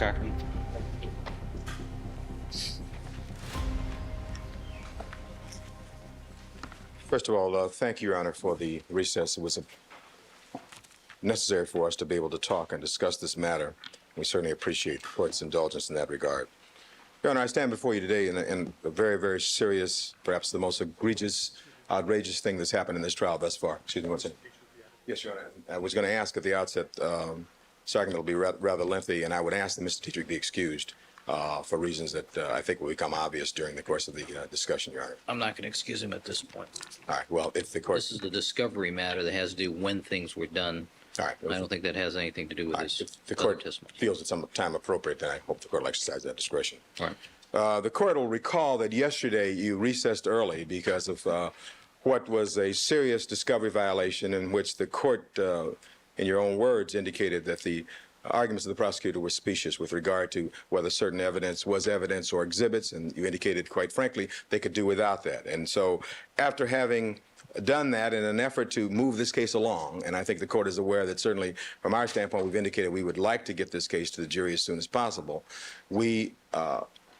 Cochran. First of all, thank you, Your Honor, for the recess. It was necessary for us to be able to talk and discuss this matter. We certainly appreciate the court's indulgence in that regard. Your Honor, I stand before you today in a very, very serious, perhaps the most egregious, outrageous thing that's happened in this trial thus far. Excuse me one second. Yes, Your Honor. I was going to ask at the outset, second, it'll be rather lengthy, and I would ask that Mr. Dietrich be excused for reasons that I think will become obvious during the course of the discussion, Your Honor. I'm not going to excuse him at this point. All right. Well, if the court... This is the discovery matter that has to do when things were done. All right. I don't think that has anything to do with this. If the court feels at some time appropriate, then I hope the court will exercise that discretion. All right. The court will recall that yesterday you recessed early because of what was a serious discovery violation in which the court, in your own words, indicated that the arguments of the prosecutor were specious with regard to whether certain evidence was evidence or exhibits, and you indicated, quite frankly, they could do without that. And so after having done that in an effort to move this case along, and I think the court is aware that certainly from our standpoint we've indicated we would like to get this case to the jury as soon as possible, we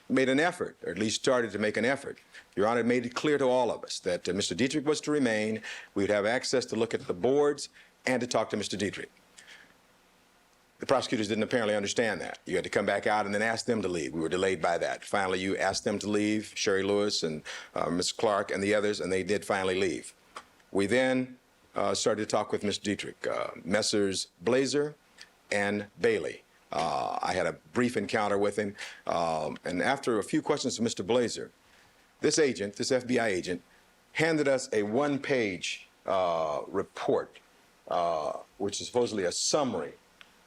made an effort, or at least started to make an effort. Your Honor made it clear to all of us that Mr. Dietrich was to remain. We would have access to look at the boards and to talk to Mr. Dietrich. The prosecutors didn't apparently understand that. You had to come back out and then ask them to leave. We were delayed by that. Finally, you asked them to leave, Sherry Lewis and Ms. Clark and the others, and they did finally leave. We then started to talk with Mr. Dietrich, Messrs. Blazer and Bailey. I had a brief encounter with him, and after a few questions from Mr. Blazer, this agent, this FBI agent, handed us a one-page report, which is supposedly a summary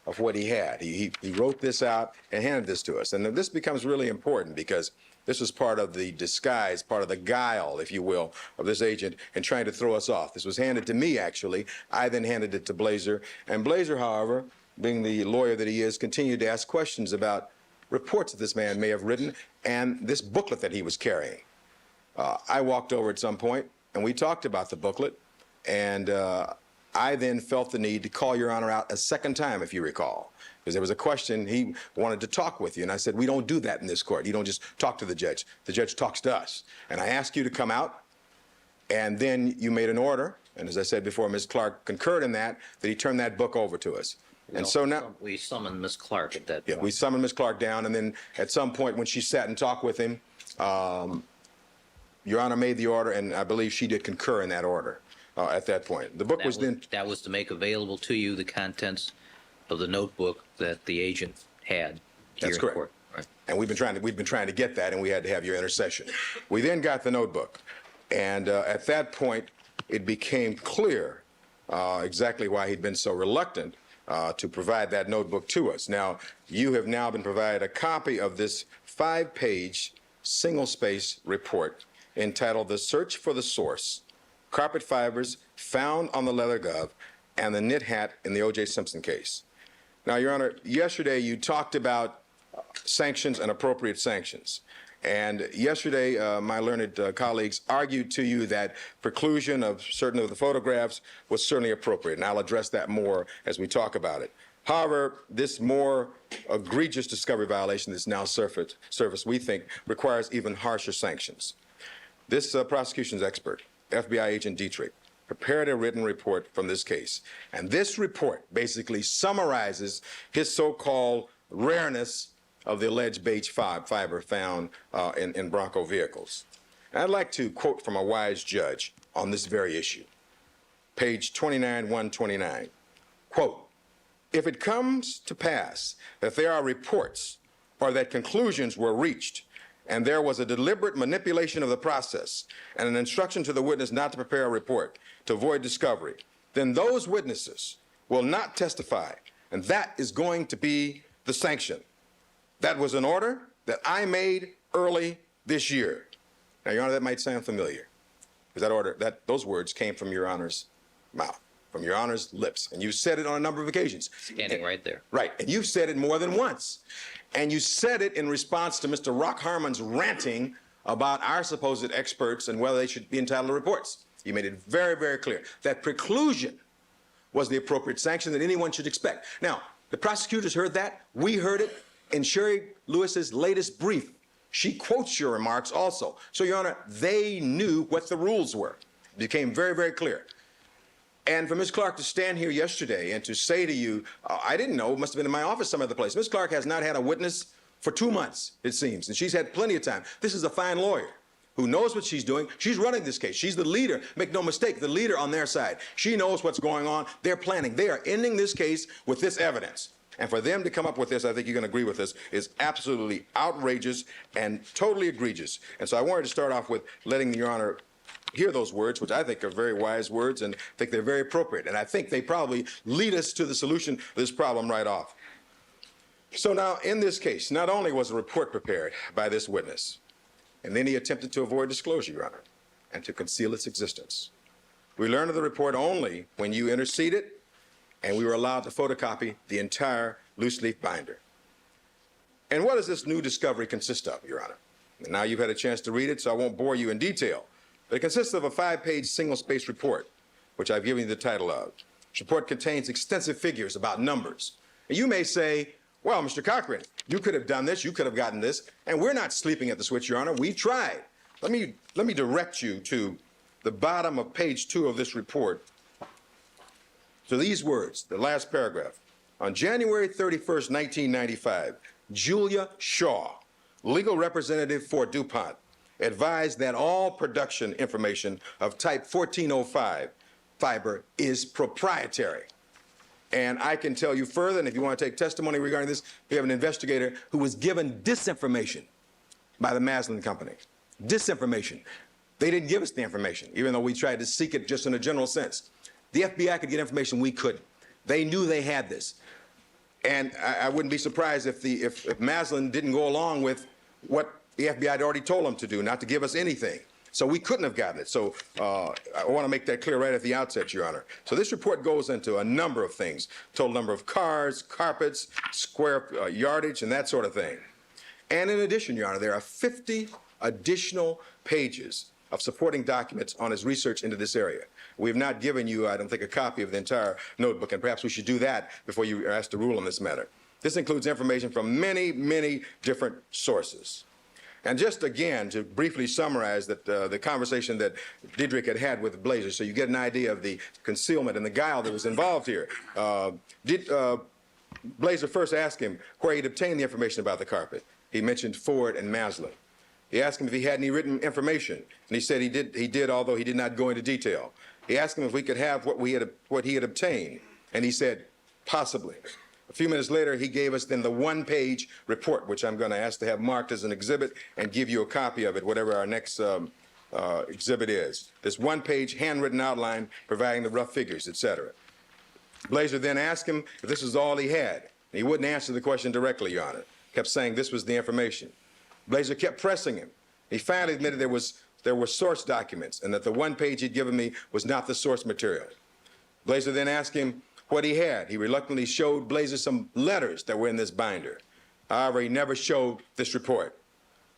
of what he had. He wrote this out and handed this to us. And this becomes really important because this was part of the disguise, part of the guile, if you will, of this agent in trying to throw us off. This was handed to me, actually. I then handed it to Blazer. And Blazer, however, being the lawyer that he is, continued to ask questions about reports that this man may have written and this booklet that he was carrying. I walked over at some point, and we talked about the booklet, and I then felt the need to call Your Honor out a second time, if you recall, because there was a question he wanted to talk with you, and I said, we don't do that in this court. You don't just talk to the judge. The judge talks to us. And I asked you to come out, and then you made an order, and as I said before, Ms. Clark concurred in that he turned that book over to us. And so now we summoned Ms. Clark at that point. Yeah, we summoned Ms. Clark down, and then at some point when she sat and talked with him, Your Honor made the order, and I believe she did concur in that order at that point. The book was then... That was to make available to you the contents of the notebook that the agent had here That's in correct. court. Right. And we've been trying to get that, and we had to have your intercession. We then got the notebook, and at that point, it became clear exactly why he'd been so reluctant to provide that notebook to us. Now, you have now been provided a copy of this 5-page, single-space report entitled "The Search for the Source: Carpet Fibers Found on the Leather Glove and the Knit Hat in the OJ Simpson Case." Now, Your Honor, yesterday you talked about sanctions and appropriate sanctions. And yesterday, my learned colleagues argued to you that preclusion of certain of the photographs was certainly appropriate, and I'll address that more as we talk about it. However, this more egregious discovery violation that's now surfaced, we think, requires even harsher sanctions. This prosecution's expert, FBI agent Dietrich, prepared a written report from this case, and this report basically summarizes his so-called rareness of the alleged beige fiber found in Bronco vehicles. And I'd like to quote from a wise judge on this very issue. Page 29, 129. Quote, "If it comes to pass that there are reports or that conclusions were reached and there was a deliberate manipulation of the process and an instruction to the witness not to prepare a report to avoid discovery, then those witnesses will not testify, and that is going to be the sanction." That was an order that I made early this year. Now, Your Honor, that might sound familiar, because those words came from Your Honor's mouth, from Your Honor's lips, and you said it on a number of occasions. Standing right there. Right, and you've said it more than once. And you said it in response to Mr. Rock Harmon's ranting about our supposed experts and whether they should be entitled to reports. You made it very, very clear that preclusion was the appropriate sanction that anyone should expect. Now, the prosecutors heard that, we heard it, in Sherry Lewis's latest brief, she quotes your remarks also. So, Your Honor, they knew what the rules were. It became very, very clear. And for Ms. Clark to stand here yesterday and to say to you, I didn't know, it must have been in my office some other place. Ms. Clark has not had a witness for 2 months, it seems, and she's had plenty of time. This is a fine lawyer who knows what she's doing. She's running this case. She's the leader. Make no mistake, the leader on their side. She knows what's going on. They're planning. They are ending this case with this evidence. And for them to come up with this, I think you're going to agree with this, is absolutely outrageous and totally egregious. And so I wanted to start off with letting Your Honor hear those words, which I think are very wise words, and I think they're very appropriate. And I think they probably lead us to the solution to this problem right off. So now, in this case, not only was a report prepared by this witness, and then he attempted to avoid disclosure, Your Honor, and to conceal its existence. We learned of the report only when you interceded, and we were allowed to photocopy the entire loose-leaf binder. And what does this new discovery consist of, Your Honor? And now you've had a chance to read it, so I won't bore you in detail. But it consists of a 5-page single-space report, which I've given you the title of. This report contains extensive figures about numbers. And you may say, well, Mr. Cochran, you could have done this, you could have gotten this, and we're not sleeping at the switch, Your Honor. We've tried. Let me direct you to the bottom of page 2 of this report, to these words, the last paragraph. On January 31st, 1995, Julia Shaw, legal representative for DuPont, advised that all production information of type 1405 fiber is proprietary. And I can tell you further, and if you want to take testimony regarding this, we have an investigator who was given disinformation by the Maslin Company. Disinformation. They didn't give us the information, even though we tried to seek it just in a general sense. The FBI could get information we couldn't. They knew they had this. And I wouldn't be surprised if Maslin didn't go along with what the FBI had already told them to do, not to give us anything. So we couldn't have gotten it. So I want to make that clear right at the outset, Your Honor. So this report goes into a number of things, total number of cars, carpets, square yardage, and that sort of thing. And in addition, Your Honor, there are 50 additional pages of supporting documents on his research into this area. We have not given you, I don't think, a copy of the entire notebook, and perhaps we should do that before you are asked to rule on this matter. This includes information from many, many different sources. And just again, to briefly summarize that, the conversation that Diedrich had with Blazer, so you get an idea of the concealment and the guile that was involved here. Blazer first asked him where he'd obtained the information about the carpet. He mentioned Ford and Maslin. He asked him if he had any written information, and he said he did, although he did not go into detail. He asked him if we could have what he had obtained, and he said, possibly. A few minutes later, he gave us then the 1-page report, which I'm going to ask to have marked as an exhibit and give you a copy of it, whatever our next exhibit is. This 1-page handwritten outline providing the rough figures, et cetera. Blazer then asked him if this was all he had. And he wouldn't answer the question directly, Your Honor. Kept saying this was the information. Blazer kept pressing him. He finally admitted there were source documents and that the 1-page he'd given me was not the source material. Blazer then asked him what he had. He reluctantly showed Blazer some letters that were in this binder. However, he never showed this report.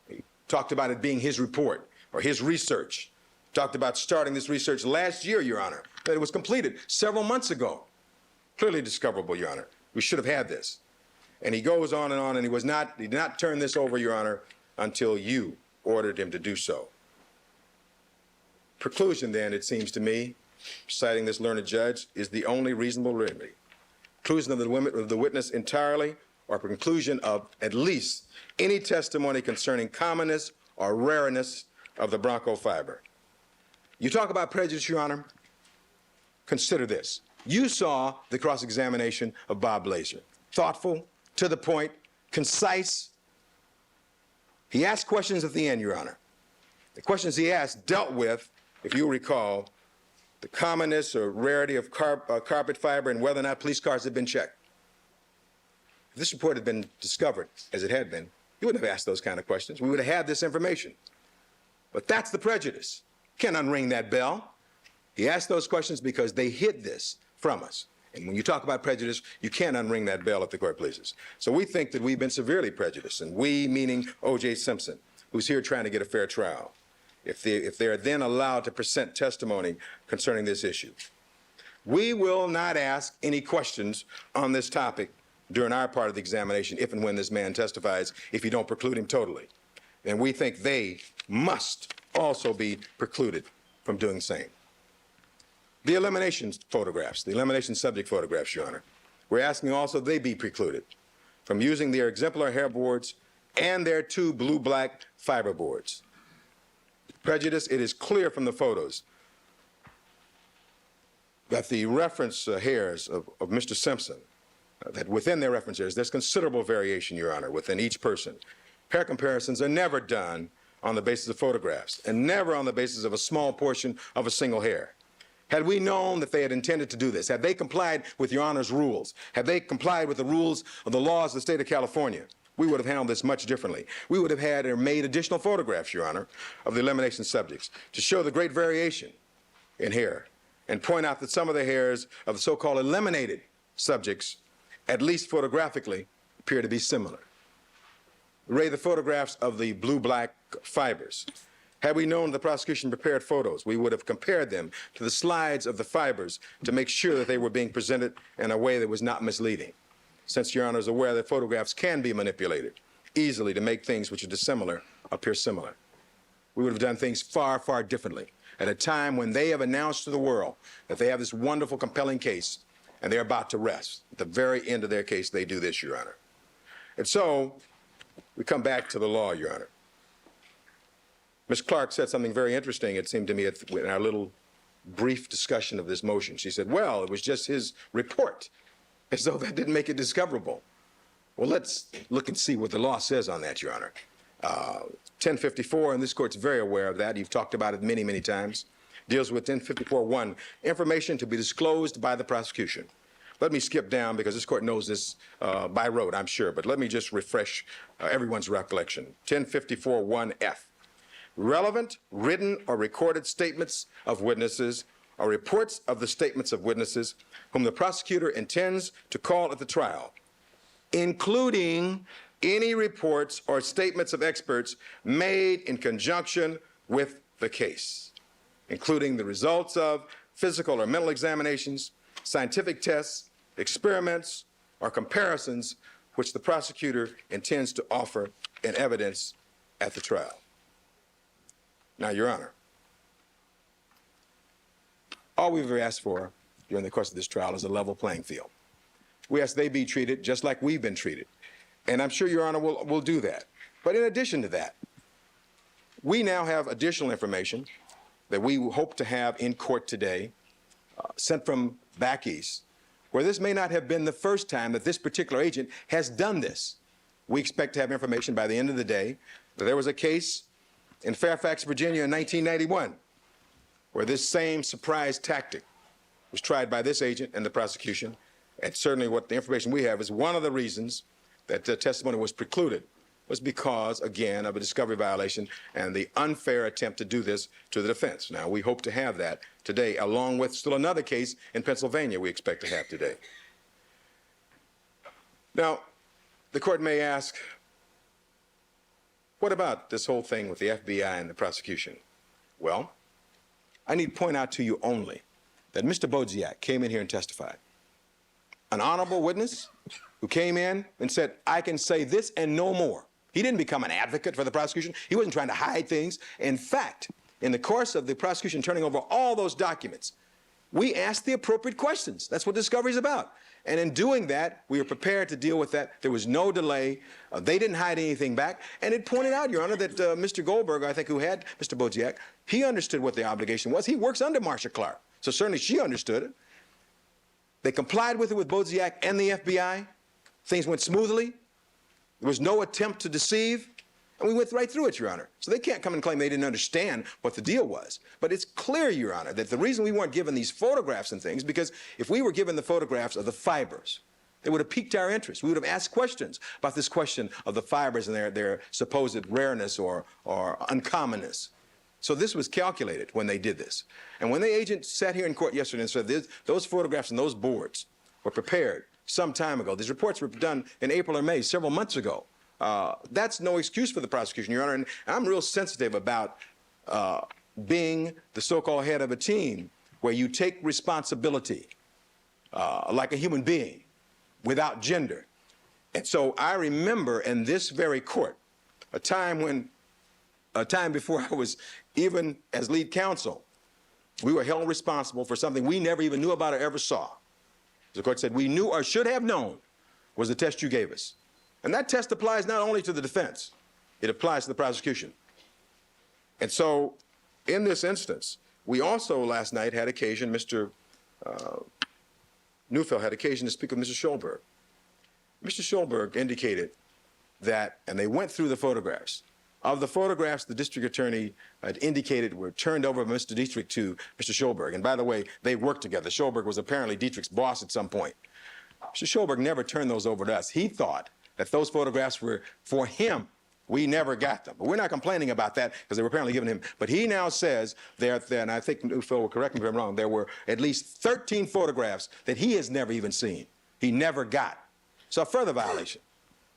He talked about it being his report or his research. Talked about starting this research last year, Your Honor, that it was completed several months ago. Clearly discoverable, Your Honor. We should have had this. And he goes on, and he did not turn this over, Your Honor, until you ordered him to do so. Preclusion, then, it seems to me, citing this learned judge, is the only reasonable remedy. Preclusion of the witness entirely, or preclusion of at least any testimony concerning commonness or rareness of the Bronco fiber. You talk about prejudice, Your Honor. Consider this. You saw the cross-examination of Bob Blazer. Thoughtful, to the point, concise. He asked questions at the end, Your Honor. The questions he asked dealt with, if you recall, the commonness or rarity of carpet fiber and whether or not police cars had been checked. If this report had been discovered, as it had been, you wouldn't have asked those kind of questions. We would have had this information. But that's the prejudice. Can't unring that bell. He asked those questions because they hid this from us. And when you talk about prejudice, you can't unring that bell if the court pleases. So we think that we've been severely prejudiced, and we, meaning OJ Simpson, who's here trying to get a fair trial, if they are then allowed to present testimony concerning this issue. We will not ask any questions on this topic during our part of the examination if and when this man testifies, if you don't preclude him totally. And we think they must also be precluded from doing the same. The elimination photographs, the elimination subject photographs, Your Honor, we're asking also they be precluded from using their exemplar hair boards and their 2 blue-black fiber boards. Prejudice, it is clear from the photos that the reference hairs of Mr. Simpson, that within their reference hairs, there's considerable variation, Your Honor, within each person. Hair comparisons are never done on the basis of photographs and never on the basis of a small portion of a single hair. Had we known that they had intended to do this, had they complied with Your Honor's rules, had they complied with the rules of the laws of the state of California, we would have handled this much differently. We would have had or made additional photographs, Your Honor, of the elimination subjects to show the great variation in hair and point out that some of the hairs of the so-called eliminated subjects, at least photographically, appear to be similar. Ray, the photographs of the blue-black fibers. Had we known the prosecution prepared photos, we would have compared them to the slides of the fibers to make sure that they were being presented in a way that was not misleading. Since Your Honor is aware that photographs can be manipulated easily to make things which are dissimilar appear similar. We would have done things far, far differently at a time when they have announced to the world that they have this wonderful, compelling case and they're about to rest. At the very end of their case, they do this, Your Honor. And so we come back to the law, Your Honor. Ms. Clark said something very interesting, it seemed to me, in our little brief discussion of this motion. She said, well, it was just his report, as though that didn't make it discoverable. Well, let's look and see what the law says on that, Your Honor. 1054, and this court's very aware of that. You've talked about it many, many times. Deals with 1054-1, information to be disclosed by the prosecution. Let me skip down because this court knows this by rote, I'm sure, but let me just refresh everyone's recollection. 1054-1F. Relevant written or recorded statements of witnesses or reports of the statements of witnesses whom the prosecutor intends to call at the trial, including any reports or statements of experts made in conjunction with the case, including the results of physical or mental examinations, scientific tests, experiments, or comparisons which the prosecutor intends to offer in evidence at the trial. Now, Your Honor, all we've ever asked for during the course of this trial is a level playing field. We ask they be treated just like we've been treated. And I'm sure Your Honor will do that. But in addition to that, we now have additional information that we hope to have in court today, sent from back east, where this may not have been the first time that this particular agent has done this. We expect to have information by the end of the day that there was a case in Fairfax, Virginia in 1991, where this same surprise tactic was tried by this agent and the prosecution. And certainly what the information we have is one of the reasons that the testimony was precluded was because, again, of a discovery violation and the unfair attempt to do this to the defense. Now, we hope to have that today, along with still another case in Pennsylvania we expect to have today. Now, the court may ask, what about this whole thing with the FBI and the prosecution? Well, I need to point out to you only that Mr. Bodziak came in here and testified. An honorable witness who came in and said, I can say this and no more. He didn't become an advocate for the prosecution. He wasn't trying to hide things. In fact, in the course of the prosecution turning over all those documents, we asked the appropriate questions. That's what discovery is about. And in doing that, we were prepared to deal with that. There was no delay. They didn't hide anything back. And it pointed out, Your Honor, that Mr. Goldberg, I think, who had Mr. Bodziak, he understood what the obligation was. He works under Marsha Clark. So certainly she understood it. They complied with it with Bodziak and the FBI. Things went smoothly. There was no attempt to deceive. And we went right through it, Your Honor. So they can't come and claim they didn't understand what the deal was. But it's clear, Your Honor, that the reason we weren't given these photographs and things, because if we were given the photographs of the fibers, it would have piqued our interest. We would have asked questions about this question of the fibers and their supposed rareness or uncommonness. So this was calculated when they did this. And when the agent sat here in court yesterday and said those photographs and those boards were prepared some time ago, these reports were done in April or May, several months ago, that's no excuse for the prosecution, Your Honor. And I'm real sensitive about being the so-called head of a team where you take responsibility like a human being without gender And so I remember in this very court, a time before I was even as lead counsel, we were held responsible for something we never even knew about or ever saw. The court said we knew or should have known was the test you gave us. And that test applies not only to the defense, it applies to the prosecution. And so in this instance, we also last night had occasion, Mr. Neufeld had occasion to speak with Mr. Schulberg. Mr. Schulberg indicated that, and they went through the photographs. Of the photographs the district attorney had indicated were turned over by Mr. Dietrich to Mr. Schulberg. And by the way, they worked together. Schulberg was apparently Dietrich's boss at some point. Mr. Schulberg never turned those over to us. He thought that those photographs were for him. We never got them. But we're not complaining about that because they were apparently given him. But he now says there, and I think Neufeld will correct me if I'm wrong, there were at least 13 photographs that he has never even seen. He never got. So a further violation.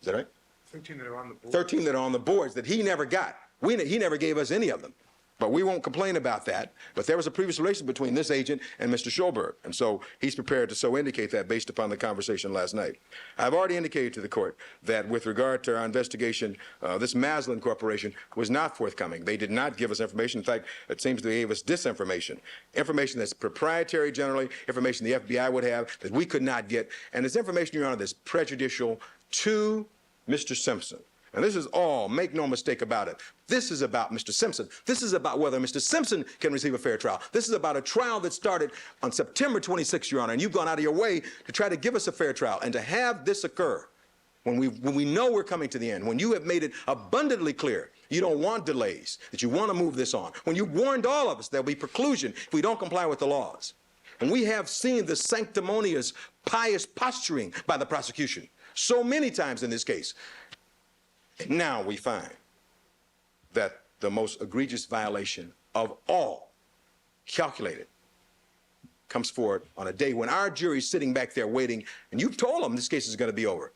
Is that right? 13 that are on the board. 13 that are on the boards that he never got. He never gave us any of them. But we won't complain about that. But there was a previous relation between this agent and Mr. Schulberg. And so he's prepared to so indicate that based upon the conversation last night. I've already indicated to the court that with regard to our investigation, this Maslin Corporation was not forthcoming. They did not give us information. In fact, it seems they gave us disinformation. Information that's proprietary generally, information the FBI would have that we could not get. And it's information, Your Honor, that's prejudicial to Mr. Simpson. And this is all, make no mistake about it, this is about Mr. Simpson. This is about whether Mr. Simpson can receive a fair trial. This is about a trial that started on September 26th, Your Honor, and you've gone out of your way to try to give us a fair trial. And to have this occur when we know we're coming to the end, when you have made it abundantly clear you don't want delays, that you want to move this on, when you warned all of us there'll be preclusion if we don't comply with the laws. And we have seen the sanctimonious, pious posturing by the prosecution so many times in this case. And now we find that the most egregious violation of all, calculated, comes forward on a day when our jury's sitting back there waiting, and you've told them this case is going to be over.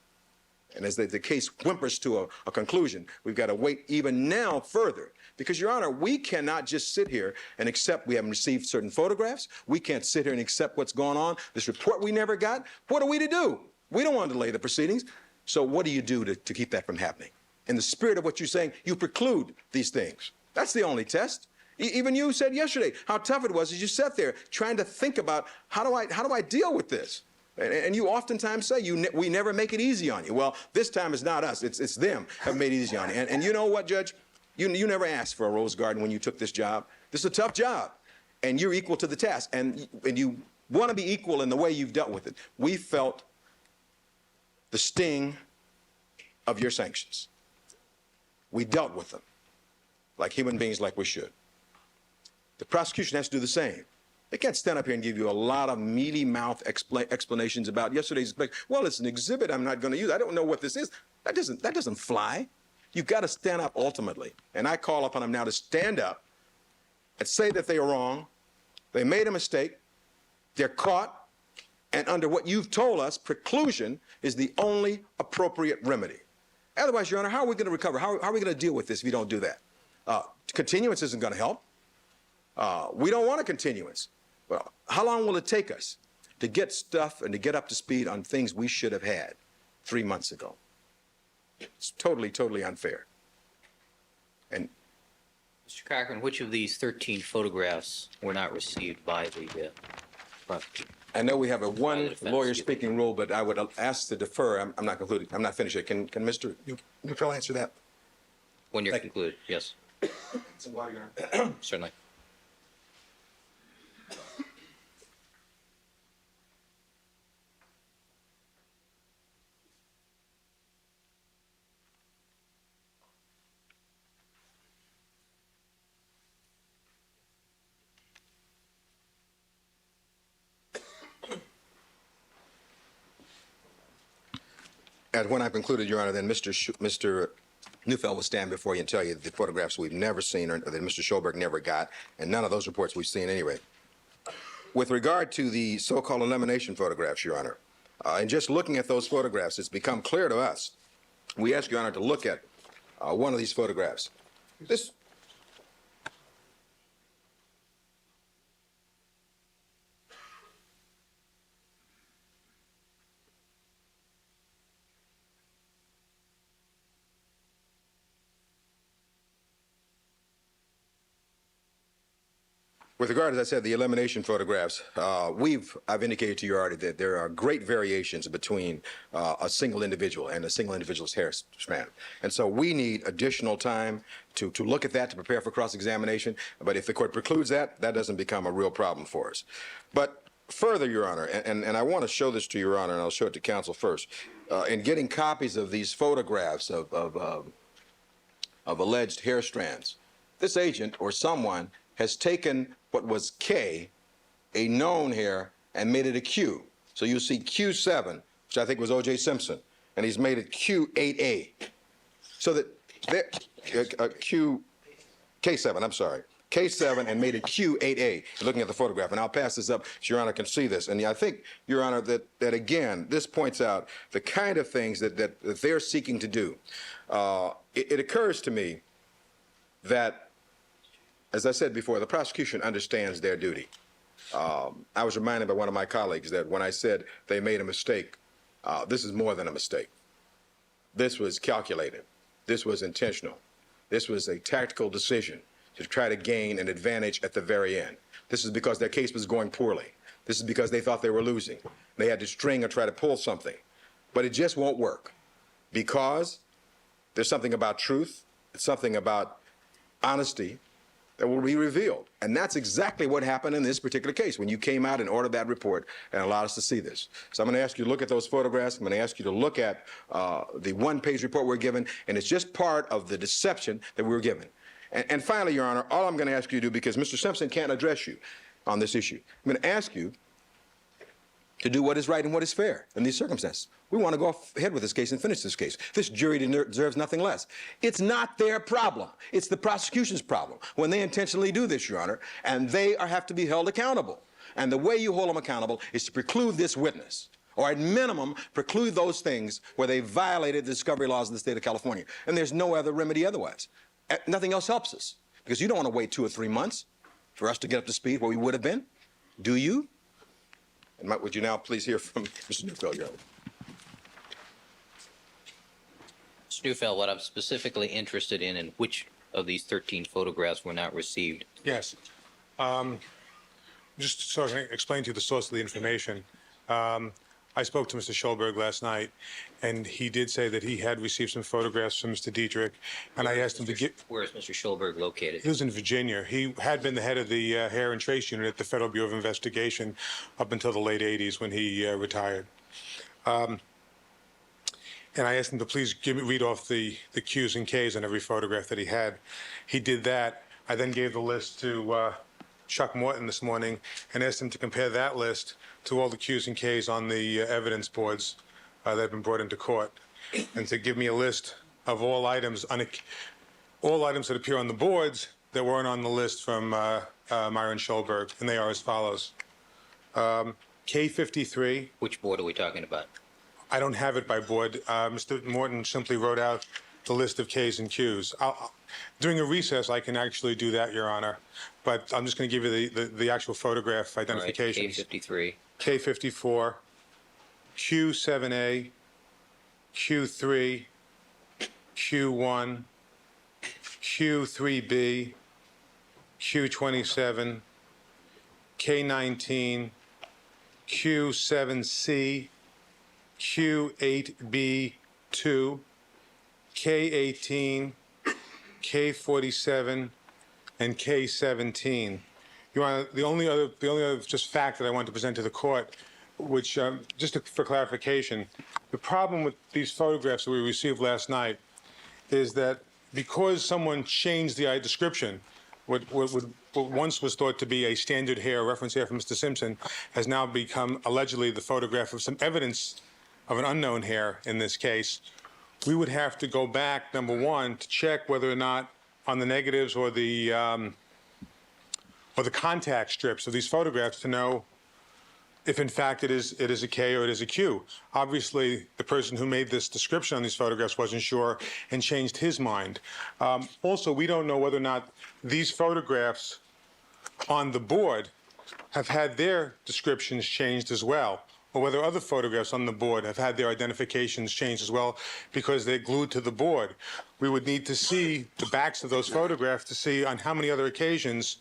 And as the case whimpers to a conclusion, we've got to wait even now further. Because, Your Honor, we cannot just sit here and accept we haven't received certain photographs. We can't sit here and accept what's going on. This report we never got. What are we to do? We don't want to delay the proceedings. So what do you do to keep that from happening? In the spirit of what you're saying, you preclude these things. That's the only test. Even you said yesterday how tough it was as you sat there trying to think about how do I deal with this? And you oftentimes say we never make it easy on you. Well, this time it's not us. It's them have made it easy on you. And you know what, Judge? You never asked for a rose garden when you took this job. This is a tough job, and you're equal to the task. And you want to be equal in the way you've dealt with it. We felt the sting of your sanctions. We dealt with them like human beings, like we should. The prosecution has to do the same. They can't stand up here and give you a lot of mealy mouth explanations about yesterday's. Well, it's an exhibit I'm not going to use. I don't know what this is. That doesn't fly. You've got to stand up ultimately. And I call upon them now to stand up and say that they are wrong. They made a mistake. They're caught. And under what you've told us, preclusion is the only appropriate remedy. Otherwise, Your Honor, how are we going to recover? How are we going to deal with this if you don't do that? Continuance isn't going to help. We don't want a continuance. Well, how long will it take us to get stuff and to get up to speed on things we should have had 3 months ago? It's totally, totally unfair. And Mr. Cochran, which of these 13 photographs were not received by the prosecutor? I know we have a one defense, lawyer speaking rule, but I would ask to defer. I'm not concluding. I'm not finished yet. Can Mr. Neufeld answer that? When you're concluded, yes. Some water, Your Honor. Certainly. And when I've concluded, Your Honor, then Mr. Neufeld will stand before you and tell you the photographs we've never seen or that Mr. Schulberg never got, and none of those reports we've seen anyway. With regard to the so-called elimination photographs, Your Honor, and just looking at those photographs, it's become clear to us. We ask Your Honor to look at one of these photographs. This. With regard, as I said, the elimination photographs, I've indicated to you already that there are great variations between a single individual and a single individual's hair strand. And so we need additional time to look at that, to prepare for cross-examination. But if the court precludes that, that doesn't become a real problem for us. But further, Your Honor, and I want to show this to Your Honor, and I'll show it to counsel first, in getting copies of these photographs of alleged hair strands, this agent or someone has taken what was K, a known hair, and made it a Q. So you see Q7, which I think was OJ Simpson, and he's made it Q8A. So that there, K7, I'm sorry. K7 and made it Q8A, looking at the photograph. And I'll pass this up so Your Honor can see this. And I think, Your Honor, that again, this points out the kind of things that they're seeking to do. It occurs to me that, as I said before, the prosecution understands their duty. I was reminded by one of my colleagues that when I said they made a mistake, this is more than a mistake. This was calculated. This was intentional. This was a tactical decision to try to gain an advantage at the very end. This is because their case was going poorly. This is because they thought they were losing. They had to string or try to pull something. But it just won't work because there's something about truth, it's something about honesty that will be revealed. And that's exactly what happened in this particular case when you came out and ordered that report and allowed us to see this. So I'm going to ask you to look at those photographs. I'm going to ask you to look at the one-page report we're given, and it's just part of the deception that we were given. And finally, Your Honor, all I'm going to ask you to do, because Mr. Simpson can't address you on this issue, I'm going to ask you to do what is right and what is fair in these circumstances. We want to go ahead with this case and finish this case. This jury deserves nothing less. It's not their problem. It's the prosecution's problem when they intentionally do this, Your Honor, and they have to be held accountable. And the way you hold them accountable is to preclude this witness, or at minimum, preclude those things where they violated the discovery laws of the state of California. And there's no other remedy otherwise. Nothing else helps us, because you don't want to wait 2 or 3 months for us to get up to speed where we would have been, do you? And would you now please hear from Mr. Neufeld, Your Honor? Mr. Neufeld, what I'm specifically interested in which of these 13 photographs were not received. Yes. Just so I can explain to you the source of the information. I spoke to Mr. Schulberg last night, and he did say that he had received some photographs from Mr. Dietrich, and I asked him to get... Where is Mr. Schulberg located? He was in Virginia. He had been the head of the Hair and Trace Unit at the Federal Bureau of Investigation up until the late 80s when he retired. And I asked him to please read off the Q's and K's on every photograph that he had. He did that. I then gave the list to Chuck Morton this morning and asked him to compare that list to all the Q's and K's on the evidence boards that have been brought into court, and to give me a list of all items that appear on the boards that weren't on the list from Myron Schulberg, and they are as follows. K53. Which board are we talking about? I don't have it by board. Mr. Morton simply wrote out the list of K's and Q's. During a recess, I can actually do that, Your Honor, but I'm just going to give you the actual photograph identifications. All right, K53. K54, Q7A, Q3, Q1, Q3B, Q27, K19, Q7C, Q8B2, K18, K47, and K17. Your Honor, the only other just fact that I want to present to the court, which just for clarification, the problem with these photographs that we received last night is that because someone changed the description, what once was thought to be a standard hair, reference hair from Mr. Simpson, has now become allegedly the photograph of some evidence of an unknown hair in this case. We would have to go back, number one, to check whether or not on the negatives or the contact strips of these photographs to know if in fact it is a K or it is a Q. Obviously, the person who made this description on these photographs wasn't sure and changed his mind. Also, we don't know whether or not these photographs on the board have had their descriptions changed as well, or whether other photographs on the board have had their identifications changed as well because they're glued to the board. We would need to see the backs of those photographs to see on how many other occasions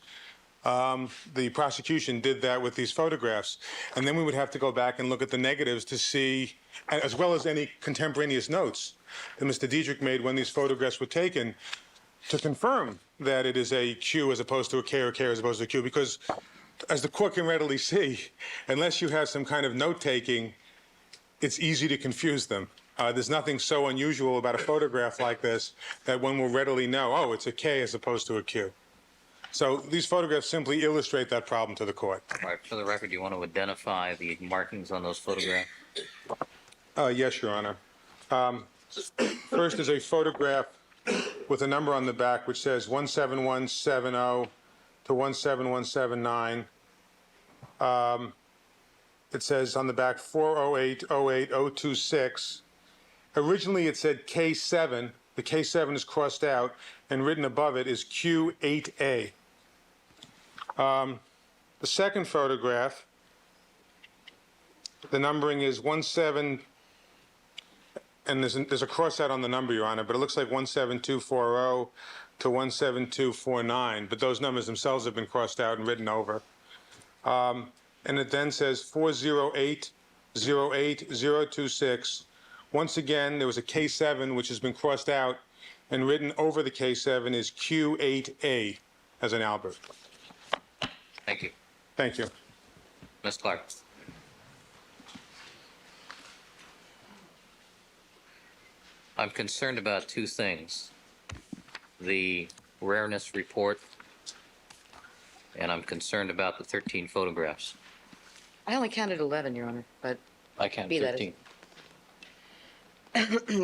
the prosecution did that with these photographs. And then we would have to go back and look at the negatives to see, as well as any contemporaneous notes that Mr. Diedrich made when these photographs were taken, to confirm that it is a Q as opposed to a K or K as opposed to a Q. Because as the court can readily see, unless you have some kind of note-taking, it's easy to confuse them. There's nothing so unusual about a photograph like this that one will readily know, oh, it's a K as opposed to a Q. So these photographs simply illustrate that problem to the court. All right, for the record, do you want to identify the markings on those photographs? Yes, Your Honor. First is a photograph with a number on the back which says 17170 to 17179. It says on the back 408-08026. Originally it said K7. The K7 is crossed out, and written above it is Q8A. The second photograph, the numbering is 17, and there's a cross out on the number, Your Honor, but it looks like 17240 to 17249, but those numbers themselves have been crossed out and written over. And it then says 408-08026. Once again, there was a K7 which has been crossed out, and written over the K7 is Q8A as in Albert. Thank you. Thank you. Ms. Clark. I'm concerned about two things. The rareness report, and I'm concerned about the 13 photographs. I only counted 11, Your Honor, but I counted Be that 13.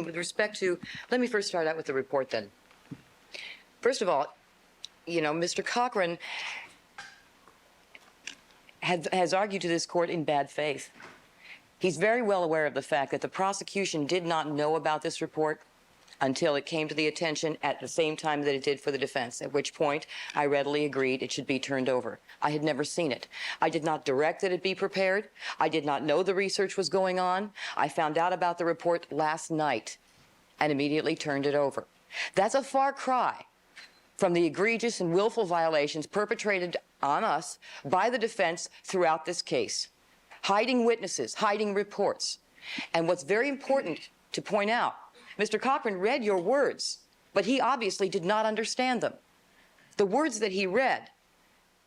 with respect to, let me first start out with the report then. First of all, you know, Mr. Cochran has argued to this court in bad faith. He's very well aware of the fact that the prosecution did not know about this report until it came to the attention at the same time that it did for the defense, at which point I readily agreed it should be turned over. I had never seen it. I did not direct that it be prepared. I did not know the research was going on. I found out about the report last night and immediately turned it over. That's a far cry from the egregious and willful violations perpetrated on us by the defense throughout this case. Hiding witnesses, hiding reports. And what's very important to point out, Mr. Cochran read your words, but he obviously did not understand them. The words that he read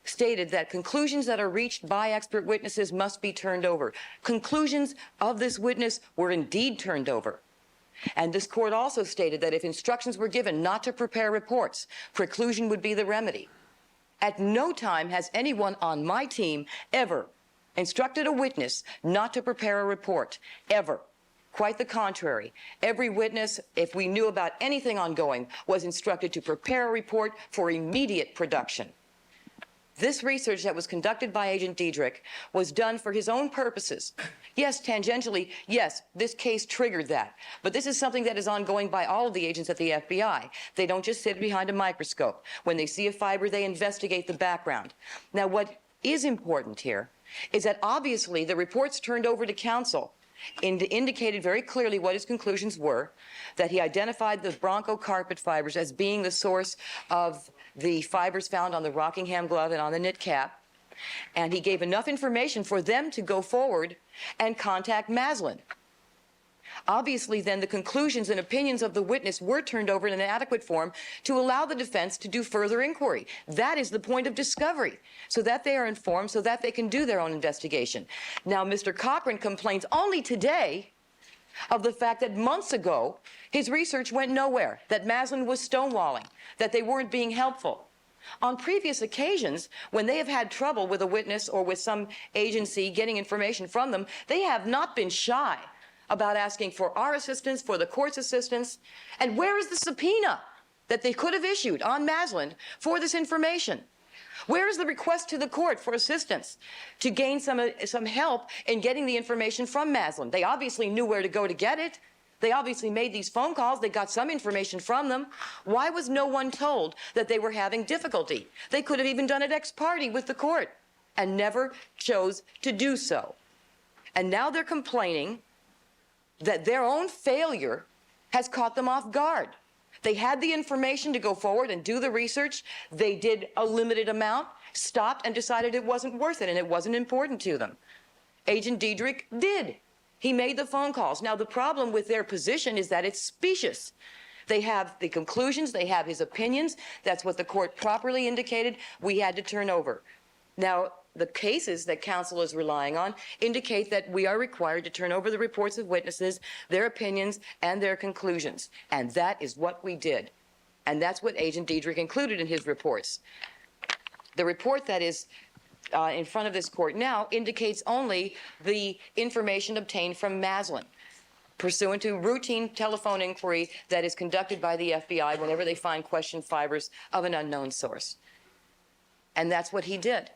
stated that conclusions that are reached by expert witnesses must be turned over. Conclusions of this witness were indeed turned over. And this court also stated that if instructions were given not to prepare reports, preclusion would be the remedy. At no time has anyone on my team ever instructed a witness not to prepare a report, ever. Quite the contrary. Every witness, if we knew about anything ongoing, was instructed to prepare a report for immediate production. This research that was conducted by Agent Diedrich was done for his own purposes. Yes, tangentially, yes, this case triggered that. But this is something that is ongoing by all of the agents at the FBI. They don't just sit behind a microscope. When they see a fiber, they investigate the background. Now, what is important here is that obviously the reports turned over to counsel indicated very clearly what his conclusions were, that he identified the Bronco carpet fibers as being the source of the fibers found on the Rockingham glove and on the knit cap, and he gave enough information for them to go forward and contact Maslin. Obviously, then, the conclusions and opinions of the witness were turned over in an adequate form to allow the defense to do further inquiry. That is the point of discovery, so that they are informed, so that they can do their own investigation. Now, Mr. Cochran complains only today of the fact that months ago, his research went nowhere, that Maslin was stonewalling, that they weren't being helpful. On previous occasions, when they have had trouble with a witness or with some agency getting information from them, they have not been shy about asking for our assistance, for the court's assistance. And where is the subpoena that they could have issued on Maslin for this information? Where is the request to the court for assistance to gain some help in getting the information from Maslin? They obviously knew where to go to get it. They obviously made these phone calls. They got some information from them. Why was no one told that they were having difficulty? They could have even done it ex parte with the court and never chose to do so. And now they're complaining that their own failure has caught them off guard. They had the information to go forward and do the research. They did a limited amount, stopped and decided it wasn't worth it and it wasn't important to them. Agent Diedrich did. He made the phone calls. Now, the problem with their position is that it's specious. They have the conclusions, they have his opinions. That's what the court properly indicated we had to turn over. Now, the cases that counsel is relying on indicate that we are required to turn over the reports of witnesses, their opinions, and their conclusions. And that is what we did. And that's what Agent Diedrich included in his reports. The report that is in front of this court now indicates only the information obtained from Maslin, pursuant to routine telephone inquiry that is conducted by the FBI whenever they find question fibers of an unknown source. And that's what he did.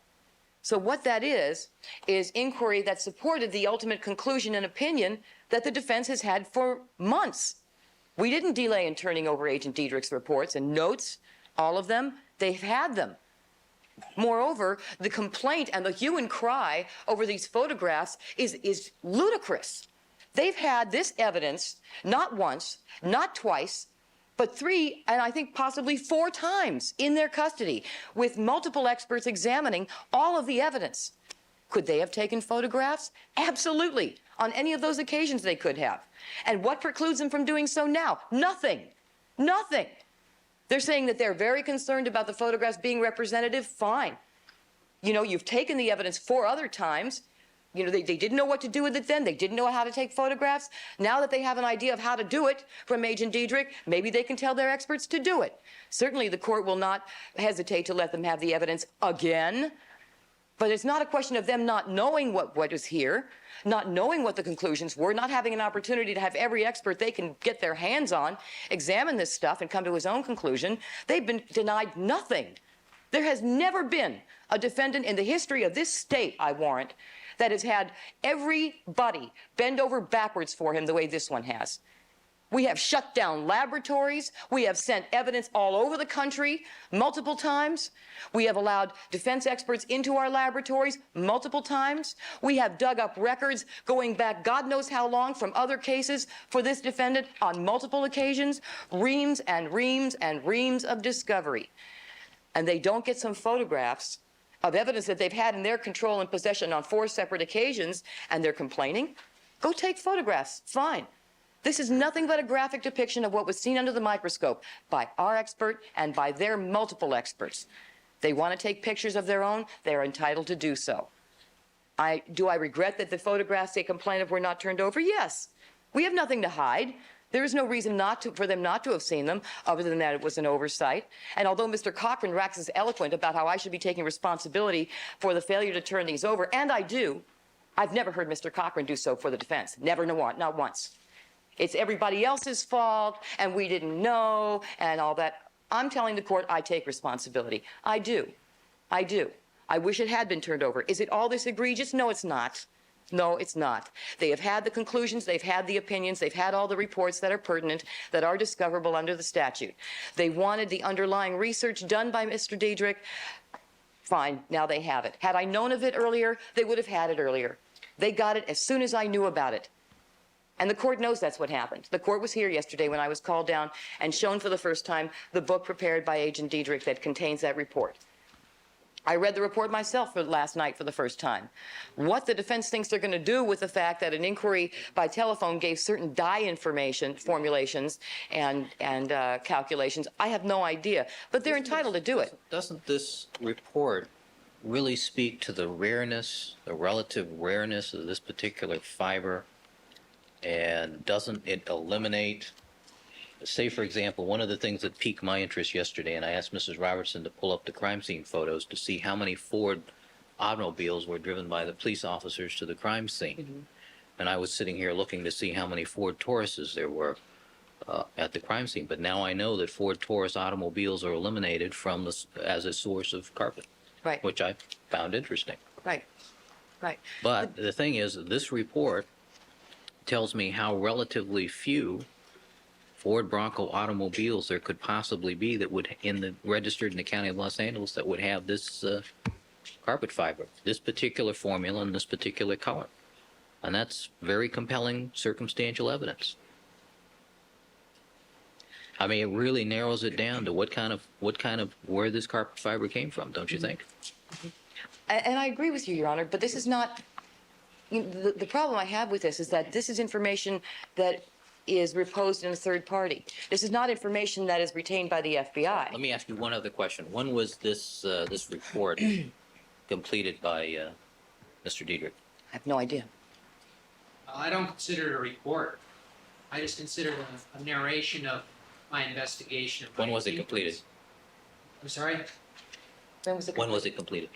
So what that is inquiry that supported the ultimate conclusion and opinion that the defense has had for months. We didn't delay in turning over Agent Diedrich's reports and notes, all of them. They've had them. Moreover, the complaint and the hue and cry over these photographs is ludicrous. They've had this evidence not once, not twice, but 3, and I think possibly 4 times in their custody, with multiple experts examining all of the evidence. Could they have taken photographs? Absolutely. On any of those occasions they could have. And what precludes them from doing so now? Nothing. Nothing. They're saying that they're very concerned about the photographs being representative. Fine. You know, you've taken the evidence 4 other times. You know, they didn't know what to do with it then. They didn't know how to take photographs. Now that they have an idea of how to do it from Agent Diedrich, maybe they can tell their experts to do it. Certainly the court will not hesitate to let them have the evidence again. But it's not a question of them not knowing what is here, not knowing what the conclusions were, not having an opportunity to have every expert they can get their hands on examine this stuff and come to his own conclusion. They've been denied nothing. There has never been a defendant in the history of this state, I warrant, that has had everybody bend over backwards for him the way this one has. We have shut down laboratories. We have sent evidence all over the country multiple times. We have allowed defense experts into our laboratories multiple times. We have dug up records going back God knows how long from other cases for this defendant on multiple occasions, reams and reams and reams of discovery. And they don't get some photographs of evidence that they've had in their control and possession on 4 separate occasions, and they're complaining? Go take photographs. Fine. This is nothing but a graphic depiction of what was seen under the microscope by our expert and by their multiple experts. They want to take pictures of their own. They're entitled to do so. Do I regret that the photographs they complain of were not turned over? Yes. We have nothing to hide. There is no reason for them not to have seen them, other than that it was an oversight. And although Mr. Cochran waxes eloquent about how I should be taking responsibility for the failure to turn these over, and I do, I've never heard Mr. Cochran do so for the defense. Never, not once. It's everybody else's fault, and we didn't know, and all that. I'm telling the court I take responsibility. I do. I do. I wish it had been turned over. Is it all this egregious? No, it's not. No, it's not. They have had the conclusions, they've had the opinions, they've had all the reports that are pertinent, that are discoverable under the statute. They wanted the underlying research done by Mr. Diedrich. Fine, now they have it. Had I known of it earlier, they would have had it earlier. They got it as soon as I knew about it. And the court knows that's what happened. The court was here yesterday when I was called down and shown for the first time the book prepared by Agent Diedrich that contains that report. I read the report myself last night for the first time. What the defense thinks they're going to do with the fact that an inquiry by telephone gave certain dye information, formulations, and calculations, I have no idea. But they're entitled to do it. Doesn't this report really speak to the rareness, the relative rareness of this particular fiber? And doesn't it eliminate, say, for example, one of the things that piqued my interest yesterday, and I asked Mrs. Robertson to pull up the crime scene photos to see how many Ford automobiles were driven by the police officers to the crime scene. Mm-hmm. And I was sitting here looking to see how many Ford Tauruses there were at the crime scene. But now I know that Ford Taurus automobiles are eliminated from as a source of carpet, Right. Which I found interesting. Right. Right. But the thing is, this report tells me how relatively few Ford Bronco automobiles there could possibly be that would, registered in the county of Los Angeles, that would have this carpet fiber, this particular formula and this particular color. And that's very compelling circumstantial evidence. I mean, it really narrows it down to where this carpet fiber came from, don't you think? And I agree with you, Your Honor, but this is not, the problem I have with this is that this is information that is reposed in a third party. This is not information that is retained by the FBI. Let me ask you one other question. When was this report completed by Mr. Diedrich? I have no idea. I don't consider it a report. I just consider it a narration of my investigation. Of When my was it deep- completed? I'm sorry? When was it completed?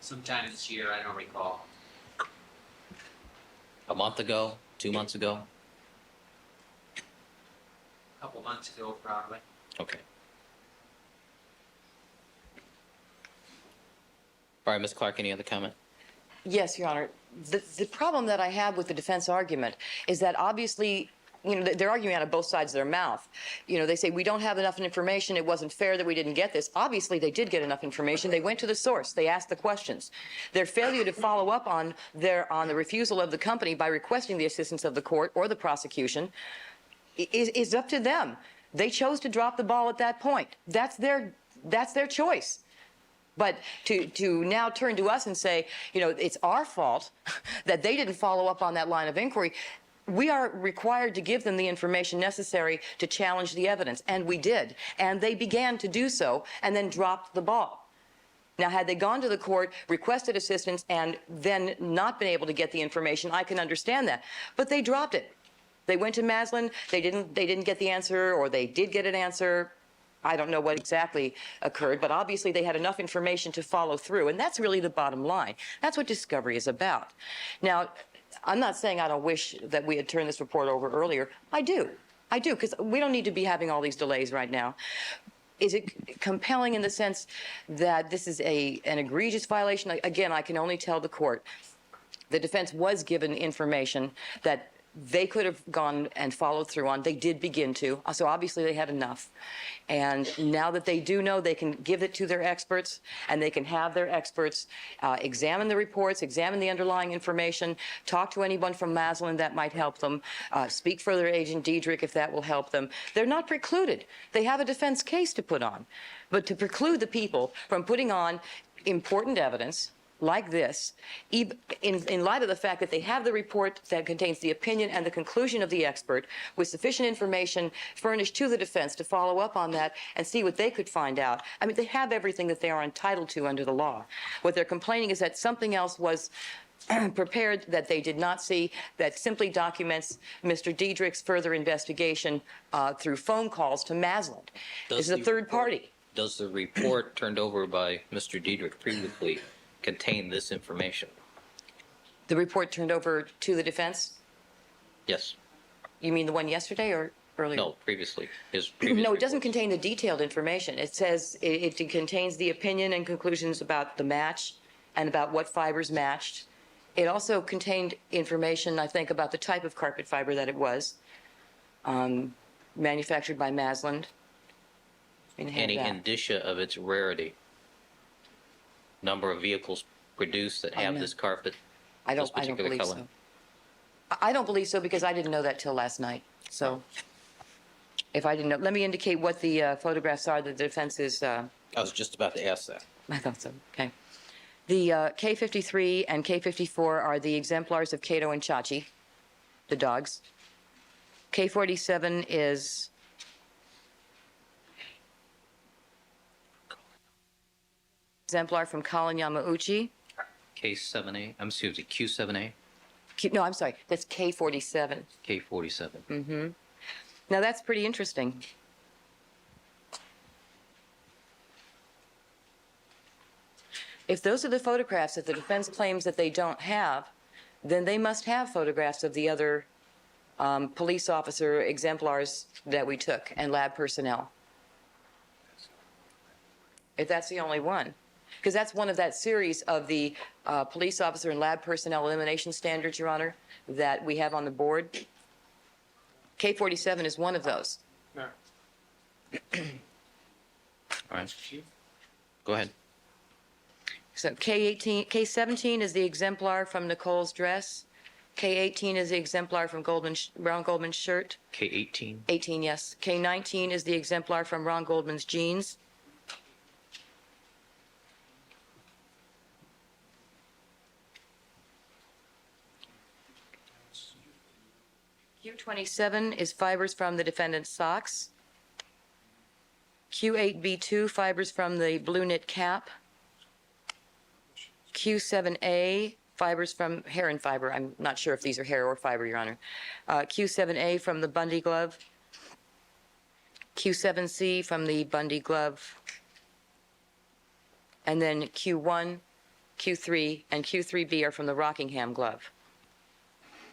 Sometime this year, I don't recall. A month ago? 2 months ago? A couple months ago, probably. Okay. All right, Ms. Clark, any other comment? Yes, Your Honor. The problem that I have with the defense argument is that obviously, they're arguing out of both sides of their mouth. They say, we don't have enough information. It wasn't fair that we didn't get this. Obviously, they did get enough information. They went to the source. They asked the questions. Their failure to follow up on the refusal of the company by requesting the assistance of the court or the prosecution is up to them. They chose to drop the ball at that point. That's their choice. But to now turn to us and say, it's our fault that they didn't follow up on that line of inquiry, we are required to give them the information necessary to challenge the evidence, and we did. And they began to do so and then dropped the ball. Now, had they gone to the court, requested assistance, and then not been able to get the information, I can understand that. But they dropped it. They went to Maslin, they didn't get the answer, or they did get an answer. I don't know what exactly occurred, but obviously they had enough information to follow through, and that's really the bottom line. That's what discovery is about. Now, I'm not saying I don't wish that we had turned this report over earlier. I do, because we don't need to be having all these delays right now. Is it compelling in the sense that this is an egregious violation? Again, I can only tell the court the defense was given information that they could have gone and followed through on. They did begin to. So obviously they had enough. And now that they do know, they can give it to their experts, and they can have their experts examine the reports, examine the underlying information, talk to anyone from Maslin that might help them, speak for their agent Diedrich if that will help them. They're not precluded. They have a defense case to put on. But to preclude the people from putting on important evidence like this, in light of the fact that they have the report that contains the opinion and the conclusion of the expert with sufficient information furnished to the defense to follow up on that and see what they could find out. I mean, they have everything that they are entitled to under the law. What they're complaining is that something else was prepared that they did not see, that simply documents Mr. Diedrich's further investigation through phone calls to Maslin. This is a third party. Does the report turned over by Mr. Diedrich previously contain this information? The report turned over to the defense? Yes. You mean the one yesterday or earlier? No, previously. His previous No, it doesn't reports. contain the detailed information. It says it contains the opinion and conclusions about the match and about what fibers matched. It also contained information, I think, about the type of carpet fiber that it was, manufactured by Maslin. Any indicia of its rarity? Number of vehicles produced that have no. this carpet, I this don't particular believe color? so. I don't believe so because I didn't know that till last night. So if I didn't know, let me indicate what the photographs are that the defense is. I was just about to ask that. I thought so. Okay. The K53 and K54 are the exemplars of Cato and Chachi, the dogs. K47 is exemplar from Colin Yamauchi. K7A, I'm excuse me, Q7A, No, I'm sorry. That's K47. K47. Now that's pretty interesting. If those are the photographs that the defense claims that they don't have, then they must have photographs of the other police officer exemplars that we took and lab personnel. If that's the only one. Because that's one of that series of the police officer and lab personnel elimination standards, Your Honor, that we have on the board. K47 is one of those. No. All right. Go ahead. So K17 is the exemplar from Nicole's dress. K18 is the exemplar from Ron Goldman's shirt. K18. 18, yes. K19 is the exemplar from Ron Goldman's jeans. Q27 is fibers from the defendant's socks. Q8B2, fibers from the blue knit cap. Q7A, fibers from hair and fiber. I'm not sure if these are hair or fiber, Your Honor. Q7A from the Bundy glove. Q7C from the Bundy glove. And then Q1, Q3, and Q3B are from the Rockingham glove.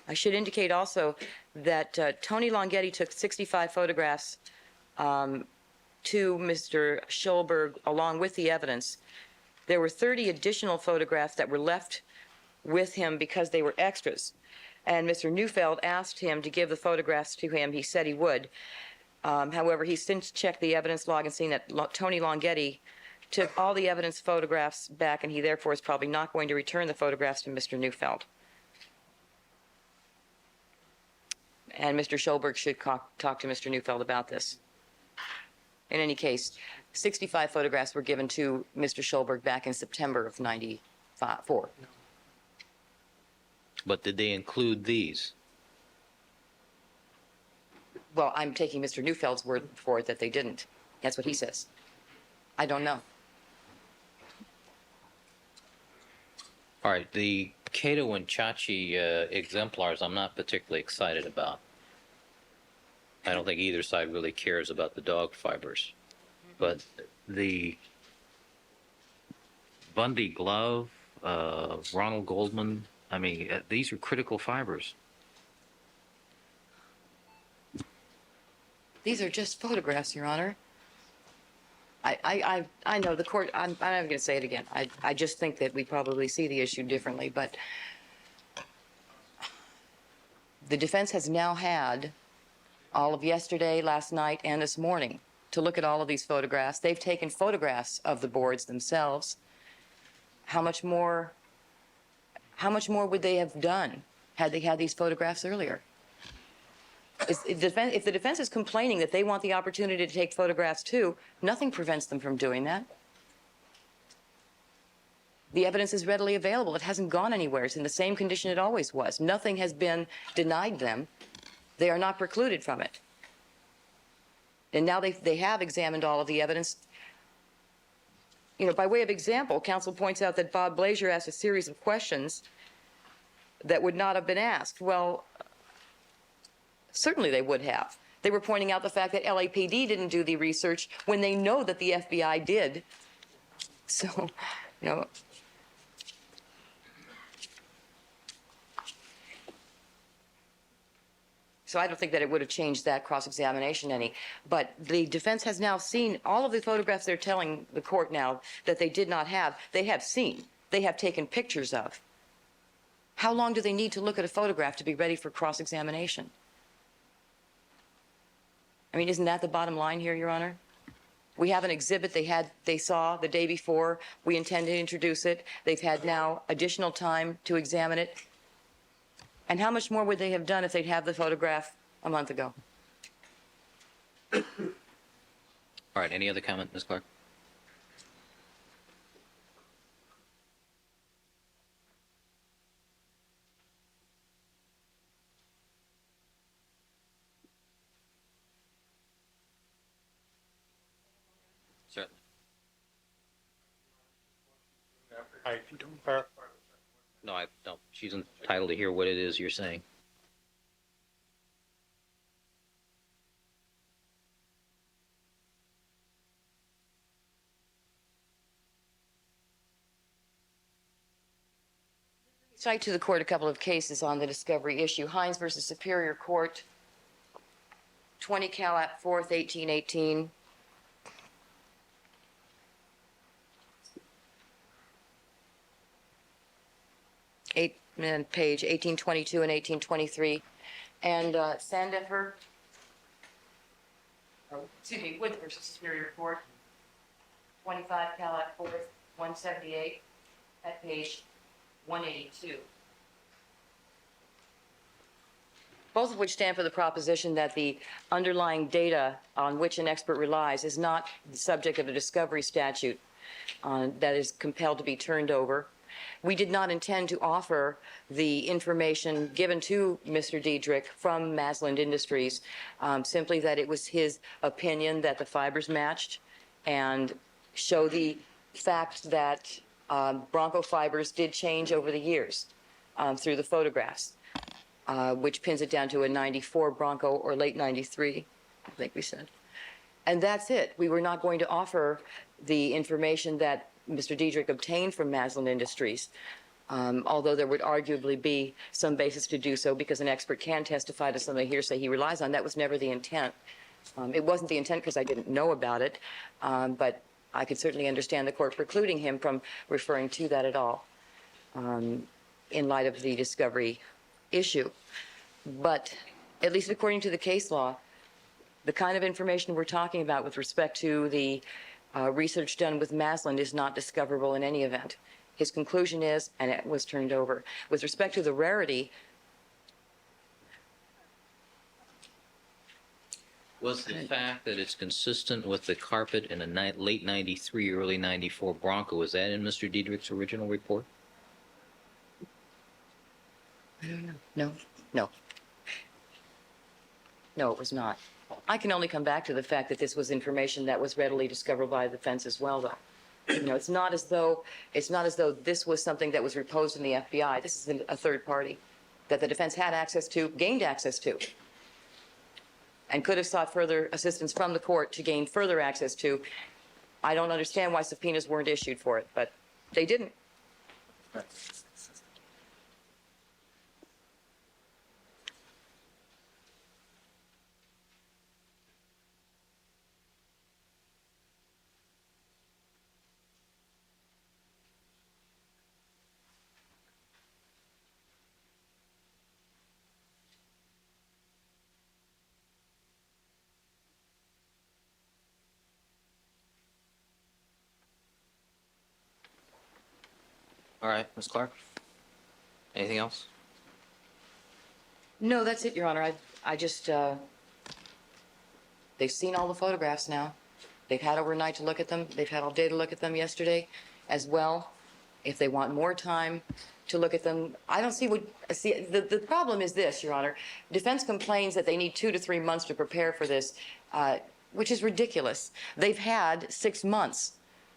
I should indicate also that Tony Longhetti took 65 photographs to Mr. Schulberg along with the evidence. There were 30 additional photographs that were left with him because they were extras. And Mr. Neufeld asked him to give the photographs to him. He said he would. However, he's since checked the evidence log and seen that Tony Longhetti took all the evidence photographs back, and he therefore is probably not going to return the photographs to Mr. Neufeld. And Mr. Schulberg should talk to Mr. Neufeld about this. In any case, 65 photographs were given to Mr. Schulberg back in September of '94. But did they include these? Well, I'm taking Mr. Neufeld's word for it that they didn't. That's what he says. I don't know. All right, the Cato and Chachi exemplars I'm not particularly excited about. I don't think either side really cares about the dog fibers. But the Bundy glove, Ronald Goldman, I mean, these are critical fibers. These are just photographs, Your Honor. I know the court, I'm not going to say it again. I just think that we probably see the issue differently, but the defense has now had all of yesterday, last night, and this morning to look at all of these photographs. They've taken photographs of the boards themselves. How much more would they have done had they had these photographs earlier? If the defense is complaining that they want the opportunity to take photographs too, nothing prevents them from doing that. The evidence is readily available. It hasn't gone anywhere. It's in the same condition it always was. Nothing has been denied them. They are not precluded from it. And now they have examined all of the evidence. You know, by way of example, counsel points out that Bob Blazier asked a series of questions that would not have been asked. Well, certainly they would have. They were pointing out the fact that LAPD didn't do the research when they know that the FBI did. So, you know. So I don't think that it would have changed that cross-examination any. But the defense has now seen all of the photographs they're telling the court now that they did not have. They have seen. They have taken pictures of. How long do they need to look at a photograph to be ready for cross-examination? I mean, isn't that the bottom line here, Your Honor? We have an exhibit they saw the day before. We intend to introduce it. They've had now additional time to examine it. And how much more would they have done if they'd have the photograph a month ago? All right, any other comment, Ms. Clark? Certainly. No, I don't. She's entitled to hear what it is you're saying. Cite to the court a couple of cases on the discovery issue. Hines versus Superior Court, 20 Cal at 4th, 1818. Page 1822 and 1823. And Sandifer, Wood versus Superior Court, 25 Cal at 4th, 178, at page 182. both of which stand for the proposition that the underlying data on which an expert relies is not the subject of a discovery statute that is compelled to be turned over. We did not intend to offer the information given to Mr. Diedrich from Maslin Industries, simply that it was his opinion that the fibers matched, and show the fact that Bronco fibers did change over the years through the photographs, which pins it down to a 94 Bronco or late 93, I think we said. And that's it. We were not going to offer the information that Mr. Diedrich obtained from Maslin Industries, although there would arguably be some basis to do so because an expert can testify to some of the hearsay he relies on. That was never the intent. It wasn't the intent because I didn't know about it, but I could certainly understand the court precluding him from referring to that at all in light of the discovery issue. But at least according to the case law, the kind of information we're talking about with respect to the research done with Maslin is not discoverable in any event. His conclusion is, and it was turned over. With respect to the rarity, Was the fact that it's consistent with the carpet in a late 93, early 94 Bronco, was that in Mr. Diedrich's original report? no, no. No, it was not. I can only come back to the fact that this was information that was readily discoverable by the defense as well, though. You know, it's not as though this was something that was reposed in the FBI. This is a third party that the defense had access to, gained access to, and could have sought further assistance from the court to gain further access to. I don't understand why subpoenas weren't issued for it, but they didn't. All right, Ms. Clark? Anything else? No, that's it, Your Honor. I just, they've seen all the photographs now. They've had overnight to look at them. They've had all day to look at them yesterday as well. If they want more time to look at them, I don't see the problem is this, Your Honor. Defense complains that they need 2 to 3 months to prepare for this, which is ridiculous. They've had 6 months.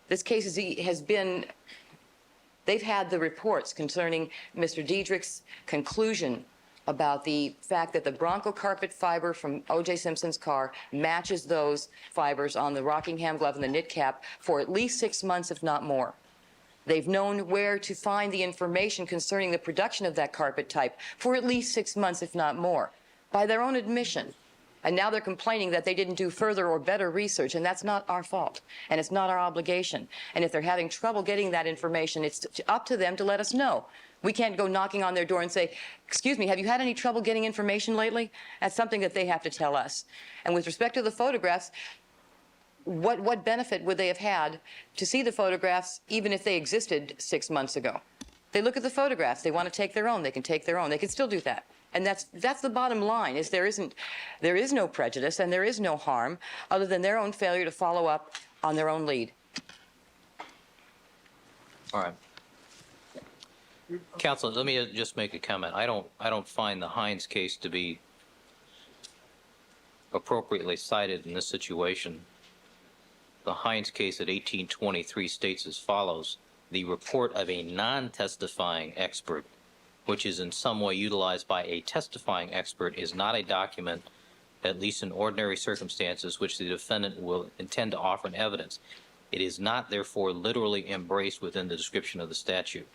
This case has been, they've had the reports concerning Mr. Diedrich's conclusion about the fact that the Bronco carpet fiber from OJ Simpson's car matches those fibers on the Rockingham glove and the knit cap for at least 6 months, if not more. They've known where to find the information concerning the production of that carpet type for at least 6 months, if not more, by their own admission. And now they're complaining that they didn't do further or better research, and that's not our fault, and it's not our obligation. And if they're having trouble getting that information, it's up to them to let us know. We can't go knocking on their door and say, excuse me, have you had any trouble getting information lately? That's something that they have to tell us. And with respect to the photographs, what benefit would they have had to see the photographs even if they existed 6 months ago? They look at the photographs. They want to take their own. They can take their own. They can still do that. And that's the bottom line, is there is no prejudice and there is no harm other than their own failure to follow up on their own lead. All right. Counsel, let me just make a comment. I don't find the Hines case to be appropriately cited in this situation. The Hines case at 1823 states as follows: the report of a non-testifying expert, which is in some way utilized by a testifying expert, is not a document, at least in ordinary circumstances, which the defendant will intend to offer in evidence. It is not, therefore, literally embraced within the description of the statute.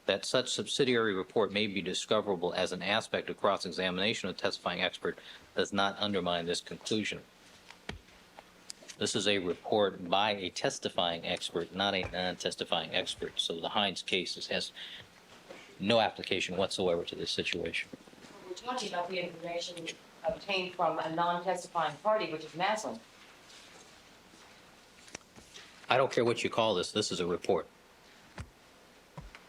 That such subsidiary report may be discoverable as an aspect of cross-examination of a testifying expert does not undermine this conclusion. This is a report by a testifying expert, not a non-testifying expert. So the Hines case has no application whatsoever to this situation. We're talking about the information obtained from a non-testifying party, which is Maslin. I don't care what you call this. This is a report.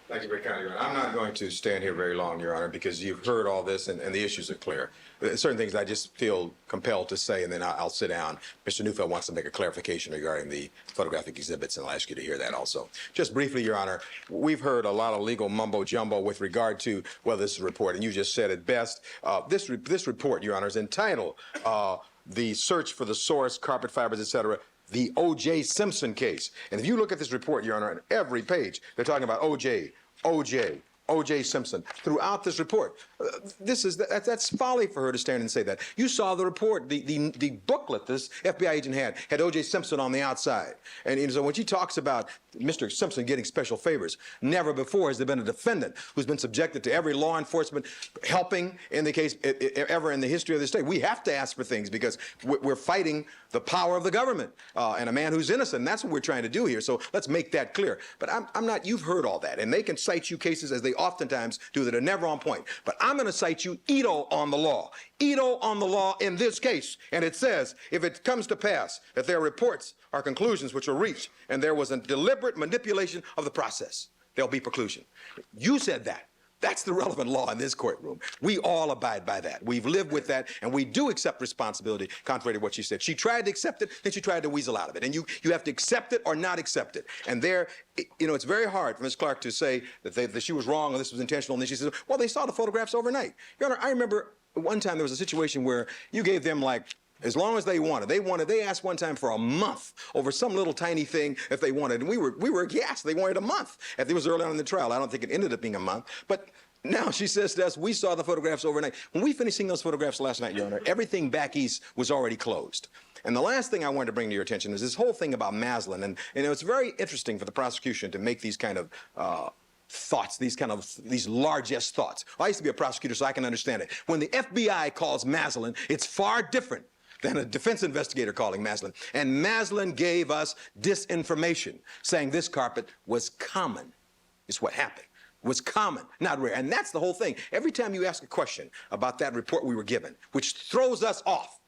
Thank you very kindly, Your Honor. I'm not going to stand here very long, Your Honor, because you've heard all this and the issues are clear. Certain things I just feel compelled to say, and then I'll sit down. Mr. Neufeld wants to make a clarification regarding the photographic exhibits, and I'll ask you to hear that also. Just briefly, Your Honor, we've heard a lot of legal mumbo-jumbo with regard to, well, this is a report, and you just said it best. This report, Your Honor, is entitled The Search for the Source, Carpet Fibers, et cetera, the OJ Simpson case. And if you look at this report, Your Honor, on every page, they're talking about OJ Simpson throughout this report. That's folly for her to stand and say that. You saw the report, the booklet this FBI agent had OJ Simpson on the outside. And so when she talks about Mr. Simpson getting special favors, never before has there been a defendant who's been subjected to every law enforcement helping in the case ever in the history of the state. We have to ask for things because we're fighting the power of the government and a man who's innocent. And that's what we're trying to do here. So let's make that clear. But I'm not, you've heard all that. And they can cite you cases as they oftentimes do that are never on point. But I'm going to cite you Ito on the law. Ito on the law in this case. And it says, if it comes to pass that their reports are conclusions which were reached and there was a deliberate manipulation of the process, there'll be preclusion. You said that. That's the relevant law in this courtroom. We all abide by that. We've lived with that, and we do accept responsibility, contrary to what she said. She tried to accept it, then she tried to weasel out of it. And you have to accept it or not accept it. And there, it's very hard for Ms. Clark to say that she was wrong or this was intentional, and then she says, well, they saw the photographs overnight. Your Honor, I remember one time there was a situation where you gave them like as long as they wanted. They asked one time for a month over some little tiny thing if they wanted. And we were aghast. They wanted a month. It was early on in the trial. I don't think it ended up being a month. But now she says to us, we saw the photographs overnight. When we finished seeing those photographs last night, Your Honor, everything back east was already closed. And the last thing I wanted to bring to your attention is this whole thing about Maslin. And it's very interesting for the prosecution to make these kind of thoughts, these largesse thoughts. Well, I used to be a prosecutor, so I can understand it. When the FBI calls Maslin, it's far different than a defense investigator calling Maslin. And Maslin gave us disinformation, saying this carpet was common. It's what happened. Was common, not rare. And that's the whole thing. Every time you ask a question about that report we were given, which throws us off,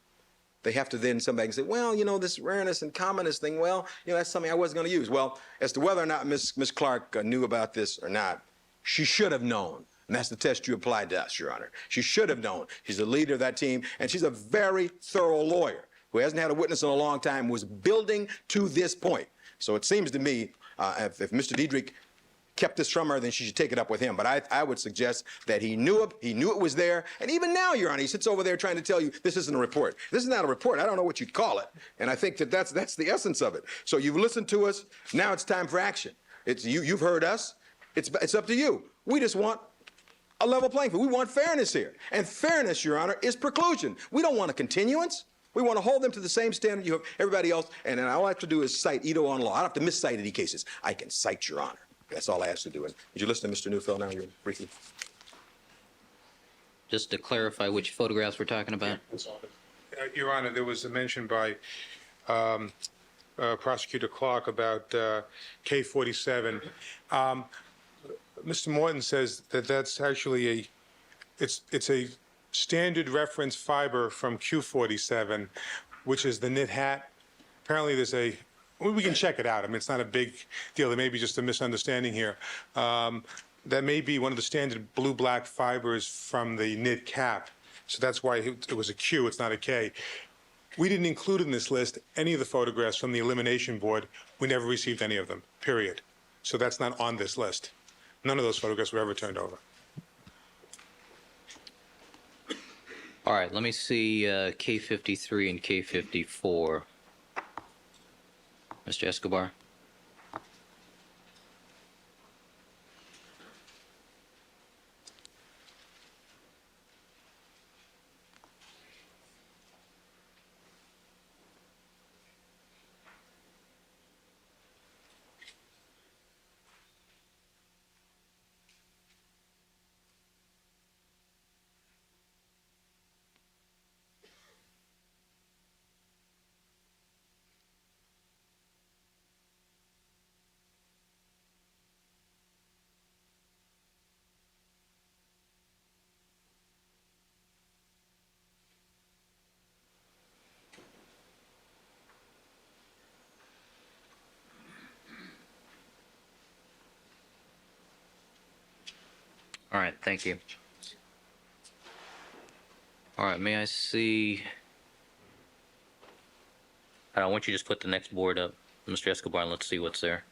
they have to then somebody can say, well, this rareness and commonness thing, well, that's something I wasn't going to use. Well, as to whether or not Ms. Clark knew about this or not, she should have known. And that's the test you applied to us, Your Honor. She should have known. She's the leader of that team, and she's a very thorough lawyer who hasn't had a witness in a long time, was building to this point. So it seems to me, if Mr. Diedrich kept this from her, then she should take it up with him. But I would suggest that he knew it was there. And even now, Your Honor, he sits over there trying to tell you this isn't a report. This is not a report. I don't know what you'd call it. And I think that's the essence of it. So you've listened to us. Now it's time for action. You've heard us. It's up to you. We just want a level playing field. We want fairness here. And fairness, Your Honor, is preclusion. We don't want a continuance. We want to hold them to the same standard you have everybody else. And then all I have to do is cite Ito on law. I don't have to miscite any cases. I can cite, Your Honor. That's all I ask to do. And did you listen to Mr. Neufeld now, briefly? Just to clarify which photographs we're talking about. Your Honor, there was a mention by Prosecutor Clark about K47. Mr. Morton says that that's actually it's a standard reference fiber from Q47, which is the knit hat. Apparently we can check it out. I mean, it's not a big deal. There may be just a misunderstanding here. That may be one of the standard blue-black fibers from the knit cap. So that's why it was a Q, it's not a K. We didn't include in this list any of the photographs from the elimination board. We never received any of them, period. So that's not on this list. None of those photographs were ever turned over. All right, let me see K53 and K54. Mr. Escobar. All right, thank you. All right, may I see? I want you to just put the next board up, Mr. Escobar, and let's see what's there.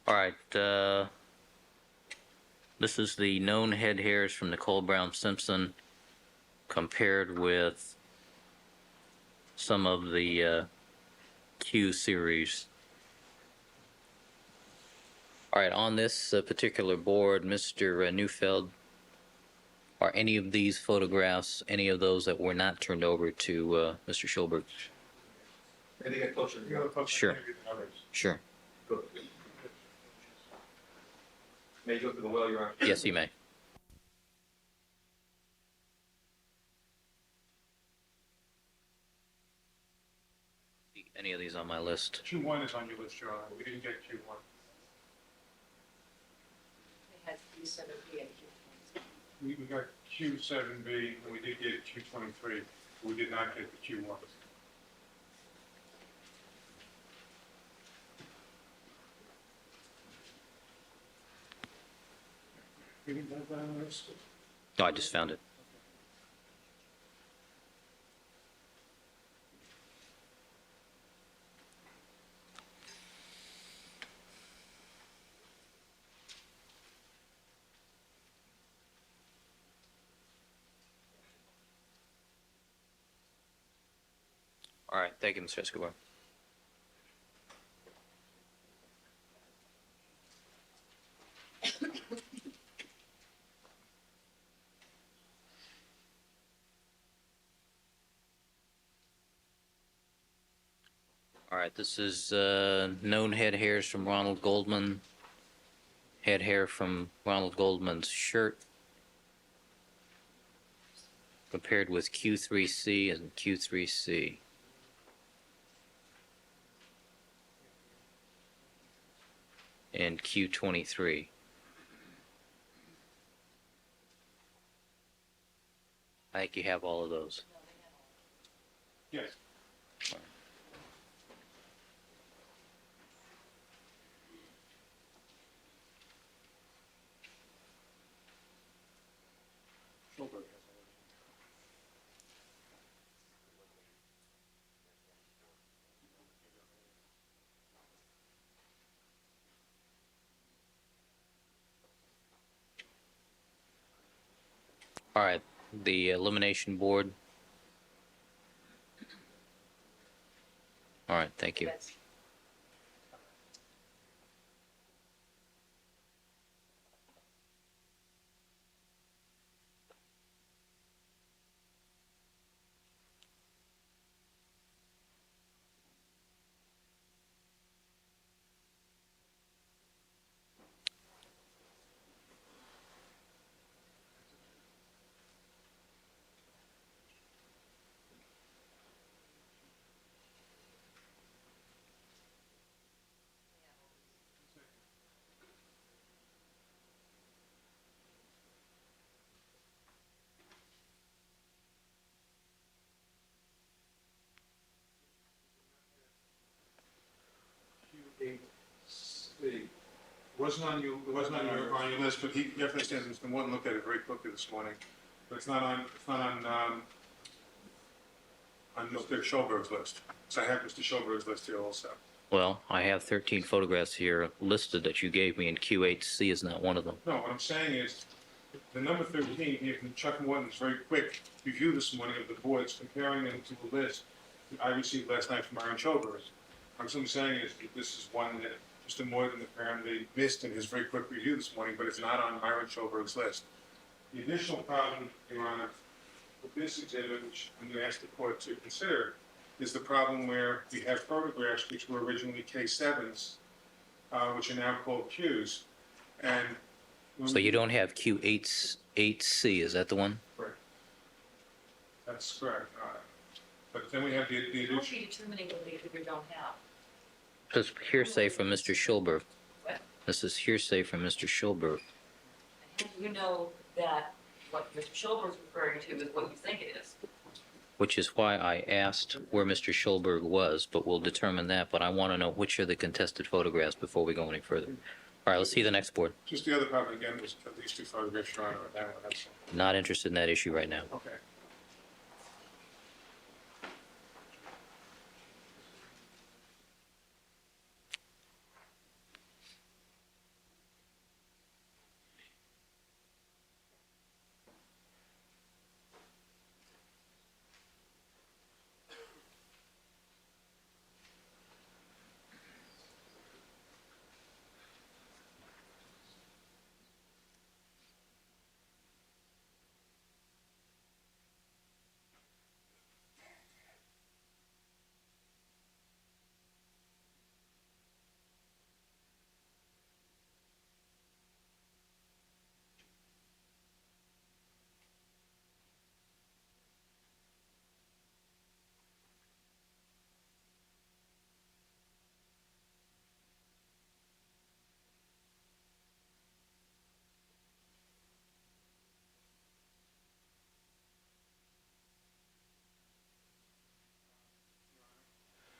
All right, this is the known head hairs from Nicole Brown Simpson compared with some of the Q series. All right, on this particular board, Mr. Neufeld, are any of these photographs, any of those that were not turned over to Mr. Schulberg? Can they get closer? Sure. Sure. May you go through the well, Your Honor? Yes, you may. Any of these on my list? Q1 is on your list, Your Honor. We didn't get Q1. We got Q7B, and we did get Q23. We did not get the Q1. You didn't have that on the list? No, I just found it. All right, thank you, Mr. Escobar. All right, this is known head hairs from Ronald Goldman, head hair from Ronald Goldman's shirt, compared with Q3C and Q3C. And Q23. I think you have all of those. Yes. All right, the elimination board. All right, thank you. It wasn't on your list, but you have to understand, Mr. Morton looked at it very quickly this morning. But it's not on Mr. Schulberg's list. So I have Mr. Schulberg's list here also. Well, I have 13 photographs here listed that you gave me, and Q8C is not one of them. No, what I'm saying is, the number 13 here from Chuck Morton's very quick review this morning of the boards, comparing them to the list that I received last night from Aaron Schulberg. What I'm saying is that this is one that Mr. Morton apparently missed in his very quick review this morning, but it's not on Myron Schulberg's list. The additional problem, Your Honor, with this exhibit, which I'm going to ask the court to consider, is the problem where we have photographs which were originally K7s, which are now called Qs. And when So you don't have Q8C, is that the one? Correct. That's correct. But then we have the How are addition. we determining what they do or don't have? This is hearsay from Mr. Schulberg. What? This is hearsay from Mr. Schulberg, How do you know that what Mr. Schulberg's referring to is what you think it is? which is why I asked where Mr. Schulberg was, but we'll determine that. But I want to know which are the contested photographs before we go any further. All right, let's see the next board. Just the other problem again was these two photographs, Your Honor, or that one, that's all. Not interested in that issue right now. Okay.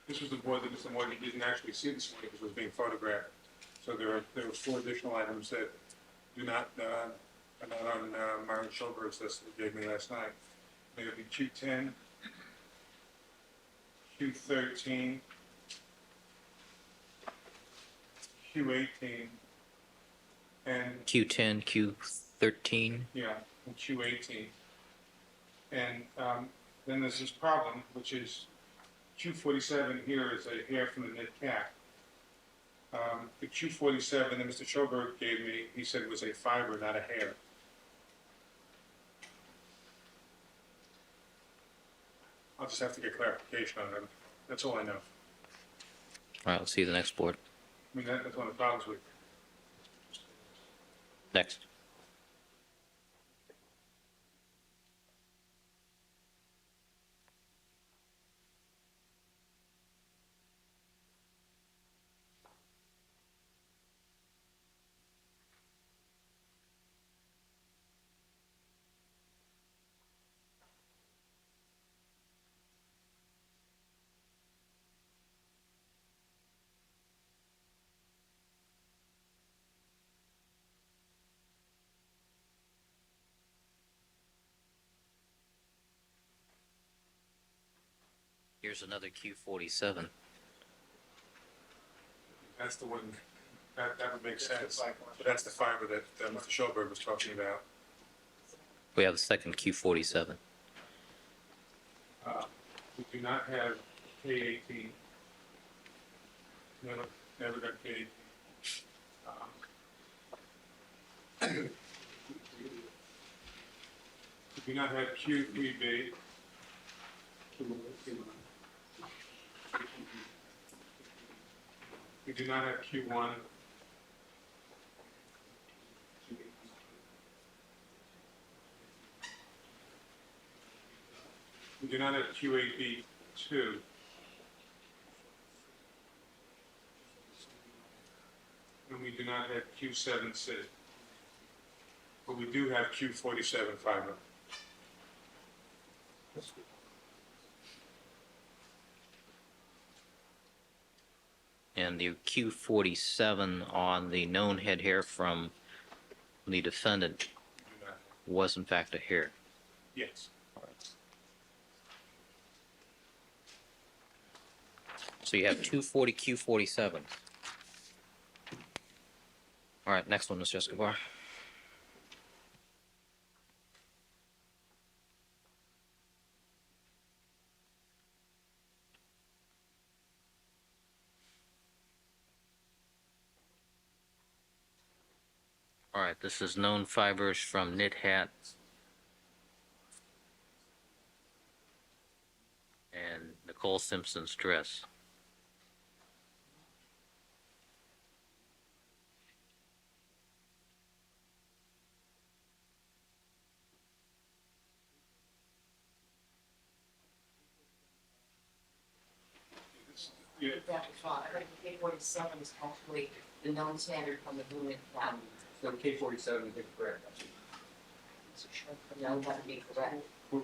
This was the board that Mr. Morgan didn't actually see this morning because it was being photographed. So there were four additional items that are not on Myron Schulberg's list that he gave me last night. They would be Q10, Q13, Q18, and Q10, Q13. yeah, and Q18. And then there's this problem, which is Q47 here is a hair from the knit cat. The Q47 that Mr. Schoberg gave me, he said was a fiber, not a hair. I'll just have to get clarification on them. That's all I know. All right, let's see the next board. I mean, that's one of the problems with. Next. Here's another Q47. That's the one, that would make sense. But that's the fiber that Mr. Schoberg was talking about. We have the second Q47. We do not have K18. Never got K18. We do not have Q3B. We do not have Q1. We do not have Q8B2. And we do not have Q7C. But we do have Q47 fiber. And the Q47 on the known head hair from the defendant Do not. was in fact a hair. Yes. So you have 240 Q47. All right, next one, Mr. Escobar. All right, this is known fibers from knit hat. And the Nicole Simpson's dress. K-47 is actually the known standard from the Blue Academy. So K-47 is incorrect. No, that would be correct. All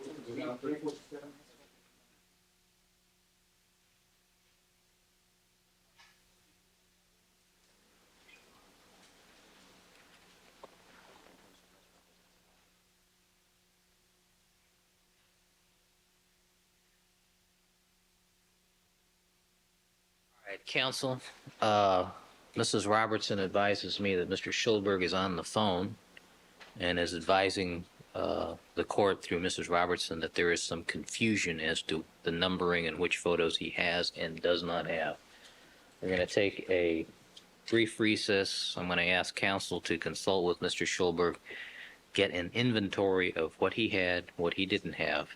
right, counsel, Mrs. Robertson advises me that Mr. Schulberg is on the phone and is advising the court through Mrs. Robertson that there is some confusion as to the numbering and which photos he has and does not have. We're going to take a brief recess. I'm going to ask counsel to consult with Mr. Schulberg, get an inventory of what he had, what he didn't have,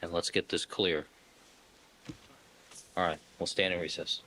and let's get this clear. All right, we'll stand in recess.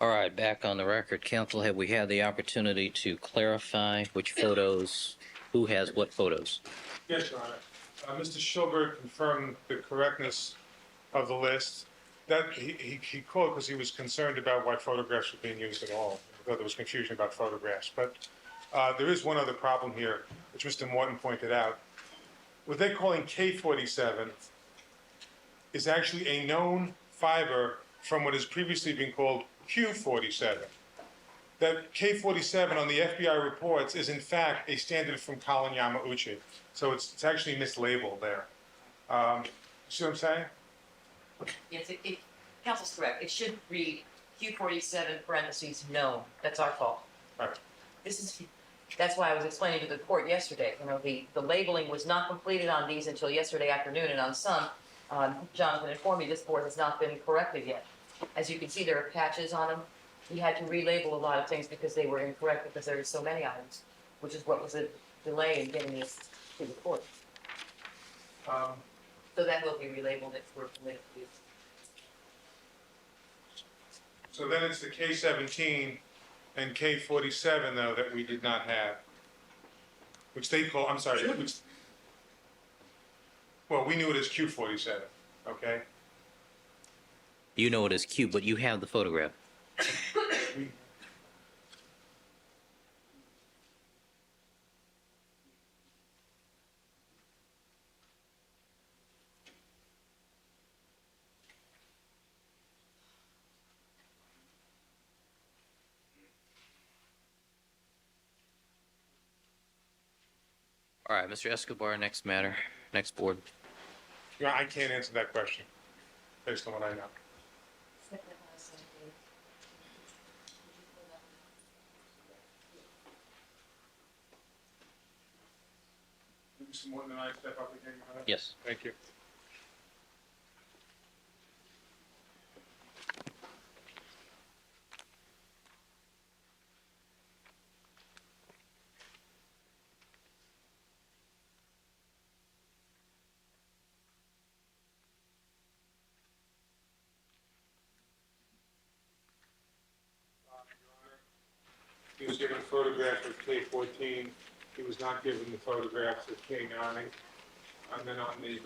All right, back on the record. Counsel, have we had the opportunity to clarify which photos, who has what photos? Yes, Your Honor. Mr. Schulberg confirmed the correctness of the list. That he called because he was concerned about what photographs were being used at all. thought there was confusion about photographs. But there is one other problem here, which Mr. Morton pointed out. What they're calling K47 is actually a known fiber from what has previously been called Q47. That K47 on the FBI reports is in fact a standard from Colin Yamauchi. So it's actually mislabeled there. See what I'm saying? Yes, Council's correct. It should read Q47 parentheses known. That's our fault. All right. That's why I was explaining to the court yesterday. You know, the labeling was not completed on these until yesterday afternoon, and on some, Jonathan informed me this board has not been corrected yet. As you can see, there are patches on them. We had to relabel a lot of things because they were incorrect because there are so many items, which is what was a delay in getting this to the court. So that will be relabeled if we're permitted to use. So then it's the K17 and K47, though, that we did not have, which they call, I'm sorry, well, we knew it as Q47, okay? You know it as Q, but you have the photograph. All right, Mr. Escobar, next matter, next board. Yeah, I can't answer that question, based on what I know. Mr. Morton and I step up again, Your Honor? Yes. Thank you. He was given a photograph of K14. He was not given the photographs of K9. And then on the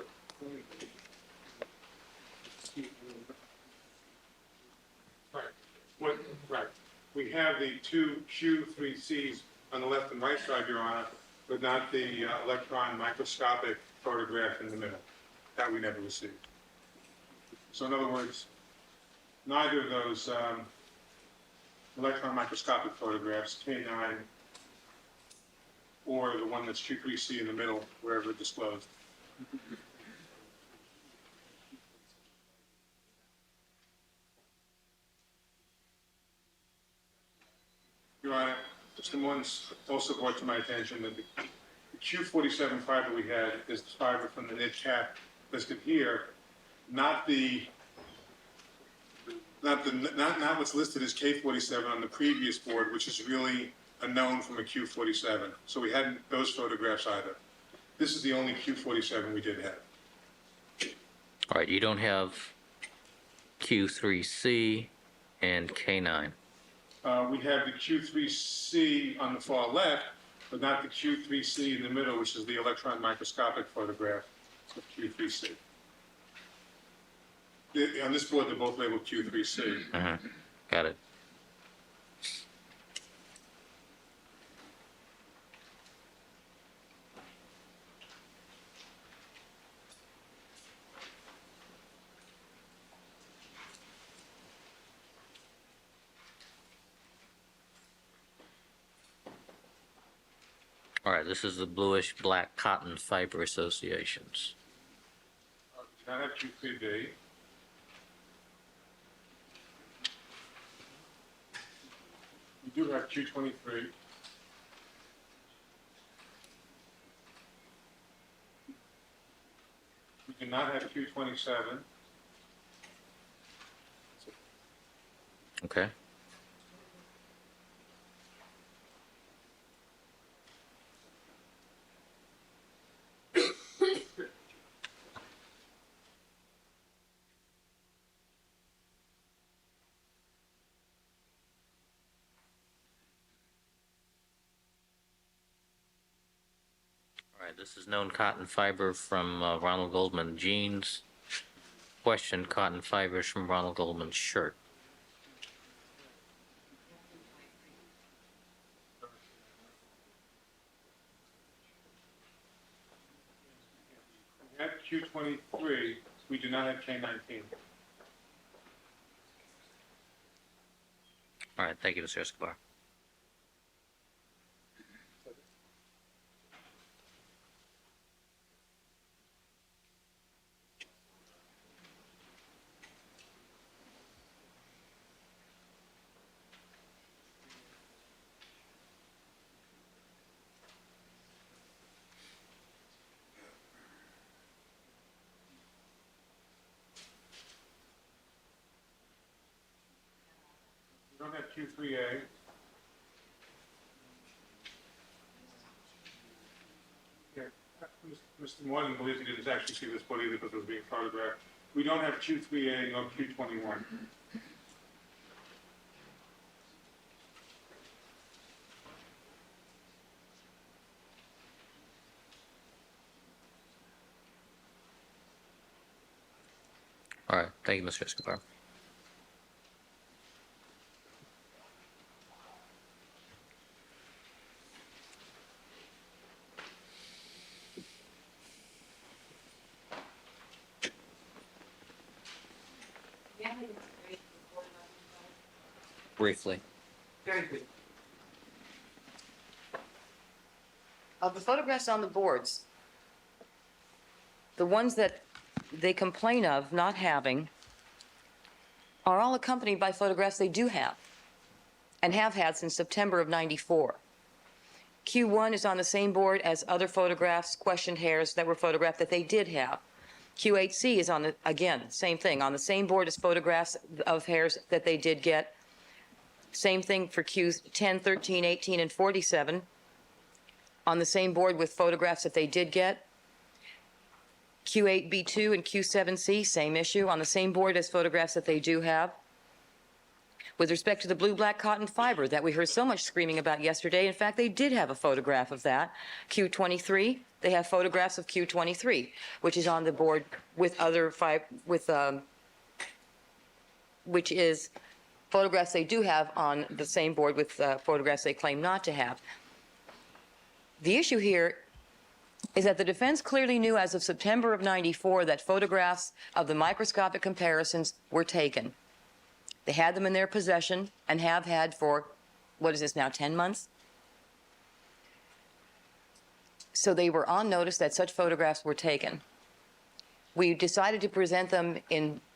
right. We have the two Q3Cs on the left and right side, Your Honor, but not the electron microscopic photograph in the middle. That we never received. So in other words, neither of those electron microscopic photographs, K9, or the one that's Q3C in the middle, wherever disclosed. Your Honor, Mr. Morton's also brought to my attention that the Q47 fiber we had is the fiber from the knit cap listed here, not what's listed as K47 on the previous board, which is really a known from a Q47. So we hadn't those photographs either. This is the only Q47 we did have. All right, you don't have Q3C and K9. We have the Q3C on the far left, but not the Q3C in the middle, which is the electron microscopic photograph of Q3C. On this board, they're both labeled Q3C. Got it. All right, this is the bluish black cotton fiber associations. Do not have Q3B. We do have Q23. We do not have Q27. Okay. All right, this is known cotton fiber from Ronald Goldman jeans. Question cotton fibers from Ronald Goldman's shirt. Q23, we do not have K19. All right, thank you, Mr. Escobar. We don't have Q3A. Yeah, Mr. Moylan believes he didn't actually see this board either because it was being photographed. We don't have Q3A nor Q21. All right, thank you, Mr. Escobar. Briefly. Very good. Of the photographs on the boards, the ones that they complain of not having are all accompanied by photographs they do have and have had since September of '94. Q1 is on the same board as other photographs, questioned hairs that were photographed that they did have. Q8C is on the, again, same thing, on the same board as photographs of hairs that they did get. Same thing for Q10, 13, 18, and 47. On the same board with photographs that they did get. Q8B2 and Q7C, same issue, on the same board as photographs that they do have. With respect to the blue-black cotton fiber that we heard so much screaming about yesterday, in fact, they did have a photograph of that. Q23, they have photographs of Q23, which is on the board with other which is photographs they do have on the same board with photographs they claim not to have. The issue here is that the defense clearly knew as of September of '94 that photographs of the microscopic comparisons were taken. They had them in their possession and have had for, what is this now, 10 months? So they were on notice that such photographs were taken. We decided to present them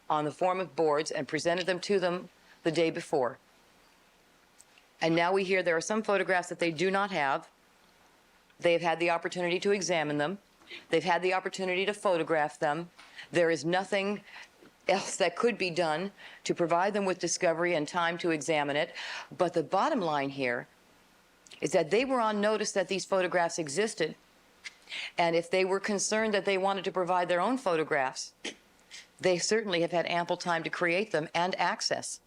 on the form of boards and presented them to them the day before. And now we hear there are some photographs that they do not have. They've had the opportunity to examine them. They've had the opportunity to photograph them. There is nothing else that could be done to provide them with discovery and time to examine it. But the bottom line here is that they were on notice that these photographs existed. And if they were concerned that they wanted to provide their own photographs, they certainly have had ample time to create them and access,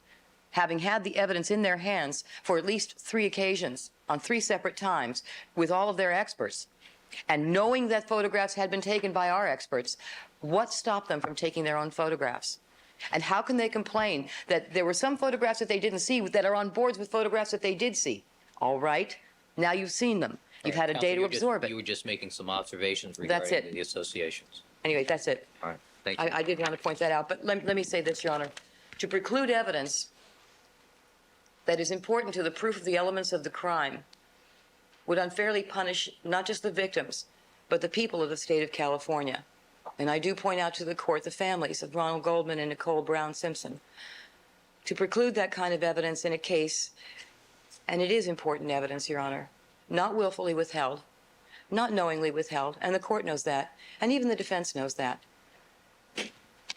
having had the evidence in their hands for at least 3 occasions on 3 separate times with all of their experts. And knowing that photographs had been taken by our experts, what stopped them from taking their own photographs? And how can they complain that there were some photographs that they didn't see that are on boards with photographs that they did see? All right, now you've seen them. You've had a day to absorb it. You were just making some observations That's regarding it. the associations. Anyway, that's it. All right, thank you. I did want to point that out, but let me say this, Your Honor. To preclude evidence that is important to the proof of the elements of the crime would unfairly punish not just the victims, but the people of the state of California. And I do point out to the court the families of Ronald Goldman and Nicole Brown Simpson. To preclude that kind of evidence in a case, and it is important evidence, Your Honor, not willfully withheld, not knowingly withheld, and the court knows that, and even the defense knows that.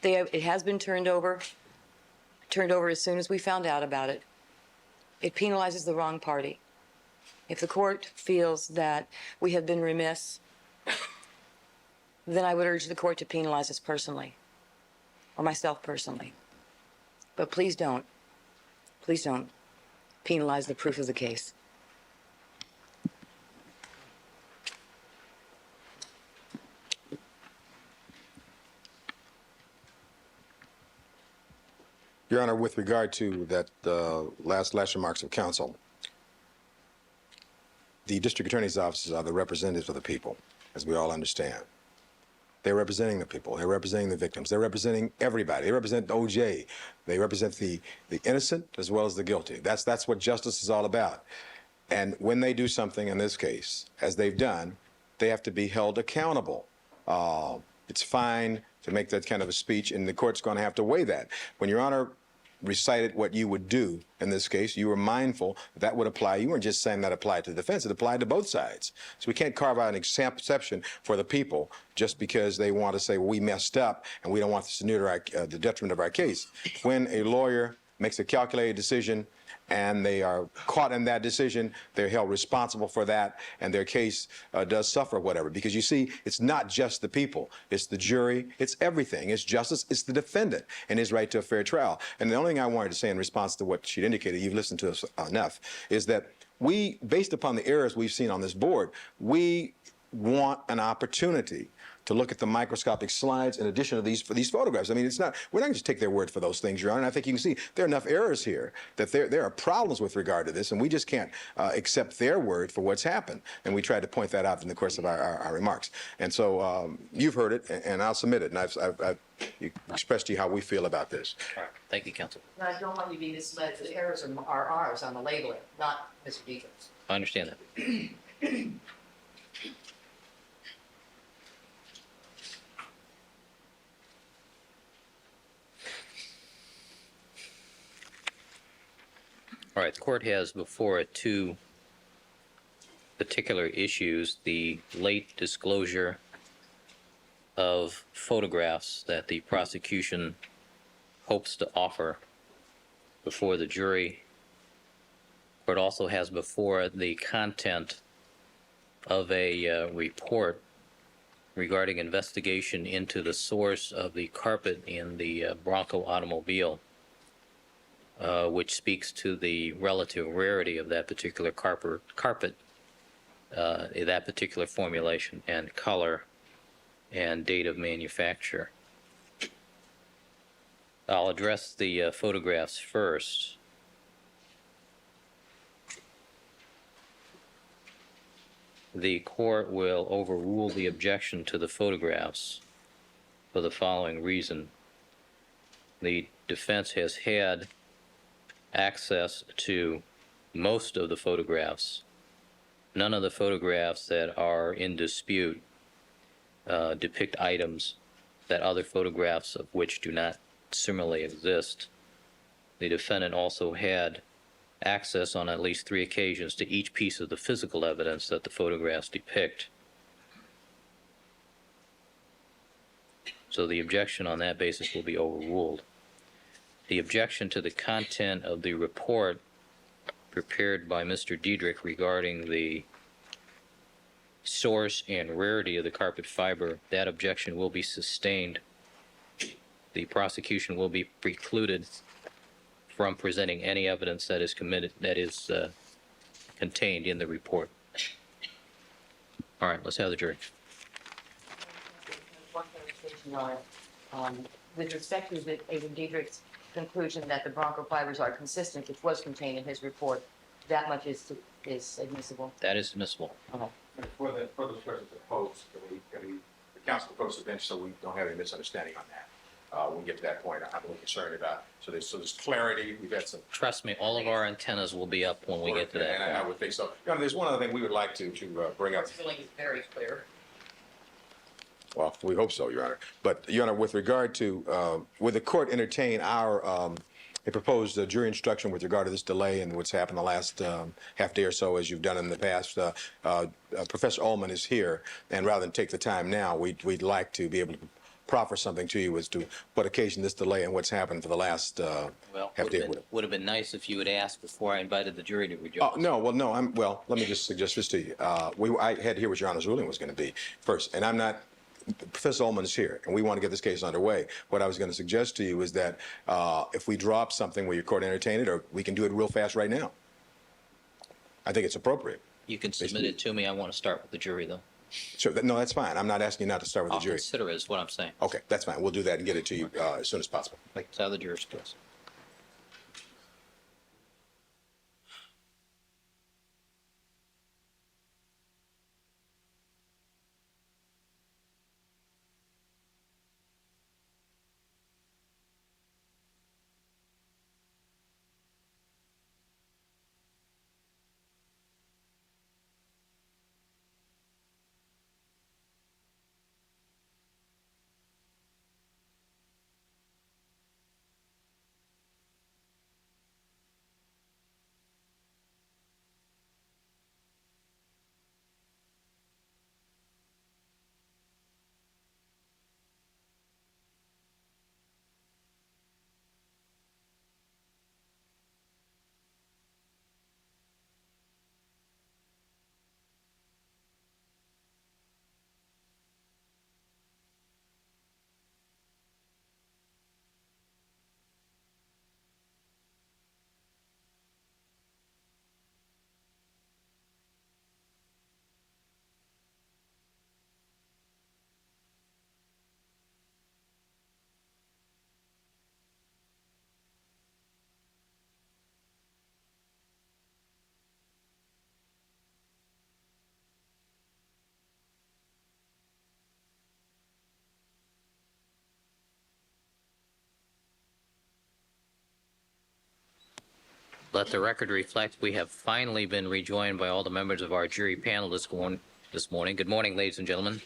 It has been turned over as soon as we found out about it. It penalizes the wrong party. If the court feels that we have been remiss, then I would urge the court to penalize us personally, or myself personally. But please don't penalize the proof of the case. Your Honor, with regard to that last remarks of counsel, the district attorney's offices are the representatives of the people, as we all understand. They're representing the people. They're representing the victims. They're representing everybody. They represent OJ. They represent the innocent as well as the guilty. That's what justice is all about. And when they do something in this case, as they've done, they have to be held accountable. It's fine to make that kind of a speech, and the court's going to have to weigh that. When Your Honor recited what you would do in this case, you were mindful that would apply. You weren't just saying that applied to the defense, it applied to both sides. So we can't carve out an exception for the people just because they want to say, well, we messed up and we don't want this to neuter the detriment of our case. When a lawyer makes a calculated decision and they are caught in that decision, they're held responsible for that, and their case does suffer whatever. Because you see, it's not just the people, it's the jury, it's everything. It's justice, it's the defendant and his right to a fair trial. And the only thing I wanted to say in response to what she'd indicated, you've listened to us enough, is that we, based upon the errors we've seen on this board, we want an opportunity to look at the microscopic slides in addition to these photographs. I mean, it's not, we're not going to take their word for those things, Your Honor. And I think you can see there are enough errors here that there are problems with regard to this, and we just can't accept their word for what's happened. And we tried to point that out in the course of our remarks. And so you've heard it, and I'll submit it. And I've expressed to you how we feel about this. All right. Thank you, counsel. And I don't want you to be misled. The errors are ours on the labeling, not Mr. Dietrich's. I understand that. All right, the court has before it two particular issues: the late disclosure of photographs that the prosecution hopes to offer before the jury. The court also has before it the content of a report regarding investigation into the source of the carpet in the Bronco automobile, which speaks to the relative rarity of that particular carpet, that particular formulation and color and date of manufacture. I'll address the photographs first. The court will overrule the objection to the photographs for the following reason. The defense has had access to most of the photographs. None of the photographs that are in dispute depict items that other photographs of which do not similarly exist. The defendant also had access on at least 3 occasions to each piece of the physical evidence that the photographs depict. So the objection on that basis will be overruled. The objection to the content of the report prepared by Mr. Diedrich regarding the source and rarity of the carpet fiber, that objection will be sustained. The prosecution will be precluded from presenting any evidence that is contained in the report. All right, let's have the jury. One clarification on it. With respect to Agent Dietrich's conclusion that the Bronco fibers are consistent, which was contained in his report, that much is admissible. That is admissible. Okay. For those questions that posed, can we the counsel approach the bench so we don't have any misunderstanding on that? When we get to that point, I'm a little concerned about, so there's clarity. We've had some. Trust me, all of our antennas will be up when we get to that. And I would think so. Your Honor, there's one other thing we would like to bring up. This ruling is very clear. Well, we hope so, Your Honor. But, Your Honor, with regard to, would the court entertain our, a proposed jury instruction with regard to this delay and what's happened the last half day or so, as you've done in the past? Professor Ullman is here, and rather than take the time now, we'd like to be able to proffer something to you as to what occasioned this delay and what's happened for the last half day. Would have been nice if you had asked before I invited the jury to rejoice. Oh, no, let me just suggest this to you. I had to hear what Your Honor's ruling was going to be first, and I'm not. Professor Ullman is here, and we want to get this case underway. What I was going to suggest to you is that if we drop something, will your court entertain it, or we can do it real fast right now? I think it's appropriate. You can submit it to me. I want to start with the jury, though. Sure. No, that's fine. I'm not asking you not to start with the I'll jury. consider it is what I'm saying. Okay, that's fine. We'll do that and get it to you as soon as possible. Let's have the jurors, please. Let the record reflect we have finally been rejoined by all the members of our jury panel this morning. Good morning, ladies and gentlemen.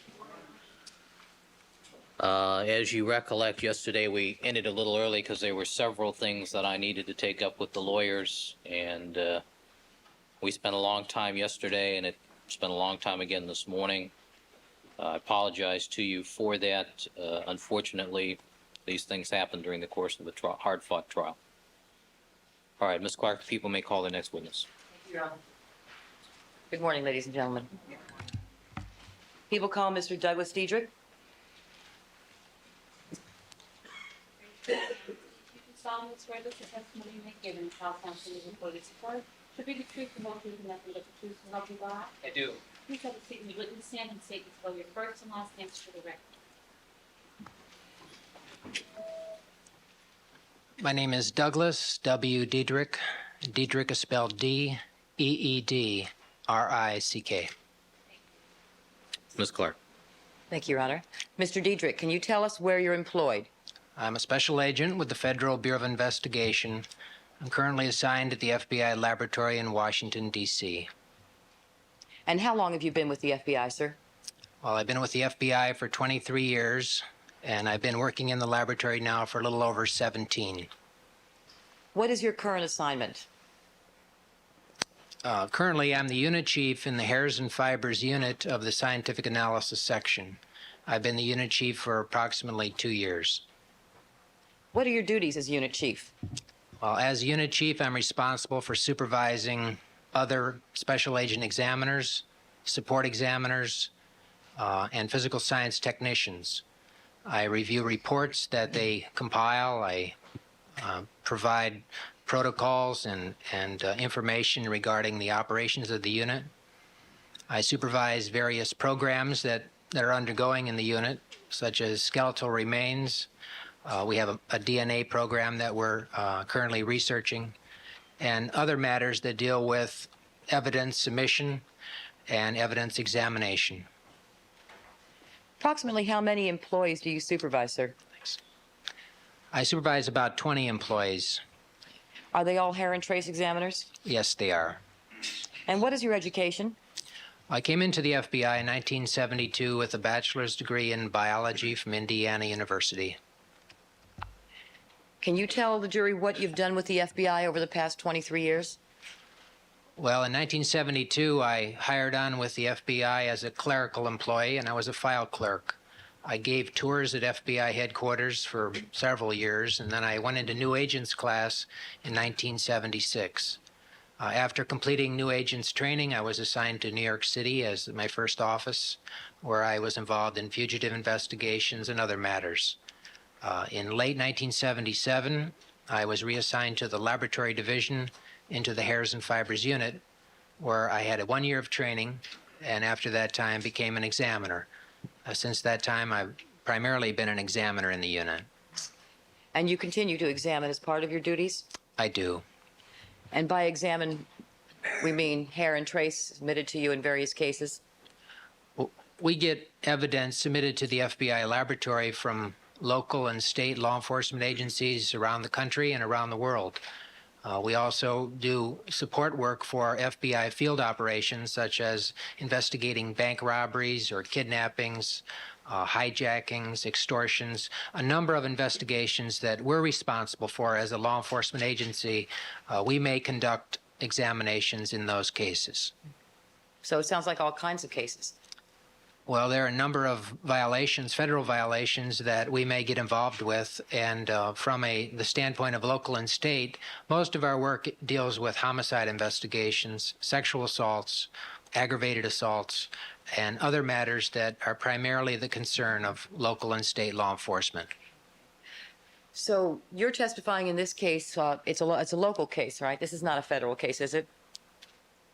As you recollect, yesterday we ended a little early because there were several things that I needed to take up with the lawyers, and we spent a long time yesterday, and it spent a long time again this morning. I apologize to you for that. Unfortunately, these things happen during the course of a hard-fought trial. All right, Ms. Clark, the people may call the next witness. Good morning, ladies and gentlemen. People call Mr. Douglas Diedrich. You solemnly swear that the testimony you make given in trial counsel is before this court should be the truth, the whole truth, and nothing but the truth, so help you God. I do. Please have a seat in the witness stand and state this your first and last names for the record. My name is Douglas W. Diedrich. Diedrich is spelled D-E-E-D-R-I-C-K. Ms. Clark. Thank you, Your Honor. Mr. Diedrich, can you tell us where you're employed? I'm a special agent with the Federal Bureau of Investigation. I'm currently assigned at the FBI laboratory in Washington, D.C. And how long have you been with the FBI, sir? Well, I've been with the FBI for 23 years, and I've been working in the laboratory now for a little over 17. What is your current assignment? Currently, I'm the unit chief in the hairs and fibers unit of the scientific analysis section. I've been the unit chief for approximately 2 years. What are your duties as unit chief? Well, as unit chief, I'm responsible for supervising other special agent examiners, support examiners, and physical science technicians. I review reports that they compile. I provide protocols and information regarding the operations of the unit. I supervise various programs that are undergoing in the unit, such as skeletal remains. We have a DNA program that we're currently researching, and other matters that deal with evidence submission and evidence examination. Approximately how many employees do you supervise, sir? I supervise about 20 employees. Are they all hair and trace examiners? Yes, they are. And what is your education? I came into the FBI in 1972 with a bachelor's degree in biology from Indiana University. Can you tell the jury what you've done with the FBI over the past 23 years? Well, in 1972, I hired on with the FBI as a clerical employee, and I was a file clerk. I gave tours at FBI headquarters for several years, and then I went into new agents class in 1976. After completing new agents training, I was assigned to New York City as my first office, where I was involved in fugitive investigations and other matters. In late 1977, I was reassigned to the laboratory division into the hairs and fibers unit, where I had 1 year of training, and after that time became an examiner. Since that time, I've primarily been an examiner in the unit. And you continue to examine as part of your duties? I do. And by examine, we mean hair and trace submitted to you in various cases? We get evidence submitted to the FBI laboratory from local and state law enforcement agencies around the country and around the world. We also do support work for FBI field operations, such as investigating bank robberies or kidnappings, hijackings, extortions, a number of investigations that we're responsible for as a law enforcement agency. We may conduct examinations in those cases. So it sounds like all kinds of cases. Well, there are a number of violations, federal violations, that we may get involved with, and from the standpoint of local and state, most of our work deals with homicide investigations, sexual assaults, aggravated assaults, and other matters that are primarily the concern of local and state law enforcement. So you're testifying in this case, it's a local case, right? This is not a federal case, is it?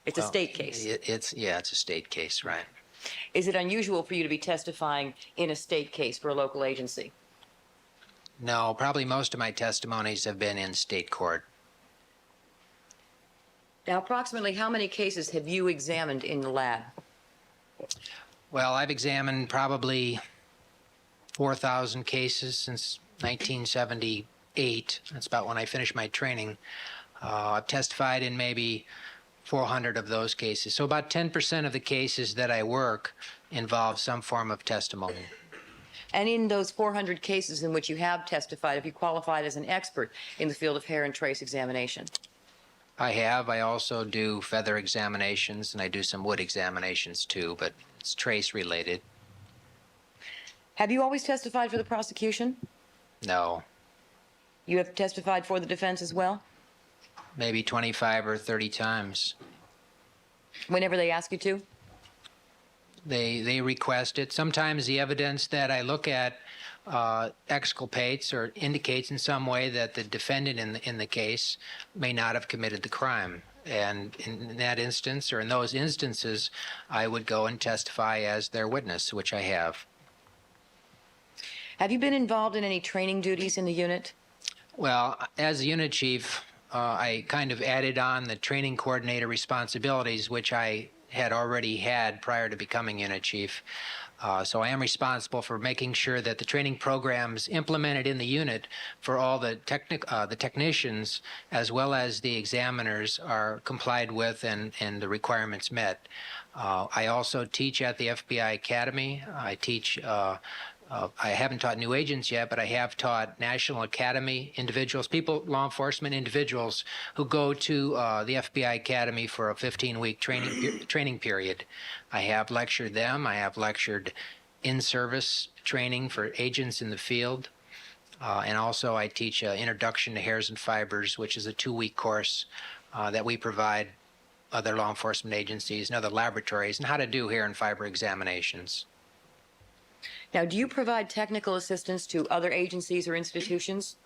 It's a state case. It's a state case, right? Is it unusual for you to be testifying in a state case for a local agency? No, probably most of my testimonies have been in state court. Now, approximately how many cases have you examined in the lab? Well, I've examined probably 4,000 cases since 1978. That's about when I finished my training. I've testified in maybe 400 of those cases. So about 10% of the cases that I work involve some form of testimony. And in those 400 cases in which you have testified, have you qualified as an expert in the field of hair and trace examination? I have. I also do feather examinations, and I do some wood examinations too, but it's trace related. Have you always testified for the prosecution? No, You have testified for the defense as well? maybe 25 or 30 times. Whenever they ask you to? They request it. Sometimes the evidence that I look at exculpates or indicates in some way that the defendant in the case may not have committed the crime. And in that instance, or in those instances, I would go and testify as their witness, which I have. Have you been involved in any training duties in the unit? Well, as a unit chief, I kind of added on the training coordinator responsibilities, which I had already had prior to becoming unit chief. So I am responsible for making sure that the training programs implemented in the unit for all the technicians as well as the examiners are complied with and the requirements met. I also teach at the FBI Academy. I teach I haven't taught new agents yet, but I have taught National Academy individuals, law enforcement individuals who go to the FBI Academy for a 15-week training period. I have lectured them. I have lectured in-service training for agents in the field. And also I teach Introduction to Hairs and Fibers, which is a 2-week course that we provide other law enforcement agencies and other laboratories on how to do hair and fiber examinations. Now, do you provide technical assistance to other agencies or institutions?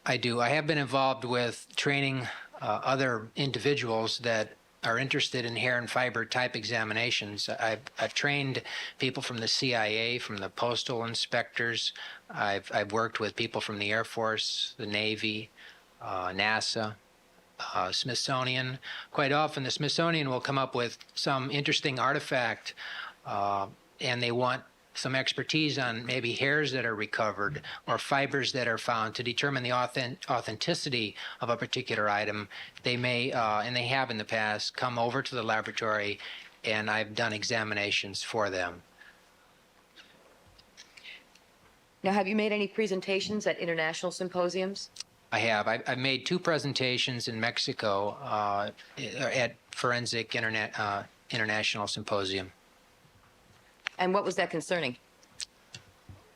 I do. I have been involved with training other individuals that are interested in hair and fiber type examinations. I've trained people from the CIA, from the postal inspectors. I've worked with people from the Air Force, the Navy, NASA, Smithsonian. Quite often the Smithsonian will come up with some interesting artifact and they want some expertise on maybe hairs that are recovered or fibers that are found to determine the authenticity of a particular item. They may, and they have in the past, come over to the laboratory and I've done examinations for them. Now, have you made any presentations at international symposiums? I have. I've made 2 presentations in Mexico at Forensic International Symposium. And what was that concerning?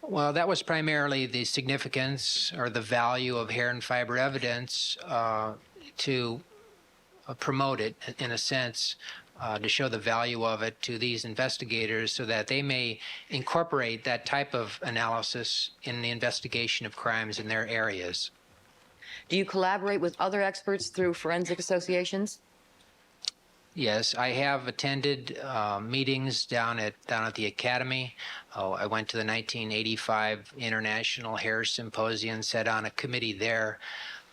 Well, that was primarily the significance or the value of hair and fiber evidence to promote it, in a sense, to show the value of it to these investigators so that they may incorporate that type of analysis in the investigation of crimes in their areas. Do you collaborate with other experts through forensic associations? Yes, I have attended meetings down at the Academy. I went to the 1985 International Hair Symposium, sat on a committee there.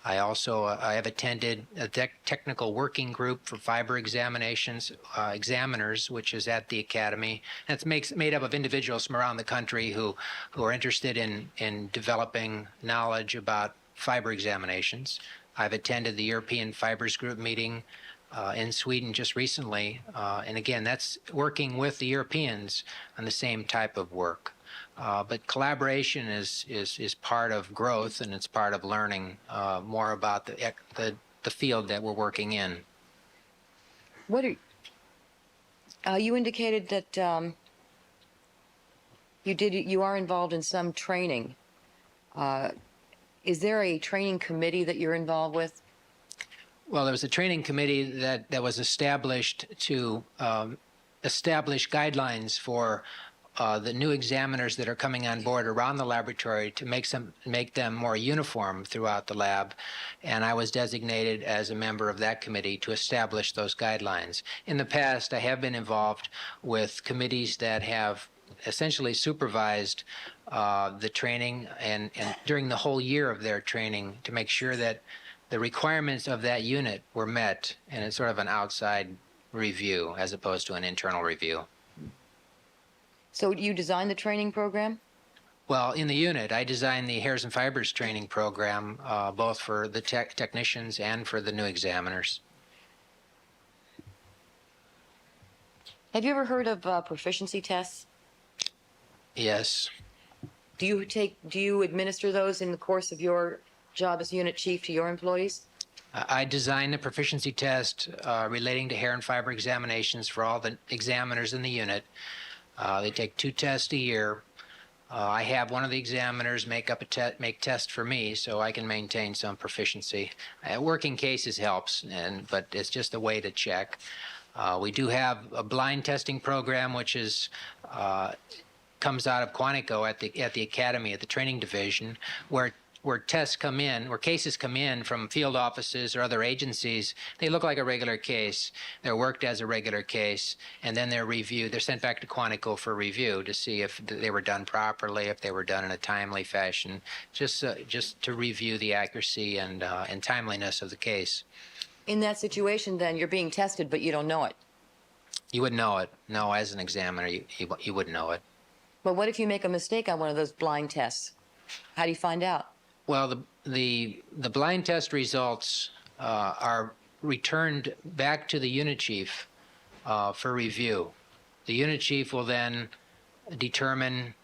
I have attended a technical working group for fiber examinations, examiners, which is at the Academy. That's made up of individuals from around the country who are interested in developing knowledge about fiber examinations. I've attended the European Fibers Group meeting in Sweden just recently, and again, that's working with the Europeans on the same type of work. But collaboration is part of growth, and it's part of learning more about the field that we're working in. What are you indicated that you are involved in some training. Is there a training committee that you're involved with? Well, there was a training committee that was established to establish guidelines for the new examiners that are coming on board around the laboratory to make them more uniform throughout the lab. And I was designated as a member of that committee to establish those guidelines. In the past, I have been involved with committees that have essentially supervised the training and during the whole year of their training to make sure that the requirements of that unit were met, and it's sort of an outside review as opposed to an internal review. So you designed the training program? Well, in the unit, I designed the hairs and fibers training program, both for the technicians and for the new examiners. Have you ever heard of proficiency tests? Yes. Do you administer those in the course of your job as unit chief to your employees? I designed the proficiency test relating to hair and fiber examinations for all the examiners in the unit. They take 2 tests a year. I have one of the examiners make tests for me so I can maintain some proficiency. Working cases helps, but it's just a way to check. We do have a blind testing program, which comes out of Quantico at the academy, at the training division, where cases come in from field offices or other agencies. They look like a regular case. They're worked as a regular case, and then they're reviewed. They're sent back to Quantico for review to see if they were done properly, if they were done in a timely fashion, just to review the accuracy and timeliness of the case. In that situation, then, you're being tested, but you don't know it. You wouldn't know it. No, as an examiner, you wouldn't know it. But what if you make a mistake on one of those blind tests? How do you find out? Well, the blind test results are returned back to the unit chief for review. The unit chief will then determine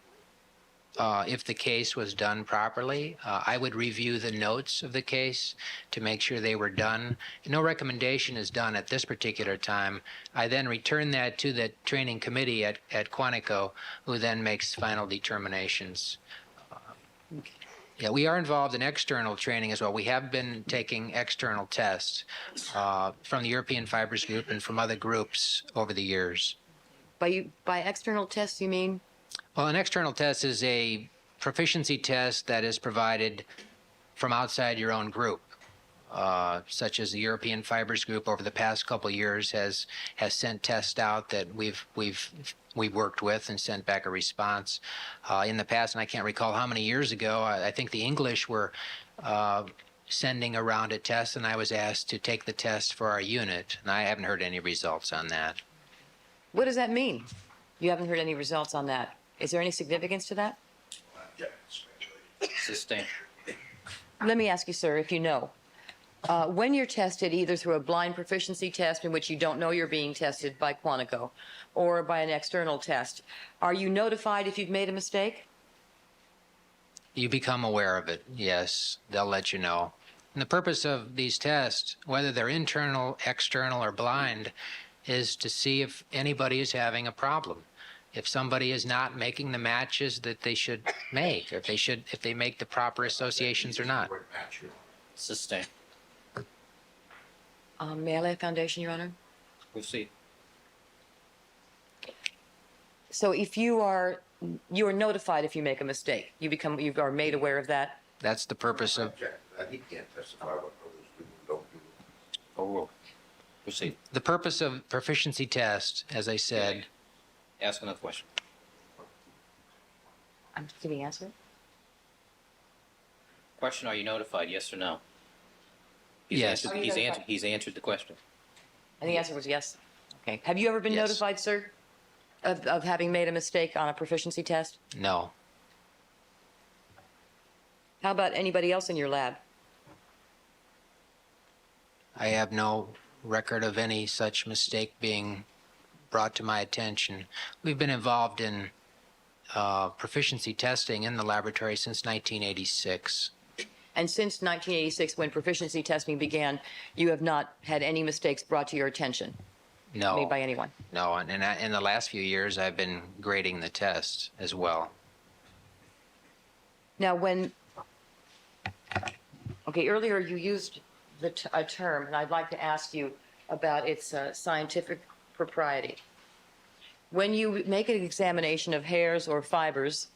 if the case was done properly. I would review the notes of the case to make sure they were done. No recommendation is done at this particular time. I then return that to the training committee at Quantico, who then makes final determinations. Yeah, we are involved in external training as well. We have been taking external tests from the European Fibers Group and from other groups over the years. By external tests, you mean? Well, an external test is a proficiency test that is provided from outside your own group, such as the European Fibers Group over the past couple of years has sent tests out that we've worked with and sent back a response. In the past, and I can't recall how many years ago, I think the English were sending around a test, and I was asked to take the test for our unit, and I haven't heard any results on that. What does that mean? You haven't heard any results on that. Is there any significance to that? Sustained. Let me ask you, sir, if you know. When you're tested either through a blind proficiency test in which you don't know you're being tested by Quantico or by an external test, are you notified if you've made a mistake? You become aware of it, yes. They'll let you know. And the purpose of these tests, whether they're internal, external, or blind, is to see if anybody is having a problem. If somebody is not making the matches that they should make, or if they make the proper associations or not. Sustained. May I lay a foundation, Your Honor? Proceed. So if you are notified if you make a mistake, you are made aware of that. That's the purpose of He can't testify what others do, don't do. Overruled. Proceed. the purpose of proficiency test, as I said. Ask another question. Did he answer it? Question, are you notified, yes or no? Yes. Are you notified? He's answered the question. And the answer was yes. Okay. Have you ever been Yes. notified, sir, of having made a mistake on a proficiency test? No. How about anybody else in your lab? I have no record of any such mistake being brought to my attention. We've been involved in proficiency testing in the laboratory since 1986. And since 1986, when proficiency testing began, you have not had any mistakes brought to your attention No. made by anyone? No, and in the last few years, I've been grading the test as well. Now, earlier you used a term, and I'd like to ask you about its scientific propriety. When you make an examination of hairs or fibers,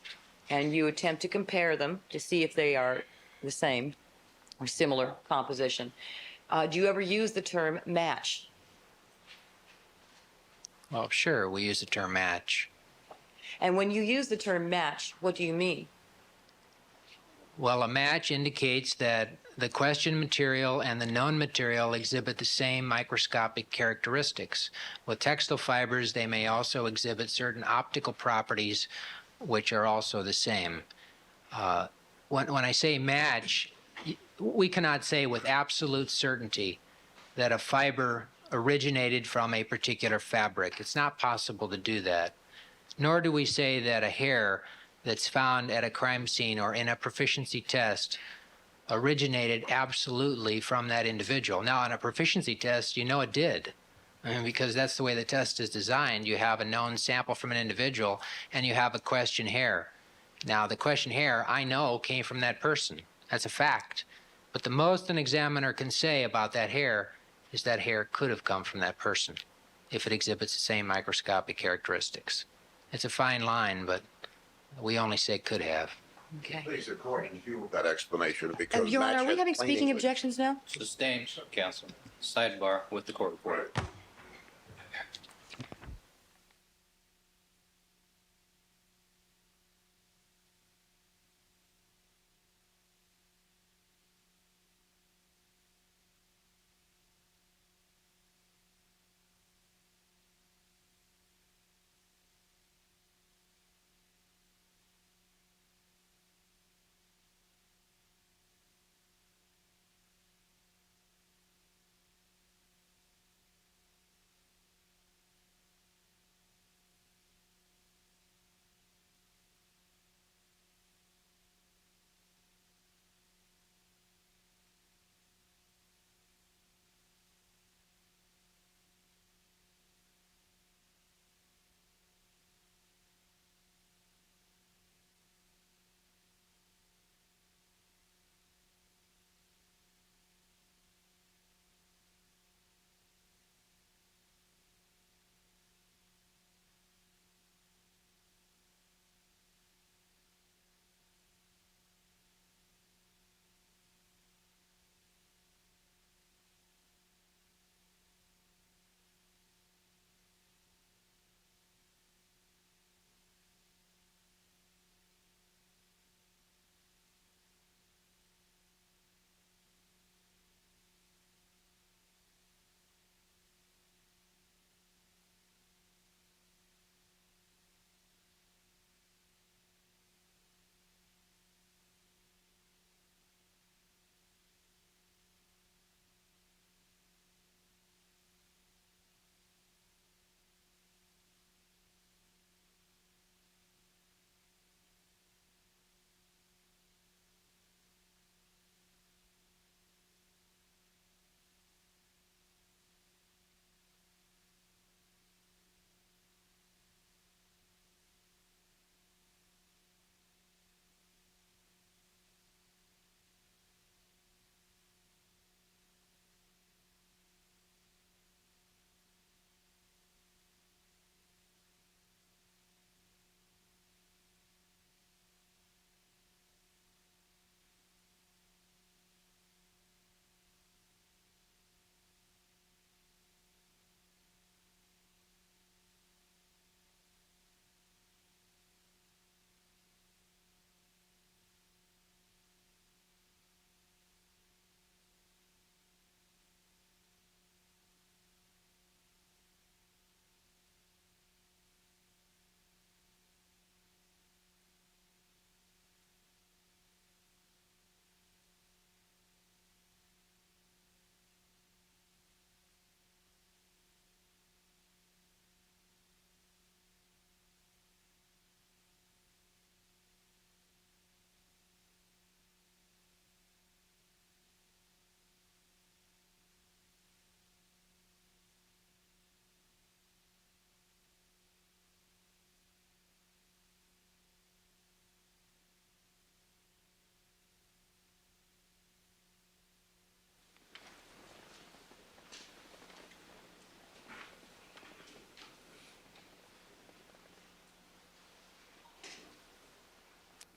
and you attempt to compare them to see if they are the same or similar composition, do you ever use the term match? Well, sure, we use the term match. And when you use the term match, what do you mean? Well, a match indicates that the question material and the known material exhibit the same microscopic characteristics. With textile fibers, they may also exhibit certain optical properties which are also the same. When I say match, we cannot say with absolute certainty that a fiber originated from a particular fabric. It's not possible to do that. Nor do we say that a hair that's found at a crime scene or in a proficiency test originated absolutely from that individual. Now, on a proficiency test, you know it did. I mean, because that's the way the test is designed. You have a known sample from an individual, and you have a question hair. Now, the question hair, I know, came from that person. That's a fact. But the most an examiner can say about that hair is that hair could have come from that person if it exhibits the same microscopic characteristics. It's a fine line, but we only say could have. Okay. Please, according to you, that explanation because Your Honor, match are we has having plain speaking English. objections now? Sustained, counsel. Sidebar with the court reporter. Right.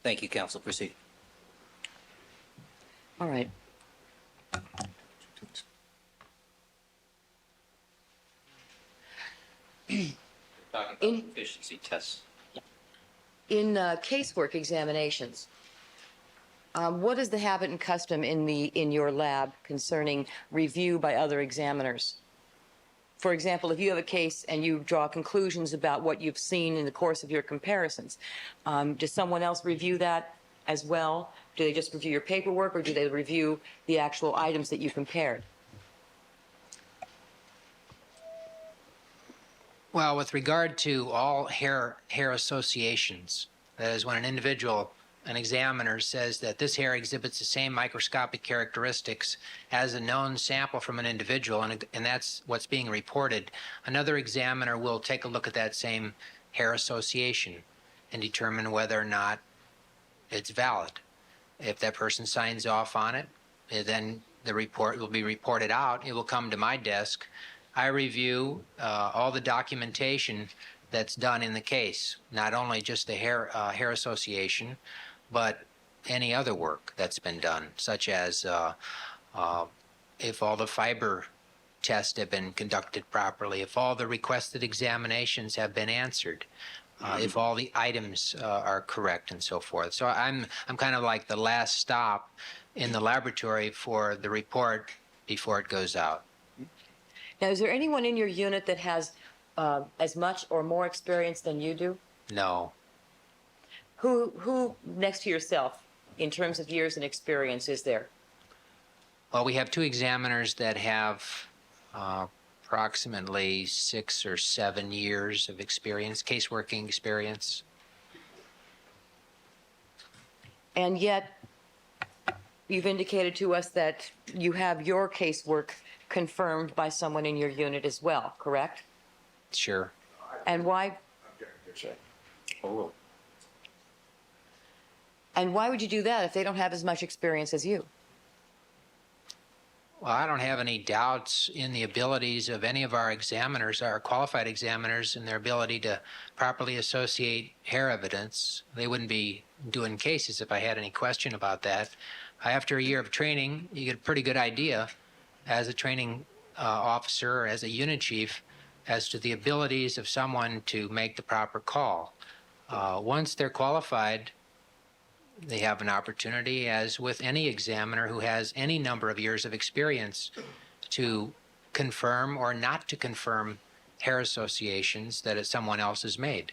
Thank you, counsel. Proceed. All right. Talking about efficiency tests. In casework examinations, what is the habit and custom in your lab concerning review by other examiners? For example, if you have a case and you draw conclusions about what you've seen in the course of your comparisons, does someone else review that as well? Do they just review your paperwork, or do they review the actual items that you compared? Well, with regard to all hair associations, that is, when an examiner says that this hair exhibits the same microscopic characteristics as a known sample from an individual, and that's what's being reported, another examiner will take a look at that same hair association and determine whether or not it's valid. If that person signs off on it, then the report will be reported out. It will come to my desk. I review all the documentation that's done in the case, not only just the hair association, but any other work that's been done, such as if all the fiber tests have been conducted properly, if all the requested examinations have been answered, if all the items are correct, and so forth. So I'm kind of like the last stop in the laboratory for the report before it goes out. Now, is there anyone in your unit that has as much or more experience than you do? No. Who next to yourself, in terms of years and experience, is there? Well, we have two examiners that have approximately 6 or 7 years of experience, case working experience. And yet, you've indicated to us that you have your casework confirmed by someone in your unit as well, correct? Sure. And why? And why would you do that if they don't have as much experience as you? Well, I don't have any doubts in the abilities of any of our examiners, our qualified examiners, in their ability to properly associate hair evidence. They wouldn't be doing cases if I had any question about that. After a year of training, you get a pretty good idea as a training officer or as a unit chief as to the abilities of someone to make the proper call. Once they're qualified, they have an opportunity, as with any examiner who has any number of years of experience, to confirm or not to confirm hair associations that someone else has made.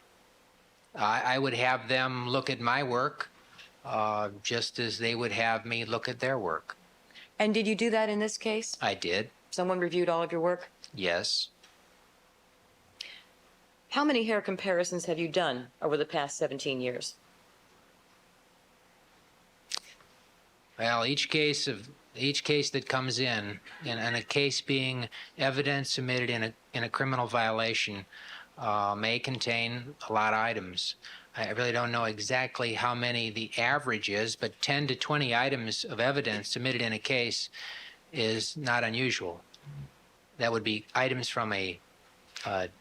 I would have them look at my work just as they would have me look at their work. And did you do that in this case? I did. Someone reviewed all of your work? Yes. How many hair comparisons have you done over the past 17 years? Well, each case that comes in, and a case being evidence submitted in a criminal violation, may contain a lot of items. I really don't know exactly how many the average is, but 10 to 20 items of evidence submitted in a case is not unusual. That would be items from a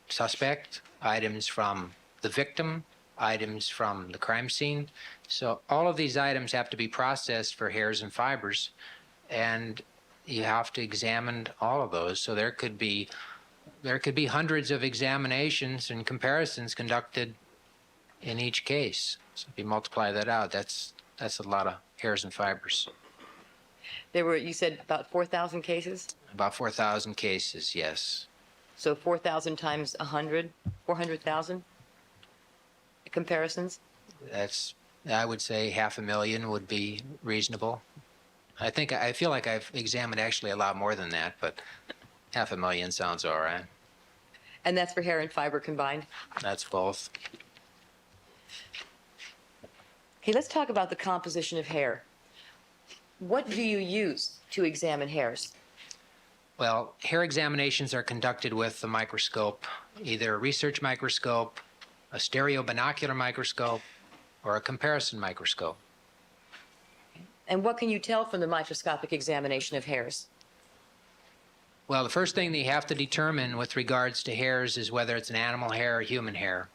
suspect, items from the victim, items from the crime scene. So all of these items have to be processed for hairs and fibers, and you have to examine all of those. So there could be hundreds of examinations and comparisons conducted in each case. So if you multiply that out, that's a lot of hairs and fibers. There were, you said, about 4,000 cases? About 4,000 cases, yes. So 4,000 times 100, 400,000 comparisons? I would say 500,000 would be reasonable. I feel like I've examined actually a lot more than that, but 500,000 sounds all right. And that's for hair and fiber combined? That's both. Okay, let's talk about the composition of hair. What do you use to examine hairs? Well, hair examinations are conducted with the microscope, either a research microscope, a stereo binocular microscope, or a comparison microscope. And what can you tell from the microscopic examination of hairs? Well, the first thing that you have to determine with regards to hairs is whether it's an animal hair or human hair.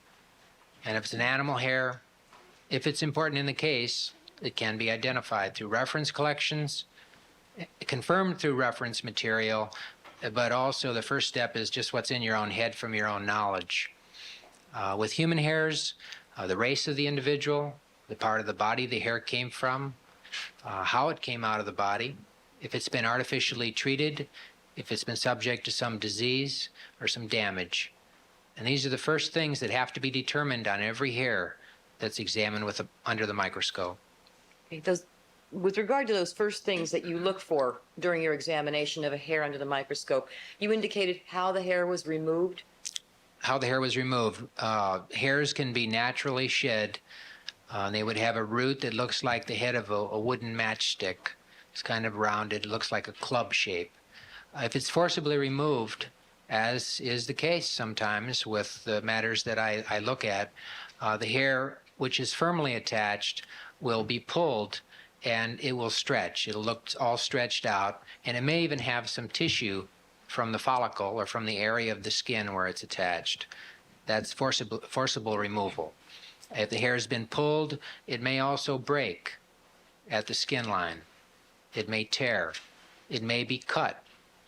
And if it's an animal hair, if it's important in the case, it can be identified through reference collections, confirmed through reference material, but also the first step is just what's in your own head from your own knowledge. With human hairs, the race of the individual, the part of the body the hair came from, how it came out of the body. If it's been artificially treated, if it's been subject to some disease or some damage. And these are the first things that have to be determined on every hair that's examined under the microscope. Okay, with regard to those first things that you look for during your examination of a hair under the microscope, you indicated how the hair was removed. How the hair was removed. Hairs can be naturally shed. They would have a root that looks like the head of a wooden matchstick. It's kind of rounded, looks like a club shape. If it's forcibly removed, as is the case sometimes with the matters that I look at, the hair, which is firmly attached, will be pulled and it will stretch. It'll look all stretched out, and it may even have some tissue from the follicle or from the area of the skin where it's attached. That's forcible removal. If the hair has been pulled, it may also break at the skin line. It may tear. It may be cut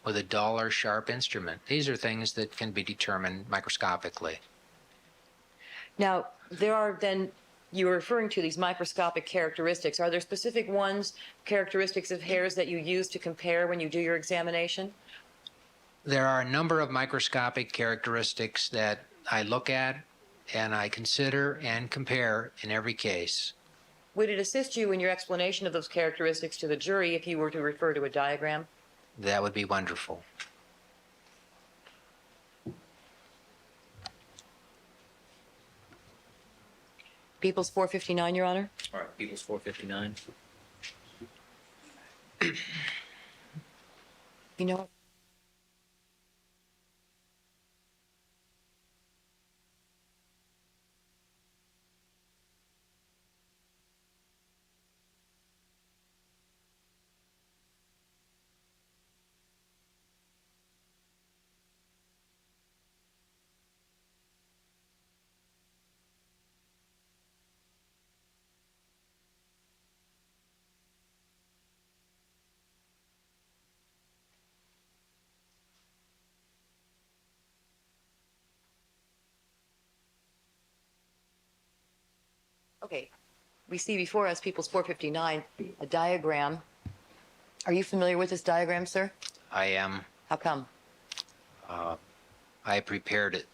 with a dull or sharp instrument. These are things that can be determined microscopically. Now, there are then, you were referring to these microscopic characteristics. Are there specific characteristics of hairs that you use to compare when you do your examination? There are a number of microscopic characteristics that I look at and I consider and compare in every case. Would it assist you in your explanation of those characteristics to the jury if you were to refer to a diagram? That would be wonderful. People's 459, Your Honor. All right, People's 459. You know, okay, we see before us, People's 459, a diagram. Are you familiar with this diagram, sir? I am. How come? I prepared it.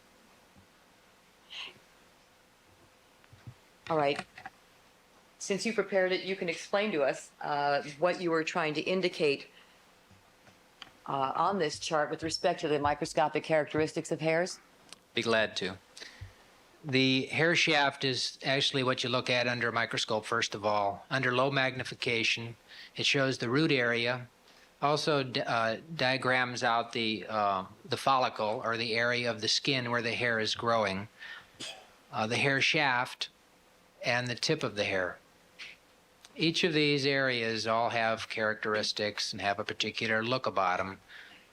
All right. Since you prepared it, you can explain to us what you were trying to indicate on this chart with respect to the microscopic characteristics of hairs. Be glad to. The hair shaft is actually what you look at under a microscope, first of all. Under low magnification, it shows the root area, also diagrams out the follicle or the area of the skin where the hair is growing, the hair shaft, and the tip of the hair. Each of these areas all have characteristics and have a particular look about them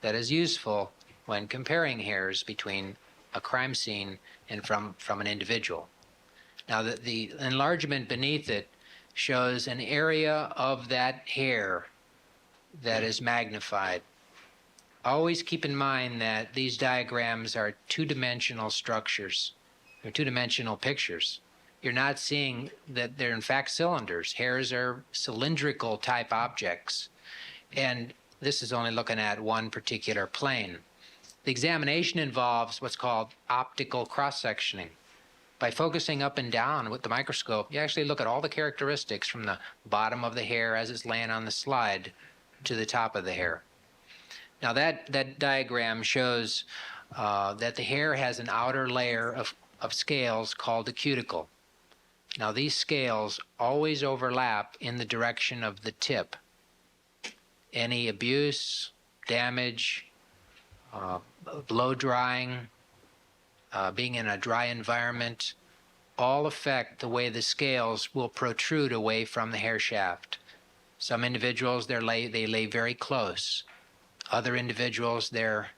that is useful when comparing hairs between a crime scene and from an individual. Now, the enlargement beneath it shows an area of that hair that is magnified. Always keep in mind that these diagrams are two-dimensional structures. They're two-dimensional pictures. You're not seeing that they're in fact cylinders. Hairs are cylindrical type objects. And this is only looking at one particular plane. The examination involves what's called optical cross-sectioning. By focusing up and down with the microscope, you actually look at all the characteristics from the bottom of the hair as it's laying on the slide to the top of the hair. Now that diagram shows that the hair has an outer layer of scales called the cuticle. Now these scales always overlap in the direction of the tip. Any abuse, damage, blow drying, being in a dry environment, all affect the way the scales will protrude away from the hair shaft. Some individuals, they lay very close. Other individuals, they're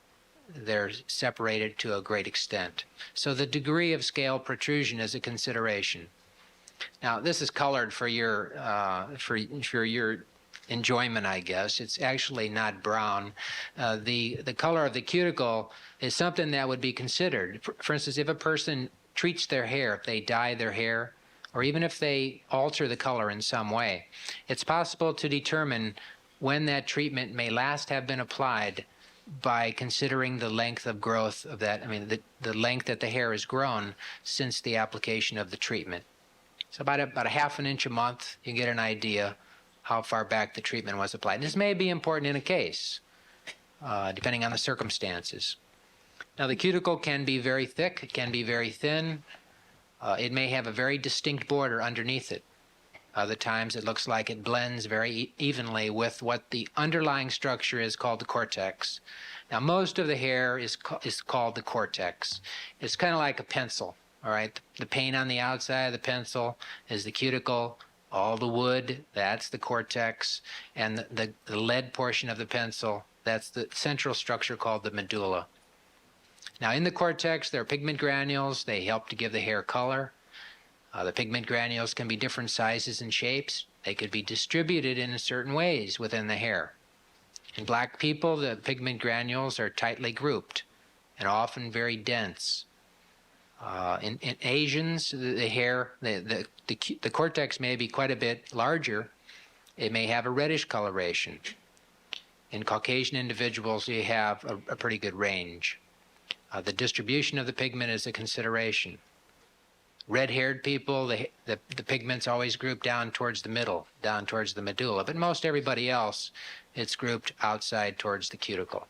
separated to a great extent. So the degree of scale protrusion is a consideration. Now, this is colored for your enjoyment, I guess. It's actually not brown. The color of the cuticle is something that would be considered. For instance, if a person treats their hair, if they dye their hair, or even if they alter the color in some way, it's possible to determine when that treatment may last have been applied by considering the length of growth of that, the length that the hair has grown since the application of the treatment. So about a half an inch a month, you get an idea how far back the treatment was applied. And this may be important in a case, depending on the circumstances. Now, the cuticle can be very thick, it can be very thin. It may have a very distinct border underneath it. Other times it looks like it blends very evenly with what the underlying structure is called the cortex. Now, most of the hair is called the cortex. It's kind of like a pencil, all right? The paint on the outside of the pencil is the cuticle. All the wood, that's the cortex. And the lead portion of the pencil, that's the central structure called the medulla. Now, in the cortex, there are pigment granules. They help to give the hair color. The pigment granules can be different sizes and shapes. They could be distributed in certain ways within the hair. In black people, the pigment granules are tightly grouped and often very dense. In Asians, the hair, the cortex may be quite a bit larger. It may have a reddish coloration. In Caucasian individuals, you have a pretty good range. The distribution of the pigment is a consideration. Red-haired people, the pigment's always grouped down towards the middle, down towards the medulla, but most everybody else, it's grouped outside towards the cuticle.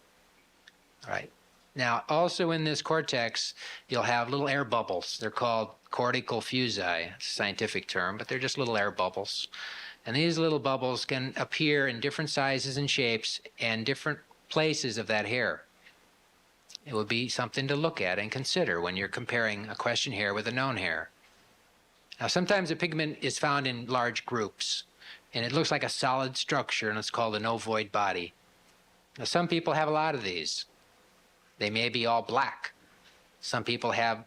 All right. Now, also in this cortex, you'll have little air bubbles. They're called cortical fusi. It's a scientific term, but they're just little air bubbles. And these little bubbles can appear in different sizes and shapes and different places of that hair. It would be something to look at and consider when you're comparing a question hair with a known hair. Now, sometimes the pigment is found in large groups, and it looks like a solid structure, and it's called an ovoid body. Now, some people have a lot of these. They may be all black. Some people have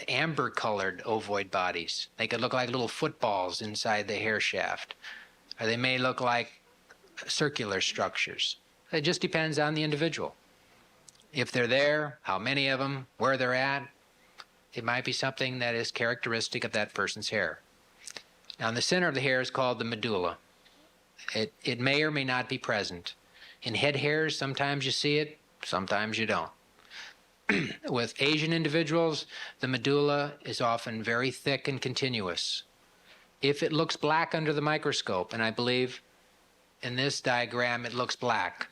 amber-colored ovoid bodies. They could look like little footballs inside the hair shaft, or they may look like circular structures. It just depends on the individual. If they're there, how many of them, where they're at, it might be something that is characteristic of that person's hair. Now, in the center of the hair is called the medulla. It may or may not be present. In head hairs, sometimes you see it, sometimes you don't. With Asian individuals, the medulla is often very thick and continuous. If it looks black under the microscope, and I believe in this diagram it looks black,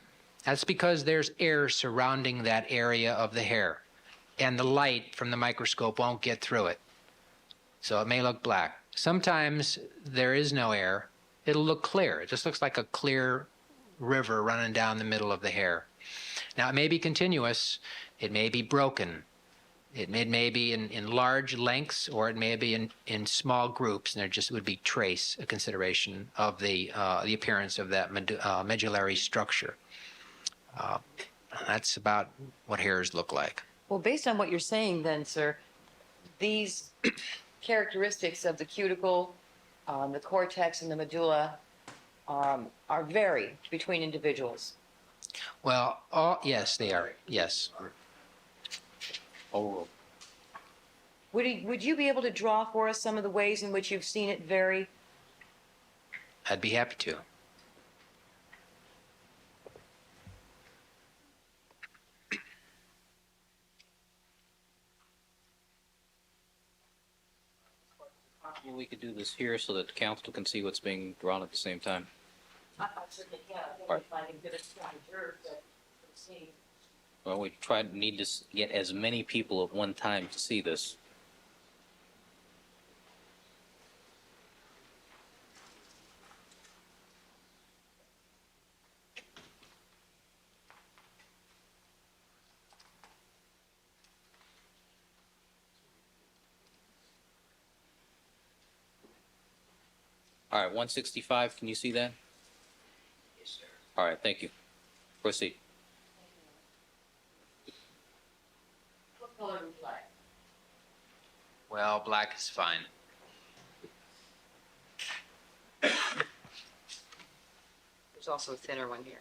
that's because there's air surrounding that area of the hair, and the light from the microscope won't get through it. So it may look black. Sometimes there is no air. It'll look clear. It just looks like a clear river running down the middle of the hair. Now, it may be continuous. It may be broken. It may be in large lengths, or it may be in small groups, and there just would be trace, a consideration of the appearance of that medullary structure. That's about what hairs look like. Well, based on what you're saying then, sir, these characteristics of the cuticle, the cortex, and the medulla are vary between individuals. Well, yes, they are. Yes. Oh, Would you be able to draw for us some of the ways in which you've seen it vary? I'd be happy to. well, we could do this here so that the council can see what's being drawn at the same time. I certainly can. I think Right. if I can get it observed, that we'll see. Well, we need to get as many people at one time to see this. All right, 165, can you see that? Yes, sir. All right, thank you. Proceed. What color would you like? Well, black is fine. There's also a thinner one here.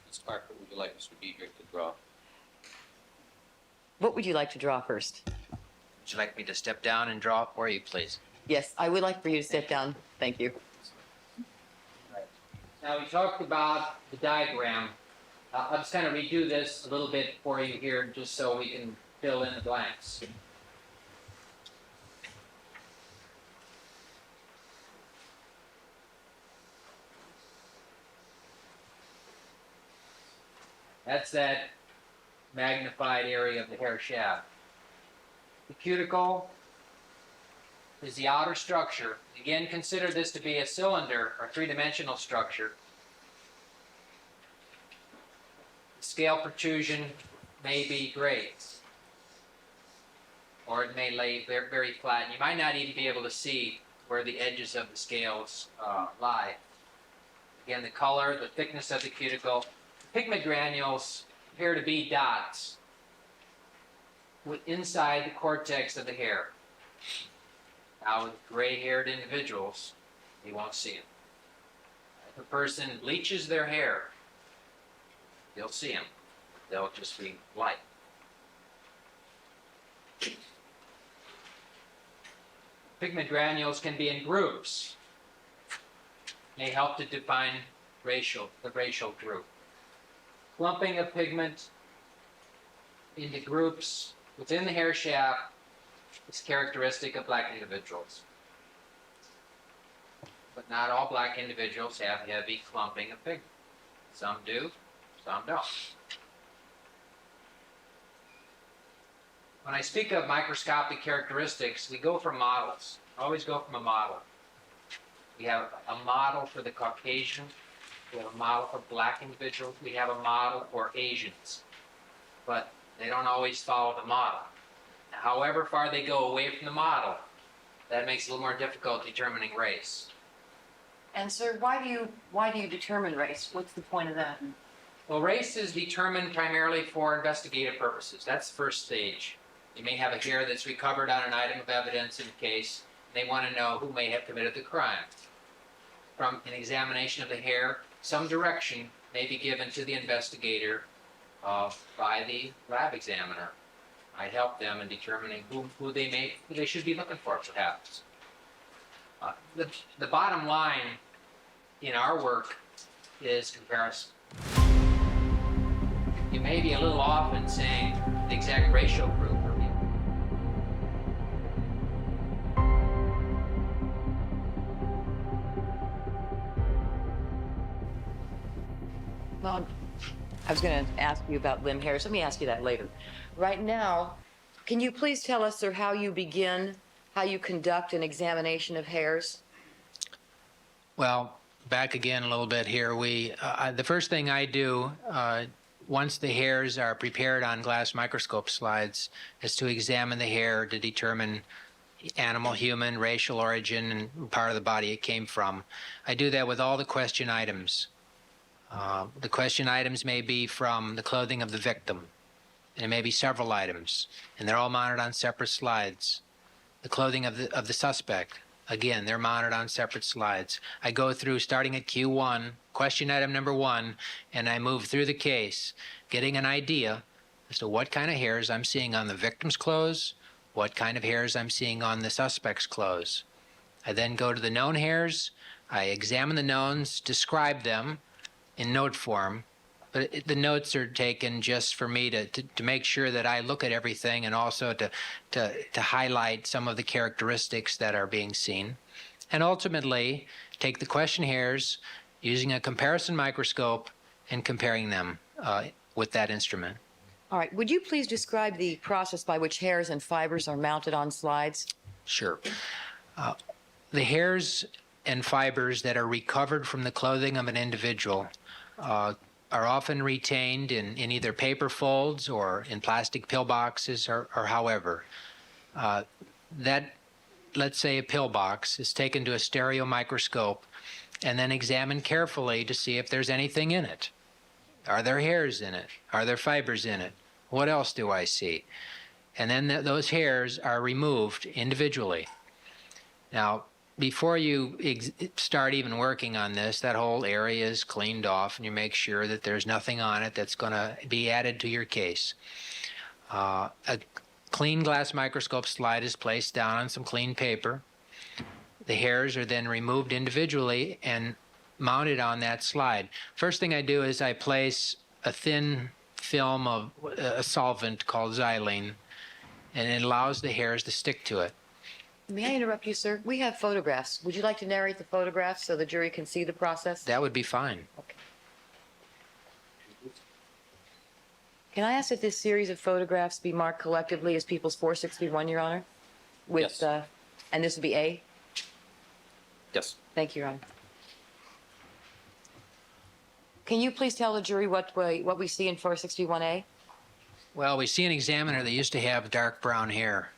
Ms. Parker, would you like Mr. Diedrich to draw? What would you like to draw first? Would you like me to step down and draw for you, please? Yes, I would like for you to sit down. Thank you. Now, we talked about the diagram. I'll just kind of redo this a little bit for you here, just so we can fill in the blanks. That's that magnified area of the hair shaft. The cuticle is the outer structure. Again, consider this to be a cylinder or three-dimensional structure. The scale protrusion may be great, or it may lay very, very flat. And you might not even be able to see where the edges of the scales lie. Again, the color, the thickness of the cuticle. Pigment granules appear to be dots inside the cortex of the hair. Now, with gray-haired individuals, you won't see them. If a person bleaches their hair, you'll see them. They'll just be light. Pigment granules can be in groups. They help to define the racial group. Clumping of pigment into groups within the hair shaft is characteristic of black individuals. But not all black individuals have heavy clumping of pigment. Some do, some don't. When I speak of microscopic characteristics, we go from models. Always go from a model. We have a model for the Caucasian. We have a model for black individuals. We have a model for Asians. But they don't always follow the model. However far they go away from the model, that makes it a little more difficult determining race. And sir, why do you determine race? What's the point of that? Well, race is determined primarily for investigative purposes. That's the first stage. You may have a hair that's recovered on an item of evidence in a case. They want to know who may have committed the crime. From an examination of the hair, some direction may be given to the investigator by the lab examiner. Might help them in determining who they should be looking for, perhaps. The bottom line in our work is comparison. You may be a little off in saying the exact racial group. Well, I was going to ask you about limb hairs. Let me ask you that later. Right now, can you please tell us, sir, how you conduct an examination of hairs? Well, back again a little bit here. The first thing I do, once the hairs are prepared on glass microscope slides, is to examine the hair to determine animal, human, racial origin, and part of the body it came from. I do that with all the question items. The question items may be from the clothing of the victim. And it may be several items, and they're all mounted on separate slides. The clothing of the suspect, again, they're mounted on separate slides. I go through, starting at Q1, question item number 1, and I move through the case, getting an idea as to what kind of hairs I'm seeing on the victim's clothes, what kind of hairs I'm seeing on the suspect's clothes. I then go to the known hairs, I examine the knowns, describe them in note form, but the notes are taken just for me to make sure that I look at everything and also to highlight some of the characteristics that are being seen. And ultimately, take the question hairs using a comparison microscope and comparing them with that instrument. All right. Would you please describe the process by which hairs and fibers are mounted on slides? Sure. The hairs and fibers that are recovered from the clothing of an individual are often retained in either paper folds or in plastic pill boxes or however. Let's say a pill box is taken to a stereo microscope and then examined carefully to see if there's anything in it. Are there hairs in it? Are there fibers in it? What else do I see? And then those hairs are removed individually. Now, before you start even working on this, that whole area is cleaned off and you make sure that there's nothing on it that's going to be added to your case. clean glass microscope slide is placed down on some clean paper. The hairs are then removed individually and mounted on that slide. First thing I do is I place a thin film of a solvent called xylene, and it allows the hairs to stick to it. May I interrupt you, sir? We have photographs. Would you like to narrate the photographs so the jury can see the process? That would be fine. Okay. Can I ask that this series of photographs be marked collectively as People's 461, Your Honor? With, Yes. and this would be A? Yes. Thank you, Your Honor. Can you please tell the jury what we see in 461A? Well, we see an examiner that used to have dark brown hair,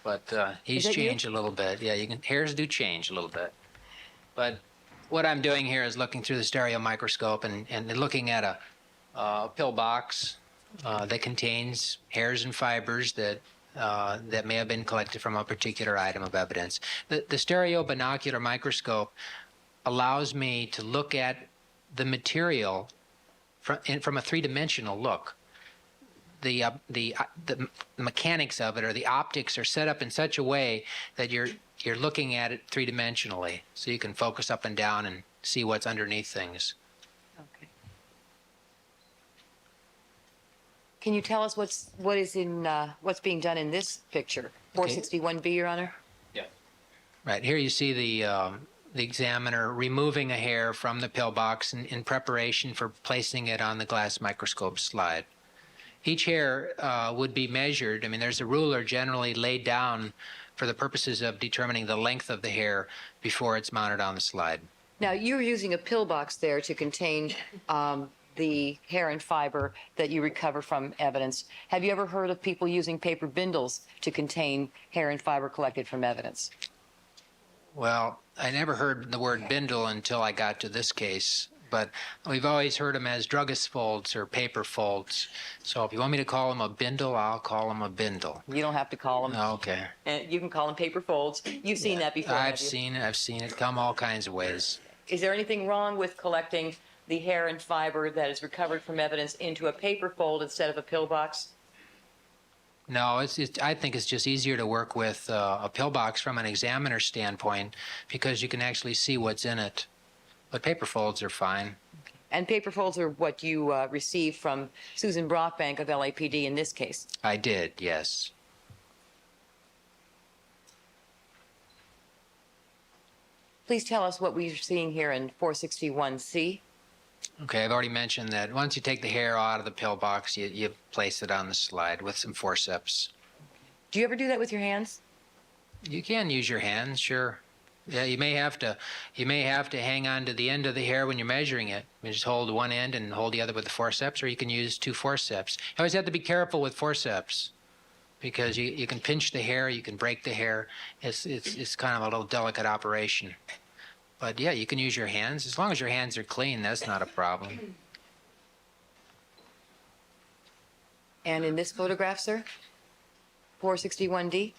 but he's that you? changed a little bit. Yeah, hairs do change a little bit. But what I'm doing here is looking through the stereo microscope and looking at a pill box that contains hairs and fibers that may have been collected from a particular item of evidence. The stereo binocular microscope allows me to look at the material from a three-dimensional look. The mechanics of it, or the optics, are set up in such a way that you're looking at it three-dimensionally, so you can focus up and down and see what's underneath things. Okay. Can you tell us what's being done in this picture? 461B, Your Honor? Right here, you see the examiner removing a hair from the pill box in preparation for placing it on the glass microscope slide. Each hair would be measured. I mean, there's a ruler generally laid down for the purposes of determining the length of the hair before it's mounted on the slide. Now, you're using a pill box there to contain the hair and fiber that you recover from evidence. Have you ever heard of people using paper bindles to contain hair and fiber collected from evidence? Well, I never heard the word bindle until I got to this case, but we've always heard them as druggist folds or paper folds. So if you want me to call them a bindle, I'll call them a bindle. You don't have to call them. Okay. You can call them paper folds. You've seen that before, have I've you? seen it come all kinds of ways. Is there anything wrong with collecting the hair and fiber that is recovered from evidence into a paper fold instead of a pill box? No, I think it's just easier to work with a pill box from an examiner standpoint because you can actually see what's in it. But paper folds are fine. And paper folds are what you received from Susan Brockbank of LAPD in this case. I did, yes. Please tell us what we're seeing here in 461C. Okay, I've already mentioned that once you take the hair out of the pill box, you place it on the slide with some forceps. Do you ever do that with your hands? You can use your hands, sure. Yeah, you may have to hang on to the end of the hair when you're measuring it. You just hold one end and hold the other with the forceps, or you can use two forceps. You always have to be careful with forceps because you can pinch the hair, you can break the hair. It's kind of a little delicate operation. But yeah, you can use your hands. As long as your hands are clean, that's not a problem. And in this photograph, sir? 461D?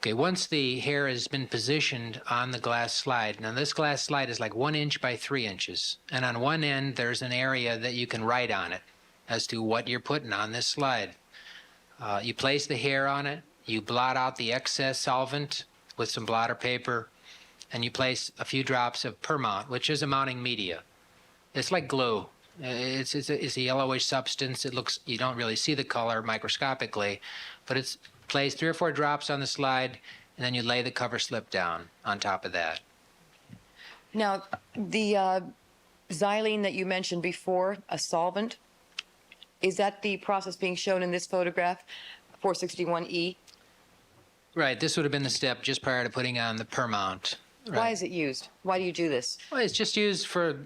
Okay, once the hair has been positioned on the glass slide, now this glass slide is like 1 inch by 3 inches, and on one end there's an area that you can write on it as to what you're putting on this slide. You place the hair on it, you blot out the excess solvent with some blotter paper, and you place a few drops of permount, which is a mounting media. It's like glue. It's a yellowish substance. It looks, you don't really see the color microscopically, but it's placed 3 or 4 drops on the slide, and then you lay the cover slip down on top of that. Now, the xylene that you mentioned before, a solvent, is that the process being shown in this photograph, 461E? Right, this would have been the step just prior to putting on the permount. Right. Why is it used? Why do you do this? Well, it's just used for,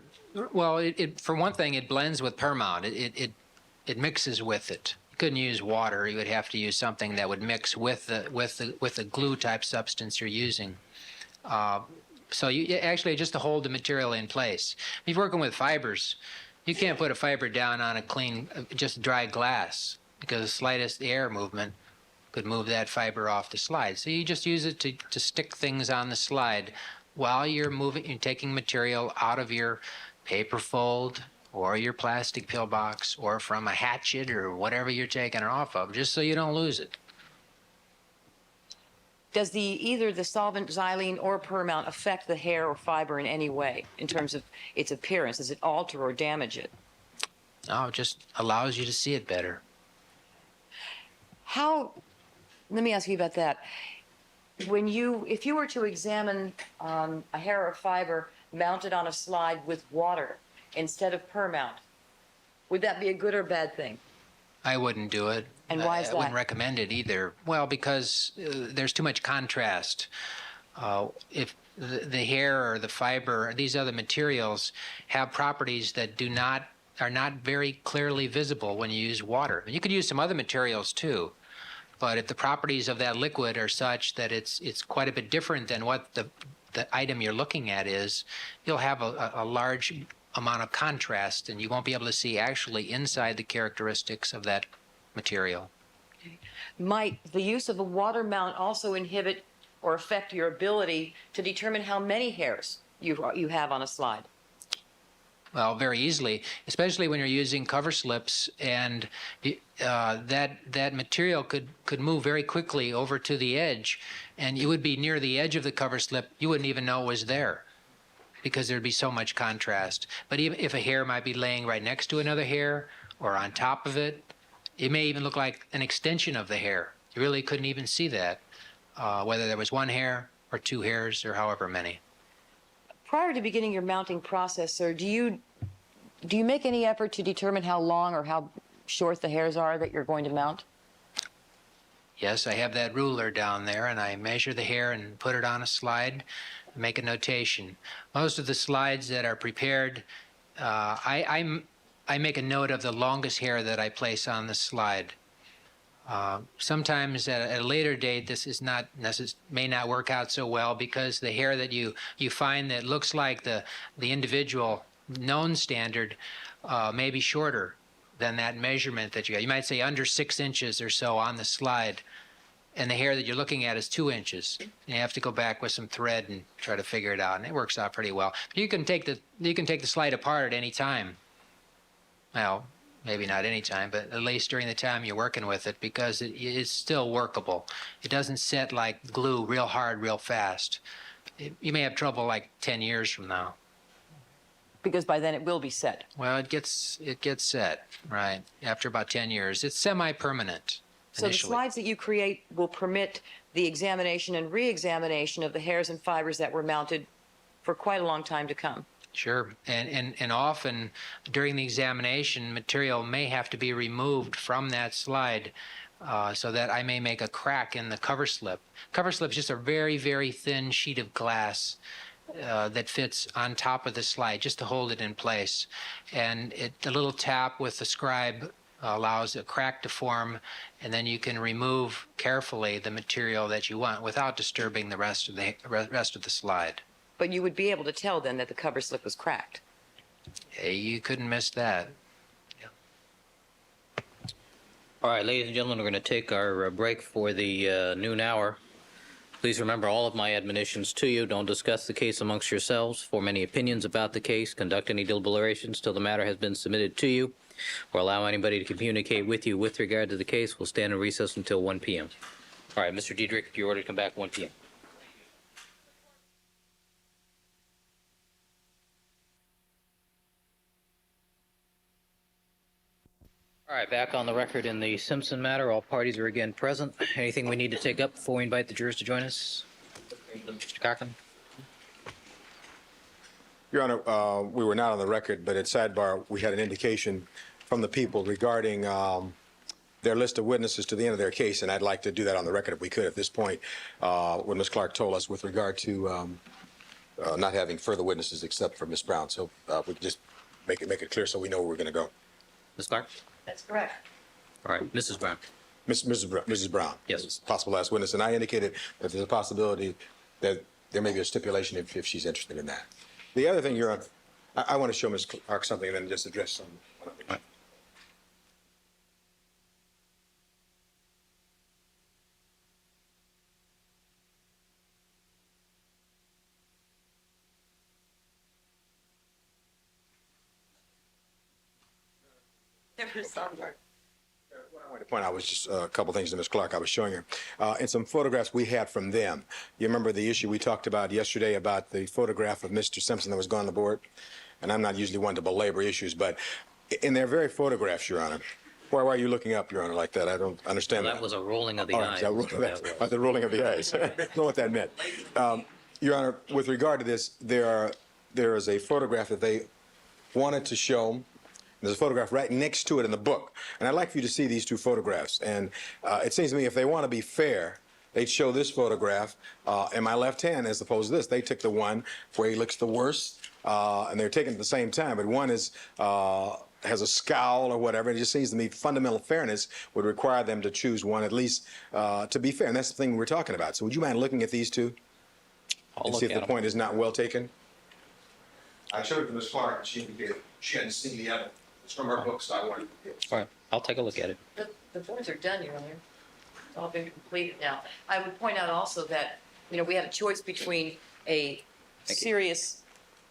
well, for one thing, it blends with permount. It mixes with it. You couldn't use water. You would have to use something that would mix with the glue type substance you're using. So you actually just to hold the material in place. If you're working with fibers, you can't put a fiber down on a clean, just dry glass because the slightest air movement could move that fiber off the slide. So you just use it to stick things on the slide while you're taking material out of your paper fold or your plastic pillbox or from a hatchet or whatever you're taking it off of, just so you don't lose it. Does either the solvent xylene or permount affect the hair or fiber in any way in terms of its appearance? Does it alter or damage it? No, it just allows you to see it better. Let me ask you about that. If you were to examine a hair or fiber mounted on a slide with water instead of permount, would that be a good or bad thing? I wouldn't do it. And why is I wouldn't that? recommend it either. Well, because there's too much contrast. If the hair or the fiber or these other materials have properties that are not very clearly visible when you use water. And you could use some other materials too, but if the properties of that liquid are such that it's quite a bit different than what the item you're looking at is, you'll have a large amount of contrast, and you won't be able to see actually inside the characteristics of that material. Might the use of a water mount also inhibit or affect your ability to determine how many hairs you have on a slide? Well, very easily, especially when you're using cover slips, and that material could move very quickly over to the edge, and you would be near the edge of the cover slip. You wouldn't even know it was there, because there'd be so much contrast. But even if a hair might be laying right next to another hair or on top of it, it may even look like an extension of the hair. You really couldn't even see that, whether there was one hair or two hairs or however many. Prior to beginning your mounting process, sir, do you make any effort to determine how long or how short the hairs are that you're going to mount? Yes, I have that ruler down there, and I measure the hair and put it on a slide and make a notation. Most of the slides that are prepared, I make a note of the longest hair that I place on the slide. Sometimes at a later date, this is may not work out so well, because the hair that you find that looks like the individual known standard may be shorter than that measurement that you got. You might say under 6 inches or so on the slide, and the hair that you're looking at is 2 inches. And you have to go back with some thread and try to figure it out, and it works out pretty well. You can take the slide apart at any time. Well, maybe not any time, but at least during the time you're working with it, because it is still workable. It doesn't set like glue real hard, real fast. You may have trouble like 10 years from now. Because by then it will be set. Well, it gets set, right, after about 10 years. It's semi-permanent So the initially. slides that you create will permit the examination and re-examination of the hairs and fibers that were mounted for quite a long time to come. Sure, and often during the examination, material may have to be removed from that slide, so that I may make a crack in the cover slip. Cover slip is just a very, very thin sheet of glass that fits on top of the slide just to hold it in place. And the little tap with the scribe allows a crack to form, and then you can remove carefully the material that you want without disturbing the rest of the slide. But you would be able to tell then that the cover slip was cracked. You couldn't miss that. All right, ladies and gentlemen, we're going to take our break for the noon hour. Please remember all of my admonitions to you. Don't discuss the case amongst yourselves, form any opinions about the case, conduct any deliberations till the matter has been submitted to you, or allow anybody to communicate with you with regard to the case. We'll stand in recess until 1 p.m. All right, Mr. Diedrich, if you're ordered to come back 1 p.m. All right, back on the record in the Simpson matter. All parties are again present. Anything we need to take up before we invite the jurors to join us? Mr. Cochran? Your Honor, we were not on the record, but at sidebar, we had an indication from the people regarding their list of witnesses to the end of their case, and I'd like to do that on the record if we could at this point, what Ms. Clark told us with regard to not having further witnesses except for Ms. Brown. So we can just make it clear so we know where we're going to go. Ms. Clark? That's correct. All right, Mrs. Brown? Mrs. Brown. Yes. Possible last witness, and I indicated that there's a possibility that there may be a stipulation if she's interested in that. The other thing, Your Honor, I want to show Ms. Clark something and then just address some. What I wanted to point out was just a couple things to Ms. Clark I was showing her. And some photographs we had from them. You remember the issue we talked about yesterday about the photograph of Mr. Simpson that was gone on the board? And I'm not usually one to belabor issues, but in their very photographs, Your Honor, why are you looking up, Your Honor, like that? I don't understand That was a rolling of the Oh, eyes. that, is what that was. the rolling of the eyes. I don't know what that meant. Your Honor, with regard to this, there is a photograph that they wanted to show. There's a photograph right next to it in the book. And I'd like for you to see these two photographs. And it seems to me if they want to be fair, they'd show this photograph in my left hand as opposed to this. They took the one where he looks the worst, and they're taken at the same time. But one is has a scowl or whatever. It just seems to me fundamental fairness would require them to choose one at least to be fair. And that's the thing we're talking about. So would you mind looking at these two I'll and look see if at the 'em. point is not well taken? I showed it to Ms. Clark, and she indicated she hadn't seen the evidence. It's from her book, so I wanted to. All right, I'll take a look at it. The boards are done, Your Honor. It's all been completed now. I would point out also that, we had a choice between a serious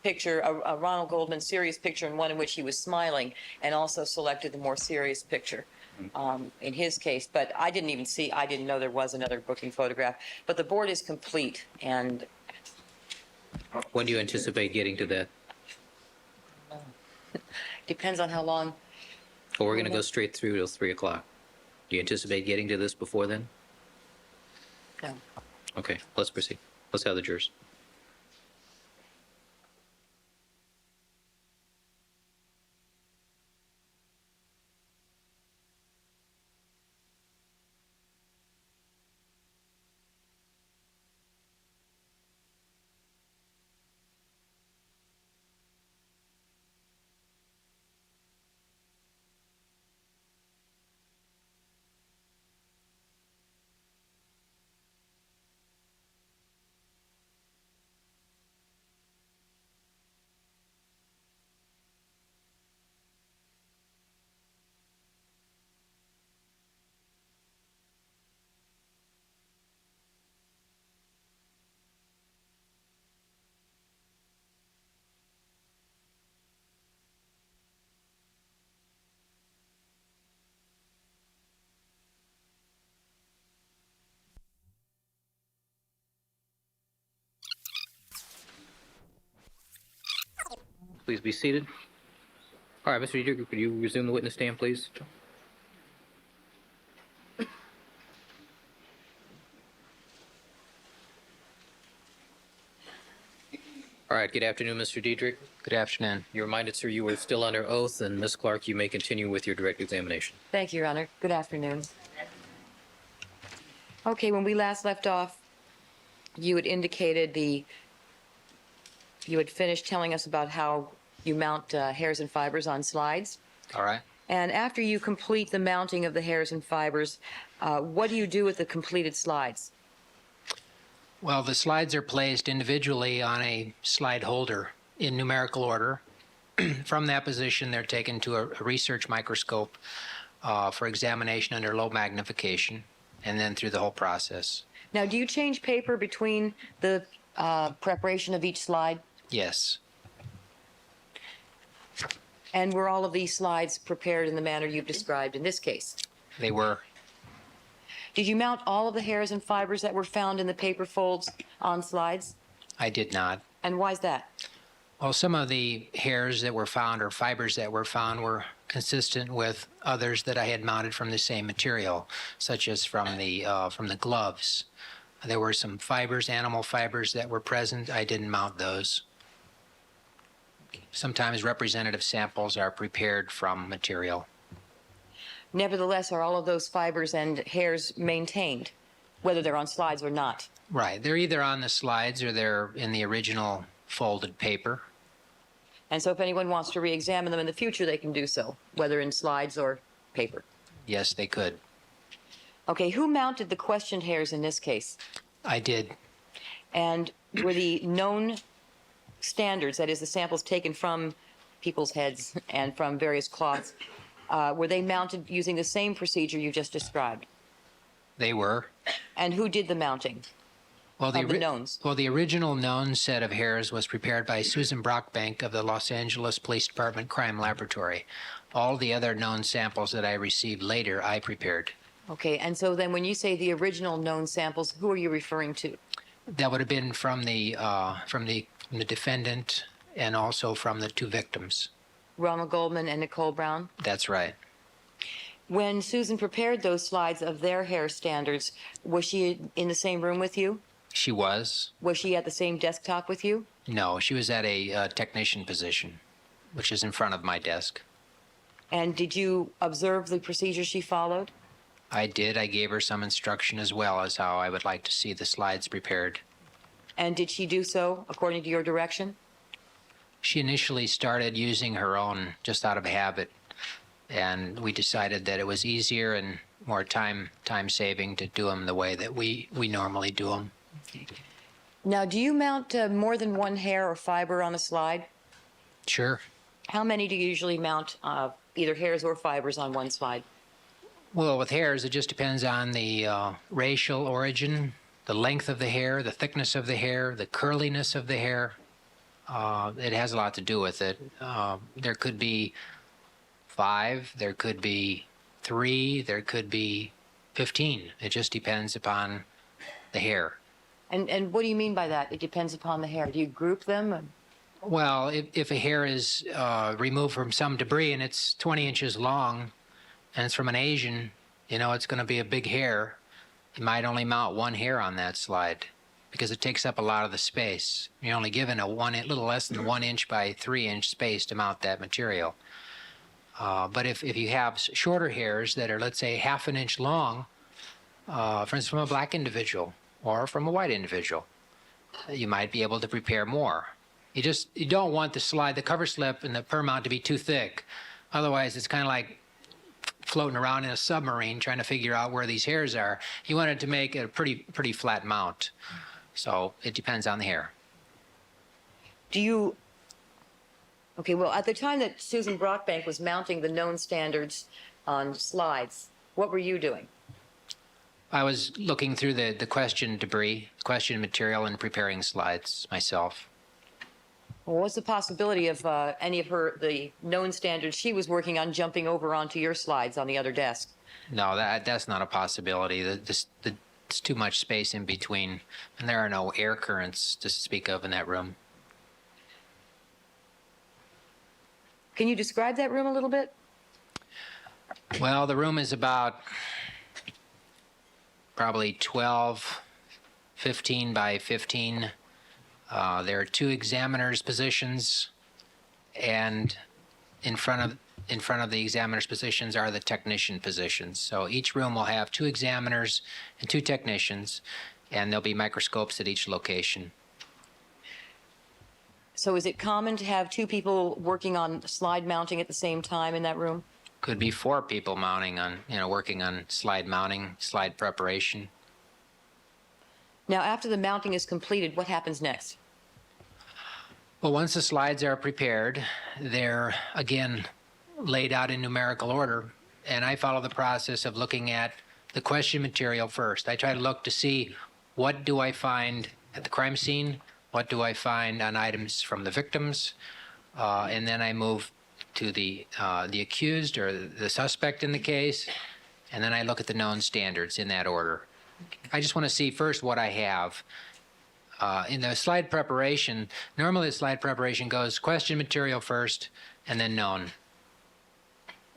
picture, a Ronald Goldman serious picture, and one in which he was smiling, and also selected the more serious picture in his case. But I didn't know there was another booking photograph. But the board is complete, and When do you anticipate getting to that? depends on how long. Well, we're going to go straight through till 3 o'clock. Do you anticipate getting to this before then? No. Okay, let's proceed. Let's have the jurors. Please be seated. All right, Mr. Dietrich, could you resume the witness stand, please? All right, good afternoon, Mr. Dietrich. Good afternoon. You're reminded, sir, you were still under oath, and Ms. Clark, you may continue with your direct examination. Thank you, Your Honor. Good afternoon. Okay, when we last left off, you had indicated you had finished telling us about how you mount hairs and fibers on slides. All right. And after you complete the mounting of the hairs and fibers, what do you do with the completed slides? Well, the slides are placed individually on a slide holder in numerical order. From that position, they're taken to a research microscope for examination under low magnification, and then through the whole process. Now, do you change paper between the preparation of each slide? Yes. And were all of these slides prepared in the manner you've described in this case? They were. Did you mount all of the hairs and fibers that were found in the paper folds on slides? I did not. And why is that? Well, some of the hairs that were found or fibers that were found were consistent with others that I had mounted from the same material, such as from the gloves. There were some fibers, animal fibers, that were present. I didn't mount those. Sometimes representative samples are prepared from material. Nevertheless, are all of those fibers and hairs maintained, whether they're on slides or not? Right. They're either on the slides or they're in the original folded paper. And so if anyone wants to re-examine them in the future, they can do so, whether in slides or paper. Yes, they could. Okay, who mounted the questioned hairs in this case? I did. And were the known standards, that is, the samples taken from people's heads and from various cloths, were they mounted using the same procedure you just described? They were. And who did the mounting? Well, Of the knowns. Well, the original known set of hairs was prepared by Susan Brockbank of the Los Angeles Police Department Crime Laboratory. All the other known samples that I received later, I prepared. Okay, and so then when you say the original known samples, who are you referring to? That would have been from the defendant and also from the two victims. Ronald Goldman and Nicole Brown? That's right. When Susan prepared those slides of their hair standards, was she in the same room with you? She was. Was she at the same desktop with you? No, she was at a technician position, which is in front of my desk. And did you observe the procedure she followed? I did. I gave her some instruction as well as how I would like to see the slides prepared. And did she do so according to your direction? She initially started using her own just out of habit, and we decided that it was easier and more time-saving to do them the way that we normally do them. Now, do you mount more than one hair or fiber on a slide? Sure. How many do you usually mount, either hairs or fibers on one slide? Well, with hairs, it just depends on the racial origin, the length of the hair, the thickness of the hair, the curliness of the hair. It has a lot to do with it. There could be 5, there could be 3, there could be 15. It just depends upon the hair. And what do you mean by that? It depends upon the hair. Do you group them? Well, if a hair is removed from some debris and it's 20 inches long and it's from an Asian, you know, it's going to be a big hair. You might only mount one hair on that slide because it takes up a lot of the space. You're only given a little less than 1 inch by 3 inch space to mount that material. But if you have shorter hairs that are, let's say, half an inch long, for instance, from a black individual or from a white individual, you might be able to prepare more. You don't want the cover slip and the per mount to be too thick. Otherwise, it's kind of like floating around in a submarine trying to figure out where these hairs are. You want it to make a pretty flat mount. So it depends on the hair. Okay, well, at the time that Susan Brockbank was mounting the known standards on slides, what were you doing? I was looking through the question debris, question material, and preparing slides myself. Well, what's the possibility of any of the known standards she was working on jumping over onto your slides on the other desk? No, that's not a possibility. There's too much space in between, and there are no air currents to speak of in that room. Can you describe that room a little bit? Well, the room is about probably 15 by 15. There are 2 examiners' positions, and in front of the examiners' positions are the technician positions. So each room will have 2 examiners and 2 technicians, and there'll be microscopes at each location. So is it common to have 2 people working on slide mounting at the same time in that room? Could be 4 people working on slide mounting, slide preparation. Now, after the mounting is completed, what happens next? Well, once the slides are prepared, they're, again, laid out in numerical order, and I follow the process of looking at the question material first. I try to look to see what do I find at the crime scene, what do I find on items from the victims, and then I move to the accused or the suspect in the case, and then I look at the known standards in that order. I just want to see first what I have. In the slide preparation, normally the slide preparation goes question material first and then known.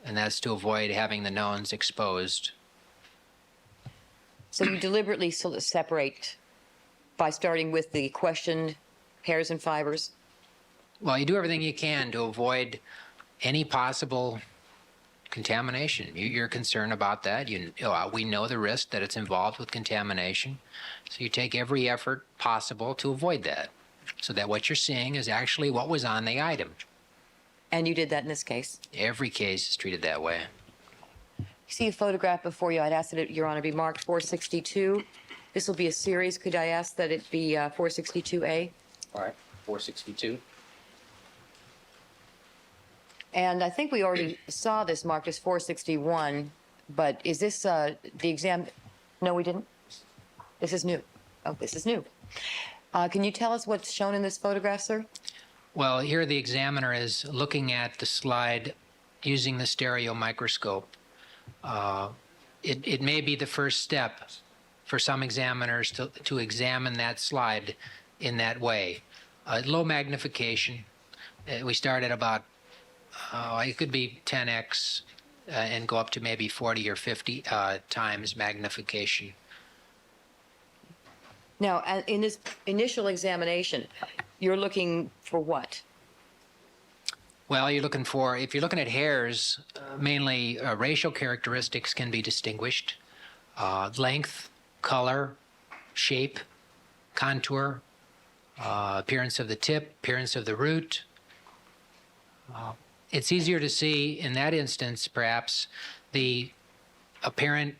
And that's to avoid having the knowns exposed. So you deliberately separate by starting with the questioned hairs and fibers? Well, you do everything you can to avoid any possible contamination. You're concerned about that. We know the risk that it's involved with contamination. So you take every effort possible to avoid that, so that what you're seeing is actually what was on the item. And you did that in this case? Every case is treated that way. You see a photograph before you. I'd ask that it, Your Honor, be marked 462. This will be a series. Could I ask that it be 462A? All right, 462. And I think we already saw this marked as 461, but is this the exam? No, we didn't? This is new. Oh, this is new. Can you tell us what's shown in this photograph, sir? Well, here the examiner is looking at the slide using the stereo microscope. It may be the first step for some examiners to examine that slide in that way. Low magnification. We start at about, it could be 10x and go up to maybe 40 or 50 times magnification. Now, in this initial examination, you're looking for what? Well, you're looking for, if you're looking at hairs, mainly racial characteristics can be distinguished. Length, color, shape, contour, appearance of the tip, appearance of the root. It's easier to see in that instance, perhaps, the apparent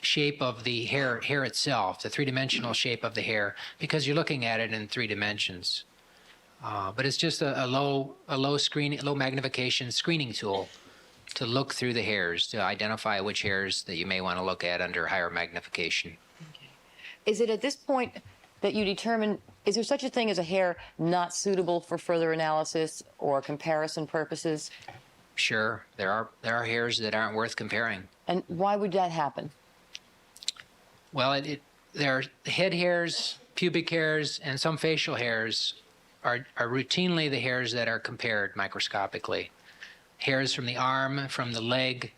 shape of the hair itself, the three-dimensional shape of the hair, because you're looking at it in 3 dimensions. But it's just a low magnification screening tool to look through the hairs to identify which hairs that you may want to look at under higher magnification. Is it at this point that you determine, is there such a thing as a hair not suitable for further analysis or comparison purposes? Sure, there are hairs that aren't worth comparing. And why would that happen? Well, there are head hairs, pubic hairs, and some facial hairs are routinely the hairs that are compared microscopically. Hairs from the arm, from the leg,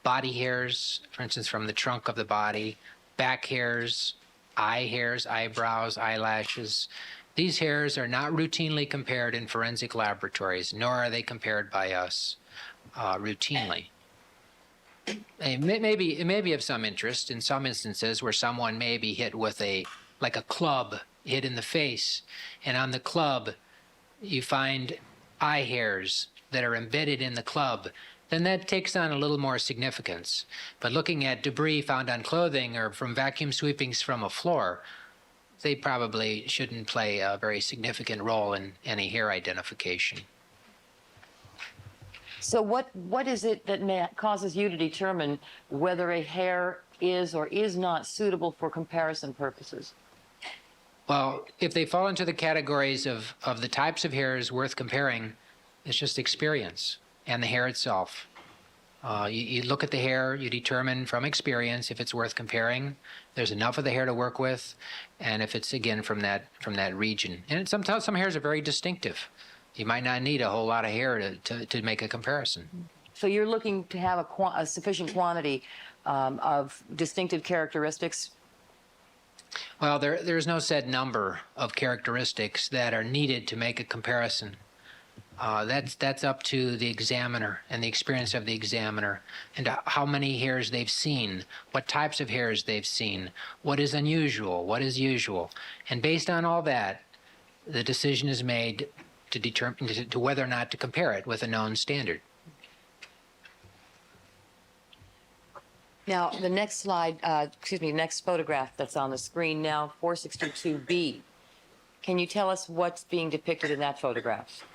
body hairs, for instance, from the trunk of the body, back hairs, eye hairs, eyebrows, eyelashes. These hairs are not routinely compared in forensic laboratories, nor are they compared by us routinely. It may be of some interest in some instances where someone may be hit with like a club hit in the face, and on the club you find eye hairs that are embedded in the club, then that takes on a little more significance. But looking at debris found on clothing or from vacuum sweepings from a floor, they probably shouldn't play a very significant role in any hair identification. So what is it that causes you to determine whether a hair is or is not suitable for comparison purposes? Well, if they fall into the categories of the types of hairs worth comparing, it's just experience and the hair itself. You look at the hair, you determine from experience if it's worth comparing, there's enough of the hair to work with, and if it's, again, from that region. And sometimes some hairs are very distinctive. You might not need a whole lot of hair to make a comparison. So you're looking to have a sufficient quantity of distinctive characteristics? Well, there's no set number of characteristics that are needed to make a comparison. That's up to the examiner and the experience of the examiner and how many hairs they've seen, what types of hairs they've seen, what is unusual, what is usual. And based on all that, the decision is made to determine to whether or not to compare it with a known standard. Now, the next slide, next photograph that's on the screen now, 462B. Can you tell us what's being depicted in that photograph?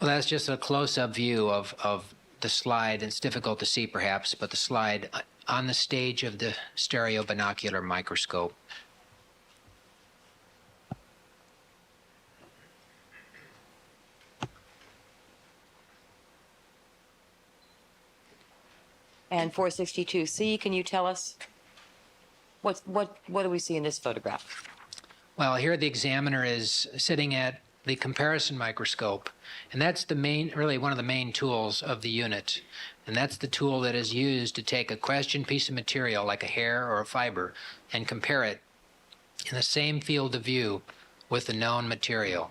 Well, that's just a close-up view of the slide. It's difficult to see, perhaps, but the slide on the stage of the stereo binocular microscope. And 462C, can you tell us what do we see in this photograph? Well, here the examiner is sitting at the comparison microscope, and that's really one of the main tools of the unit. And that's the tool that is used to take a questioned piece of material, like a hair or a fiber, and compare it in the same field of view with the known material.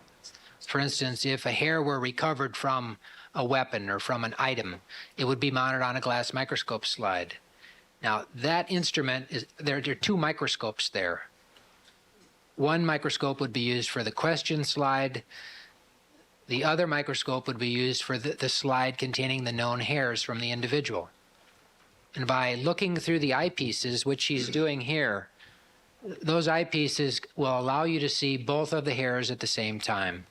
For instance, if a hair were recovered from a weapon or from an item, it would be mounted on a glass microscope slide. Now, that instrument there are 2 microscopes there. One microscope would be used for the question slide. The other microscope would be used for the slide containing the known hairs from the individual. And by looking through the eyepieces, which she's doing here, those eyepieces will allow you to see both of the hairs at the same time.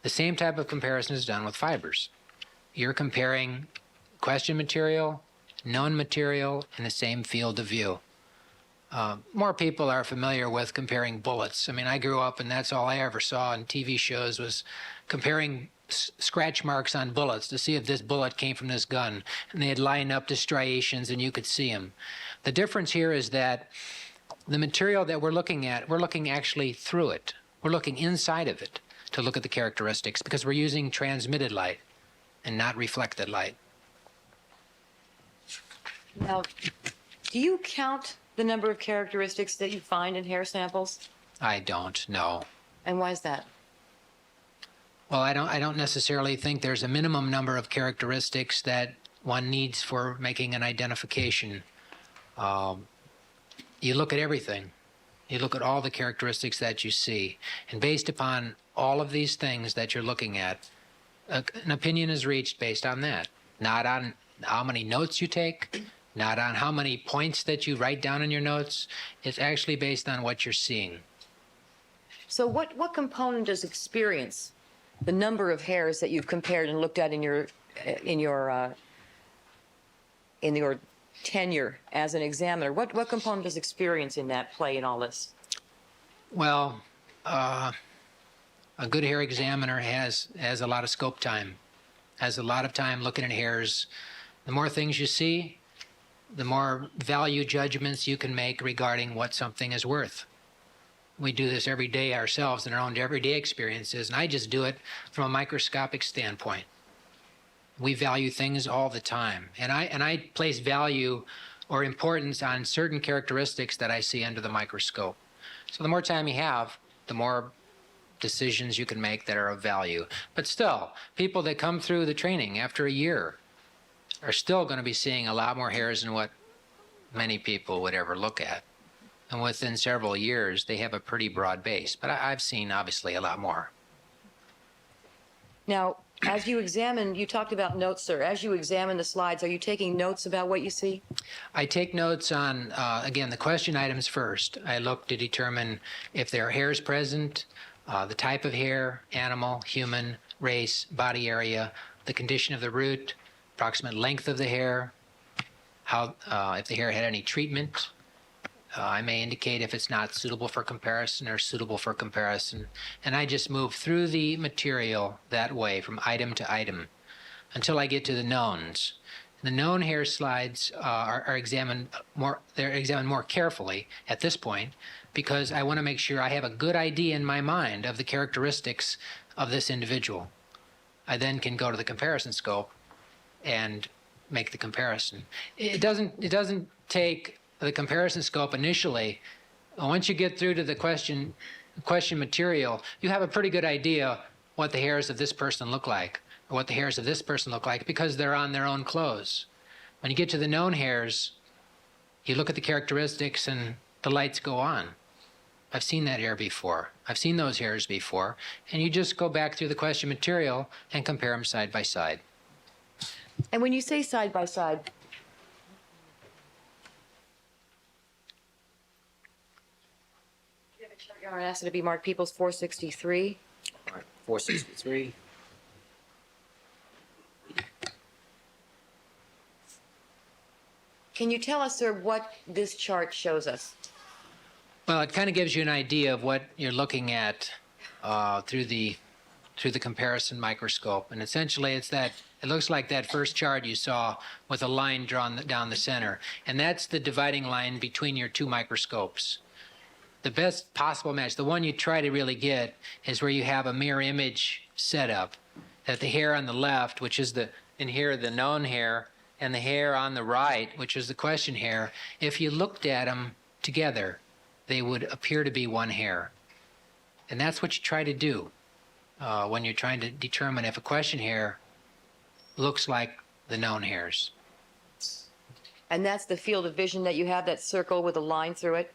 The same type of comparison is done with fibers. You're comparing question material, known material in the same field of view. More people are familiar with comparing bullets. I mean, I grew up and that's all I ever saw in TV shows was comparing scratch marks on bullets to see if this bullet came from this gun, and they'd line up the striations and you could see them. The difference here is that the material that we're looking at, we're looking actually through it. We're looking inside of it to look at the characteristics because we're using transmitted light and not reflected light. Now, do you count the number of characteristics that you find in hair samples? I don't know. And why is that? Well, I don't necessarily think there's a minimum number of characteristics that one needs for making an identification. You look at everything. You look at all the characteristics that you see. And based upon all of these things that you're looking at, an opinion is reached based on that. Not on how many notes you take, not on how many points that you write down in your notes. It's actually based on what you're seeing. So what component does experience, the number of hairs that you've compared and looked at in your tenure as an examiner, what component does experience in that play in all this? Well, a good hair examiner has a lot of scope time, has a lot of time looking at hairs. The more things you see, the more value judgments you can make regarding what something is worth. We do this every day ourselves in our own everyday experiences, and I just do it from a microscopic standpoint. We value things all the time, and I place value or importance on certain characteristics that I see under the microscope. So the more time you have, the more decisions you can make that are of value. But still, people that come through the training after a year are still going to be seeing a lot more hairs than what many people would ever look at. And within several years, they have a pretty broad base. But I've seen, obviously, a lot more. Now, as you examine, you talked about notes, sir. As you examine the slides, are you taking notes about what you see? I take notes on, again, the question items first. I look to determine if there are hairs present, the type of hair, animal, human, race, body area, the condition of the root, approximate length of the hair, how if the hair had any treatment. I may indicate if it's not suitable for comparison or suitable for comparison. And I just move through the material that way from item to item until I get to the knowns. The known hair slides are examined more, they're examined more carefully at this point because I want to make sure I have a good idea in my mind of the characteristics of this individual. I then can go to the comparison scope and make the comparison. It doesn't take the comparison scope initially. Once you get through to the question material, you have a pretty good idea what the hairs of this person look like, or what the hairs of this person look like, because they're on their own clothes. When you get to the known hairs, you look at the characteristics and the lights go on. I've seen that hair before. I've seen those hairs before. And you just go back through the question material and compare them side by side. And when you say side by side, you have a chart yard asked it to be marked People's 463. All right, 463. Can you tell us, sir, what this chart shows us? Well, it kind of gives you an idea of what you're looking at through the comparison microscope. And essentially, it looks like that first chart you saw with a line drawn down the center. And that's the dividing line between your two microscopes. The best possible match, the one you try to really get, is where you have a mirror image setup. That the hair on the left, which is the known hair, and the hair on the right, which is the question hair, if you looked at them together, they would appear to be one hair. And that's what you try to do when you're trying to determine if a question hair looks like the known hairs. And that's the field of vision that you have, that circle with a line through it?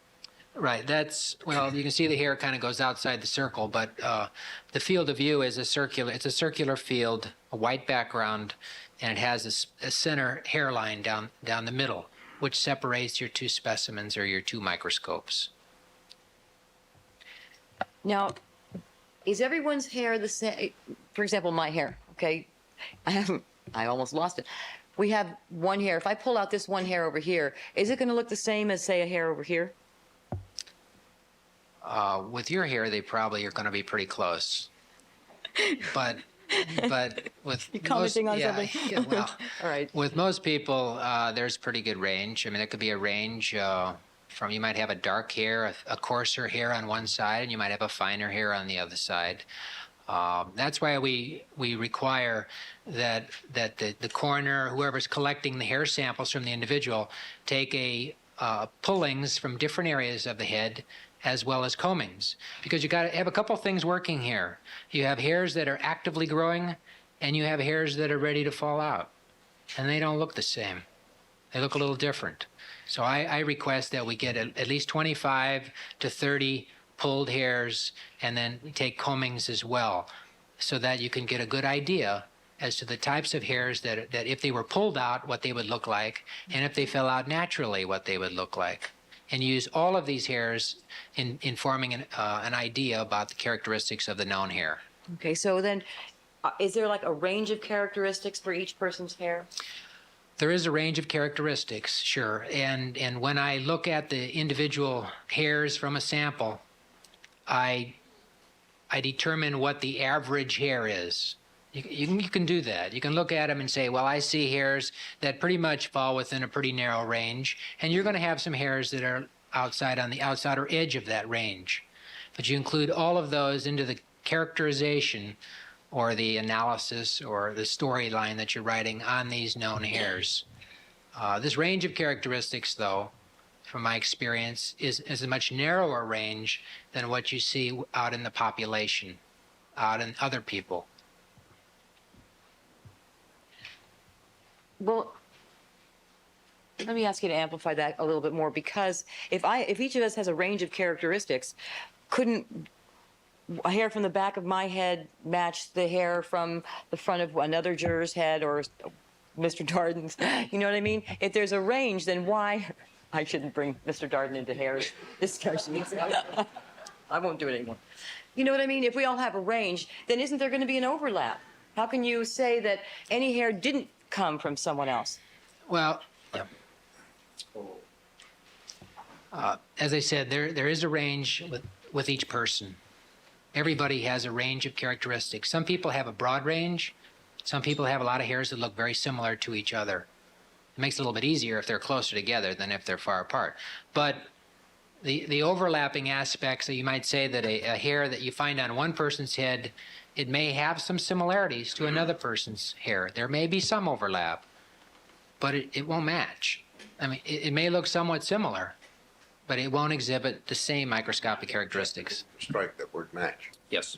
Right, well, you can see the hair kind of goes outside the circle, but the field of view is it's a circular field, a white background, and it has a center hairline down the middle, which separates your two specimens or your two microscopes. Now, is everyone's hair the same? For example, my hair, okay? I almost lost it. We have one hair. If I pull out this one hair over here, is it going to look the same as, say, a hair over here? With your hair, they probably are going to be pretty close. But But with You commenting on yeah, something? yeah, well, All right. with most people, there's pretty good range. I mean, there could be a range from you might have a dark hair, a coarser hair on one side, and you might have a finer hair on the other side. That's why we require that the coroner, whoever's collecting the hair samples from the individual, take pullings from different areas of the head as well as combings, because you got to have a couple things working here. You have hairs that are actively growing, and you have hairs that are ready to fall out, and they don't look the same. They look a little different. So I request that we get at least 25 to 30 pulled hairs, and then take combings as well, so that you can get a good idea as to the types of hairs that if they were pulled out, what they would look like, and if they fell out naturally, what they would look like. And use all of these hairs in forming an idea about the characteristics of the known hair. Okay, so then, is there like a range of characteristics for each person's hair? There is a range of characteristics, sure. And when I look at the individual hairs from a sample, I determine what the average hair is. You can do that. You can look at them and say, well, I see hairs that pretty much fall within a pretty narrow range, and you're going to have some hairs that are on the outsider edge of that range. But you include all of those into the characterization or the analysis or the storyline that you're writing on these known hairs. This range of characteristics, though, from my experience, is a much narrower range than what you see out in the population, out in other people. Well, let me ask you to amplify that a little bit more, because if each of us has a range of characteristics, couldn't a hair from the back of my head match the hair from the front of another juror's head or Mr. Darden's? You know what I mean? If there's a range, then why? I shouldn't bring Mr. Darden into hair discussions. I won't do it anymore. You know what I mean? If we all have a range, then isn't there going to be an overlap? How can you say that any hair didn't come from someone else? Well, as I said, there is a range with each person. Everybody has a range of characteristics. Some people have a broad range. Some people have a lot of hairs that look very similar to each other. It makes it a little bit easier if they're closer together than if they're far apart. But the overlapping aspects, that you might say that a hair that you find on one person's head, it may have some similarities to another person's hair. There may be some overlap, but it won't match. I mean, it may look somewhat similar, but it won't exhibit the same microscopic characteristics. Strike that word match. Yes.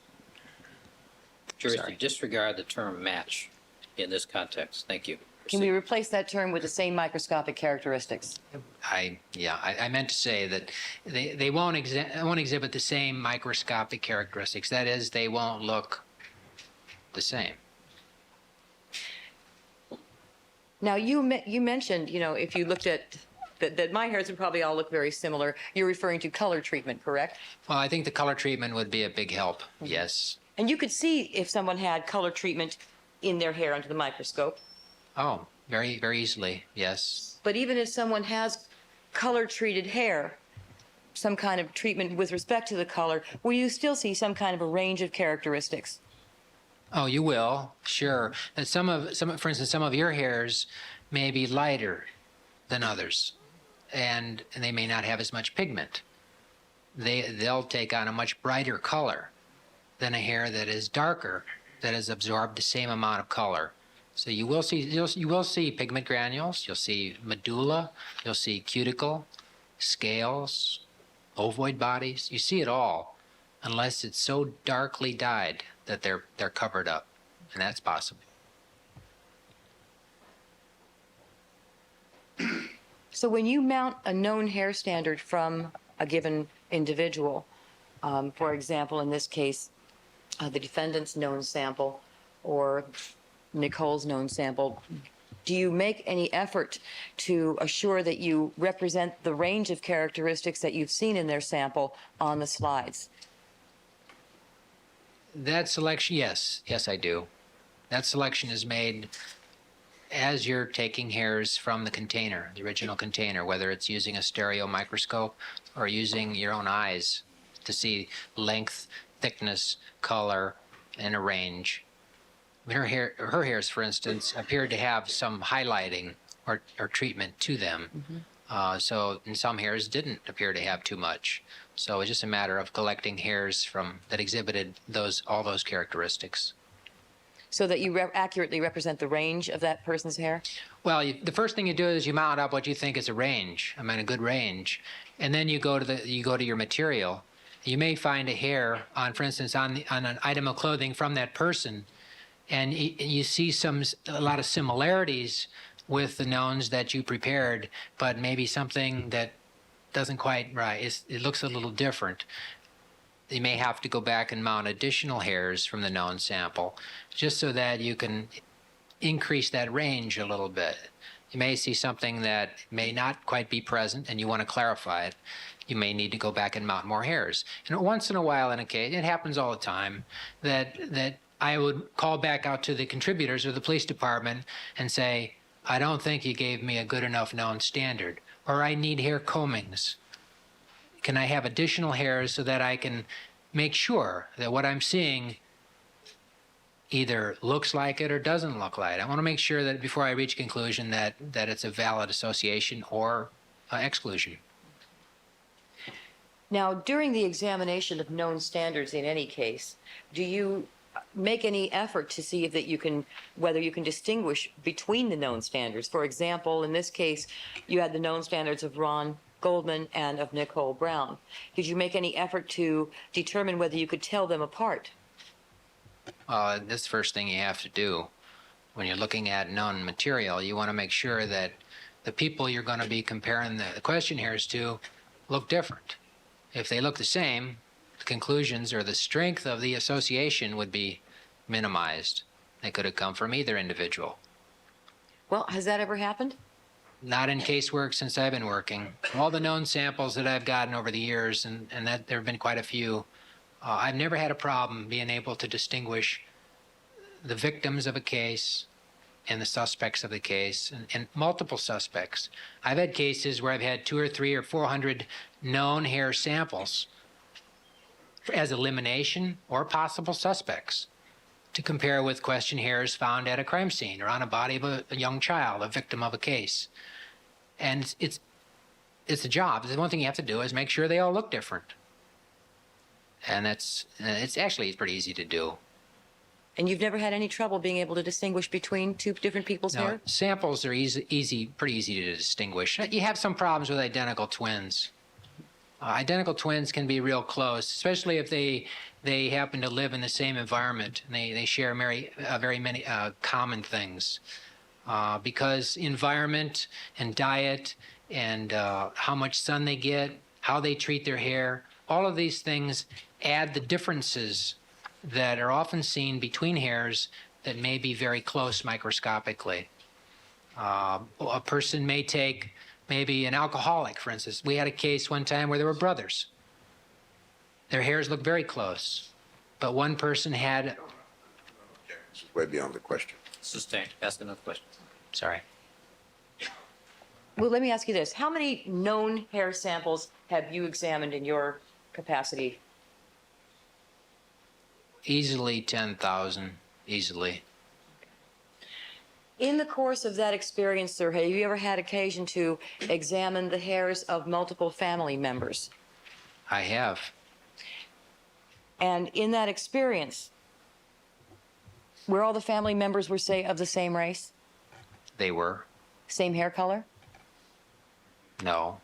Juries, Sorry. disregard the term match in this context. Thank you. Can we replace that term with the same microscopic characteristics? I meant to say that they won't exhibit the same microscopic characteristics. That is, they won't look the same. Now, you mentioned, if you looked at that my hairs would probably all look very similar. You're referring to color treatment, correct? Well, I think the color treatment would be a big help, yes. And you could see if someone had color treatment in their hair under the microscope. Oh, very, very easily, yes. But even if someone has color-treated hair, some kind of treatment with respect to the color, will you still see some kind of a range of characteristics? Oh, you will, sure. And for instance, some of your hairs may be lighter than others, and they may not have as much pigment. They'll take on a much brighter color than a hair that is darker, that has absorbed the same amount of color. So you will see pigment granules, you'll see medulla, you'll see cuticle, scales, ovoid bodies. You see it all, unless it's so darkly dyed that they're covered up, and that's possible. So when you mount a known hair standard from a given individual, for example, in this case, the defendant's known sample or Nicole's known sample, do you make any effort to assure that you represent the range of characteristics that you've seen in their sample on the slides? That selection, yes, I do. That selection is made as you're taking hairs from the container, the original container, whether it's using a stereo microscope or using your own eyes to see length, thickness, color, and a range. Her hairs, for instance, appeared to have some highlighting or treatment to them. So and some hairs didn't appear to have too much. So it's just a matter of collecting hairs that exhibited all those characteristics. So that you accurately represent the range of that person's hair? Well, the first thing you do is you mount up what you think is a range. I mean, a good range, and then you go to your material. You may find a hair on, for instance, on an item of clothing from that person, and you see a lot of similarities with the knowns that you prepared, but maybe something that doesn't quite right. It looks a little different. You may have to go back and mount additional hairs from the known sample, just so that you can increase that range a little bit. You may see something that may not quite be present, and you want to clarify it. You may need to go back and mount more hairs. And once in a while, in a case, it happens all the time, that I would call back out to the contributors or the police department and say, I don't think you gave me a good enough known standard, or I need hair combings. Can I have additional hairs so that I can make sure that what I'm seeing either looks like it or doesn't look like it? I want to make sure that before I reach a conclusion that it's a valid association or exclusion. Now, during the examination of known standards in any case, do you make any effort to see whether you can distinguish between the known standards? For example, in this case, you had the known standards of Ron Goldman and of Nicole Brown. Did you make any effort to determine whether you could tell them apart? That's the first thing you have to do. When you're looking at known material, you want to make sure that the people you're going to be comparing the question hairs to look different. If they look the same, the conclusions or the strength of the association would be minimized. They could have come from either individual. Well, has that ever happened? Not in casework since I've been working. All the known samples that I've gotten over the years, and that there have been quite a few, I've never had a problem being able to distinguish the victims of a case and the suspects of the case, and multiple suspects. I've had cases where I've had 200 or 300 or 400 known hair samples as elimination or possible suspects to compare with question hairs found at a crime scene or on a body of a young child, a victim of a case. And it's a job. The one thing you have to do is make sure they all look different. And it's pretty easy to do. And you've never had any trouble being able to distinguish between two different people's hair? Samples are pretty easy to distinguish. You have some problems with identical twins. Identical twins can be real close, especially if they happen to live in the same environment and they share very many common things. Because environment and diet and how much sun they get, how they treat their hair, all of these things add the differences that are often seen between hairs that may be very close microscopically. A person may take maybe an alcoholic, for instance. We had a case one time where there were brothers. Their hairs looked very close, but one person had... This is way beyond the question. Sustained. Ask another question. Sorry. Well, let me ask you this. How many known hair samples have you examined in your capacity? Easily 10,000, easily. In the course of that experience, sir, have you ever had occasion to examine the hairs of multiple family members? I have. And in that experience, were all the family members were, say, of the same race? They were. Same hair color? No.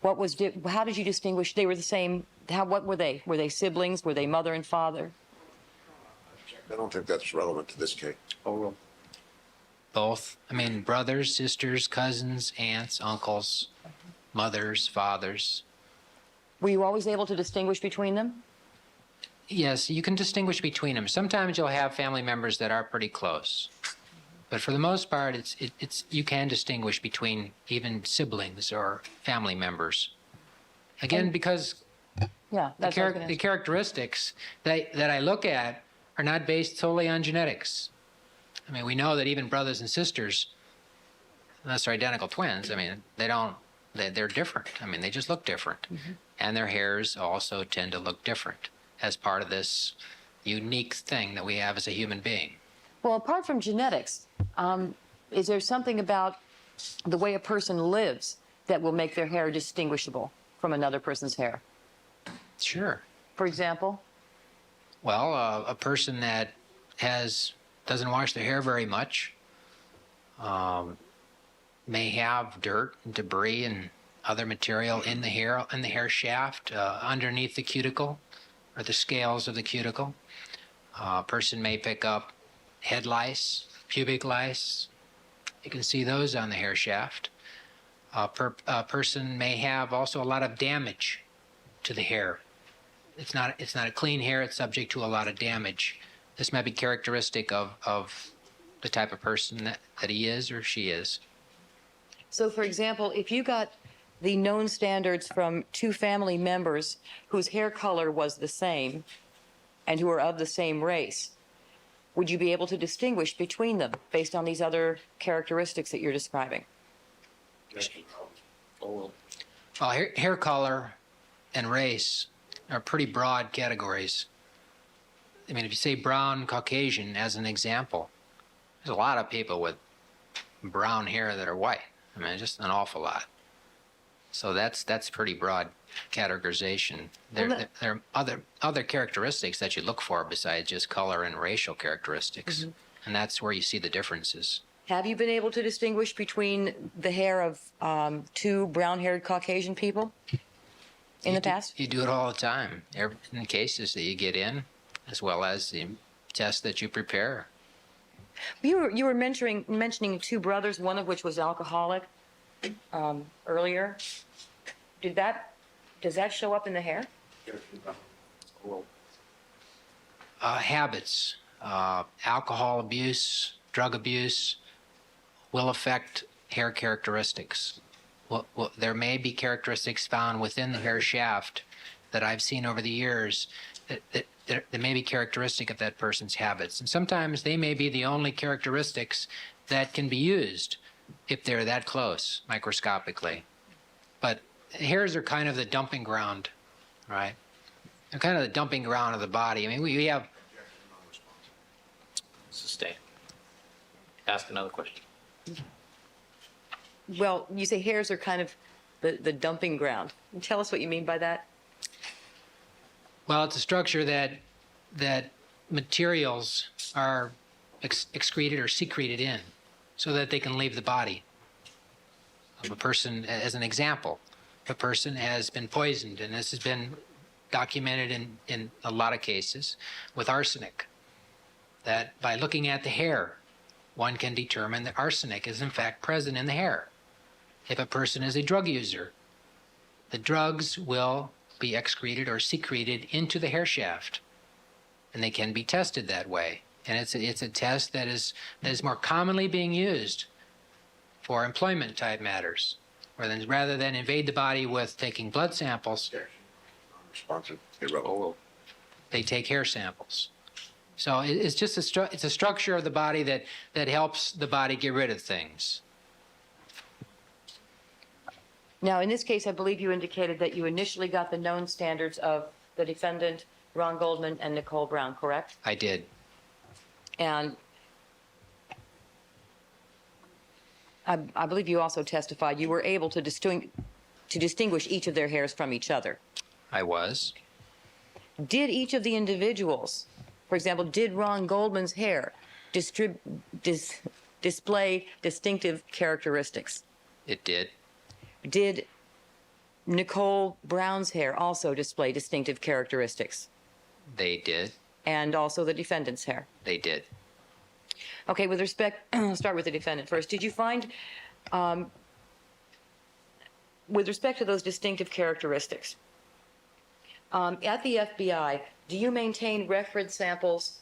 How did you distinguish? They were the same. What were they? Were they siblings? Were they mother and father? I don't think that's relevant to this case. Overall. Both. I mean, brothers, sisters, cousins, aunts, uncles, mothers, fathers. Were you always able to distinguish between them? Yes, you can distinguish between them. Sometimes you'll have family members that are pretty close. But for the most part, you can distinguish between even siblings or family members. Again, because Yeah, that's what I was gonna the ask. characteristics that I look at are not based solely on genetics. I mean, we know that even brothers and sisters, unless they're identical twins, I mean, they're different. I mean, they just look different. And their hairs also tend to look different as part of this, unique thing that we have as a human being. Well, apart from genetics, is there something about the way a person lives that will make their hair distinguishable from another person's hair? Sure. For example? Well, a person that doesn't wash their hair very much may have dirt and debris and other material in the hair shaft, underneath the cuticle or the scales of the cuticle. A person may pick up head lice, pubic lice. You can see those on the hair shaft. A person may have also a lot of damage to the hair. It's not a clean hair. It's subject to a lot of damage. This might be characteristic of the type of person that he is or she is. So, for example, if you got the known standards from two family members whose hair color was the same and who are of the same race, would you be able to distinguish between them based on these other characteristics that you're describing? Well, hair color and race are pretty broad categories. I mean, if you say brown Caucasian as an example, there's a lot of people with brown hair that are white. I mean, just an awful lot. So that's pretty broad categorization. There are other characteristics that you look for besides just color and racial characteristics, and that's where you see the differences. Have you been able to distinguish between the hair of two brown-haired Caucasian people in the past? You do it all the time, in the cases that you get in, as well as the tests that you prepare. You were mentioning two brothers, one of which was alcoholic earlier. Does that show up in the hair? Habits, alcohol abuse, drug abuse will affect hair characteristics. Well, there may be characteristics found within the hair shaft that I've seen over the years that may be characteristic of that person's habits. And sometimes they may be the only characteristics that can be used if they're that close microscopically. But hairs are kind of the dumping ground, right? They're kind of the dumping ground of the body. I mean, we have... Sustain. Ask another question. Well, you say hairs are kind of the dumping ground. Tell us what you mean by that. Well, it's a structure that materials are excreted or secreted in so that they can leave the body. A person, as an example, a person has been poisoned, and this has been documented in a lot of cases with arsenic, that by looking at the hair, one can determine that arsenic is in fact present in the hair. If a person is a drug user, the drugs will be excreted or secreted into the hair shaft, and they can be tested that way. And it's a test that is more commonly being used for employment type matters, rather than invade the body with taking blood samples. Responsive, irrelevant. They take hair samples. So it's just it's a structure of the body that helps the body get rid of things. Now, in this case, I believe you indicated that you initially got the known standards of the defendant, Ron Goldman, and Nicole Brown, correct? I did. And I believe you also testified you were able to distinguish each of their hairs from each other. I was. Did each of the individuals, for example, did Ron Goldman's hair display distinctive characteristics? It did. Did Nicole Brown's hair also display distinctive characteristics? They did. And also the defendant's hair? They did. Okay, with respect, I'll start with the defendant first. Did you find, with respect to those distinctive characteristics, at the FBI, do you maintain reference samples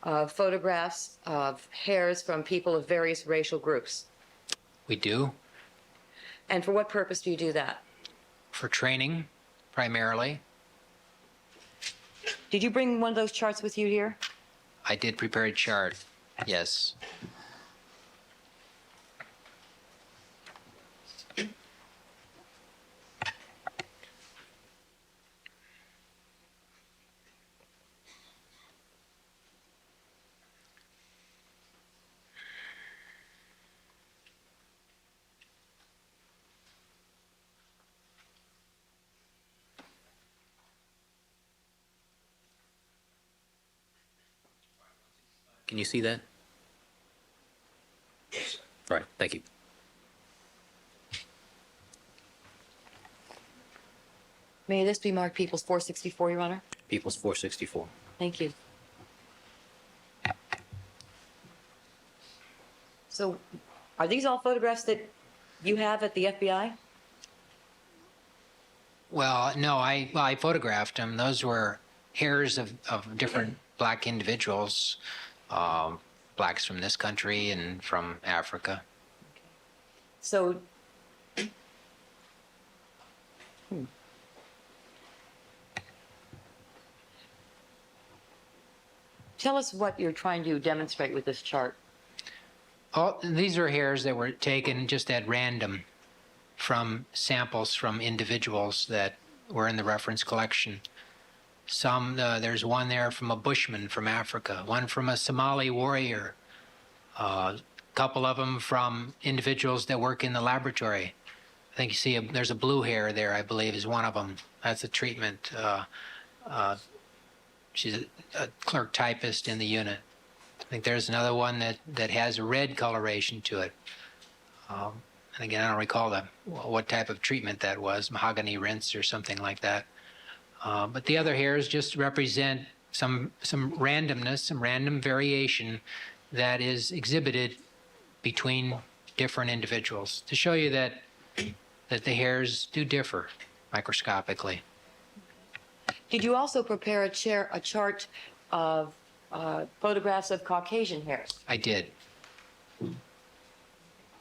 of photographs of hairs from people of various racial groups? We do. And for what purpose do you do that? For training, primarily. Did you bring one of those charts with you here? I did prepare a chart, yes. Can you see that? Right, thank you. May this be marked People's 464, Your Honor? People's 464. Thank you. So are these all photographs that you have at the FBI? Well, no, I photographed them. Those were hairs of different black individuals, blacks from this country and from Africa. So, tell us what you're trying to demonstrate with this chart. Oh, these are hairs that were taken just at random from samples from individuals that were in the reference collection. Some, there's one there from a bushman from Africa, one from a Somali warrior, a couple of them from individuals that work in the laboratory. I think you see there's a blue hair there, I believe, is one of them. That's a treatment. She's a clerk typist in the unit. I think there's another one that has a red coloration to it. And again, I don't recall what type of treatment that was, mahogany rinse or something like that. But the other hairs just represent some randomness, some random variation that is exhibited between different individuals to show you that the hairs do differ microscopically. Did you also prepare a chart of photographs of Caucasian hairs? I did.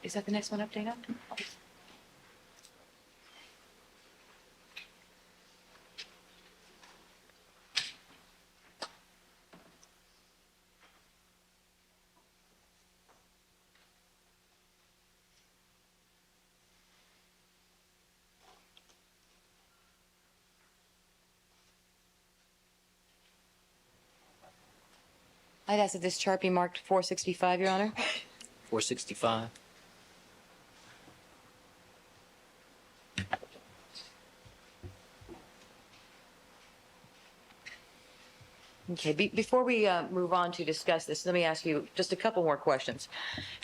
Is that the next one up, Dana? I'd ask that this chart be marked 465, Your Honor. 465. Okay, before we move on to discuss this, let me ask you just a couple more questions.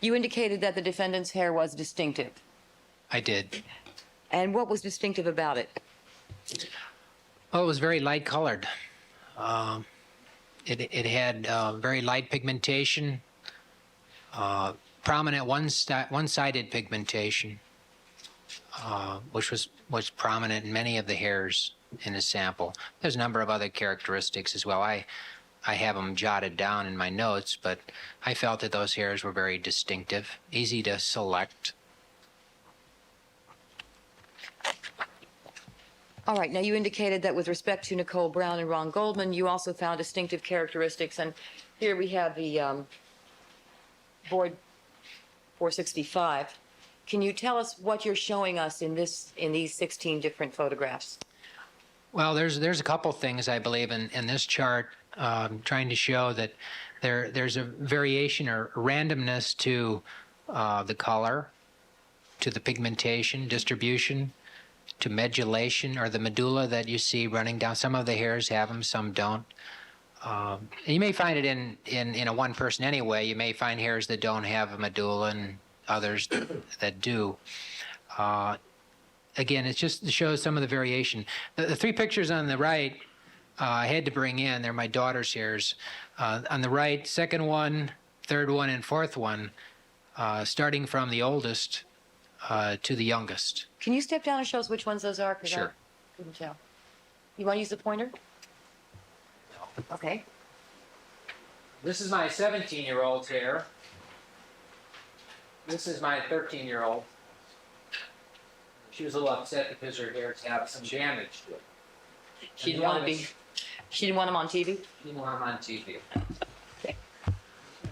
You indicated that the defendant's hair was distinctive. I did. And what was distinctive about it? Well, it was very light colored. It had very light pigmentation, prominent one-sided pigmentation, which was prominent in many of the hairs in the sample. There's a number of other characteristics as well. I have them jotted down in my notes, but I felt that those hairs were very distinctive, easy to select. All right, now you indicated that with respect to Nicole Brown and Ron Goldman, you also found distinctive characteristics, and here we have the board 465. Can you tell us what you're showing us in these 16 different photographs? Well, there's a couple things I believe in this chart, trying to show that there's a variation or randomness to the color, to the pigmentation distribution, to medulation or the medulla that you see running down. Some of the hairs have them, some don't. You may find it in a one person anyway. You may find hairs that don't have a medulla and others that do. Again, it's just to show some of the variation. The three pictures on the right, I had to bring in. They're my daughter's hairs. On the right, second one, third one, and fourth one, starting from the oldest to the youngest. Can you step down and show us which ones those are? 'Cause Sure. I couldn't tell. You want to use the pointer? Okay. This is my 17-year-old's hair. This is my 13-year-old. She was a little upset because her hairs have some damage to it. She didn't want them on TV? She didn't want them on TV. Okay.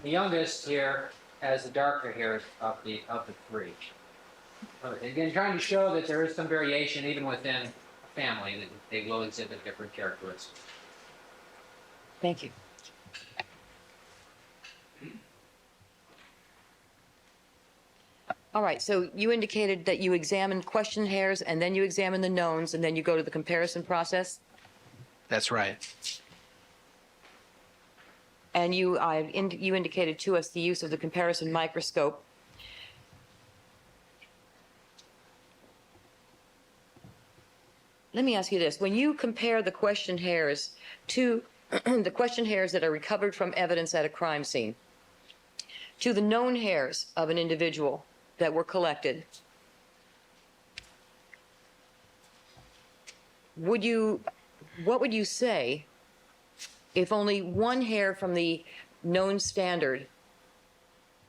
The youngest here has the darker hair of the three. Again, trying to show that there is some variation even within a family, that they will exhibit different characteristics. Thank you. All right, so you indicated that you examined question hairs, and then you examine the knowns, and then you go to the comparison process? That's right. and you indicated to us the use of the comparison microscope. Let me ask you this. When you compare the question hairs to the question hairs that are recovered from evidence at a crime scene to the known hairs of an individual that were collected, what would you say if only one hair from the known standard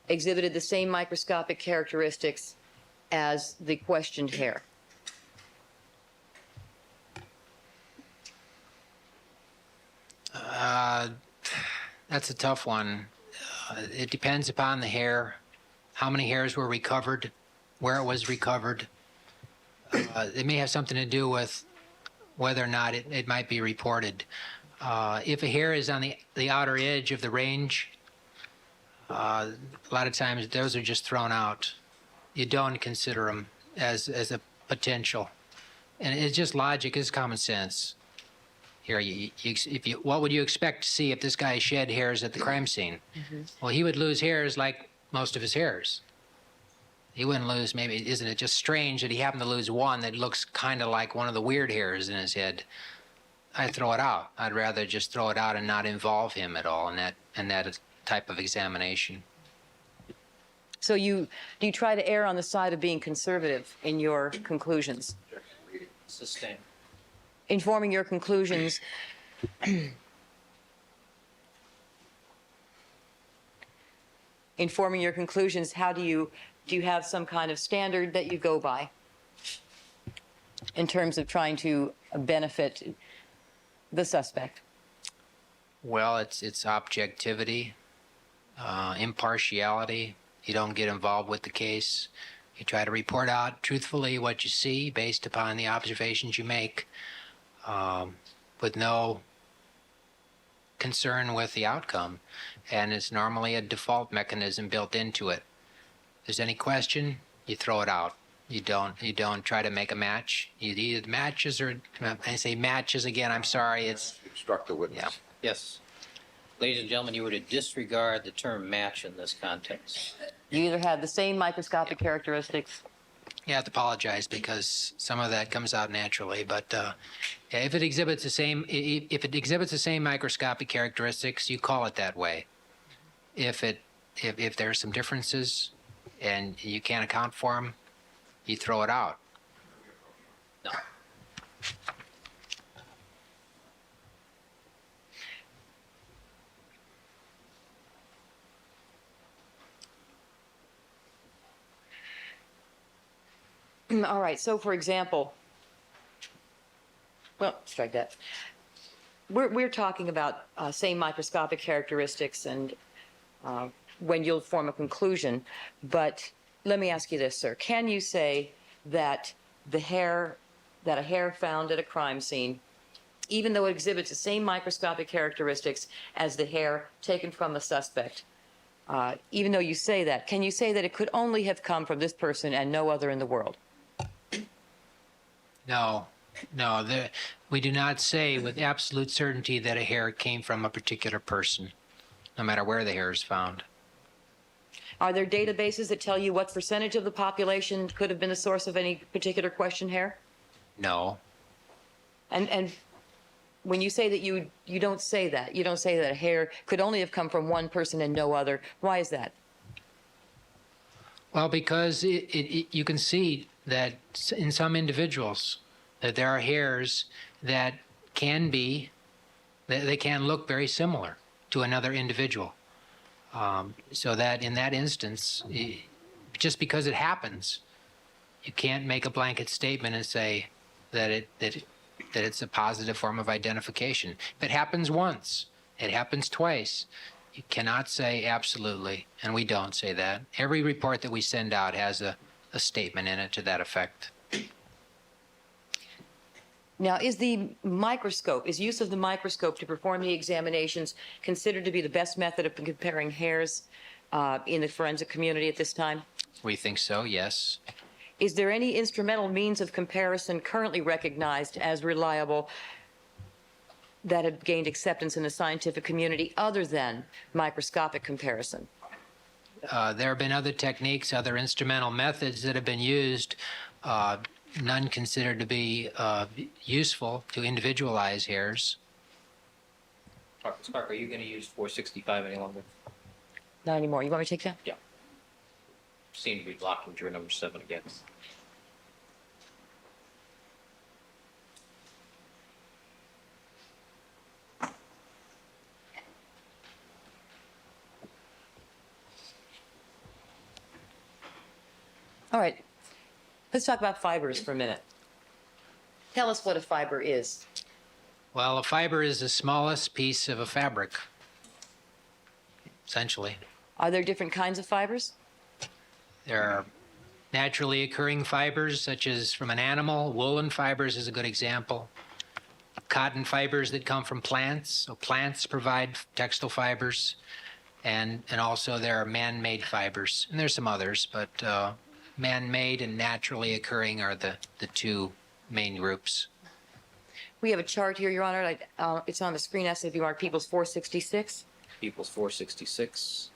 exhibited the same microscopic characteristics as the questioned hair? That's a tough one. It depends upon the hair, how many hairs were recovered, where it was recovered. It may have something to do with whether or not it might be reported. If a hair is on the outer edge of the range, a lot of times those are just thrown out. You don't consider them as a potential. And it's just logic, it's common sense. Here, what would you expect to see if this guy shed hairs at the crime scene? Mm-hmm. Well, he would lose hairs like most of his hairs. He wouldn't lose, maybe, isn't it just strange that he happened to lose one that looks kind of like one of the weird hairs in his head? I'd throw it out. I'd rather just throw it out and not involve him at all in that type of examination. So do you try to err on the side of being conservative in your conclusions? Sustain. Informing your conclusions how do you have some kind of standard that you go by in terms of trying to benefit the suspect? Well, it's objectivity, impartiality. You don't get involved with the case. You try to report out truthfully what you see based upon the observations you make, with no concern with the outcome. And it's normally a default mechanism built into it. If there's any question, you throw it out. You don't try to make a match. You either matches or, I say matches again, I'm sorry, it's... Instruct the witness. Yeah. Yes. Ladies and gentlemen, you were to disregard the term match in this context. You either have the same microscopic characteristics. You have to apologize because some of that comes out naturally, but yeah, if it exhibits the same microscopic characteristics, you call it that way. If there are some differences and you can't account for them, you throw it out. No. All right, so for example, well, strike that. We're talking about same microscopic characteristics and when you'll form a conclusion, but let me ask you this, sir. Can you say that a hair found at a crime scene, even though it exhibits the same microscopic characteristics as the hair taken from the suspect, even though you say that, can you say that it could only have come from this person and no other in the world? No, we do not say with absolute certainty that a hair came from a particular person, no matter where the hair is found. Are there databases that tell you what percentage of the population could have been the source of any particular question hair? No. And when you say that you don't say that, you don't say that a hair could only have come from one person and no other. Why is that? Well, because you can see that in some individuals that there are hairs that can look very similar to another individual. So that in that instance, just because it happens, you can't make a blanket statement and say that it's a positive form of identification. If it happens once, it happens twice, you cannot say absolutely, and we don't say that. Every report that we send out has a statement in it to that effect. Now, is use of the microscope to perform the examinations considered to be the best method of comparing hairs in the forensic community at this time? We think so, yes. Is there any instrumental means of comparison currently recognized as reliable that had gained acceptance in the scientific community other than microscopic comparison? There have been other techniques, other instrumental methods that have been used, none considered to be useful to individualize hairs. Spark, are you going to use 465 any longer? Not anymore. You want me to take that? Yeah. Seem to be blocking juror number 7 again. All right. Let's talk about fibers for a minute. Tell us what a fiber is. Well, a fiber is the smallest piece of a fabric, essentially. Are there different kinds of fibers? There are naturally occurring fibers, such as from an animal. Woolen fibers is a good example. Cotton fibers that come from plants. So plants provide textile fibers. And also there are man-made fibers. And there's some others, but man-made and naturally occurring are the two main groups. We have a chart here, Your Honor. It's on the screen. Ask if you mark People's 466. Equals 466.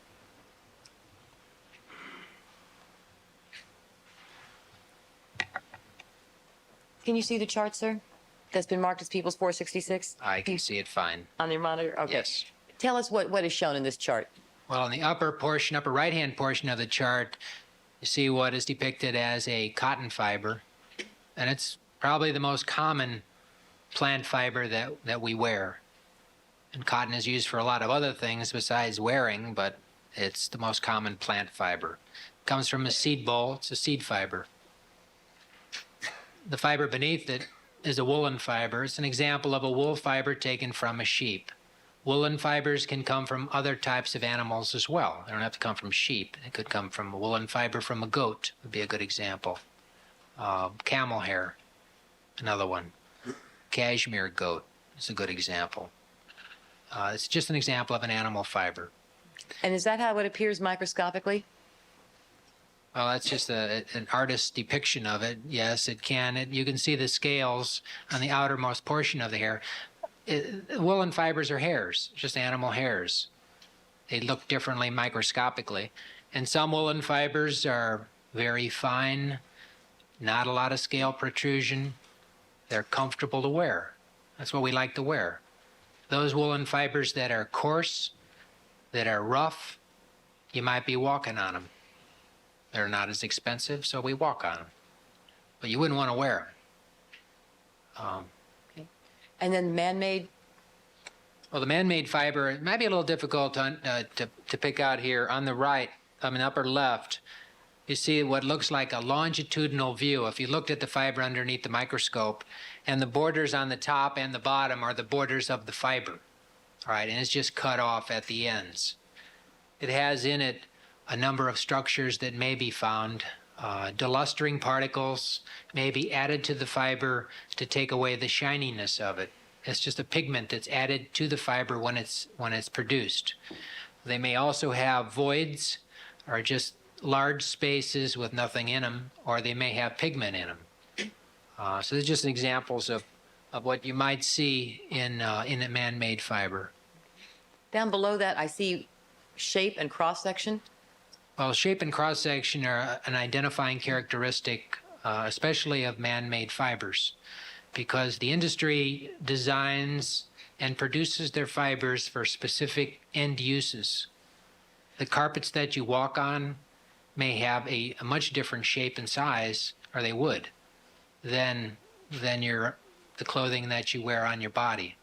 Can you see the chart, sir? That's been marked as People's 466 I can see it fine. on your monitor? Okay. Yes. Tell us what is shown in this chart. Well, in the upper right-hand portion of the chart, you see what is depicted as a cotton fiber. And it's probably the most common plant fiber that we wear. And cotton is used for a lot of other things besides wearing, but it's the most common plant fiber. It comes from a seed boll. It's a seed fiber. The fiber beneath it is a woolen fiber. It's an example of a wool fiber taken from a sheep. Woolen fibers can come from other types of animals as well. They don't have to come from sheep. It could come from a woolen fiber from a goat, would be a good example. Camel hair, another one. Cashmere goat is a good example. It's just an example of an animal fiber. And is that how it appears microscopically? Well, that's just an artist's depiction of it. Yes, it can. You can see the scales on the outermost portion of the hair. Woolen fibers are hairs, just animal hairs. They look differently microscopically. And some woolen fibers are very fine, not a lot of scale protrusion. They're comfortable to wear. That's what we like to wear. Those woolen fibers that are coarse, that are rough, you might be walking on them. They're not as expensive, so we walk on them. But you wouldn't want to wear them. And then man-made? Well, the man-made fiber, it might be a little difficult to pick out here. On the right, upper left, you see what looks like a longitudinal view. If you looked at the fiber underneath the microscope, and the borders on the top and the bottom are the borders of the fiber. All right, and it's just cut off at the ends. It has in it a number of structures that may be found. Delustering particles may be added to the fiber to take away the shininess of it. It's just a pigment that's added to the fiber when it's produced. They may also have voids, or just large spaces with nothing in them, or they may have pigment in them. So these are just examples of what you might see in a man-made fiber. Down below that, I see shape and cross-section. Well, shape and cross-section are an identifying characteristic, especially of man-made fibers, because the industry designs and produces their fibers for specific end uses. The carpets that you walk on may have a much different shape and size, or they would, than the clothing that you wear on your body.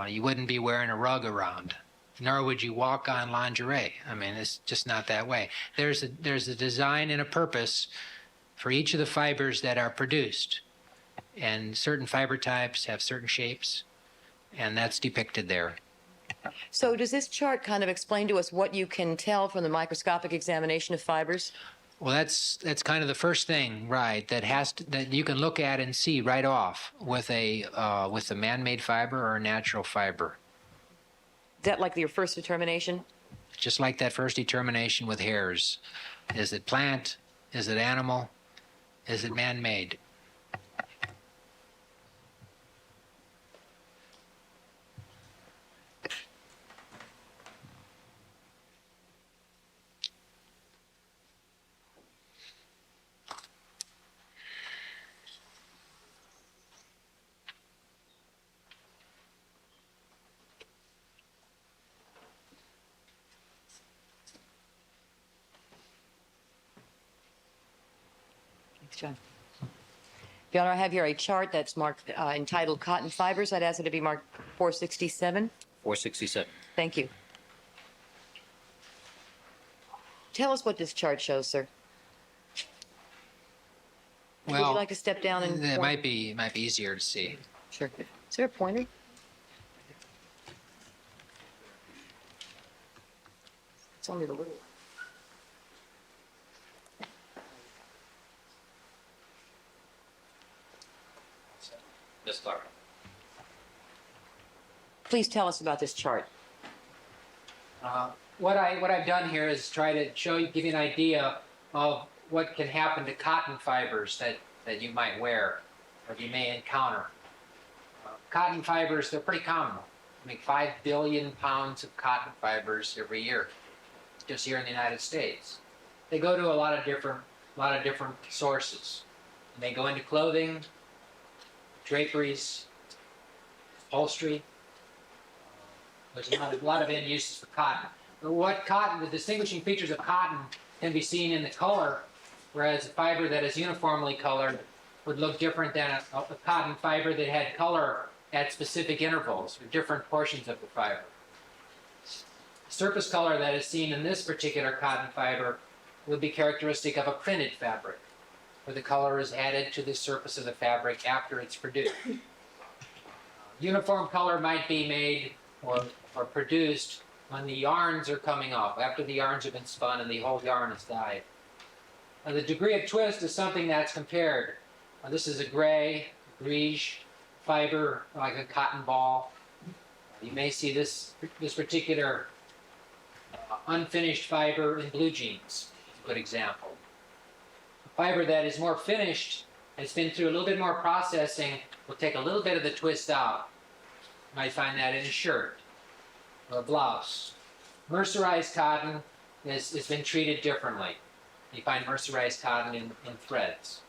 You wouldn't be wearing a rug around, nor would you walk on lingerie. I mean, it's just not that way. There's a design and a purpose for each of the fibers that are produced. And certain fiber types have certain shapes, and that's depicted there. So does this chart kind of explain to us what you can tell from the microscopic examination of fibers? Well, that's kind of the first thing, right? That you can look at and see right off with a man-made fiber or a natural fiber. Is that like your first determination? Just like that first determination with hairs. Is it plant? Is it animal? Is it man-made? John. Your Honor, I have here a chart that's marked entitled Cotton Fibers. I'd ask it to be marked 467. 467. Thank you. Tell us what this chart shows, sir. Would you Well, like to step down and it might be easier to see. Sure. Is there a pointer? It's only the little. Ms. Clark. Please tell us about this chart. What I've done here is try to give you an idea of what can happen to cotton fibers that you might wear or you may encounter. Cotton fibers, they're pretty common. We make 5 billion pounds of cotton fibers every year, just here in the United States. They go to a lot of different sources. And they go into clothing, draperies, upholstery. There's a lot of end uses for cotton. But the distinguishing features of cotton can be seen in the color, whereas a fiber that is uniformly colored would look different than a cotton fiber that had color at specific intervals or different portions of the fiber. The surface color that is seen in this particular cotton fiber would be characteristic of a printed fabric, where the color is added to the surface of the fabric after it's produced. Uniform color might be made or produced when the yarns are coming off, after the yarns have been spun and the whole yarn is dyed. Now, the degree of twist is something that's compared. This is a gray, greige fiber, like a cotton ball. You may see this particular unfinished fiber in blue jeans. A good example. A fiber that is more finished, has been through a little bit more processing, will take a little bit of the twist out. You might find that in a shirt or a blouse. Mercerized cotton has been treated differently. You find mercerized cotton in threads.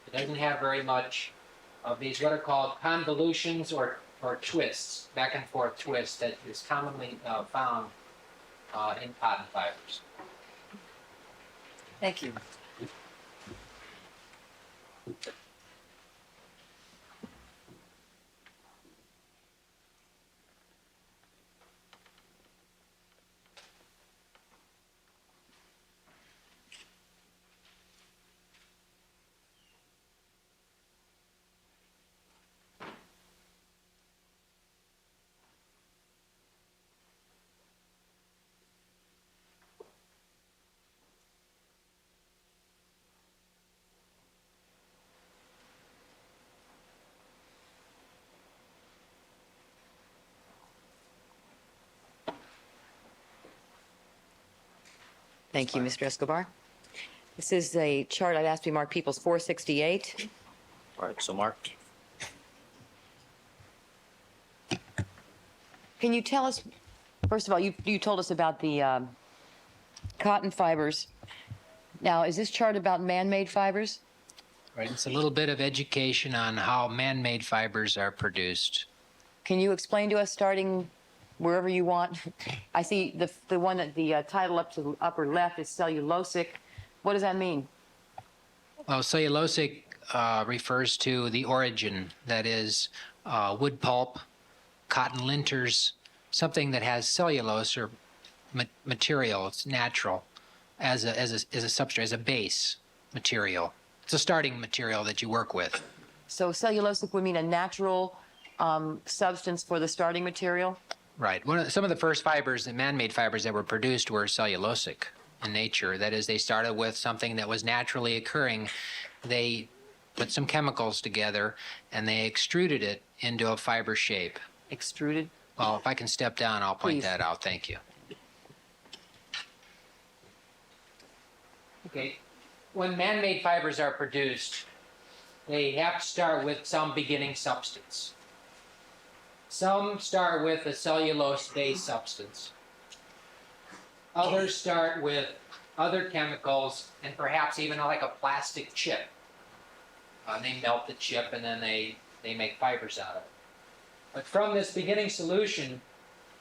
It doesn't have very much of these what are called convolutions or twists, back and forth twists that is commonly found in cotton fibers. Thank you. Thank you, Mr. Escobar. This is a chart I'd ask to be marked Peoples 468. All right, so marked. Can you tell us, first of all, you told us about the cotton fibers. Now, is this chart about man-made fibers? Right. It's a little bit of education on how man-made fibers are produced. Can you explain to us, starting wherever you want? I see the one that the title up to the upper left is cellulosic. What does that mean? Well, cellulosic refers to the origin, that is, wood pulp, cotton linters, something that has cellulose or material. It's natural as a substrate, as a base material. It's a starting material that you work with. So cellulosic would mean a natural substance for the starting material? Right. Some of the first fibers, the man-made fibers that were produced, were cellulosic in nature. That is, they started with something that was naturally occurring. They put some chemicals together and they extruded it into a fiber shape. Extruded? Well, if I can step down, I'll point Please. that out. Thank you. Okay. When man-made fibers are produced, they have to start with some beginning substance. Some start with a cellulose-based substance. Others start with other chemicals and perhaps even like a plastic chip. They melt the chip and then they make fibers out of it. But from this beginning solution,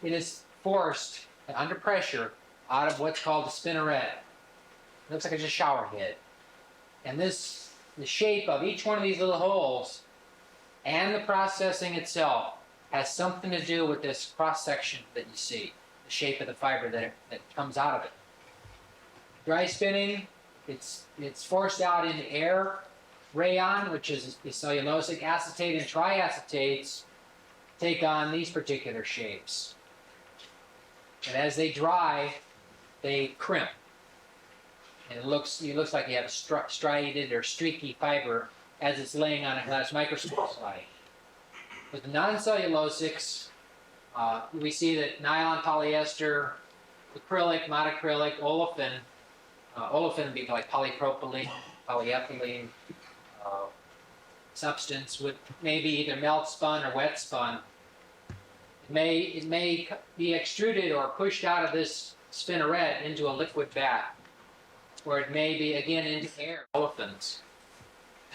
it is forced under pressure out of what's called a spinneret. It looks like it's a shower head. And this the shape of each one of these little holes and the processing itself has something to do with this cross section that you see, the shape of the fiber that comes out of it. Dry spinning, it's forced out in the air. Rayon, which is the cellulosic acetate, and triacetates take on these particular shapes. And as they dry, they crimp. And it looks like you have a striated or streaky fiber as it's laying on a glass microscope slide. With the non-cellulosics, we see that nylon, polyester, acrylic, monocrylic, olefin, olefin would be like polypropylene, polyethylene, substance with maybe either melt spun or wet spun. It may be extruded or pushed out of this spinneret into a liquid bath, or it may be again into air. Olefins.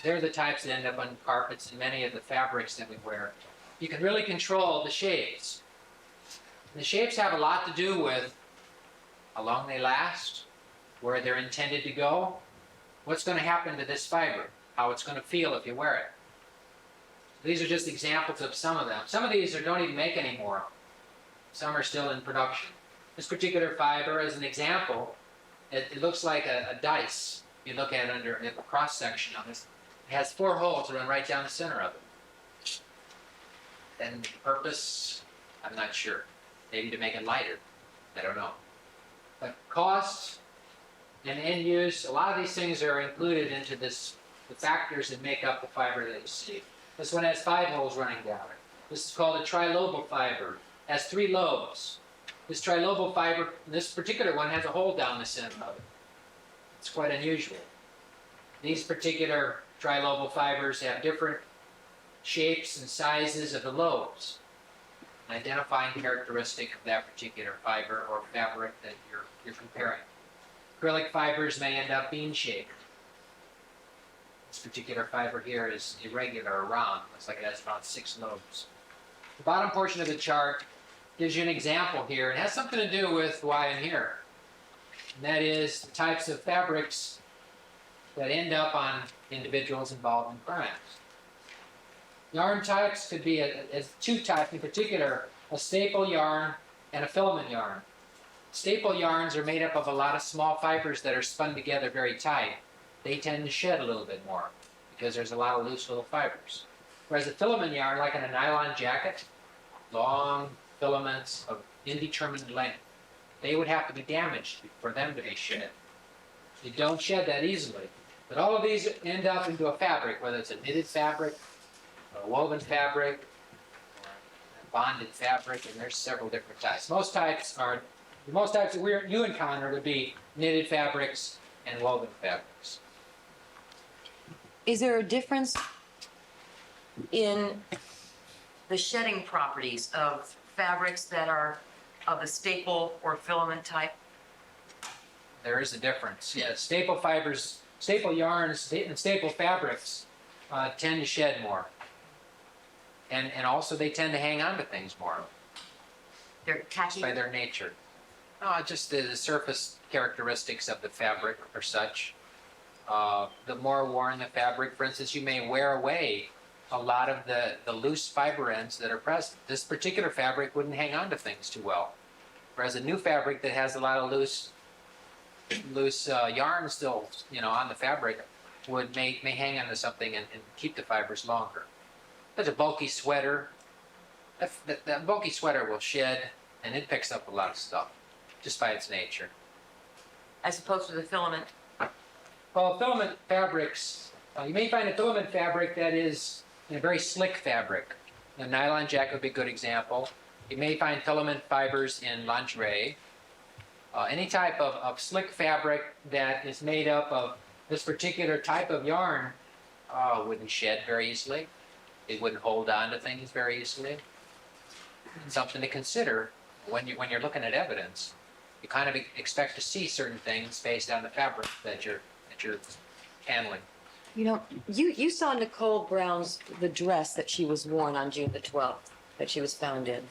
They're the types that end up on carpets and many of the fabrics that we wear. You can really control the shapes. And the shapes have a lot to do with how long they last, where they're intended to go, what's going to happen to this fiber, how it's going to feel if you wear it. These are just examples of some of them. Some of these don't even make anymore. Some are still in production. This particular fiber, as an example, it looks like a dice. You look at it under a cross section on this. It has 4 holes that run right down the center of it. And the purpose, I'm not sure. Maybe to make it lighter. I don't know. But cost and end use, a lot of these things are included into the factors that make up the fiber that you see. This one has 5 holes running down it. This is called a trilobal fiber. It has 3 lobes. This trilobal fiber, this particular one, has a hole down the center of it. It's quite unusual. These particular trilobal fibers have different shapes and sizes of the lobes. An identifying characteristic of that particular fiber or fabric that you're comparing. Acrylic fibers may end up bean-shaped. This particular fiber here is irregular or round. Looks like it has about 6 lobes. The bottom portion of the chart gives you an example here. It has something to do with why I'm here. And that is the types of fabrics that end up on individuals involved in crimes. Yarn types could be as 2 types in particular, a staple yarn and a filament yarn. Staple yarns are made up of a lot of small fibers that are spun together very tight. They tend to shed a little bit more because there's a lot of loose little fibers. Whereas a filament yarn, like in a nylon jacket, long filaments of indeterminate length, they would have to be damaged for them to be shed. They don't shed that easily. But all of these end up into a fabric, whether it's a knitted fabric, a woven fabric, or a bonded fabric, and there's several different types. The most types that you encounter would be knitted fabrics and woven fabrics. Is there a difference in the shedding properties of fabrics that are of the staple or filament type? There is a difference. Yeah, staple fibers, staple yarns, and staple fabrics tend to shed more. And also they tend to hang on to things more. They're tacky? By their nature. Just the surface characteristics of the fabric are such. The more worn the fabric, for instance, you may wear away a lot of the loose fiber ends that are present. This particular fabric wouldn't hang on to things too well. Whereas a new fabric that has a lot of loose yarn still, on the fabric may hang on to something and keep the fibers longer. There's a bulky sweater. That bulky sweater will shed, and it picks up a lot of stuff just by its nature. As opposed to the filament? Well, filament fabrics, you may find a filament fabric that is a very slick fabric. A nylon jacket would be a good example. You may find filament fibers in lingerie. Any type of slick fabric that is made up of this particular type of yarn wouldn't shed very easily. It wouldn't hold on to things very easily. It's something to consider when you're looking at evidence. You kind of expect to see certain things based on the fabric that you're handling. You saw Nicole Brown's, the dress that she was worn on June the 12th, that she was found in.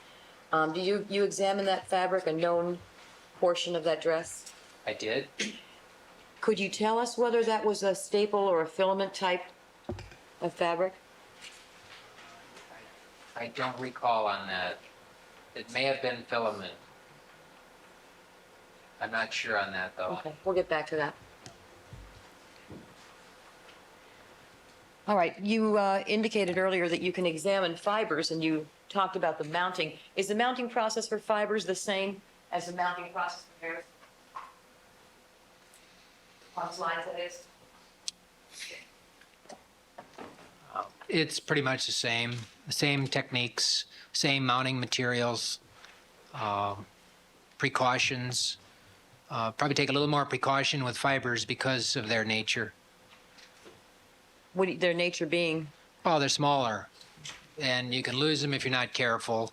Did you examine that fabric, a known portion of that dress? I did. Could you tell us whether that was a staple or a filament type of fabric? I don't recall on that. It may have been filament. I'm not sure on that, though. Okay, we'll get back to that. All right, you indicated earlier that you can examine fibers, and you talked about the mounting. Is the mounting process for fibers the same as the mounting process for hairs? On slides, that is? It's pretty much the same techniques, same mounting materials, precautions. Probably take a little more precaution with fibers because of their nature. Their nature being? Well, they're smaller, and you can lose them if you're not careful.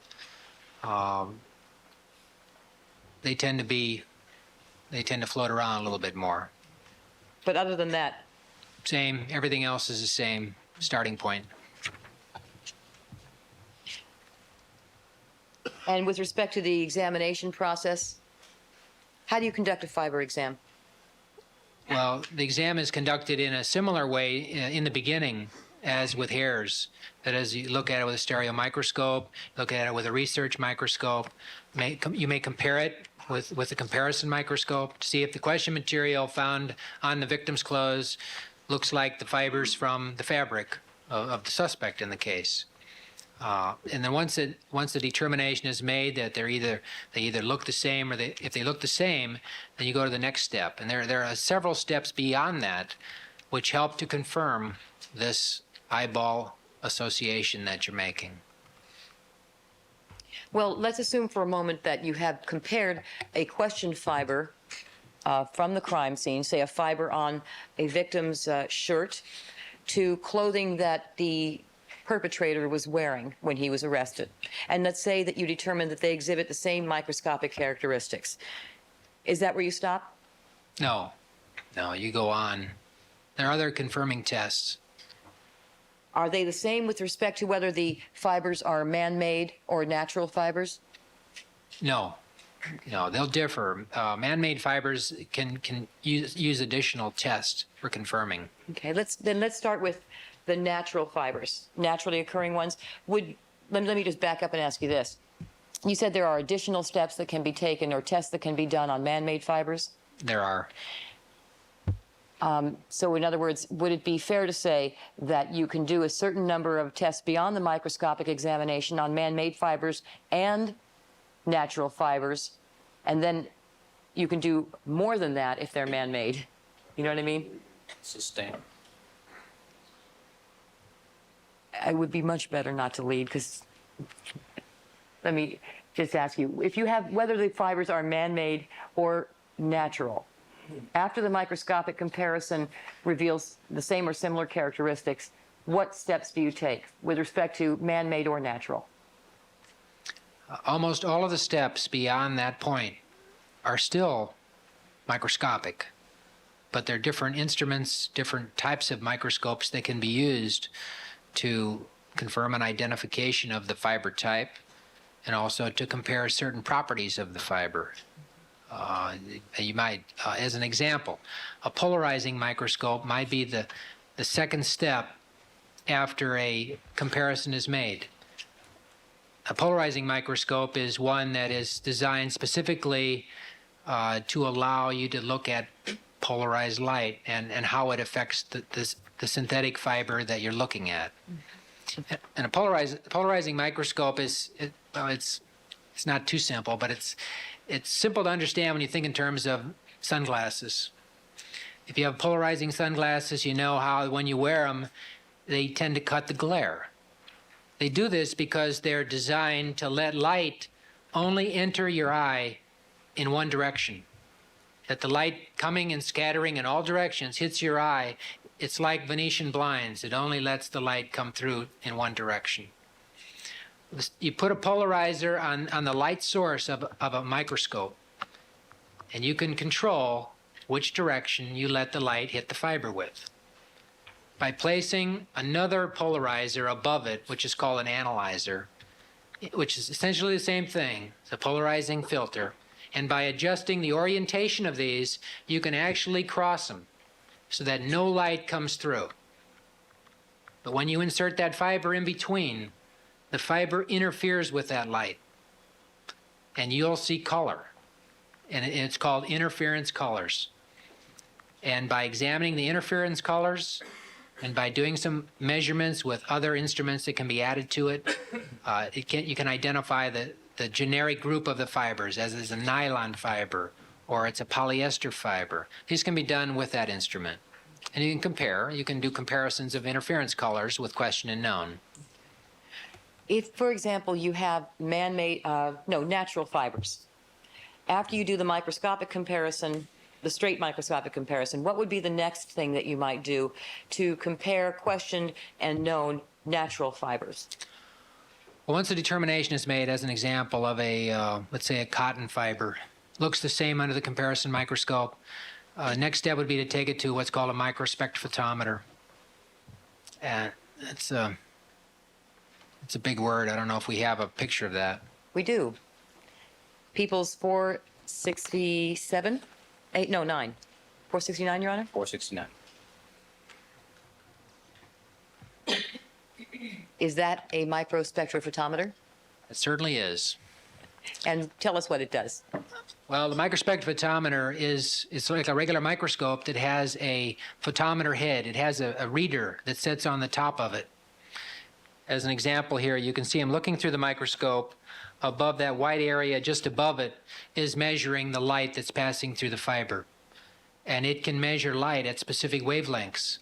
They tend to float around a little bit more. But other than that? Same. Everything else is the same starting point. And with respect to the examination process, how do you conduct a fiber exam? Well, the exam is conducted in a similar way in the beginning as with hairs. That is, you look at it with a stereo microscope, look at it with a research microscope. You may compare it with a comparison microscope to see if the question material found on the victim's clothes looks like the fibers from the fabric of the suspect in the case. And then once the determination is made that they either look the same, or if they look the same, then you go to the next step. And there are several steps beyond that which help to confirm this eyeball association that you're making. Well, let's assume for a moment that you have compared a question fiber from the crime scene, say a fiber on a victim's shirt, to clothing that the perpetrator was wearing when he was arrested. And let's say that you determine that they exhibit the same microscopic characteristics. Is that where you stop? No, you go on. There are other confirming tests. Are they the same with respect to whether the fibers are man-made or natural fibers? No, they'll differ. Man-made fibers can use additional tests for confirming. Okay, let's start with the natural fibers, naturally occurring ones. Let me just back up and ask you this. You said there are additional steps that can be taken or tests that can be done on man-made fibers? There are. So in other words, would it be fair to say that you can do a certain number of tests beyond the microscopic examination on man-made fibers and natural fibers, and then you can do more than that if they're man-made? You know what I mean? Sustain. I would be much better not to lead, because let me just ask you, if you have, whether the fibers are man-made or natural, after the microscopic comparison reveals the same or similar characteristics, what steps do you take with respect to man-made or natural? Almost all of the steps beyond that point are still microscopic, but there are different instruments, different types of microscopes that can be used to confirm an identification of the fiber type and also to compare certain properties of the fiber. You might, as an example, a polarizing microscope might be the second step after a comparison is made. A polarizing microscope is one that is designed specifically to allow you to look at polarized light and how it affects the synthetic fiber that you're looking at. And a polarizing microscope it's not too simple, but it's simple to understand when you think in terms of sunglasses. If you have polarizing sunglasses, you know how when you wear them, they tend to cut the glare. They do this because they're designed to let light only enter your eye in one direction. That the light coming and scattering in all directions hits your eye, it's like Venetian blinds. It only lets the light come through in one direction. You put a polarizer on the light source of a microscope, and you can control which direction you let the light hit the fiber with. By placing another polarizer above it, which is called an analyzer, which is essentially the same thing, it's a polarizing filter, And by adjusting the orientation of these, you can actually cross them so that no light comes through. But when you insert that fiber in between, the fiber interferes with that light, and you'll see color. And it's called interference colors. And by examining the interference colors and by doing some measurements with other instruments that can be added to it, you can identify the generic group of the fibers, as is a nylon fiber or it's a polyester fiber. These can be done with that instrument. And you can compare. You can do comparisons of interference colors with question and known. If, for example, you have man-made, natural fibers, after you do the microscopic comparison, the straight microscopic comparison, what would be the next thing that you might do to compare questioned and known natural fibers? Well, once a determination is made, as an example of a, let's say, a cotton fiber, looks the same under the comparison microscope, next step would be to take it to what's called a microspectrophotometer. And it's a big word. I don't know if we have a picture of that. We do. People's 469, Your Honor? 469. Is that a microspectrophotometer? It certainly is. And tell us what it does. Well, the microspectrophotometer it's like a regular microscope that has a photometer head. It has a reader that sits on the top of it. As an example here, you can see I'm looking through the microscope. Above that white area, just above it, is measuring the light that's passing through the fiber. And it can measure light at specific wavelengths.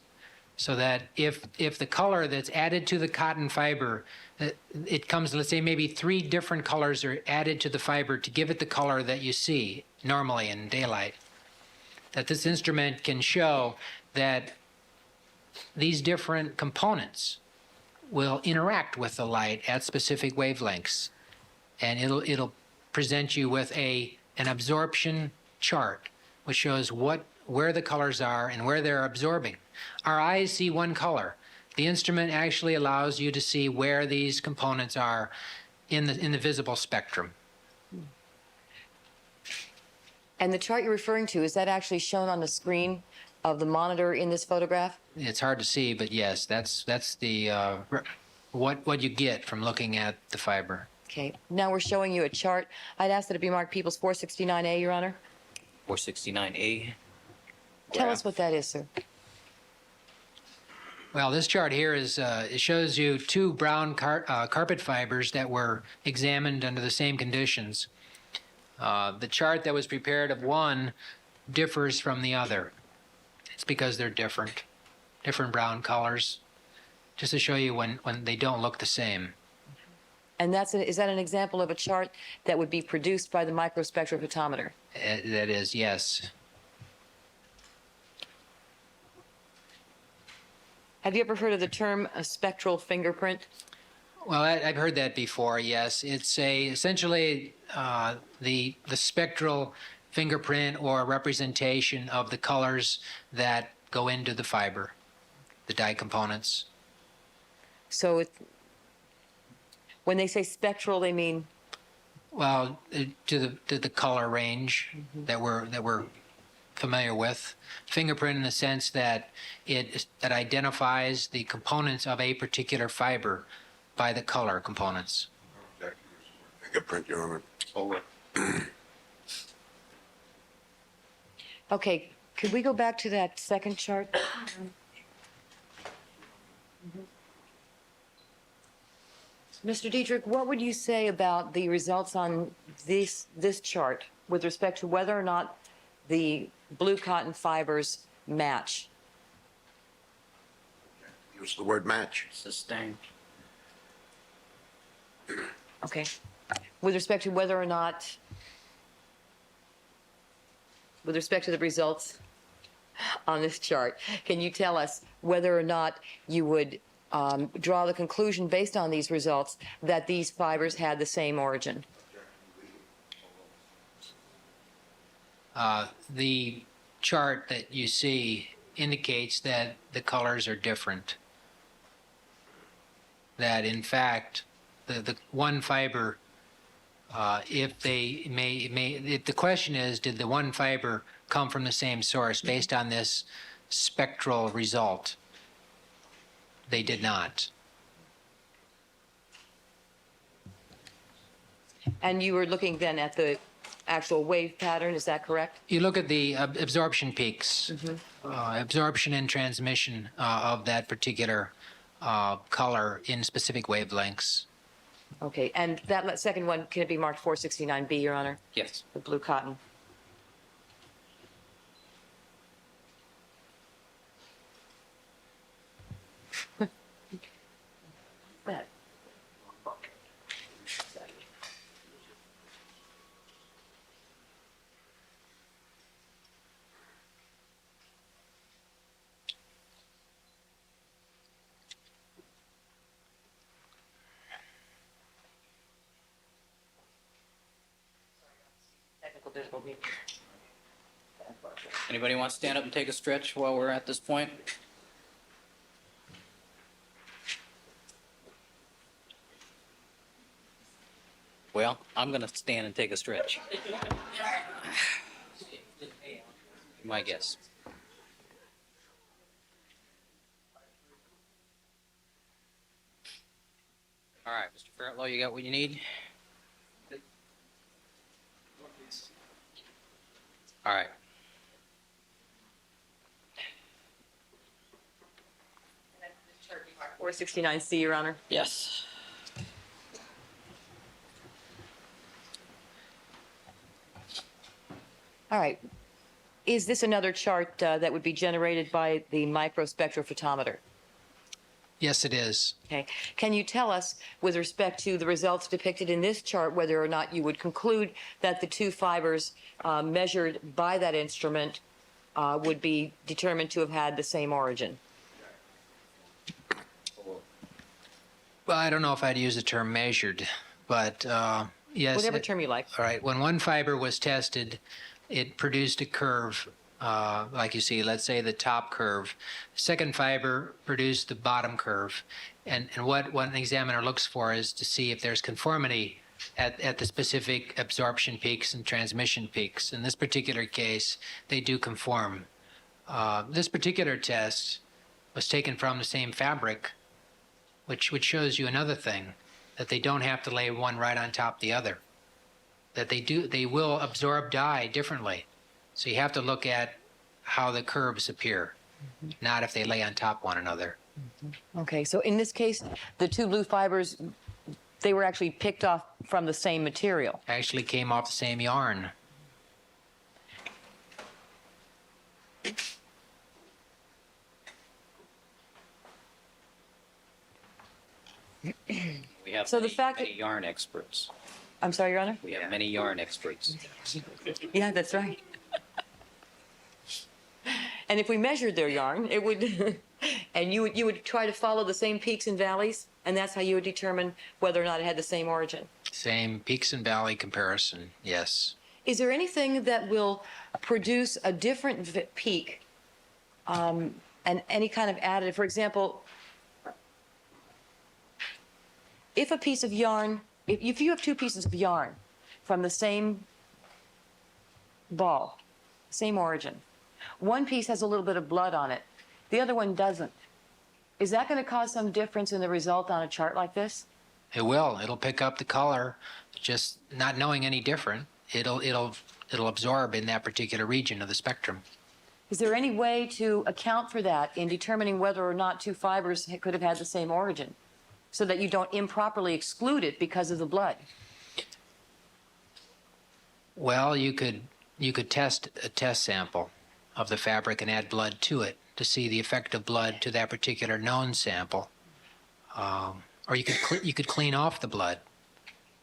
So that if the color that's added to the cotton fiber, it comes, let's say maybe 3 different colors are added to the fiber to give it the color that you see normally in daylight. That this instrument can show that these different components will interact with the light at specific wavelengths. And it'll present you with an absorption chart, which shows where the colors are and where they're absorbing. Our eyes see one color. The instrument actually allows you to see where these components are in the visible spectrum. And the chart you're referring to, is that actually shown on the screen of the monitor in this photograph? It's hard to see, but yes, that's the what you get from looking at the fiber. Okay. Now we're showing you a chart. I'd ask that it be marked People's 469A, Your Honor. 469A. Tell us what that is, sir. Well, this chart here it shows you 2 brown carpet fibers that were examined under the same conditions. The chart that was prepared of one differs from the other. It's because they're different brown colors, just to show you when they don't look the same. And is that an example of a chart that would be produced by the microspectrophotometer? That is, yes. Have you ever heard of the term a spectral fingerprint? Well, I've heard that before, yes. It's essentially the spectral fingerprint or representation of the colors that go into the fiber, the dye components. So when they say spectral, they mean? Well, to the color range that we're familiar with. Fingerprint in the sense that that identifies the components of a particular fiber by the color components. Fingerprint, Your Honor. Over. Okay, could we go back to that second chart? Mr. Dietrich, what would you say about the results on this chart with respect to whether or not the blue cotton fibers match? Use the word match. Sustained. Okay. With respect to whether or not, with respect to the results on this chart, can you tell us whether or not you would draw the conclusion based on these results that these fibers had the same origin? The chart that you see indicates that the colors are different. That in fact, the one fiber If if the question is, did the one fiber come from the same source based on this spectral result? They did not. And you were looking then at the actual wave pattern, is that correct? You look at the absorption peaks, absorption and transmission of that particular color in specific wavelengths. Okay, and that second one, can it be marked 469B, Your Honor? Yes. The blue cotton. That. Technical difficulty. Anybody want to stand up and take a stretch while we're at this point? Well, I'm going to stand and take a stretch. My guess. All right, Mr. Fairtlow, you got what you need? All right. 469C, Your Honor. Yes. All right. Is this another chart that would be generated by the microspectrophotometer? Yes, it is. Okay. Can you tell us, with respect to the results depicted in this chart, whether or not you would conclude that the two fibers measured by that instrument would be determined to have had the same origin? Well, I don't know if I'd use the term measured, but yes. Whatever term you like. All right. When one fiber was tested, it produced a curve, like you see, let's say the top curve. Second fiber produced the bottom curve. And what an examiner looks for is to see if there's conformity at the specific absorption peaks and transmission peaks. In this particular case, they do conform. This particular test was taken from the same fabric, which shows you another thing, that they don't have to lay one right on top of the other. That they will absorb dye differently. So you have to look at how the curves appear, not if they lay on top one another. Okay, so in this case, the two blue fibers, they were actually picked off from the same material. Actually came off the same yarn. We have So the fact many that- yarn experts. I'm sorry, Your Honor? We have many yarn experts. Yeah, that's right. And if we measured their yarn, it would, and you would try to follow the same peaks and valleys, and that's how you would determine whether or not it had the same origin. Same peaks and valley comparison, yes. Is there anything that will produce a different peak and any kind of additive? For example, if a piece of yarn, if you have two pieces of yarn from the same ball, same origin, one piece has a little bit of blood on it, the other one doesn't. Is that going to cause some difference in the result on a chart like this? It will. It'll pick up the color, just not knowing any different. It'll absorb in that particular region of the spectrum. Is there any way to account for that in determining whether or not two fibers could have had the same origin, so that you don't improperly exclude it because of the blood? Well, you could test a test sample of the fabric and add blood to it to see the effect of blood to that particular known sample. Or you could clean off the blood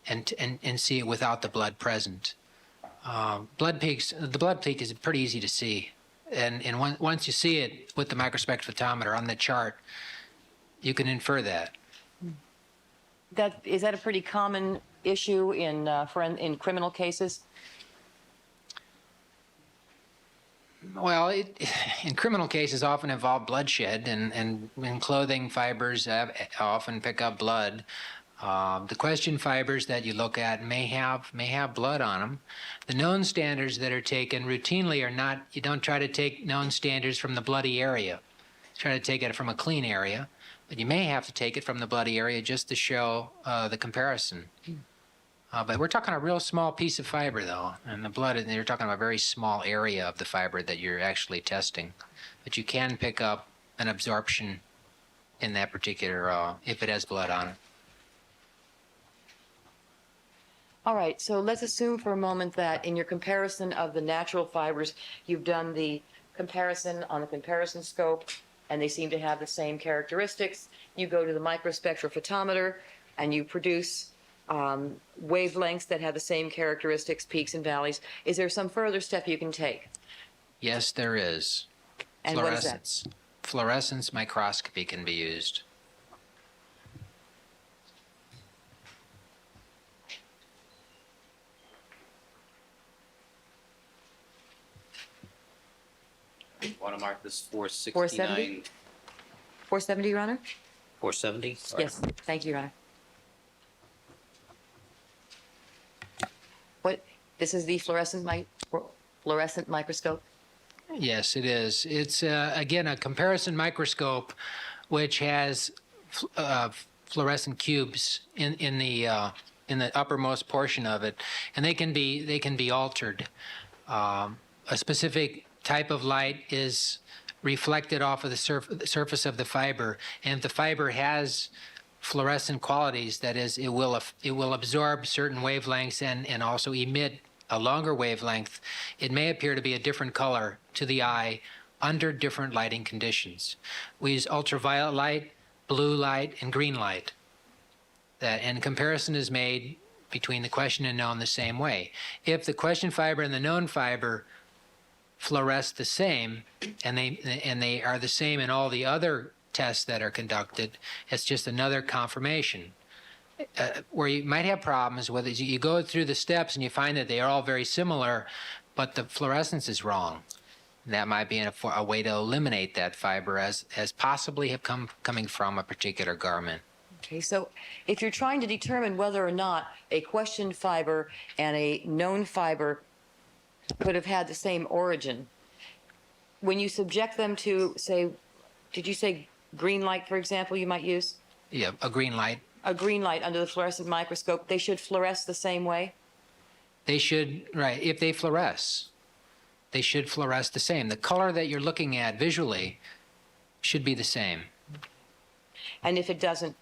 and see it without the blood present. The blood peak is pretty easy to see, and once you see it with the microspectrophotometer on the chart, you can infer that. Is that a pretty common issue in criminal cases? Well, in criminal cases often involve bloodshed, and clothing fibers often pick up blood. The question fibers that you look at may have blood on them. The known standards that are taken routinely are not. You don't try to take known standards from the bloody area. Try to take it from a clean area, but you may have to take it from the bloody area just to show the comparison. But we're talking a real small piece of fiber, though, and the blood. And you're talking about a very small area of the fiber that you're actually testing, but you can pick up an absorption in that particular if it has blood on it. All right, so let's assume for a moment that in your comparison of the natural fibers, you've done the comparison on the comparison scope, and they seem to have the same characteristics. You go to the microspectrophotometer, and you produce wavelengths that have the same characteristics, peaks and valleys. Is there some further step you can take? Yes, there is. And what is that? Fluorescence. Fluorescence microscopy can be used. Want to mark this 470? 470, Your Honor? 470? Yes, thank you, Your Honor. What, this is the fluorescent microscope? Yes, it is. It's, again, a comparison microscope which has fluorescent cubes in the uppermost portion of it, and they can be altered. A specific type of light is reflected off of the surface of the fiber, and if the fiber has fluorescent qualities, that is, it will absorb certain wavelengths and also emit a longer wavelength, it may appear to be a different color to the eye under different lighting conditions. We use ultraviolet light, blue light, and green light. And comparison is made between the question and known the same way. If the question fiber and the known fiber fluoresce the same, and they are the same in all the other tests that are conducted, it's just another confirmation. Where you might have problems with it, you go through the steps and you find that they are all very similar, but the fluorescence is wrong. And that might be a way to eliminate that fiber as possibly coming from a particular garment. Okay, so if you're trying to determine whether or not a question fiber and a known fiber could have had the same origin, when you subject them to, say, did you say green light, for example, you might use? Yeah, a green light. A green light under the fluorescent microscope, they should fluoresce the same way? They should, right, if they fluoresce, they should fluoresce the same. The color that you're looking at visually should be the same. And if it doesn't,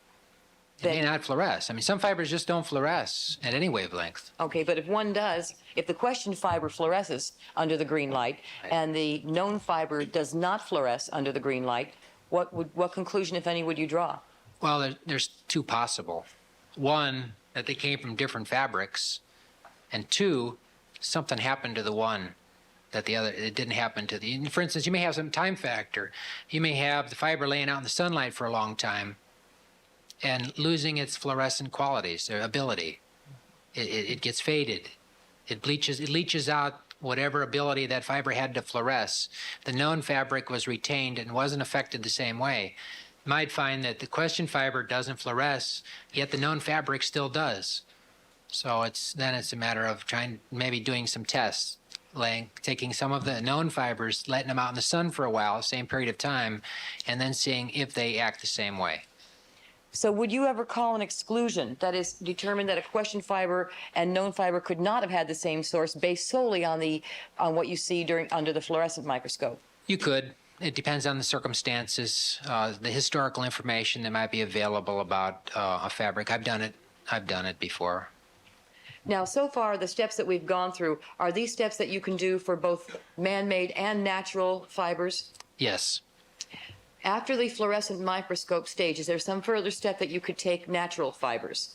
It may not fluoresce. I mean, some fibers just don't fluoresce at any wavelength. okay, but if one does, if the question fiber fluoresces under the green light and the known fiber does not fluoresce under the green light, what conclusion, if any, would you draw? Well, there's two possible. One, that they came from different fabrics, and two, something happened to the one that the other, it didn't happen to the, for instance, you may have some time factor. You may have the fiber laying out in the sunlight for a long time and losing its fluorescent qualities, their ability. It gets faded. It leaches out whatever ability that fiber had to fluoresce. The known fabric was retained and wasn't affected the same way. You might find that the question fiber doesn't fluoresce, yet the known fabric still does. So it's a matter of maybe doing some tests, taking some of the known fibers, letting them out in the sun for a while, same period of time, and then seeing if they act the same way. So would you ever call an exclusion, that is, determine that a question fiber and known fiber could not have had the same source based solely on what you see under the fluorescent microscope? You could. It depends on the circumstances, the historical information that might be available about a fabric. I've done it before. Now, so far, the steps that we've gone through, are these steps that you can do for both man-made and natural fibers? Yes. After the fluorescent microscope stage, is there some further step that you could take natural fibers?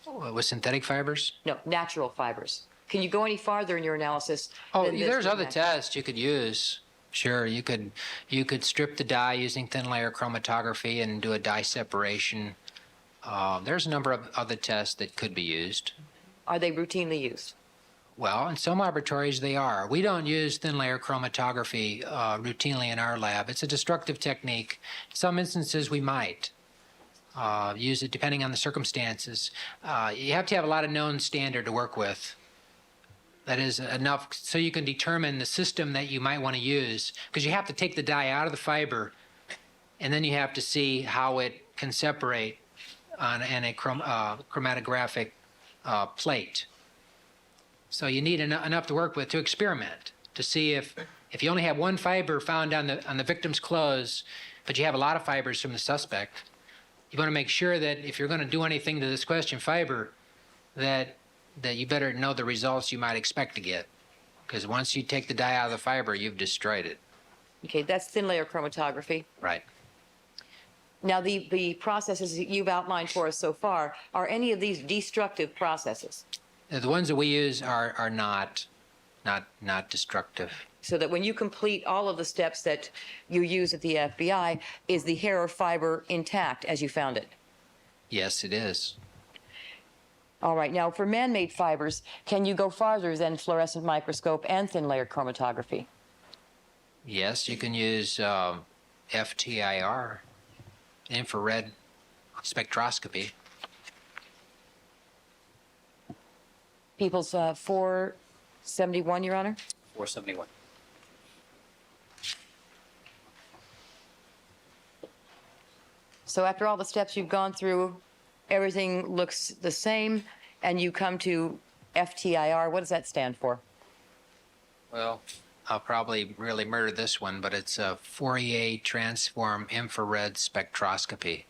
With synthetic fibers? No, natural fibers. Can you go any farther in your analysis? Oh, than this there's with other natural? tests you could use. Sure, you could strip the dye using thin layer chromatography and do a dye separation. There's a number of other tests that could be used. Are they routinely used? Well, in some laboratories they are. We don't use thin layer chromatography routinely in our lab. It's a destructive technique. In some instances we might. use it depending on the circumstances. You have to have a lot of known standard to work with. That is enough so you can determine the system that you might want to use, because you have to take the dye out of the fiber, and then you have to see how it can separate on a chromatographic plate. So you need enough to work with to experiment, to see if you only have one fiber found on the victim's clothes, but you have a lot of fibers from the suspect. You want to make sure that if you're going to do anything to this question fiber, that you better know the results you might expect to get. Because once you take the dye out of the fiber, you've destroyed it. Okay, that's thin layer chromatography. Right. Now, the processes that you've outlined for us so far, are any of these destructive processes? The ones that we use are not destructive. So that when you complete all of the steps that you use at the FBI, is the hair or fiber intact as you found it? Yes, it is. All right, now for man-made fibers, can you go farther than fluorescent microscope and thin layer chromatography? Yes, you can use FTIR, infrared spectroscopy. People's 471, Your Honor? 471. So after all the steps you've gone through, everything looks the same, and you come to FTIR. What does that stand for? Well, I'll probably really murder this one, but it's a Fourier transform infrared spectroscopy.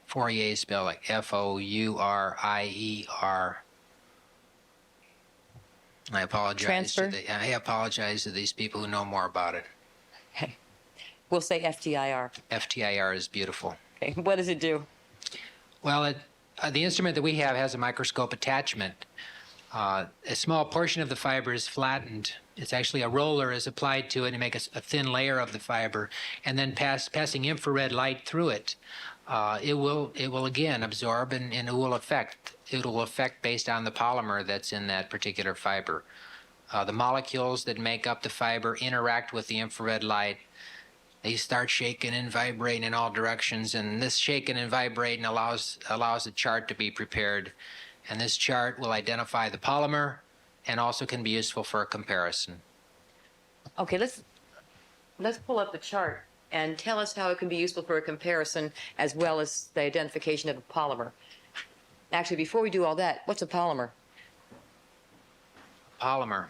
Fourier spelled like Fourier. I apologize. Transfer? I apologize to these people who know more about it. Okay. We'll say FTIR. FTIR is beautiful. Okay. What does it do? Well, the instrument that we have has a microscope attachment. A small portion of the fiber is flattened. It's actually a roller is applied to it to make a thin layer of the fiber, and then passing infrared light through it. It will again absorb and it will affect. It will affect based on the polymer that's in that particular fiber. The molecules that make up the fiber interact with the infrared light. They start shaking and vibrating in all directions, and this shaking and vibrating allows a chart to be prepared. And this chart will identify the polymer and also can be useful for a comparison. Okay, let's pull up the chart and tell us how it can be useful for a comparison as well as the identification of a polymer. Actually, before we do all that, what's a polymer? Polymer,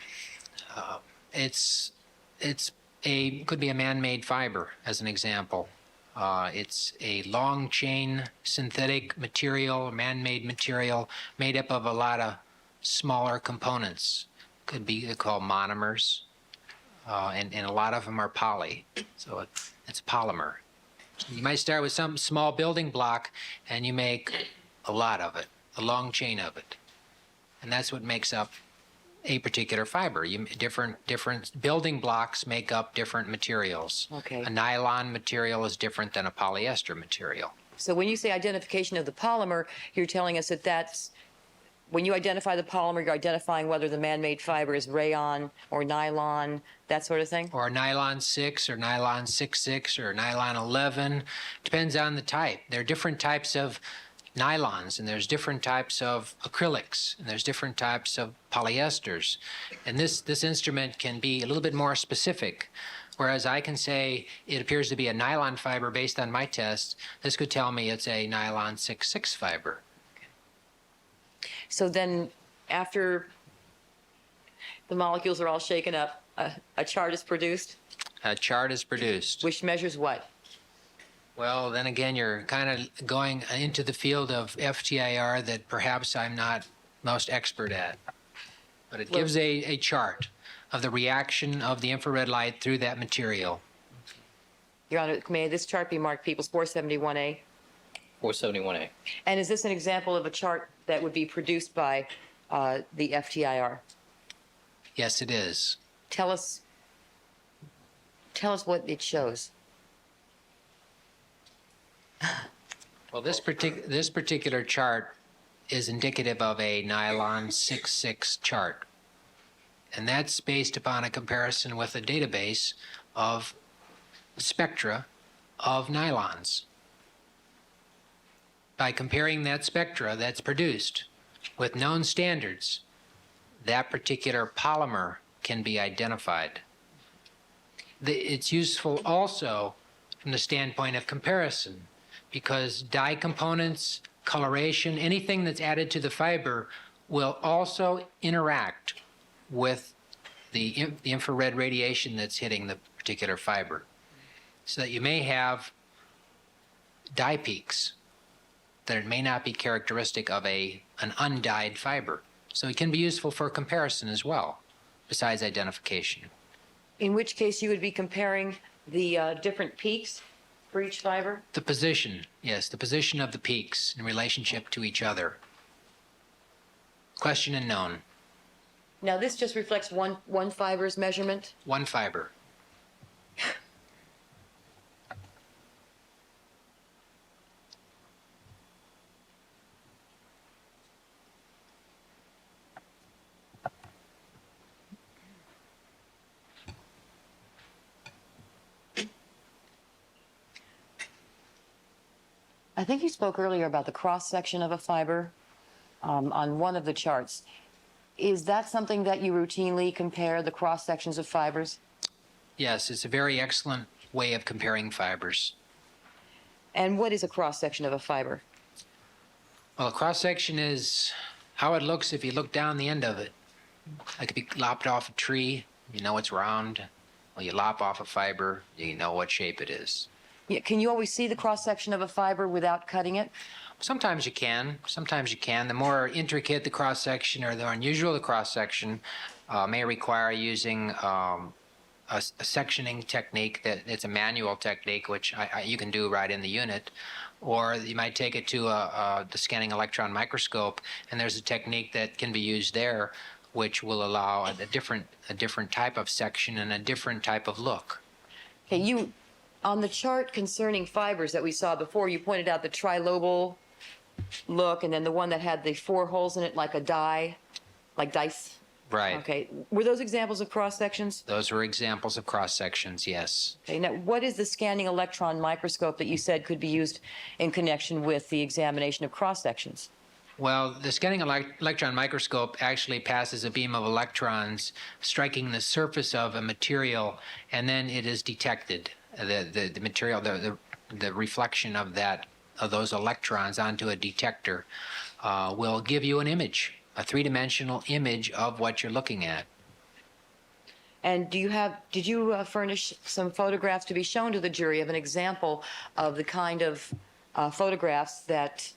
could be a man-made fiber, as an example. It's a long chain synthetic material, man-made material, made up of a lot of smaller components. Could be called monomers, and a lot of them are poly, so it's polymer. You might start with some small building block, and you make a lot of it, a long chain of it, and that's what makes up a particular fiber. Different building blocks make up different materials. Okay. A nylon material is different than a polyester material. So when you say identification of the polymer, you're telling us that that's, when you identify the polymer, you're identifying whether the man-made fiber is rayon or nylon, that sort of thing? Or nylon 6 or nylon 6/6 or nylon 11. Depends on the type. There are different types of nylons, and there's different types of acrylics, and there's different types of polyesters. And this instrument can be a little bit more specific. Whereas I can say it appears to be a nylon fiber based on my test, this could tell me it's a nylon 6/6 fiber. So then after the molecules are all shaken up, a chart is produced, A chart is produced. which measures what? Well, then again, you're kind of going into the field of FTIR that perhaps I'm not most expert at. But it gives a chart of the reaction of the infrared light through that material. Your Honor, may this chart be marked People's 471A? 471A. And is this an example of a chart that would be produced by the FTIR? Yes, it is. Tell us what it shows. Well, this particular chart is indicative of a nylon 6/6 chart. And that's based upon a comparison with a database of spectra of nylons. by comparing that spectra that's produced with known standards, that particular polymer can be identified. It's useful also from the standpoint of comparison, because dye components, coloration, anything that's added to the fiber will also interact with the infrared radiation that's hitting the particular fiber. So that you may have dye peaks that may not be characteristic of an undyed fiber. So it can be useful for comparison as well, besides identification. In which case you would be comparing the different peaks for each fiber? The position, yes, the position of the peaks in relationship to each other. Question and known. Now, this just reflects one fiber's measurement? One fiber. I think you spoke earlier about the cross-section of a fiber on one of the charts. Is that something that you routinely compare, the cross-sections of fibers? Yes, it's a very excellent way of comparing fibers. And what is a cross-section of a fiber? Well, a cross-section is how it looks if you look down the end of it. Like if you lopped off a tree, you know it's round. Well, you lop off a fiber, you know what shape it is. Yeah, can you always see the cross-section of a fiber without cutting it? Sometimes you can. Sometimes you can. The more intricate the cross-section or the more unusual the cross-section may require using a sectioning technique it's a manual technique, which you can do right in the unit. Or you might take it to the scanning electron microscope, and there's a technique that can be used there which will allow a different type of section and a different type of look. Okay, on the chart concerning fibers that we saw before, you pointed out the trilobal look and then the one that had the 4 holes in it like a die, like dice. Right. Okay, were those examples of cross-sections? Those were examples of cross-sections, yes. Okay, now what is the scanning electron microscope that you said could be used in connection with the examination of cross-sections? Well, the scanning electron microscope actually passes a beam of electrons striking the surface of a material, and then it is detected. The material, the reflection of those electrons onto a detector will give you an image, a 3-dimensional image of what you're looking at. And did you furnish some photographs to be shown to the jury of an example of the kind of photographs that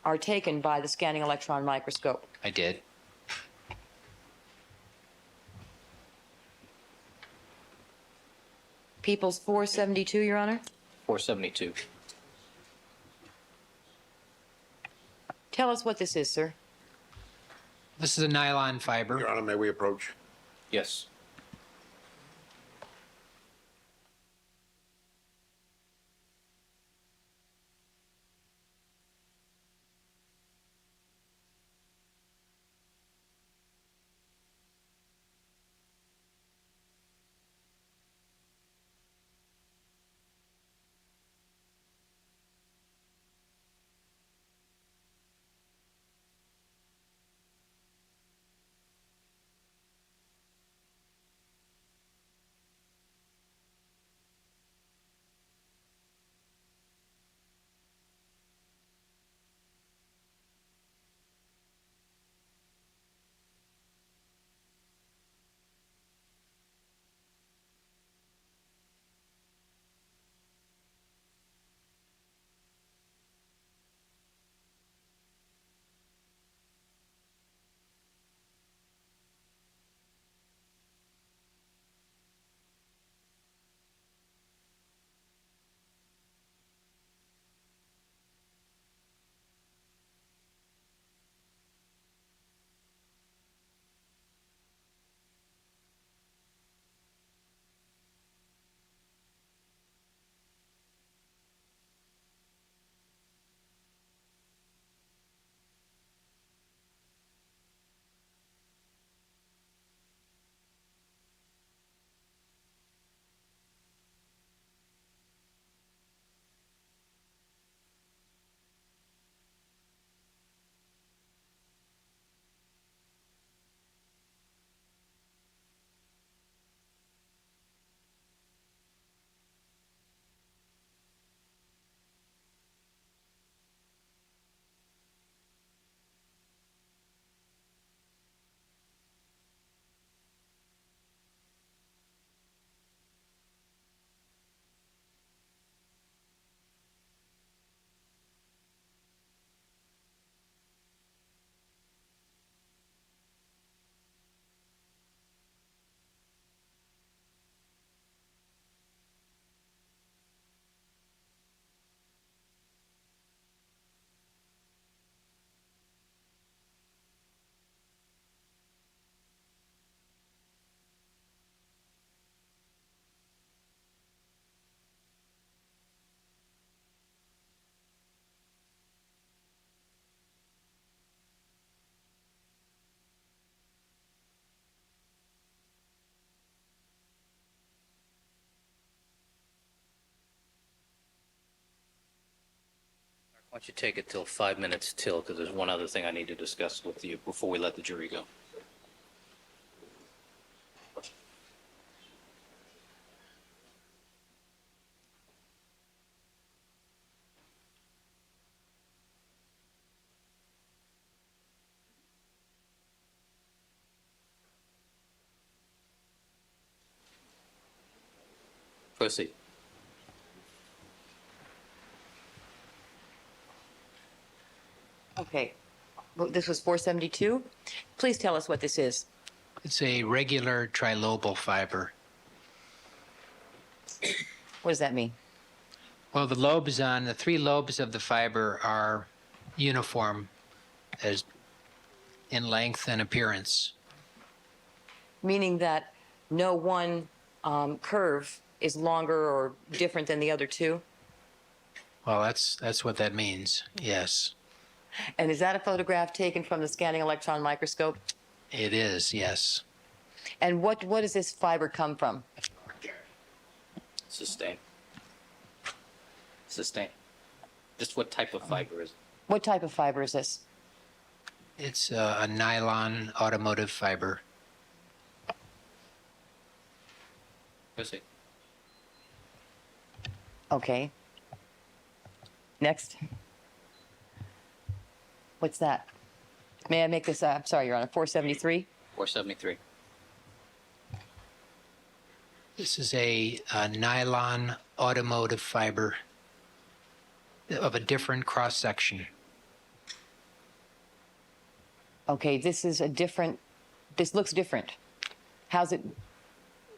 are taken by the scanning electron microscope? I did. People's 472, Your Honor? 472. Tell us what this is, sir. This is a nylon fiber. Your Honor, may we approach? Yes. don't you take it till 5 minutes till, because there's one other thing I need to discuss with you before we let the jury go. Proceed. Okay. Well, this was 472. Please tell us what this is. It's a regular trilobal fiber. What does that mean? Well, the 3 lobes of the fiber are uniform as in length and appearance. Meaning that no one curve is longer or different than the other two? Well, that's what that means. Yes, And is that a photograph taken from the scanning electron microscope? it is. Yes. And what does this fiber come from? Sustain. Sustain. Just what type of fiber is it? What type of fiber is this? It's a nylon automotive fiber. Proceed. Okay. Next. What's that? May I make this, I'm sorry, Your Honor, 473? 473. This is a nylon automotive fiber of a different cross section. Okay, this looks different. How's it?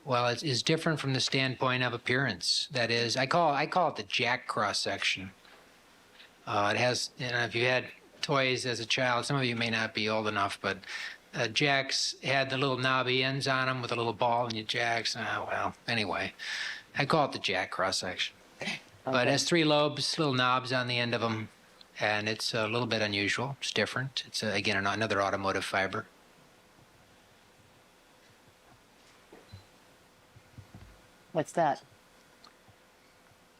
Well, it's different from the standpoint of appearance. That is, I call it the jack cross section. It has, if you had toys as a child, some of you may not be old enough, but jacks had the little knobby ends on them with a little ball in your jacks. Well, anyway, I call it the jack cross section. But it has 3 lobes, little knobs on the end of them, and it's a little bit unusual. It's different. It's, again, another automotive fiber. What's that?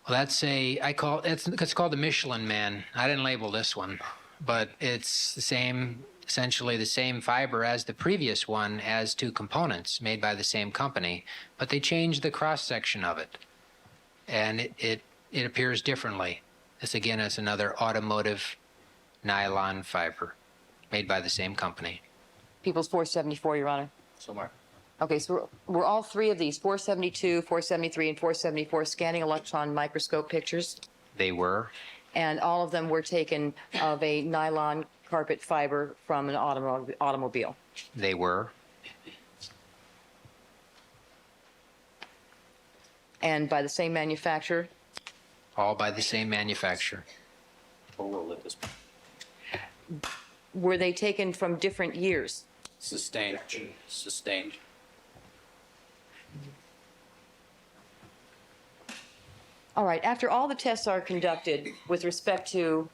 Well, it's called the Michelin Man. I didn't label this one, but it's essentially the same fiber as the previous one, has 2 components made by the same company, but they changed the cross section of it, and it appears differently. This again is another automotive nylon fiber made by the same company. People's 474, Your Honor. Somewhere. Okay, so we're all 3 of these, 472, 473, and 474, scanning electron microscope pictures, They were. and all of them were taken of a nylon carpet fiber from an automobile. They were. And by the same manufacturer. All by the same manufacturer. Roll at this point. Were they taken from different years? Sustained. Sustained. All right, after all the tests are conducted with respect to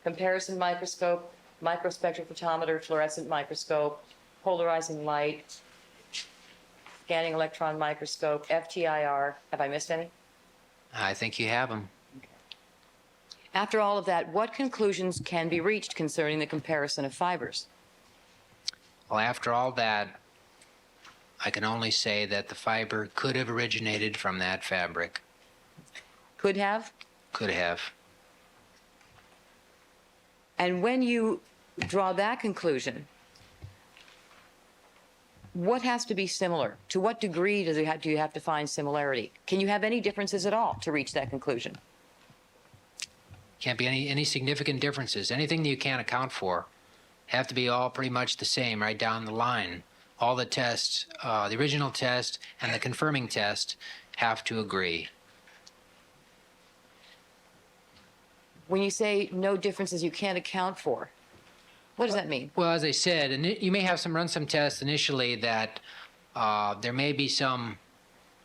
comparison microscope, microspectrophotometer, fluorescent microscope, polarizing light, scanning electron microscope, FTIR, have I missed any? I think you have them. After all of that, what conclusions can be reached concerning the comparison of fibers? Well, after all that, I can only say that the fiber could have originated from that fabric. Could have? Could have. And when you draw that conclusion, what has to be similar? To what degree do you have to find similarity? Can you have any differences at all to reach that conclusion? Can't be any significant differences. Anything that you can't account for have to be all pretty much the same right down the line. All the tests, the original test and the confirming test, have to agree. When you say no differences you can't account for, what does that mean? Well, as I said, and you may have run some tests initially that there may be something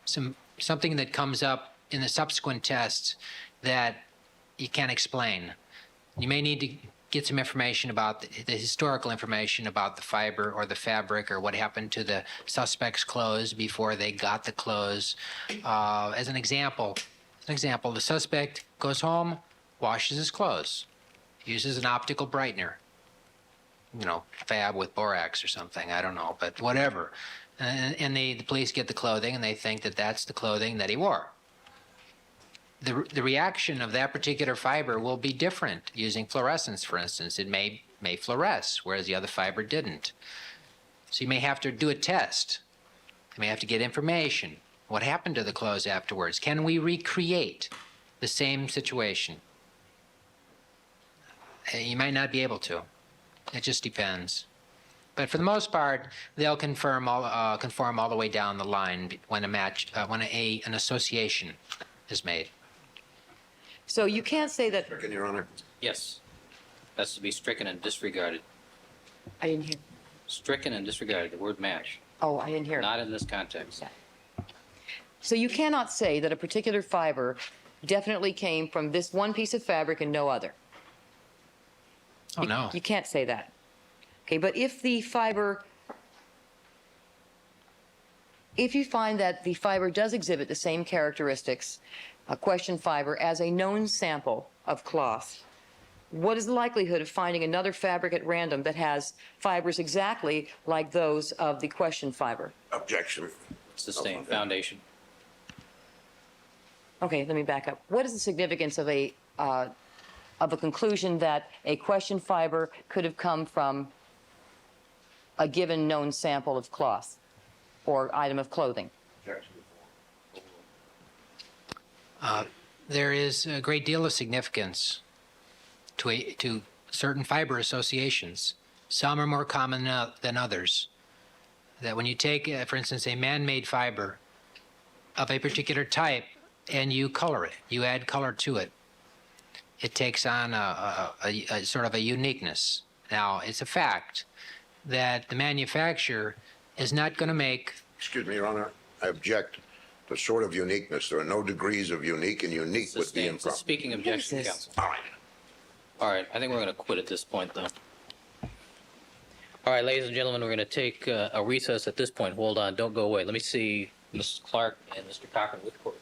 that comes up in the subsequent tests that you can't explain. You may need to get some information about the historical information about the fiber or the fabric or what happened to the suspect's clothes before they got the clothes. As an example, An example, the suspect goes home, washes his clothes, uses an optical brightener, fab with borax or something, I don't know, but whatever. And the police get the clothing and they think that that's the clothing that he wore. The reaction of that particular fiber will be different using fluorescence, for instance. It may fluoresce, whereas the other fiber didn't. So you may have to do a test. You may have to get information. What happened to the clothes afterwards? Can we recreate the same situation? You might not be able to. It just depends. But for the most part, they'll conform all the way down the line when an association is made. So you can't say that. Second, Your Honor. Yes. That's to be stricken and disregarded. I didn't hear. Stricken and disregarded, the word match. Oh, I didn't hear. Not in this context. So you cannot say that a particular fiber definitely came from this one piece of fabric and no other. Oh, no. You can't say that. Okay, but if you find that the fiber does exhibit the same characteristics, a question fiber, as a known sample of cloth, what is the likelihood of finding another fabric at random that has fibers exactly like those of the question fiber? Objection. Sustained foundation. Okay, let me back up. What is the significance of a conclusion that a question fiber could have come from a given known sample of cloth or item of clothing? There is a great deal of significance to certain fiber associations. Some are more common than others. That when you take, for instance, a man-made fiber of a particular type and you color it, you add color to it, it takes on a sort of a uniqueness. Now, it's a fact that the manufacturer is not going to make. Excuse me, Your Honor. I object to sort of uniqueness. There are no degrees of unique, and unique would be Sustained. improper. Speaking objection, this? counsel. All right. All right, I think we're going to quit at this point, though. All right, ladies and gentlemen, we're going to take a recess at this point. Hold on, don't go away. Let me see Mrs. Clark and Mr. Cochran with court.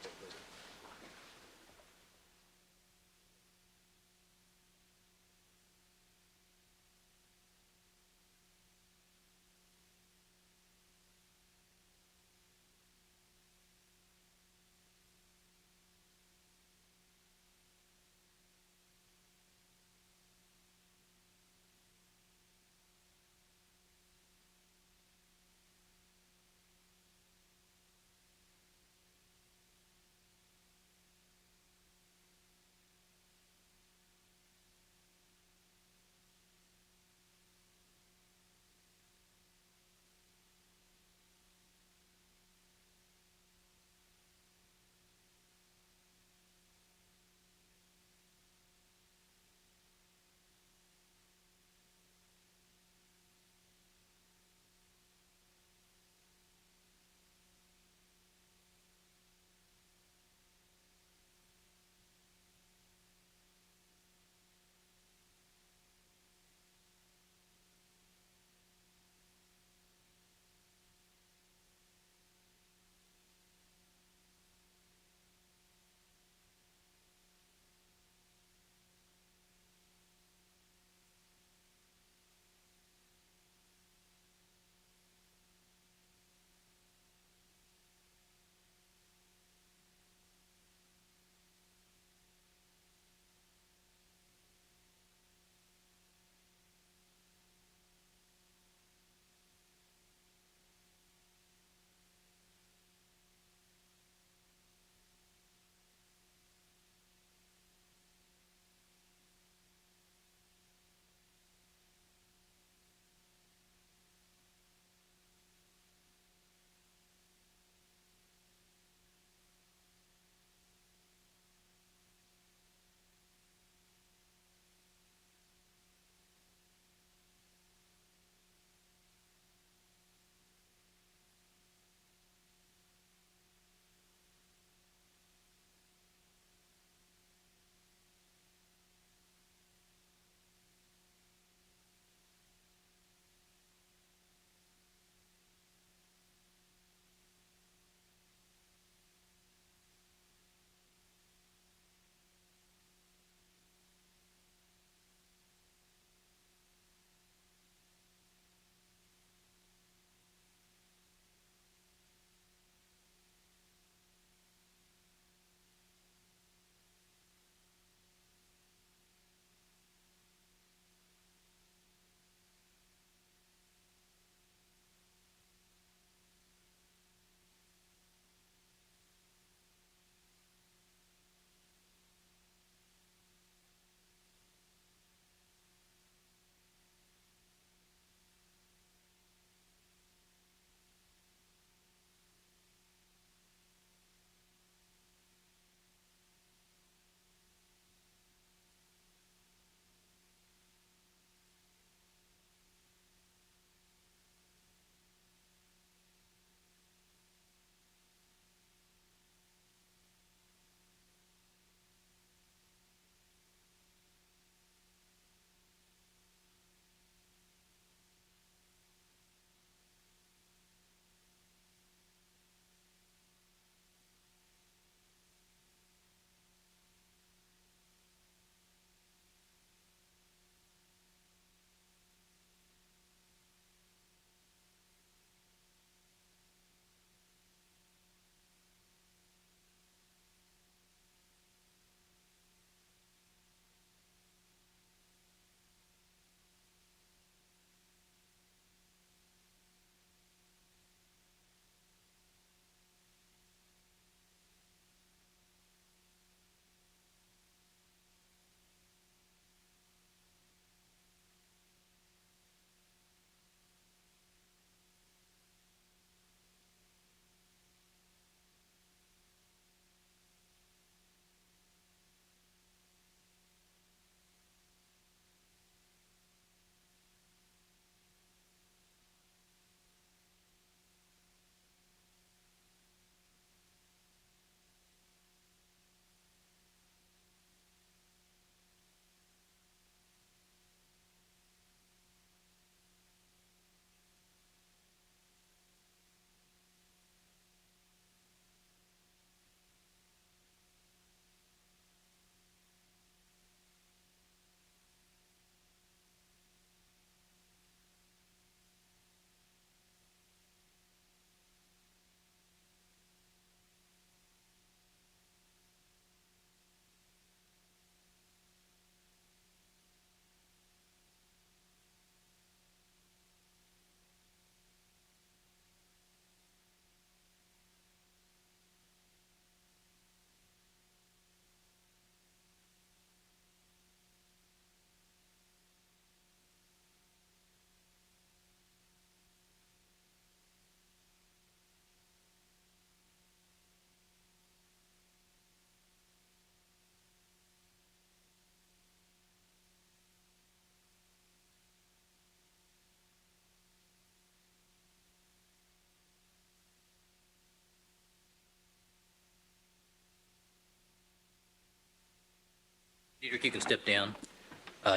Diedrich, you can step down.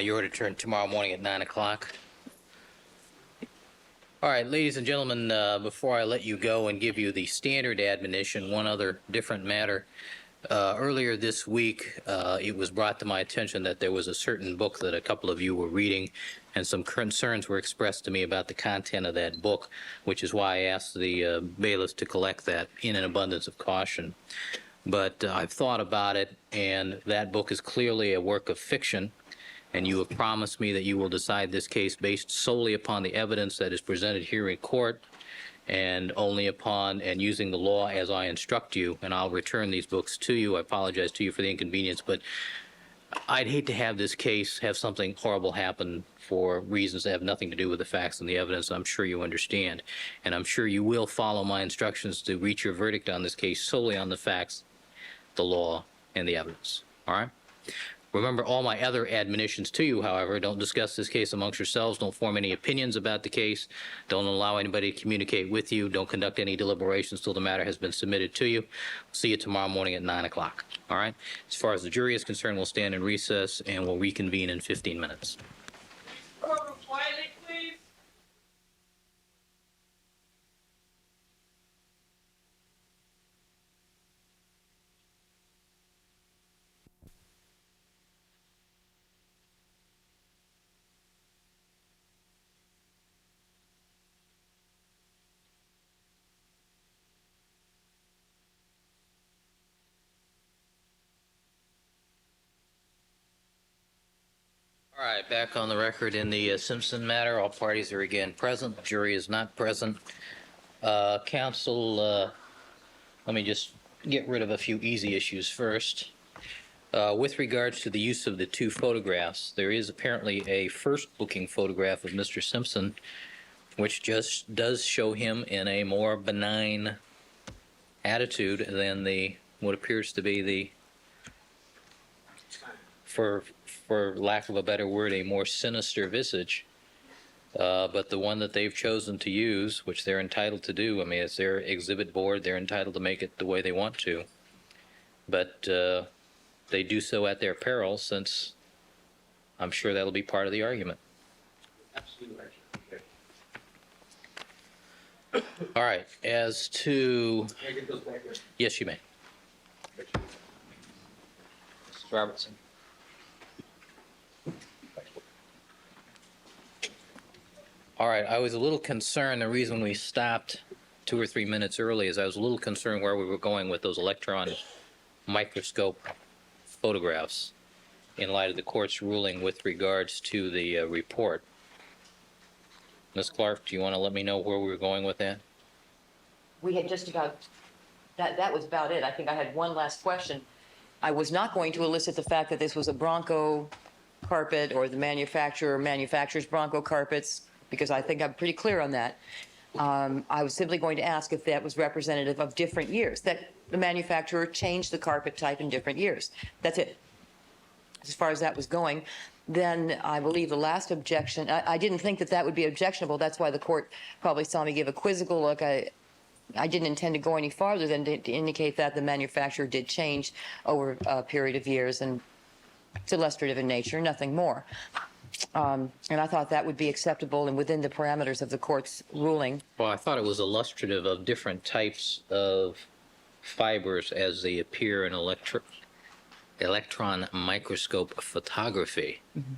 You're to turn tomorrow morning at 9 o'clock. All right, ladies and gentlemen, before I let you go and give you the standard admonition, one other different matter. Earlier this week, it was brought to my attention that there was a certain book that a couple of you were reading, and some concerns were expressed to me about the content of that book, which is why I asked the bailiffs to collect that in an abundance of caution. But I've thought about it, and that book is clearly a work of fiction, and you have promised me that you will decide this case based solely upon the evidence that is presented here in court, and only upon and using the law as I instruct you, and I'll return these books to you. I apologize to you for the inconvenience, but I'd hate to have this case have something horrible happen for reasons that have nothing to do with the facts and the evidence. I'm sure you understand, and I'm sure you will follow my instructions to reach your verdict on this case solely on the facts, the law, and the evidence. All right? Remember all my other admonitions to you, however. Don't discuss this case amongst yourselves. Don't form any opinions about the case. Don't allow anybody to communicate with you. Don't conduct any deliberations till the matter has been submitted to you. See you tomorrow morning at 9 o'clock. All right? As far as the jury is concerned, we'll stand in recess and we'll reconvene in 15 minutes. All right, back on the record in the Simpson matter. All parties are again present. The jury is not present. Counsel, let me just get rid of a few easy issues first. With regards to the use of the two photographs, there is apparently a first booking photograph of Mr. Simpson, which just does show him in a more benign attitude than the what appears to be the, for lack of a better word, a more sinister visage. But the one that they've chosen to use, which they're entitled to do, I mean, it's their exhibit board, they're entitled to make it the way they want to. But they do so at their peril, since I'm sure that'll be part of the argument. Absolutely right. All right, as to... Can I get those back there? Yes, you may. Mrs. Robertson. All right, I was a little concerned. The reason we stopped 2 or 3 minutes early is I was a little concerned where we were going with those electron microscope photographs in light of the court's ruling with regards to the report. Ms. Clark, do you want to let me know where we were going with that? We had just about, that was about it. I think I had one last question. I was not going to elicit the fact that this was a Bronco carpet or the manufacturer manufactures Bronco carpets, because I think I'm pretty clear on that. I was simply going to ask if that was representative of different years, that the manufacturer changed the carpet type in different years. That's it. As far as that was going, then I believe the last objection, I didn't think that that would be objectionable. That's why the court probably saw me give a quizzical look. I didn't intend to go any farther than to indicate that the manufacturer did change over a period of years, and it's illustrative in nature, nothing more. And I thought that would be acceptable and within the parameters of the court's ruling. Well, I thought it was illustrative of different types of fibers as they appear in electron microscope photography. Mm-hmm.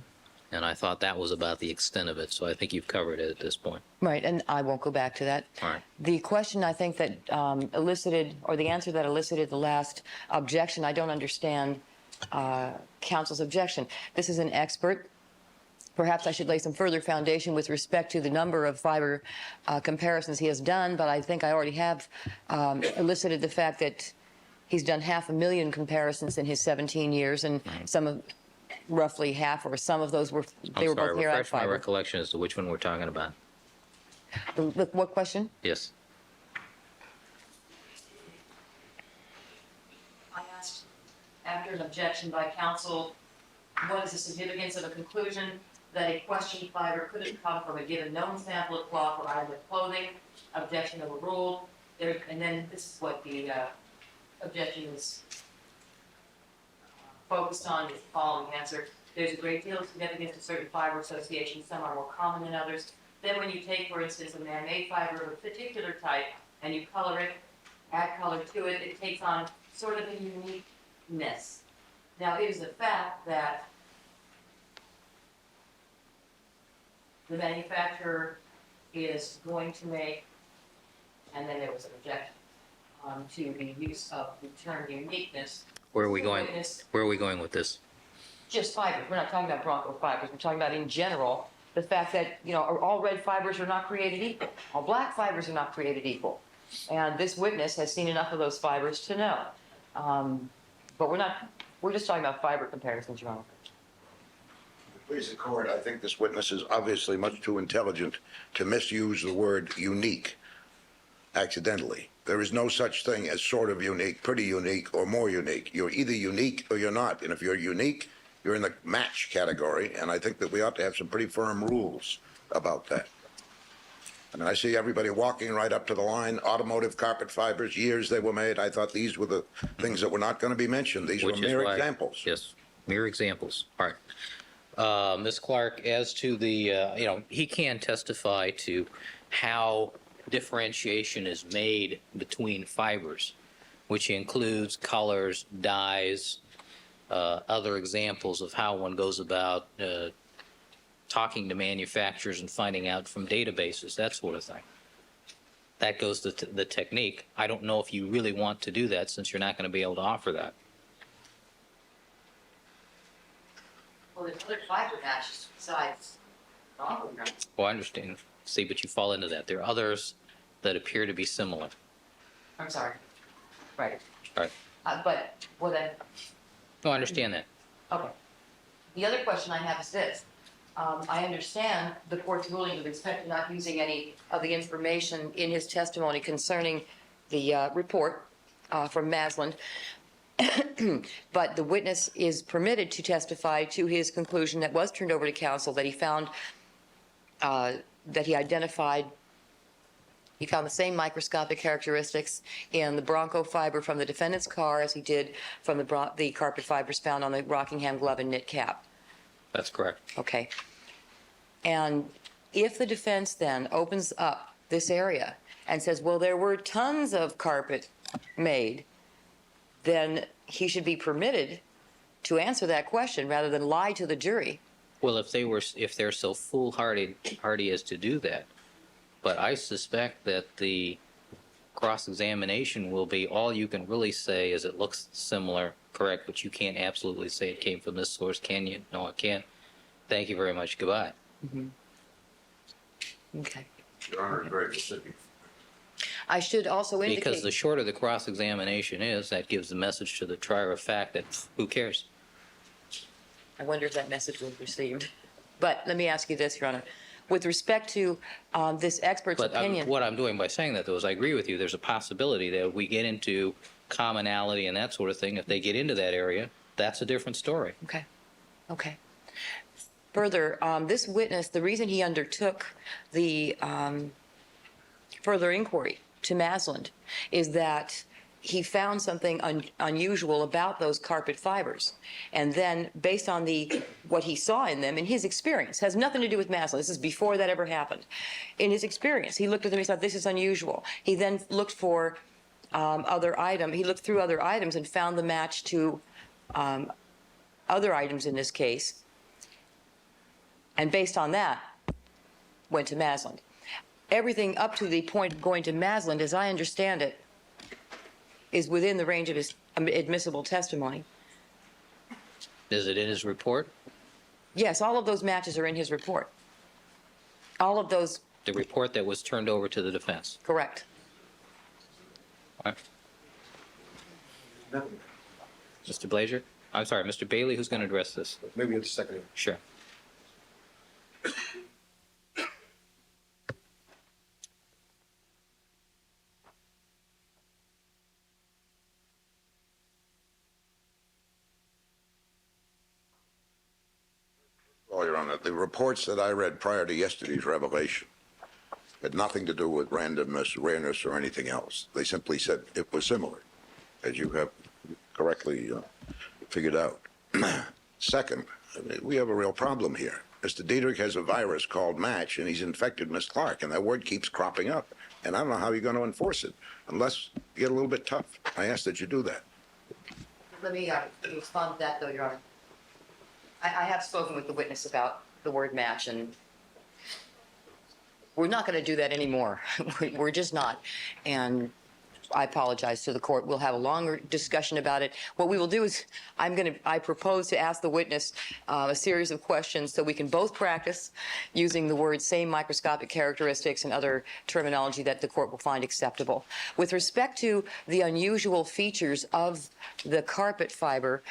And I thought that was about the extent of it, so I think you've covered it at this point. Right, and I won't go back to that. All right. The question I think that elicited, or the answer that elicited the last objection, I don't understand counsel's objection. This is an expert. Perhaps I should lay some further foundation with respect to the number of fiber comparisons he has done, but I think I already have elicited the fact that he's done 500,000 comparisons in his 17 years, and some of, roughly half or some of those were, they were both hair refresh my fiber. recollection as to which one we're talking about. What question? Yes. I asked, after an objection by counsel, what is the significance of a conclusion that a questioned fiber could have come from a given known sample of cloth or item of clothing? Objection overruled. And then this is what the objection is focused on is the following answer. There's a great deal of significance to certain fiber associations. Some are more common than others. Then when you take, for instance, a man-made fiber of a particular type and you color it, add color to it, it takes on sort of a uniqueness. Now, it is a fact that the manufacturer is going to make, and then there was an objection to the use of the term uniqueness. Where are we The going? witness- Where are we going with this? Just fibers. We're not talking about Bronco fibers. We're talking about in general the fact that, you know, all red fibers are not created equal. All black fibers are not created equal. And this witness has seen enough of those fibers to know. But we're just talking about fiber comparisons, Your Honor. Please, the court, I think this witness is obviously much too intelligent to misuse the word unique accidentally. There is no such thing as sort of unique, pretty unique, or more unique. You're either unique or you're not. And if you're unique, you're in the match category. And I think that we ought to have some pretty firm rules about that. I mean, I see everybody walking right up to the line. Automotive carpet fibers, years they were made. I thought these were the things that were not going to be mentioned. These were Which is mere why- examples. Yes, mere examples. All right. Ms. Clark, as to the, he can testify to how differentiation is made between fibers, which includes colors, dyes, other examples of how one goes about talking to manufacturers and finding out from databases, that sort of thing. That goes to the technique. I don't know if you really want to do that since you're not going to be able to offer that. Well, there's other fiber matches besides Bronco. Well, I understand. See, but you fall into that. There are others that appear to be similar. I'm sorry. Right. All right. Well then, No, I understand that. okay. The other question I have is this. I understand the court's ruling with respect to not using any of the information in his testimony concerning the report from Maslin. But the witness is permitted to testify to his conclusion that was turned over to counsel, that he found, that he identified, he found the same microscopic characteristics in the Bronco fiber from the defendant's car as he did from the carpet fibers found on the Rockingham glove and knit cap. That's correct. Okay. And if the defense then opens up this area and says, well, there were tons of carpet made, then he should be permitted to answer that question rather than lie to the jury. Well, if they're so foolhardy as to do that, but I suspect that the cross-examination will be all you can really say is it looks similar, correct, but you can't absolutely say it came from this source, can you? No, I can't. Thank you very much. Goodbye. Okay. Your Honor is very specific. I should also indicate. Because the shorter the cross-examination is, that gives the message to the trier of fact that who cares? I wonder if that message was received. But let me ask you this, Your Honor. With respect to this expert's But opinion. what I'm doing by saying that, though, is I agree with you. There's a possibility that if we get into commonality and that sort of thing, if they get into that area, that's a different story. Okay. Okay. Further, this witness, the reason he undertook the further inquiry to Maslin is that he found something unusual about those carpet fibers. And then, based on what he saw in them, in his experience, has nothing to do with Maslin. This is before that ever happened. In his experience, he looked at them, he thought, this is unusual. He then looked for he looked through other items and found the match to other items in this case. And based on that, went to Maslin. Everything up to the point of going to Maslin, as I understand it, is within the range of his admissible testimony. Is it in his report? Yes, all of those matches are in his report. All of those, The report that was turned over to the defense? correct. All right. Mr. Blazer? I'm sorry, Mr. Bailey, who's going to address this? Maybe in a second. Sure. Well, Your Honor, the reports that I read prior to yesterday's revelation had nothing to do with randomness, rareness, or anything else. They simply said it was similar, as you have correctly figured out. Second, I mean, we have a real problem here. Mr. Diedrich has a virus called Match, and he's infected Miss Clark, and that word keeps cropping up. And I don't know how you're going to enforce it unless you get a little bit tough. I ask that you do that. Let me respond to that, though, Your Honor. I have spoken with the witness about the word match, and we're not going to do that anymore. We're just not. And I apologize to the court. We'll have a longer discussion about it. What we will do is I propose to ask the witness a series of questions so we can both practice using the words same microscopic characteristics and other terminology that the court will find acceptable. With respect to the unusual features of the carpet fiber,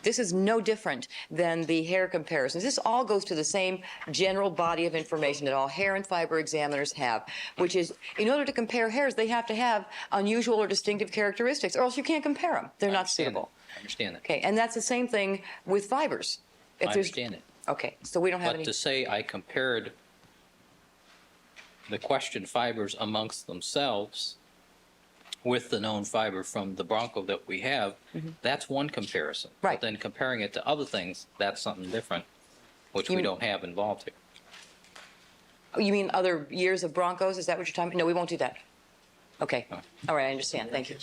this is no different than the hair comparisons. This all goes to the same general body of information that all hair and fiber examiners have, which is in order to compare hairs, they have to have unusual or distinctive characteristics, or else you can't compare them. They're not suitable. I understand that. Okay, and that's the same thing with fibers. I understand it. Okay, so we don't have But any. to say I compared the question fibers amongst themselves with the known fiber from the Bronco that we have, that's one comparison. Right. But then comparing it to other things, that's something different, which we don't have involved here. Oh, you mean other years of Broncos? Is that what you're talking about? No, we won't do that. Okay. All right, I understand. Thank you.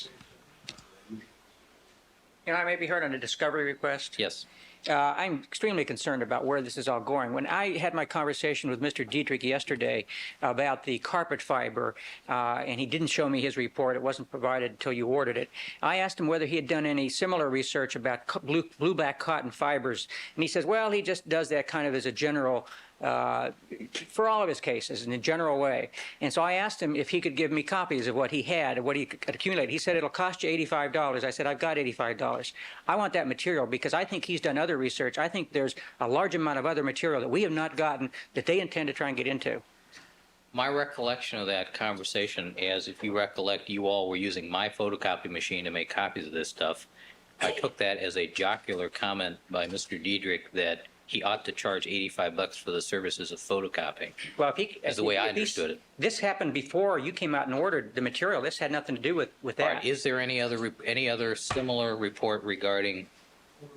I may be heard on a discovery request. Yes. I'm extremely concerned about where this is all going. When I had my conversation with Mr. Diedrich yesterday about the carpet fiber, and he didn't show me his report, it wasn't provided until you ordered it, I asked him whether he had done any similar research about blue-black cotton fibers, and he says, well, he just does that kind of as a general for all of his cases in a general way. And so I asked him if he could give me copies of what he had, of what he could accumulate. He said, it'll cost you $85. I said, I've got $85. I want that material because I think he's done other research. I think there's a large amount of other material that we have not gotten that they intend to try and get into. My recollection of that conversation, as if you recollect, you all were using my photocopy machine to make copies of this stuff. I took that as a jocular comment by Mr. Diedrich that he ought to charge $85 for the services of photocopying. Well, if he, is the way I understood it. This happened before you came out and ordered the material. This had nothing to do with All that. right, is there any other similar report regarding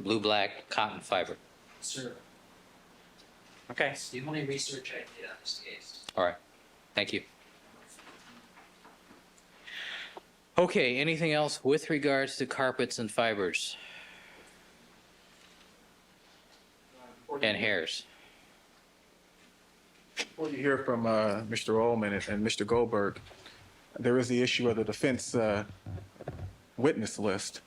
blue-black cotton fiber? Sir, Okay. it's the only research I did on this case. All right, thank you. Okay, anything else with regards to carpets and fibers? And hairs? Before you hear from Mr. Ullman and Mr. Goldberg, there is the issue of the defense witness list.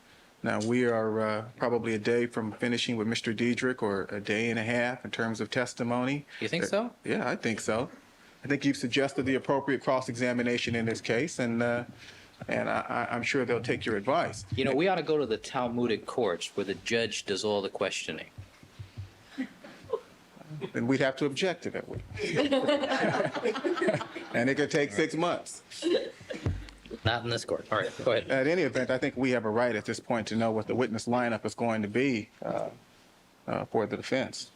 Now, we are probably a day from finishing with Mr. Diedrich, or a day and a half in terms of testimony. You think so? Yeah, I think so. I think you've suggested the appropriate cross-examination in this case, and I'm sure they'll take your advice. You know, we ought to go to the Talmudic courts where the judge does all the questioning. Then we'd have to object to that. And it could take 6 months. Not in this court. All right, go ahead. At any event, I think we have a right at this point to know what the witness lineup is going to be for the defense.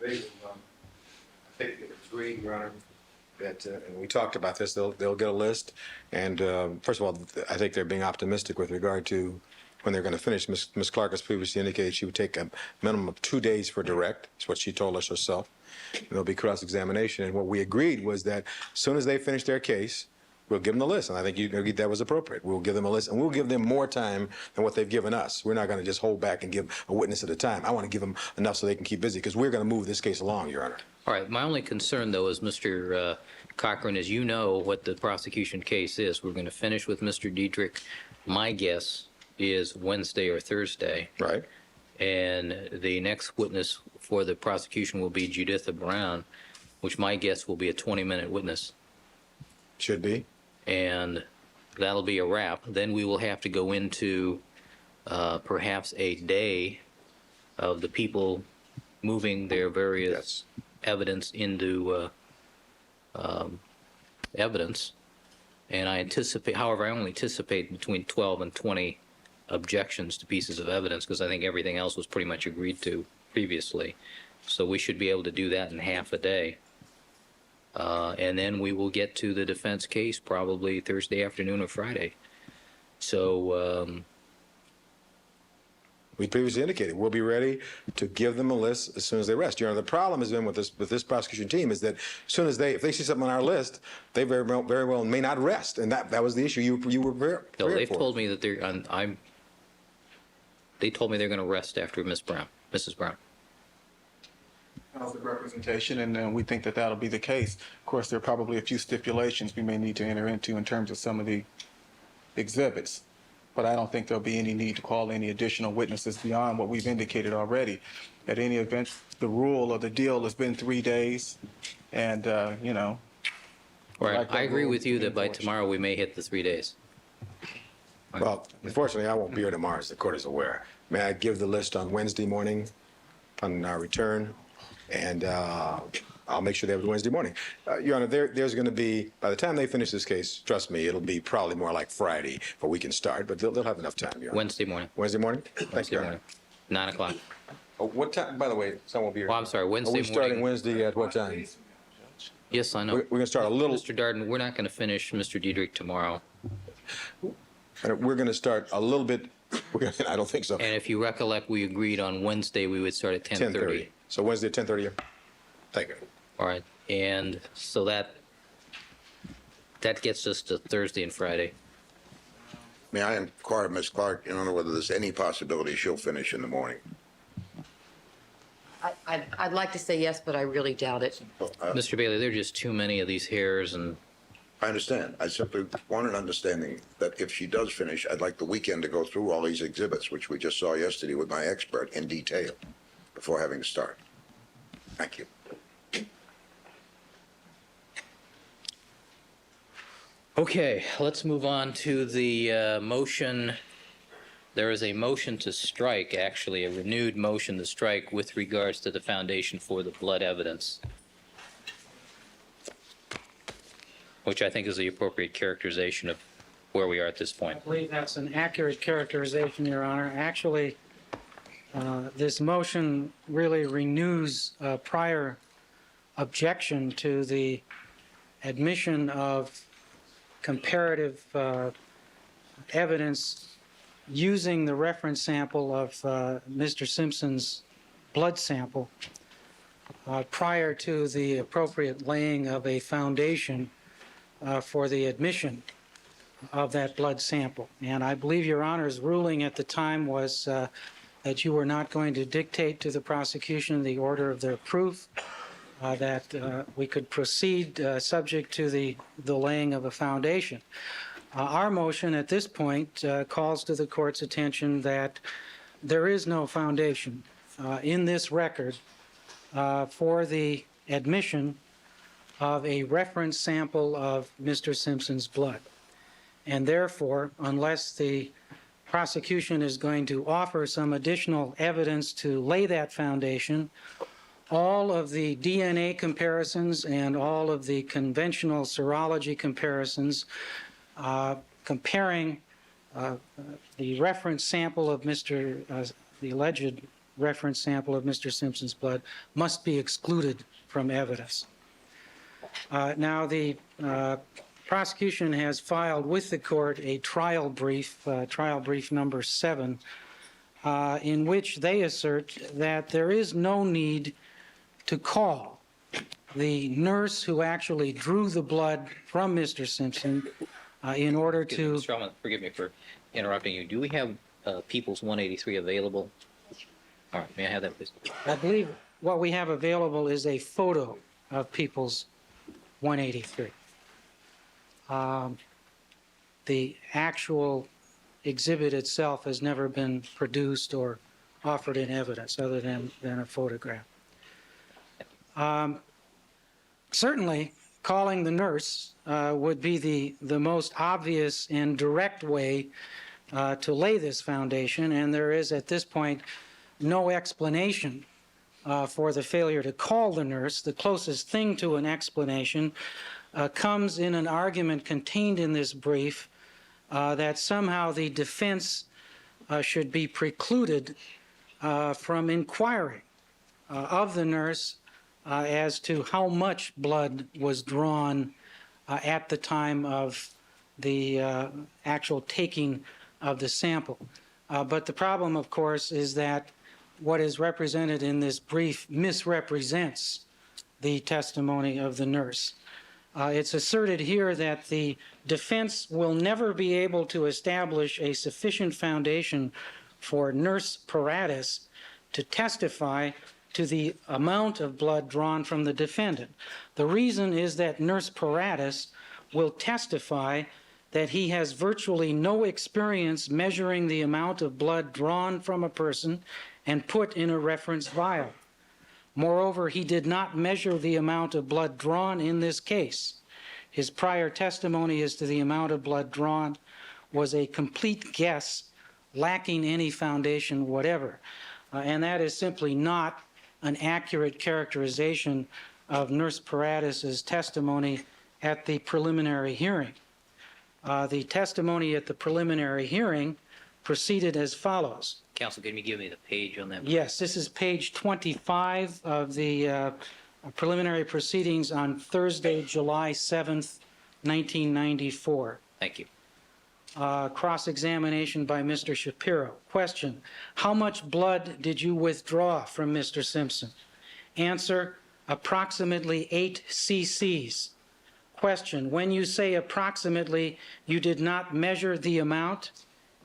I think it's agreed, Your Honor, that, and we talked about this, they'll get a list. And first of all, I think they're being optimistic with regard to when they're going to finish. Ms. Clark has previously indicated she would take a minimum of 2 days for direct. That's what she told us herself. And there'll be cross-examination. And what we agreed was that as soon as they finish their case, we'll give them the list. And I think you agreed that was appropriate. We'll give them a list, and we'll give them more time than what they've given us. We're not going to just hold back and give a witness at a time. I want to give them enough so they can keep busy, because we're going to move this case along, Your Honor. All right, my only concern, though, is Mr. Cochran, is you know what the prosecution case is. We're going to finish with Mr. Diedrich. My guess is Wednesday or Thursday. Right. And the next witness for the prosecution will be Juditha Brown, which my guess will be a 20-minute witness. Should be. And that'll be a wrap. Then we will have to go into perhaps a day of the people moving their various evidence into evidence. And I anticipate, however, I only anticipate between 12 and 20 objections to pieces of evidence, because I think everything else was pretty much agreed to previously. So we should be able to do that in half a day. And then we will get to the defense case probably Thursday afternoon or Friday. So We previously indicated we'll be ready to give them a list as soon as they rest. Your Honor, the problem has been with this prosecution team is that as soon as if they see something on our list, they very well may not rest, and that was the issue you were prepared No, they've for. told me that they told me they're going to rest after Mrs. Brown. How's the representation, and we think that that'll be the case. Of course, there are probably a few stipulations we may need to enter into in terms of some of the exhibits, but I don't think there'll be any need to call any additional witnesses beyond what we've indicated already. At any event, the rule or the deal has been 3 days, and, you know. Right. like that I agree rule with you to be that by enforced. tomorrow we may hit the 3 days. Well, unfortunately, I won't be here tomorrow, as the court is aware. May I give the list on Wednesday morning on our return? And I'll make sure they have it Wednesday morning. Your Honor, there's going to be, by the time they finish this case, trust me, it'll be probably more like Friday for we can start, but they'll have enough time, Your Honor. Wednesday morning. Wednesday morning? Thank Wednesday you, Your morning. Honor. 9 o'clock. Oh, what time, by the way, someone will be here. Oh, I'm sorry, Wednesday Are we starting morning. Wednesday at what time? Yes, I know. We're going to start a little, Mr. Darden, we're not going to finish Mr. Diedrich tomorrow. we're going to start a little bit, I don't think so, And if you recollect, we agreed on Wednesday we would start at 10:30. So Wednesday at 10:30? Thank you. All right. And so that gets us to Thursday and Friday. May I inquire, Ms. Clark, I don't know whether there's any possibility she'll finish in the morning. I'd like to say yes, but I really doubt it. Mr. Bailey, there are just too many of these hairs, and I understand. I simply want an understanding that if she does finish, I'd like the weekend to go through all these exhibits, which we just saw yesterday with my expert in detail before having to start. Thank you. okay, let's move on to the motion. There is a motion to strike, actually, a renewed motion to strike with regards to the foundation for the blood evidence, which I think is the appropriate characterization of where we are at this point. I believe that's an accurate characterization, Your Honor. Actually, this motion really renews a prior objection to the admission of comparative evidence using the reference sample of Mr. Simpson's blood sample prior to the appropriate laying of a foundation for the admission of that blood sample. And I believe Your Honor's ruling at the time was that you were not going to dictate to the prosecution the order of their proof, that we could proceed subject to the laying of a foundation. Our motion at this point calls to the court's attention that there is no foundation in this record for the admission of a reference sample of Mr. Simpson's blood. And therefore, unless the prosecution is going to offer some additional evidence to lay that foundation, all of the DNA comparisons and all of the conventional serology comparisons comparing the reference sample of the alleged reference sample of Mr. Simpson's blood must be excluded from evidence. Now, the prosecution has filed with the court a trial brief number 7, in which they assert that there is no need to call the nurse who actually drew the blood from Mr. Simpson in order to... Mr. Allman, forgive me for interrupting you. Do we have People's 183 available? All right, may I have that, please? I believe what we have available is a photo of People's 183. The actual exhibit itself has never been produced or offered in evidence other than a photograph. Certainly, calling the nurse would be the most obvious and direct way to lay this foundation, and there is at this point no explanation for the failure to call the nurse. The closest thing to an explanation comes in an argument contained in this brief that somehow the defense should be precluded from inquiring of the nurse as to how much blood was drawn at the time of the actual taking of the sample. But the problem, of course, is that what is represented in this brief misrepresents the testimony of the nurse. It's asserted here that the defense will never be able to establish a sufficient foundation for Nurse Paratus to testify to the amount of blood drawn from the defendant. The reason is that Nurse Paratus will testify that he has virtually no experience measuring the amount of blood drawn from a person and put in a reference vial. Moreover, he did not measure the amount of blood drawn in this case. His prior testimony as to the amount of blood drawn was a complete guess, lacking any foundation whatever. And that is simply not an accurate characterization of Nurse Paratus's testimony at the preliminary hearing. The testimony at the preliminary hearing proceeded as follows. Counsel, can you give me the page on that? Yes, this is page 25 of the preliminary proceedings on Thursday, July 7th, 1994. Thank you. Cross-examination by Mr. Shapiro. Question: how much blood did you withdraw from Mr. Simpson? Answer: approximately 8 cc's. Question: when you say approximately, you did not measure the amount?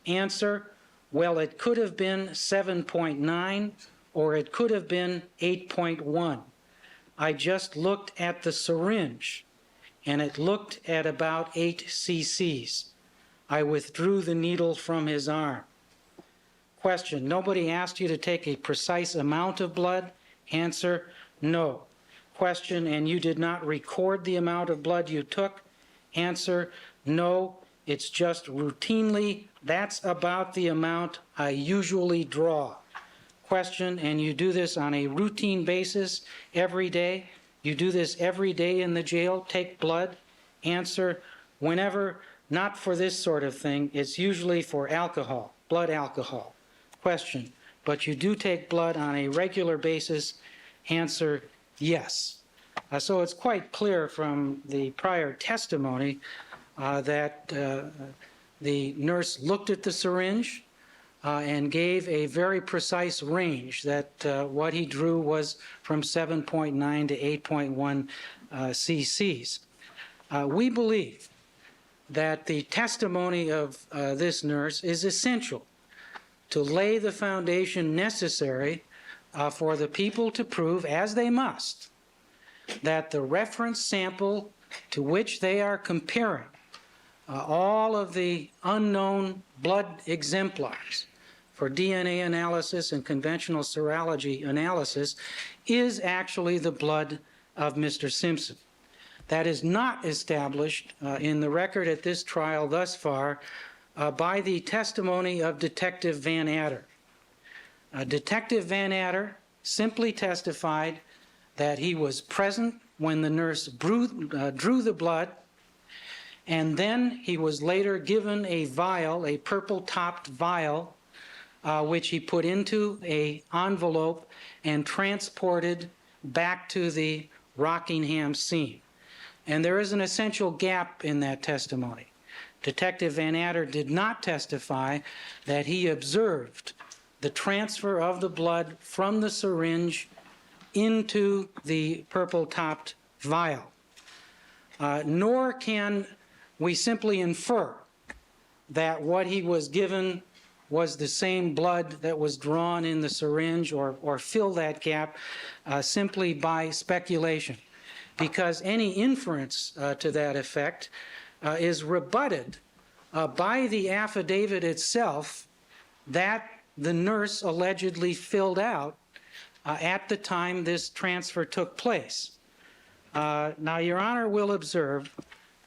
Answer: well, it could have been 7.9 or it could have been 8.1. I just looked at the syringe and it looked at about 8 cc's. I withdrew the needle from his arm. Question: nobody asked you to take a precise amount of blood? Answer: no. Question: and you did not record the amount of blood you took? Answer: no. It's just routinely, that's about the amount I usually draw. Question: and you do this on a routine basis every day? You do this every day in the jail, take blood? Answer: whenever, not for this sort of thing, it's usually for alcohol, blood alcohol. Question: but you do take blood on a regular basis? Answer: yes. So it's quite clear from the prior testimony that the nurse looked at the syringe and gave a very precise range that what he drew was from 7.9 to 8.1 cc's. We believe that the testimony of this nurse is essential to lay the foundation necessary for the people to prove, as they must, that the reference sample to which they are comparing all of the unknown blood exemplars for DNA analysis and conventional serology analysis is actually the blood of Mr. Simpson. That is not established in the record at this trial thus far by the testimony of Detective Van Adder. Detective Van Adder simply testified that he was present when the nurse drew the blood, and then he was later given a vial, a purple-topped vial, which he put into an envelope and transported back to the Rockingham scene. And there is an essential gap in that testimony. Detective Van Adder did not testify that he observed the transfer of the blood from the syringe into the purple-topped vial. Nor can we simply infer that what he was given was the same blood that was drawn in the syringe, or fill that gap simply by speculation, because any inference to that effect is rebutted by the affidavit itself that the nurse allegedly filled out at the time this transfer took place. Now, Your Honor will observe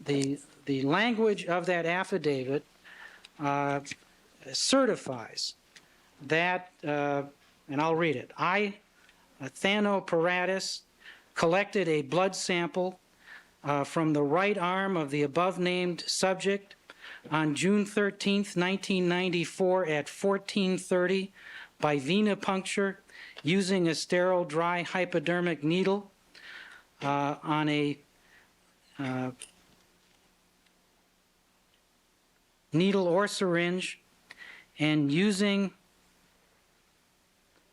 the language of that affidavit certifies that, and I'll read it, I, Thano Paratus, collected a blood sample from the right arm of the above-named subject on June 13th, 1994 at 14:30 by venipuncture using a sterile dry hypodermic needle on a needle or syringe, and using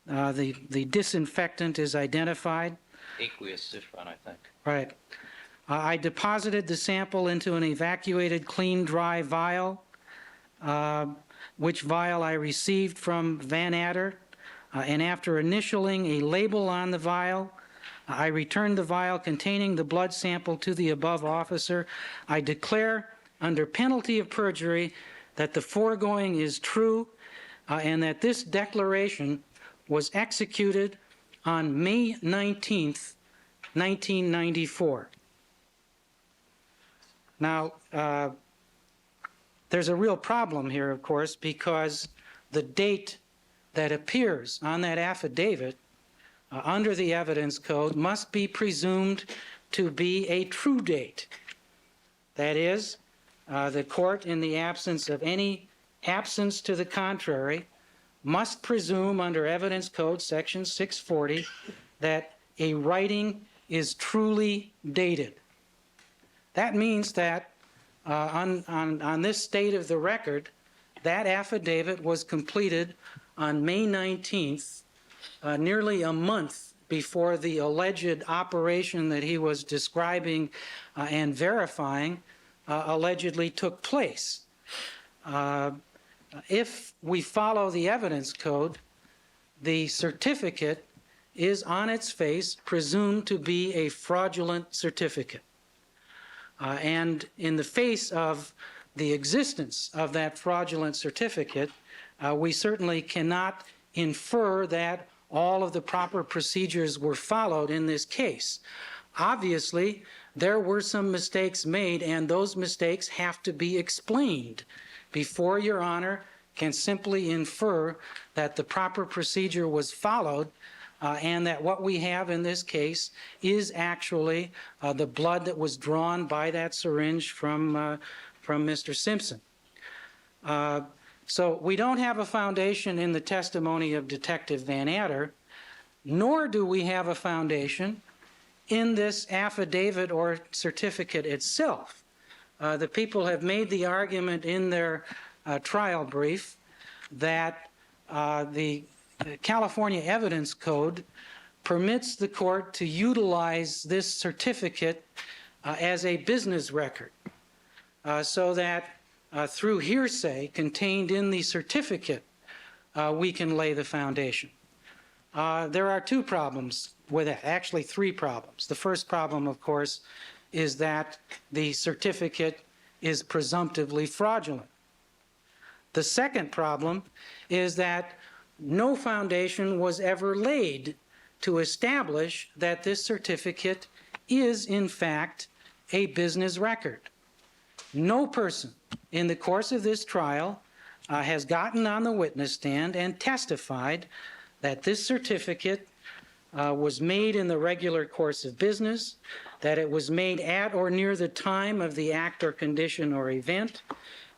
the disinfectant is identified. Aqueous citron, I think. Right. I deposited the sample into an evacuated clean, dry vial, which vial I received from Van Adder. And after initialing a label on the vial, I returned the vial containing the blood sample to the above officer. I declare under penalty of perjury that the foregoing is true and that this declaration was executed on May 19th, 1994. Now, there's a real problem here, of course, because the date that appears on that affidavit under the evidence code must be presumed to be a true date. That is, the court, in the absence of any absence to the contrary, must presume under evidence code section 640 that a writing is truly dated. That means that on this state of the record, that affidavit was completed on May 19th, nearly a month before the alleged operation that he was describing and verifying allegedly took place. If we follow the evidence code, the certificate is on its face presumed to be a fraudulent certificate. And in the face of the existence of that fraudulent certificate, we certainly cannot infer that all of the proper procedures were followed in this case. Obviously, there were some mistakes made, and those mistakes have to be explained before Your Honor can simply infer that the proper procedure was followed and that what we have in this case is actually the blood that was drawn by that syringe from Mr. Simpson. So we don't have a foundation in the testimony of Detective Van Adder, nor do we have a foundation in this affidavit or certificate itself. The people have made the argument in their trial brief that the California Evidence Code permits the court to utilize this certificate as a business record so that through hearsay contained in the certificate, we can lay the foundation. There are two problems with it, actually three problems. The first problem, of course, is that the certificate is presumptively fraudulent. The second problem is that no foundation was ever laid to establish that this certificate is, in fact, a business record. No person in the course of this trial has gotten on the witness stand and testified that this certificate was made in the regular course of business, that it was made at or near the time of the act or condition or event,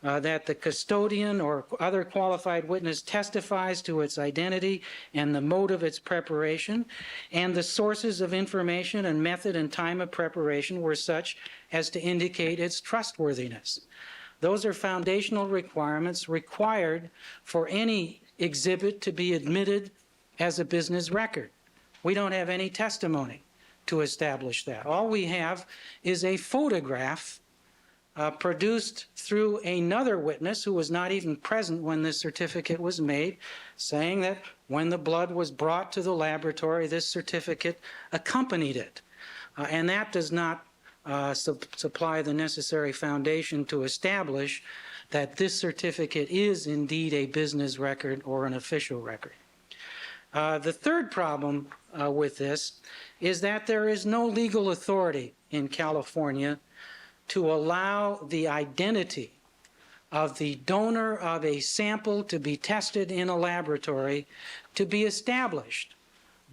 that the custodian or other qualified witness testifies to its identity and the mode of its preparation, and the sources of information and method and time of preparation were such as to indicate its trustworthiness. Those are foundational requirements required for any exhibit to be admitted as a business record. We don't have any testimony to establish that. All we have is a photograph produced through another witness who was not even present when this certificate was made, saying that when the blood was brought to the laboratory, this certificate accompanied it. And that does not supply the necessary foundation to establish that this certificate is indeed a business record or an official record. The third problem with this is that there is no legal authority in California to allow the identity of the donor of a sample to be tested in a laboratory to be established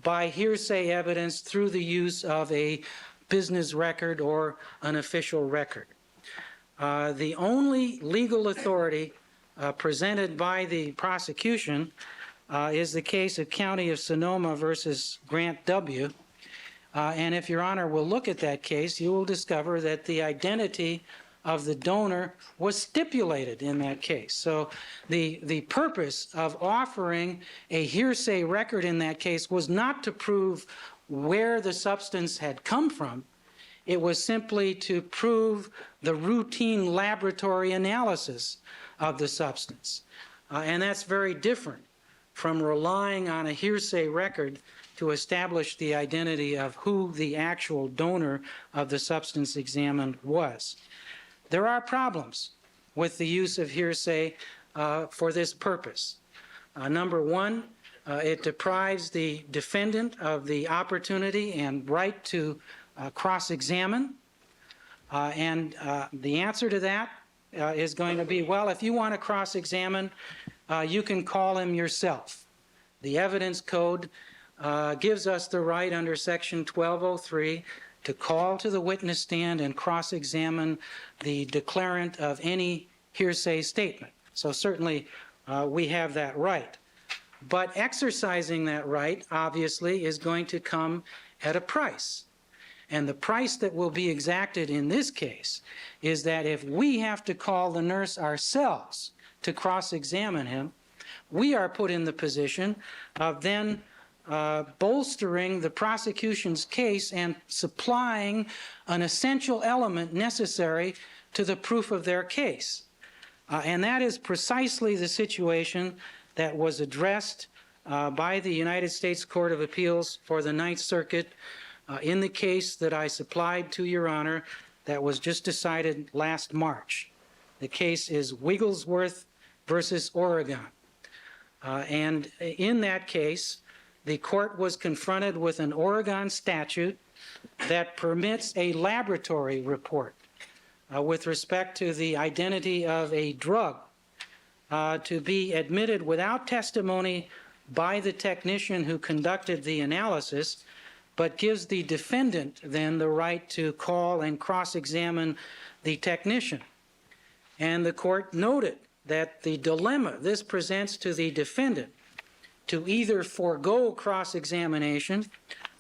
by hearsay evidence through the use of a business record or an official record. The only legal authority presented by the prosecution is the case of County of Sonoma versus Grant W. And if Your Honor will look at that case, you will discover that the identity of the donor was stipulated in that case. So the purpose of offering a hearsay record in that case was not to prove where the substance had come from. It was simply to prove the routine laboratory analysis of the substance. And that's very different from relying on a hearsay record to establish the identity of who the actual donor of the substance examined was. There are problems with the use of hearsay for this purpose. Number one, it deprives the defendant of the opportunity and right to cross-examine. And the answer to that is going to be, well, if you want to cross-examine, you can call him yourself. The evidence code gives us the right under Section 1203 to call to the witness stand and cross-examine the declarant of any hearsay statement. So certainly we have that right. But exercising that right, obviously, is going to come at a price. And the price that will be exacted in this case is that if we have to call the nurse ourselves to cross-examine him, we are put in the position of then bolstering the prosecution's case and supplying an essential element necessary to the proof of their case. And that is precisely the situation that was addressed by the United States Court of Appeals for the Ninth Circuit in the case that I supplied to Your Honor that was just decided last March. The case is Wigglesworth versus Oregon. And in that case, the court was confronted with an Oregon statute that permits a laboratory report with respect to the identity of a drug to be admitted without testimony by the technician who conducted the analysis, but gives the defendant then the right to call and cross-examine the technician. And the court noted that the dilemma this presents to the defendant to either forego cross-examination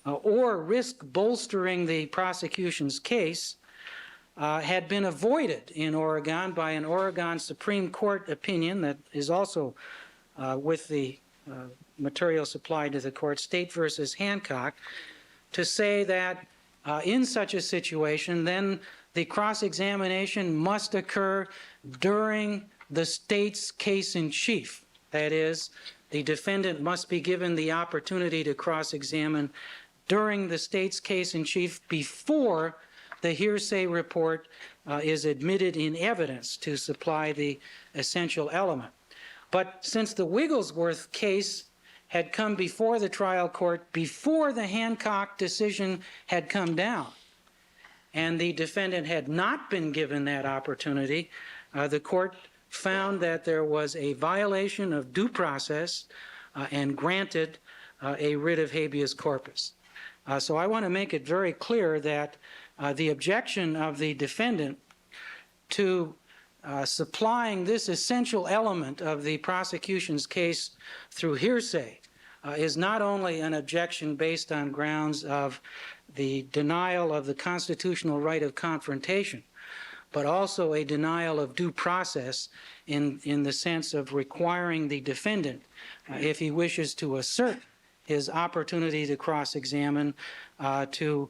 or risk bolstering the prosecution's case had been avoided in Oregon by an Oregon Supreme Court opinion that is also with the material supplied to the court, State versus Hancock, to say that in such a situation, then the cross-examination must occur during the state's case in chief. That is, the defendant must be given the opportunity to cross-examine during the state's case in chief before the hearsay report is admitted in evidence to supply the essential element. But since the Wigglesworth case had come before the trial court, before the Hancock decision had come down, and the defendant had not been given that opportunity, the court found that there was a violation of due process and granted a writ of habeas corpus. So I want to make it very clear that the objection of the defendant to supplying this essential element of the prosecution's case through hearsay is not only an objection based on grounds of the denial of the constitutional right of confrontation, but also a denial of due process in the sense of requiring the defendant, if he wishes to assert his opportunity to cross-examine, to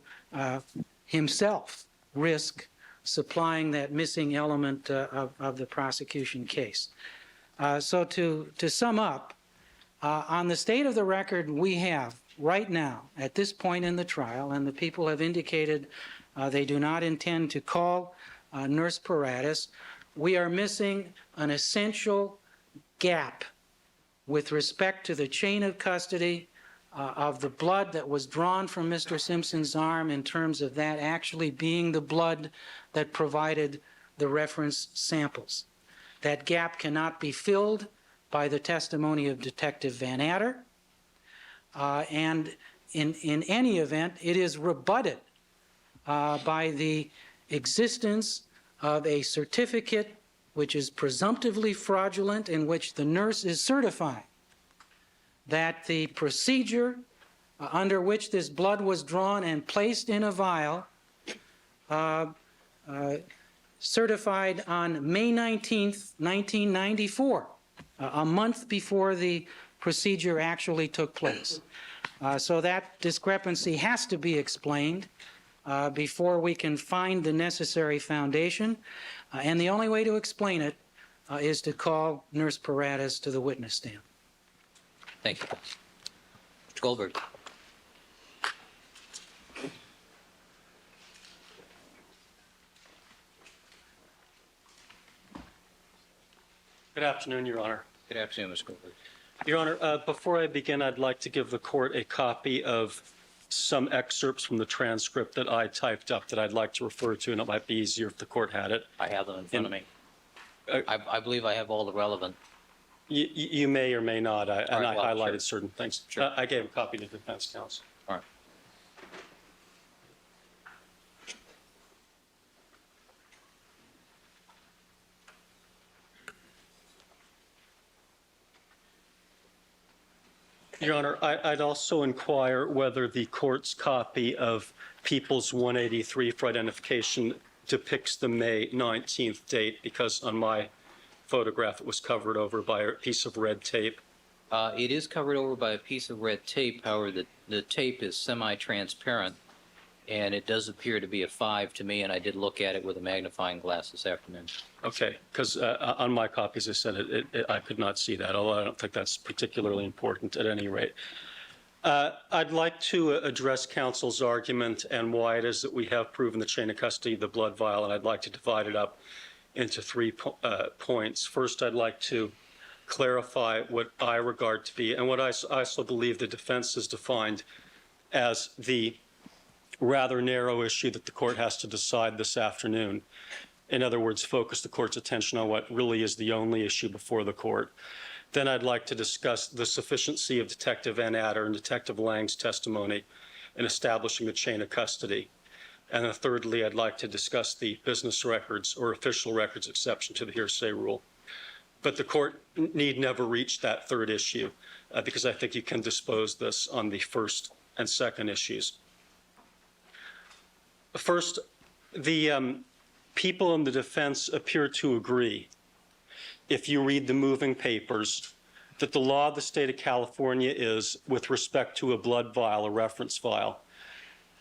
himself risk supplying that missing element of the prosecution case. So to sum up, on the state of the record we have right now at this point in the trial, and the people have indicated they do not intend to call Nurse Paratus, we are missing an essential gap with respect to the chain of custody of the blood that was drawn from Mr. Simpson's arm in terms of that actually being the blood that provided the reference samples. That gap cannot be filled by the testimony of Detective Van Adder, and in any event, it is rebutted by the existence of a certificate which is presumptively fraudulent, in which the nurse is certifying that the procedure under which this blood was drawn and placed in a vial certified on May 19th, 1994, a month before the procedure actually took place. So that discrepancy has to be explained before we can find the necessary foundation. And the only way to explain it is to call Nurse Paradas to the witness stand. Thank you. Mr. Goldberg. Good afternoon, Your Honor. Good afternoon, Mr. Goldberg. Your Honor, before I begin, I'd like to give the court a copy of some excerpts from the transcript that I typed up that I'd like to refer to, and it might be easier if the court had it. I have them in front of me. I believe I have all the relevant. You may or may not, and right, I well, highlighted sure. certain things. Sure. I gave a copy to defense counsel. All right. Your Honor, I'd also inquire whether the court's copy of People's 183 for identification depicts the May 19th date, because on my photograph it was covered over by a piece of red tape. It is covered over by a piece of red tape. However, the tape is semi-transparent, and it does appear to be a 5 to me, and I did look at it with a magnifying glass this afternoon. Okay, because on my copies, I said I could not see that, although I don't think that's particularly important at any rate. I'd like to address counsel's argument and why it is that we have proven the chain of custody of the blood vial, and I'd like to divide it up into 3 points. First, I'd like to clarify what I regard to be, and what I also believe the defense has defined as the rather narrow issue that the court has to decide this afternoon. In other words, focus the court's attention on what really is the only issue before the court. Then I'd like to discuss the sufficiency of Detective Van Adder and Detective Lang's testimony in establishing the chain of custody. And then thirdly, I'd like to discuss the business records or official records exception to the hearsay rule. But the court need never reach that third issue because I think you can dispose this on the first and second issues. First, the people in the defense appear to agree, if you read the moving papers, that the law of the state of California is, with respect to a blood vial, a reference vial,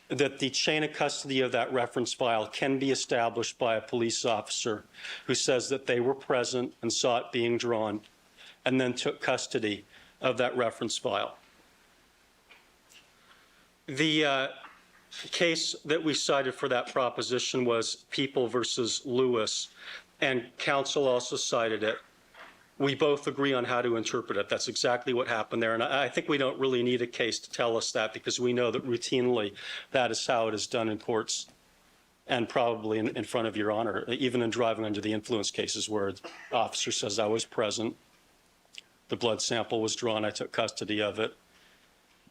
that the chain of custody of that reference vial can be established by a police officer who says that they were present and saw it being drawn and then took custody of that reference vial. The case that we cited for that proposition was People versus Lewis, and counsel also cited it. We both agree on how to interpret it. That's exactly what happened there. And I think we don't really need a case to tell us that, because we know that routinely that is how it is done in courts and probably in front of Your Honor, even in driving under the influence cases where the officer says, I was present, the blood sample was drawn, I took custody of it,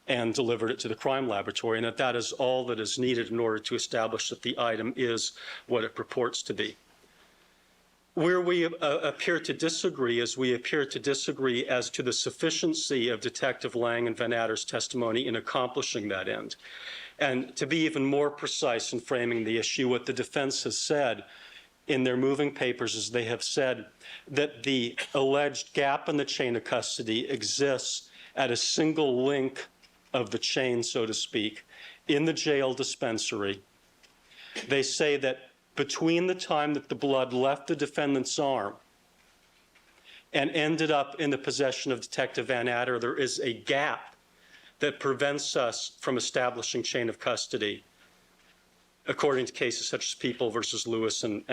and delivered it to the crime laboratory, and that is all that is needed in order to establish that the item is what it purports to be. Where we appear to disagree is we appear to disagree as to the sufficiency of Detective Lang and Van Adder's testimony in accomplishing that end. And to be even more precise in framing the issue, what the defense has said in their moving papers is they have said that the alleged gap in the chain of custody exists at a single link of the chain, so to speak, in the jail dispensary. They say that between the time that the blood left the defendant's arm and ended up in the possession of Detective Van Adder, there is a gap that prevents us from establishing chain of custody, according to cases such as People versus Lewis and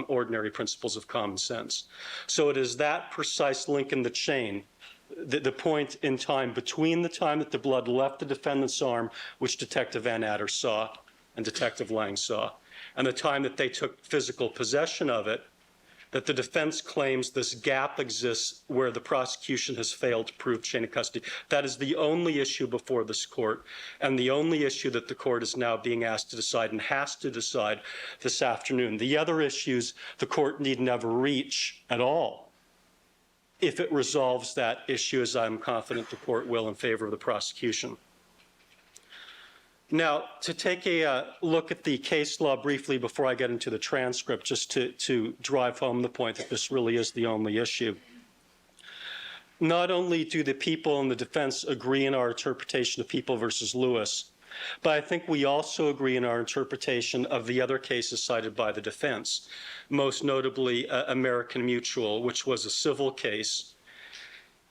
ordinary principles of common sense. So it is that precise link in the chain, the point in time between the time that the blood left the defendant's arm, which Detective Van Adder saw and Detective Lang saw, and the time that they took physical possession of it, that the defense claims this gap exists where the prosecution has failed to prove chain of custody. That is the only issue before this court, and the only issue that the court is now being asked to decide and has to decide this afternoon. The other issues the court need never reach at all if it resolves that issue, as I'm confident the court will, in favor of the prosecution. Now, to take a look at the case law briefly before I get into the transcript, just to drive home the point that this really is the only issue. Not only do the people in the defense agree in our interpretation of People versus Lewis, but I think we also agree in our interpretation of the other cases cited by the defense, most notably American Mutual, which was a civil case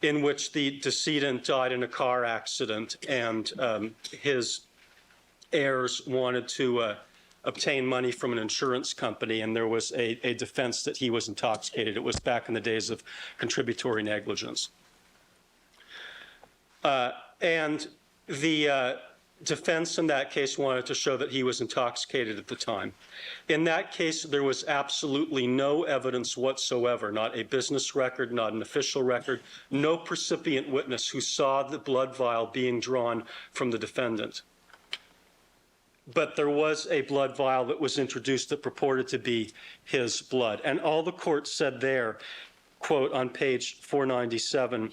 in which the decedent died in a car accident and his heirs wanted to obtain money from an insurance company, and there was a defense that he was intoxicated. It was back in the days of contributory negligence. And the defense in that case wanted to show that he was intoxicated at the time. In that case, there was absolutely no evidence whatsoever, not a business record, not an official record, no precipient witness who saw the blood vial being drawn from the defendant. But there was a blood vial that was introduced that purported to be his blood. And all the court said there, quote, on page 497,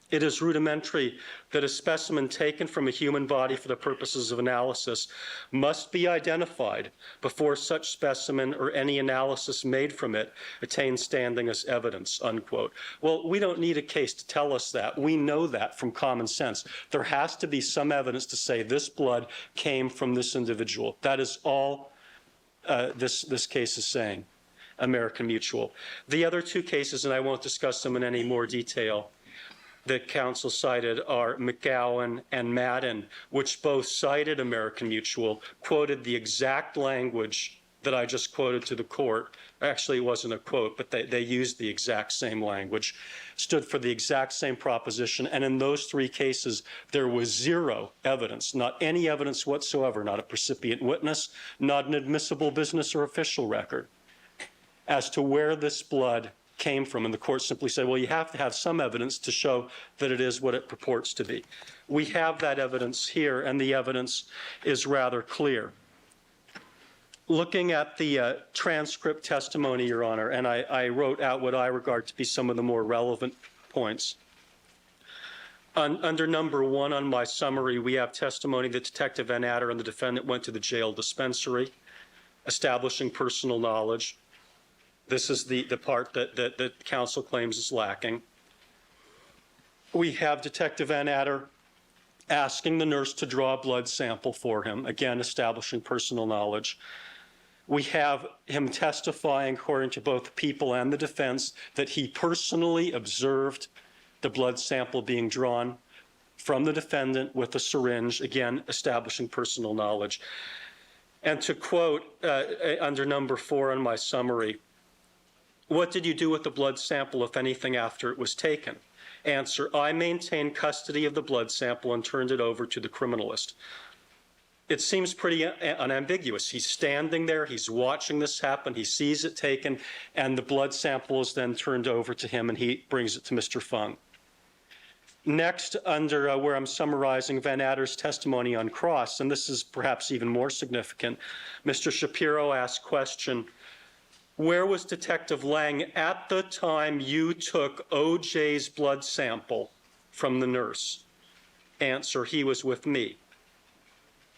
"It is rudimentary that a specimen taken from a human body for the purposes of analysis must be identified before such specimen or any analysis made from it attains standing as evidence," unquote. Well, we don't need a case to tell us that. We know that from common sense. There has to be some evidence to say this blood came from this individual. That is all this case is saying, American Mutual. The other two cases, and I won't discuss them in any more detail, that counsel cited are McGowan and Madden, which both cited American Mutual, quoted the exact language that I just quoted to the court. Actually, it wasn't a quote, but they used the exact same language, stood for the exact same proposition. And in those three cases, there was zero evidence, not any evidence whatsoever, not a precipient witness, not an admissible business or official record, as to where this blood came from. And the court simply said, well, you have to have some evidence to show that it is what it purports to be. We have that evidence here, and the evidence is rather clear. Looking at the transcript testimony, Your Honor, and I wrote out what I regard to be some of the more relevant points. Under number 1 on my summary, we have testimony that Detective Van Adder and the defendant went to the jail dispensary, establishing personal knowledge. This is the part that counsel claims is lacking. We have Detective Van Adder asking the nurse to draw a blood sample for him, again, establishing personal knowledge. We have him testifying, according to both the people and the defense, that he personally observed the blood sample being drawn from the defendant with a syringe, again, establishing personal knowledge. And to quote under number 4 on my summary, "What did you do with the blood sample, if anything, after it was taken?" Answer, "I maintained custody of the blood sample and turned it over to the criminalist." It seems pretty unambiguous. He's standing there, he's watching this happen, he sees it taken, and the blood sample is then turned over to him, and he brings it to Mr. Fung. Next, under where I'm summarizing Van Adder's testimony on cross, and this is perhaps even more significant, Mr. Shapiro asked question, "Where was Detective Lang at the time you took OJ's blood sample from the nurse?" Answer, "He was with me."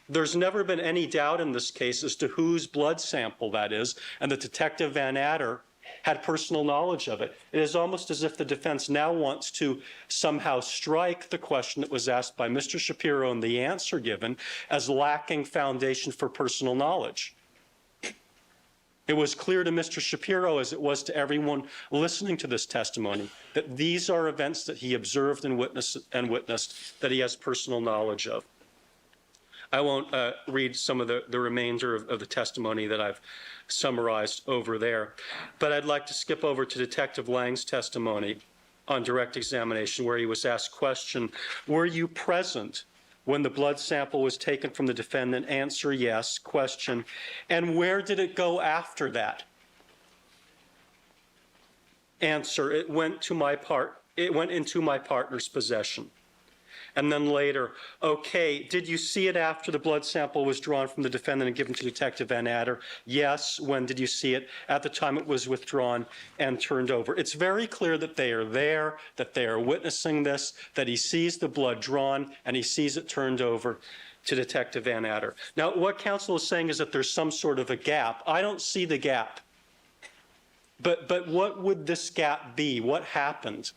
There's never been any doubt in this case as to whose blood sample that is, and that Detective Van Adder had personal knowledge of it. It is almost as if the defense now wants to somehow strike the question that was asked by Mr. Shapiro and the answer given as lacking foundation for personal knowledge. It was clear to Mr. Shapiro, as it was to everyone listening to this testimony, that these are events that he observed and witnessed that he has personal knowledge of. I won't read some of the remainder of the testimony that I've summarized over there, but I'd like to skip over to Detective Lang's testimony on direct examination, where he was asked question, "Were you present when the blood sample was taken from the defendant?" Answer, "Yes." Question, "And where did it go after that?" Answer, "It went into my partner's possession." And then later, "Okay, did you see it after the blood sample was drawn from the defendant and given to Detective Van Adder?" "Yes." "When did you see it?" "At the time it was withdrawn and turned over." It's very clear that they are there, that they are witnessing this, that he sees the blood drawn and he sees it turned over to Detective Van Adder. Now, what counsel is saying is that there's some sort of a gap. I don't see the gap. But what would this gap be? What happened?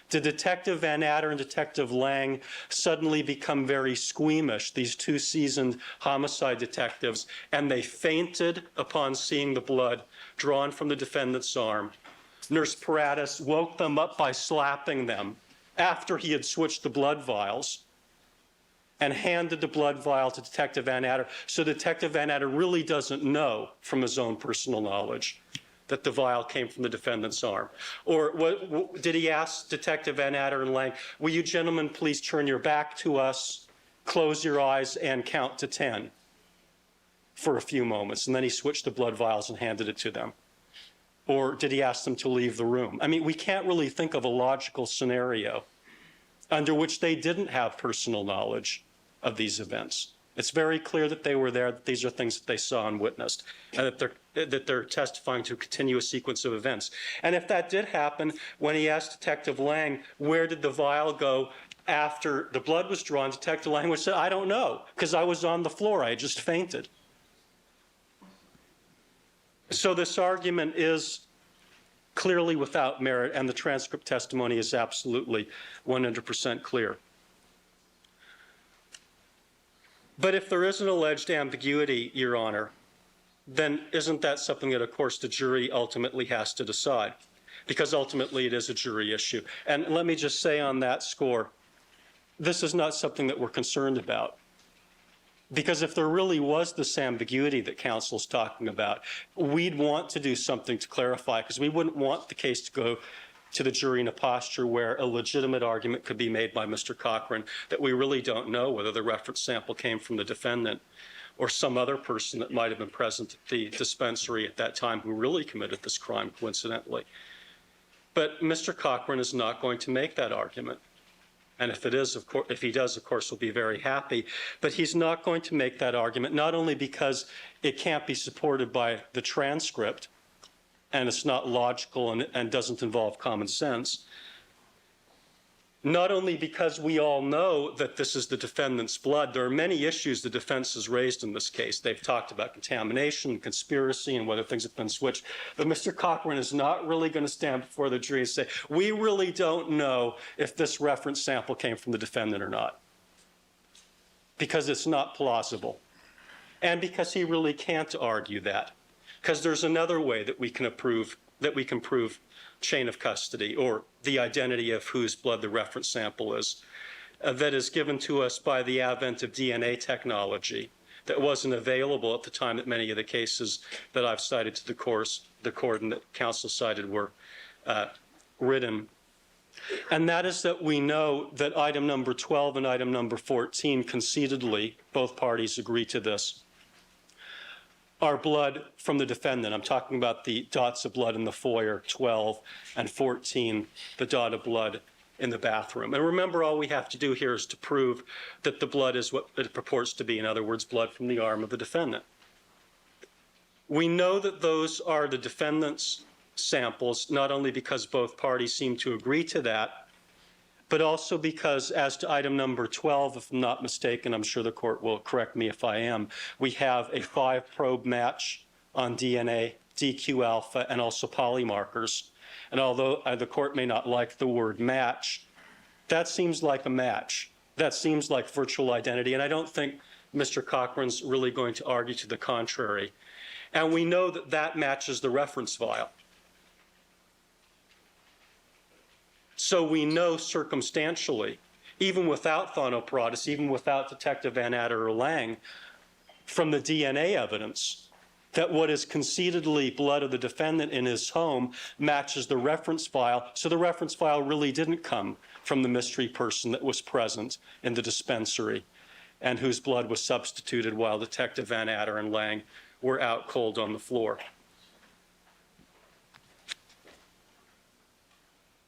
Did Detective Van Adder and Detective Lang suddenly become very squeamish, these two seasoned homicide detectives, and they fainted upon seeing the blood drawn from the defendant's arm? Nurse Paratus woke them up by slapping them after he had switched the blood vials and handed the blood vial to Detective Van Adder. So Detective Van Adder really doesn't know from his own personal knowledge that the vial came from the defendant's arm. Or did he ask Detective Van Adder and Lang, will you gentlemen please turn your back to us, close your eyes, and count to 10 for a few moments? And then he switched the blood vials and handed it to them. Or did he ask them to leave the room? I mean, we can't really think of a logical scenario under which they didn't have personal knowledge of these events. It's very clear that they were there, that these are things that they saw and witnessed, and that they're testifying to a continuous sequence of events. And if that did happen, when he asked Detective Lang, where did the vial go after the blood was drawn, Detective Lang would say, I don't know, because I was on the floor, I just fainted. So this argument is clearly without merit, and the transcript testimony is absolutely 100% clear. But if there is an alleged ambiguity, Your Honor, then isn't that something that, of course, the jury ultimately has to decide? Because ultimately it is a jury issue. And let me just say on that score, this is not something that we're concerned about. Because if there really was this ambiguity that counsel's talking about, we'd want to do something to clarify, because we wouldn't want the case to go to the jury in a posture where a legitimate argument could be made by Mr. Cochran that we really don't know whether the reference sample came from the defendant or some other person that might have been present at the dispensary at that time who really committed this crime coincidentally. But Mr. Cochran is not going to make that argument. And if it is, of course, if he does, of course, we'll be very happy. But he's not going to make that argument, not only because it can't be supported by the transcript, and it's not logical and doesn't involve common sense, not only because we all know that this is the defendant's blood. There are many issues the defense has raised in this case. They've talked about contamination, conspiracy, and whether things have been switched. But Mr. Cochran is not really going to stand before the jury and say, we really don't know if this reference sample came from the defendant or not, because it's not plausible. And because he really can't argue that. Because there's another way that we can prove chain of custody, or the identity of whose blood the reference sample is, that is given to us by the advent of DNA technology that wasn't available at the time that many of the cases that I've cited to the court and that counsel cited were written. And that is that we know that item number 12 and item number 14 concededly, both parties agree to this, are blood from the defendant. I'm talking about the dots of blood in the foyer, 12, and 14, the dot of blood in the bathroom. And remember, all we have to do here is to prove that the blood is what it purports to be, in other words, blood from the arm of the defendant. We know that those are the defendant's samples, not only because both parties seem to agree to that, but also because, as to item number 12, if I'm not mistaken, I'm sure the court will correct me if I am, we have a 5-probe match on DNA, DQ alpha, and also polymarkers. And although the court may not like the word match, that seems like a match. That seems like virtual identity, and I don't think Mr. Cochran's really going to argue to the contrary. And we know that that matches the reference vial. So we know circumstantially, even without Thonoprodis, even without Detective Van Adder or Lang, from the DNA evidence, that what is concededly blood of the defendant in his home matches the reference file. So the reference file really didn't come from the mystery person that was present in the dispensary and whose blood was substituted while Detective Van Adder and Lang were out cold on the floor.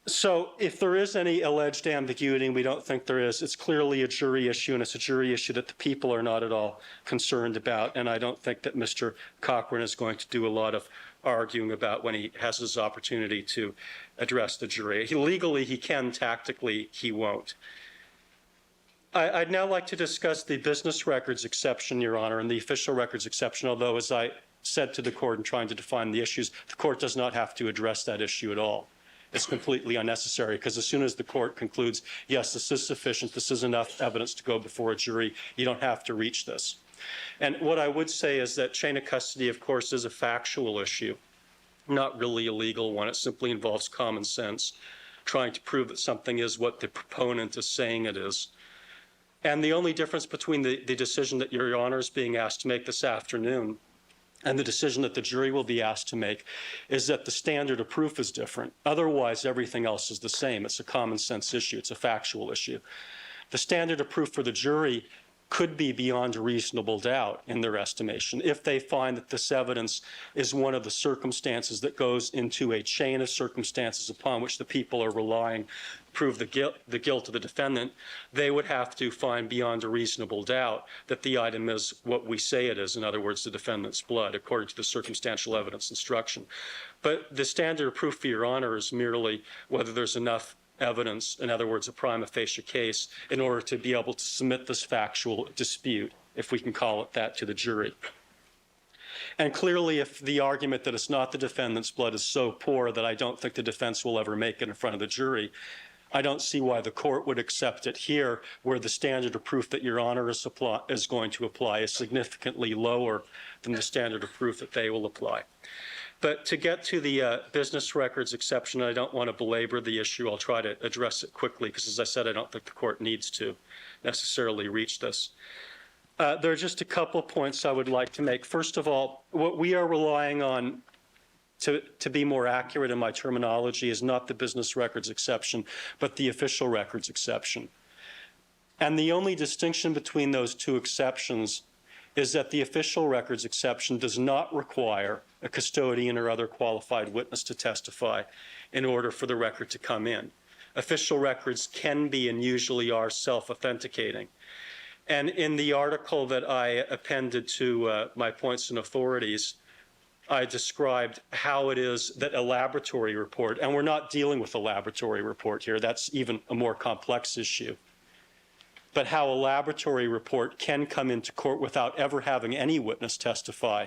So if there is any alleged ambiguity, and we don't think there is, it's clearly a jury issue, and it's a jury issue that the people are not at all concerned about. And I don't think that Mr. Cochran is going to do a lot of arguing about when he has his opportunity to address the jury. Legally, he can. Tactically, he won't. I'd now like to discuss the business records exception, Your Honor, and the official records exception, although as I said to the court in trying to define the issues, the court does not have to address that issue at all. It's completely unnecessary because as soon as the court concludes, yes, this is sufficient, this is enough evidence to go before a jury, you don't have to reach this. And what I would say is that chain of custody, of course, is a factual issue, not really a legal one. It simply involves common sense, trying to prove that something is what the proponent is saying it is. And the only difference between the decision that Your Honor is being asked to make this afternoon and the decision that the jury will be asked to make is that the standard of proof is different. Otherwise, everything else is the same. It's a common sense issue. It's a factual issue. The standard of proof for the jury could be beyond a reasonable doubt in their estimation if they find that this evidence is one of the circumstances that goes into a chain of circumstances upon which the people are relying to prove the guilt of the defendant. They would have to find beyond a reasonable doubt that the item is what we say it is, in other words, the defendant's blood, according to the circumstantial evidence instruction. But the standard of proof for Your Honor is merely whether there's enough evidence, in other words, a prima facie case, in order to be able to submit this factual dispute, if we can call it that, to the jury. And clearly, if the argument that it's not the defendant's blood is so poor that I don't think the defense will ever make it in front of the jury, I don't see why the court would accept it here, where the standard of proof that Your Honor is going to apply is significantly lower than the standard of proof that they will apply. But to get to the business records exception, I don't want to belabor the issue. I'll try to address it quickly because, as I said, I don't think the court needs to necessarily reach this. There are just a couple of points I would like to make. First of all, what we are relying on, to be more accurate in my terminology, is not the business records exception, but the official records exception. And the only distinction between those two exceptions is that the official records exception does not require a custodian or other qualified witness to testify in order for the record to come in. Official records can be and usually are self-authenticating. And in the article that I appended to my points and authorities, I described how it is that a laboratory report, and we're not dealing with a laboratory report here, that's even a more complex issue, but how a laboratory report can come into court without ever having any witness testify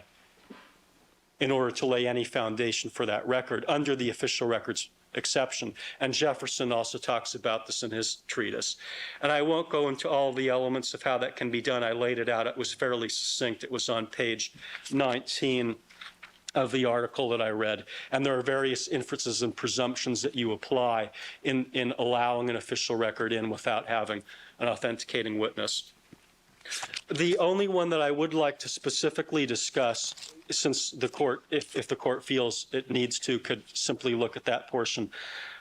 in order to lay any foundation for that record under the official records exception. And Jefferson also talks about this in his treatise. And I won't go into all the elements of how that can be done. I laid it out. It was fairly succinct. It was on page 19 of the article that I read. And there are various inferences and presumptions that you apply in allowing an official record in without having an authenticating witness. The only one that I would like to specifically discuss, since the court, if the court feels it needs to, could simply look at that portion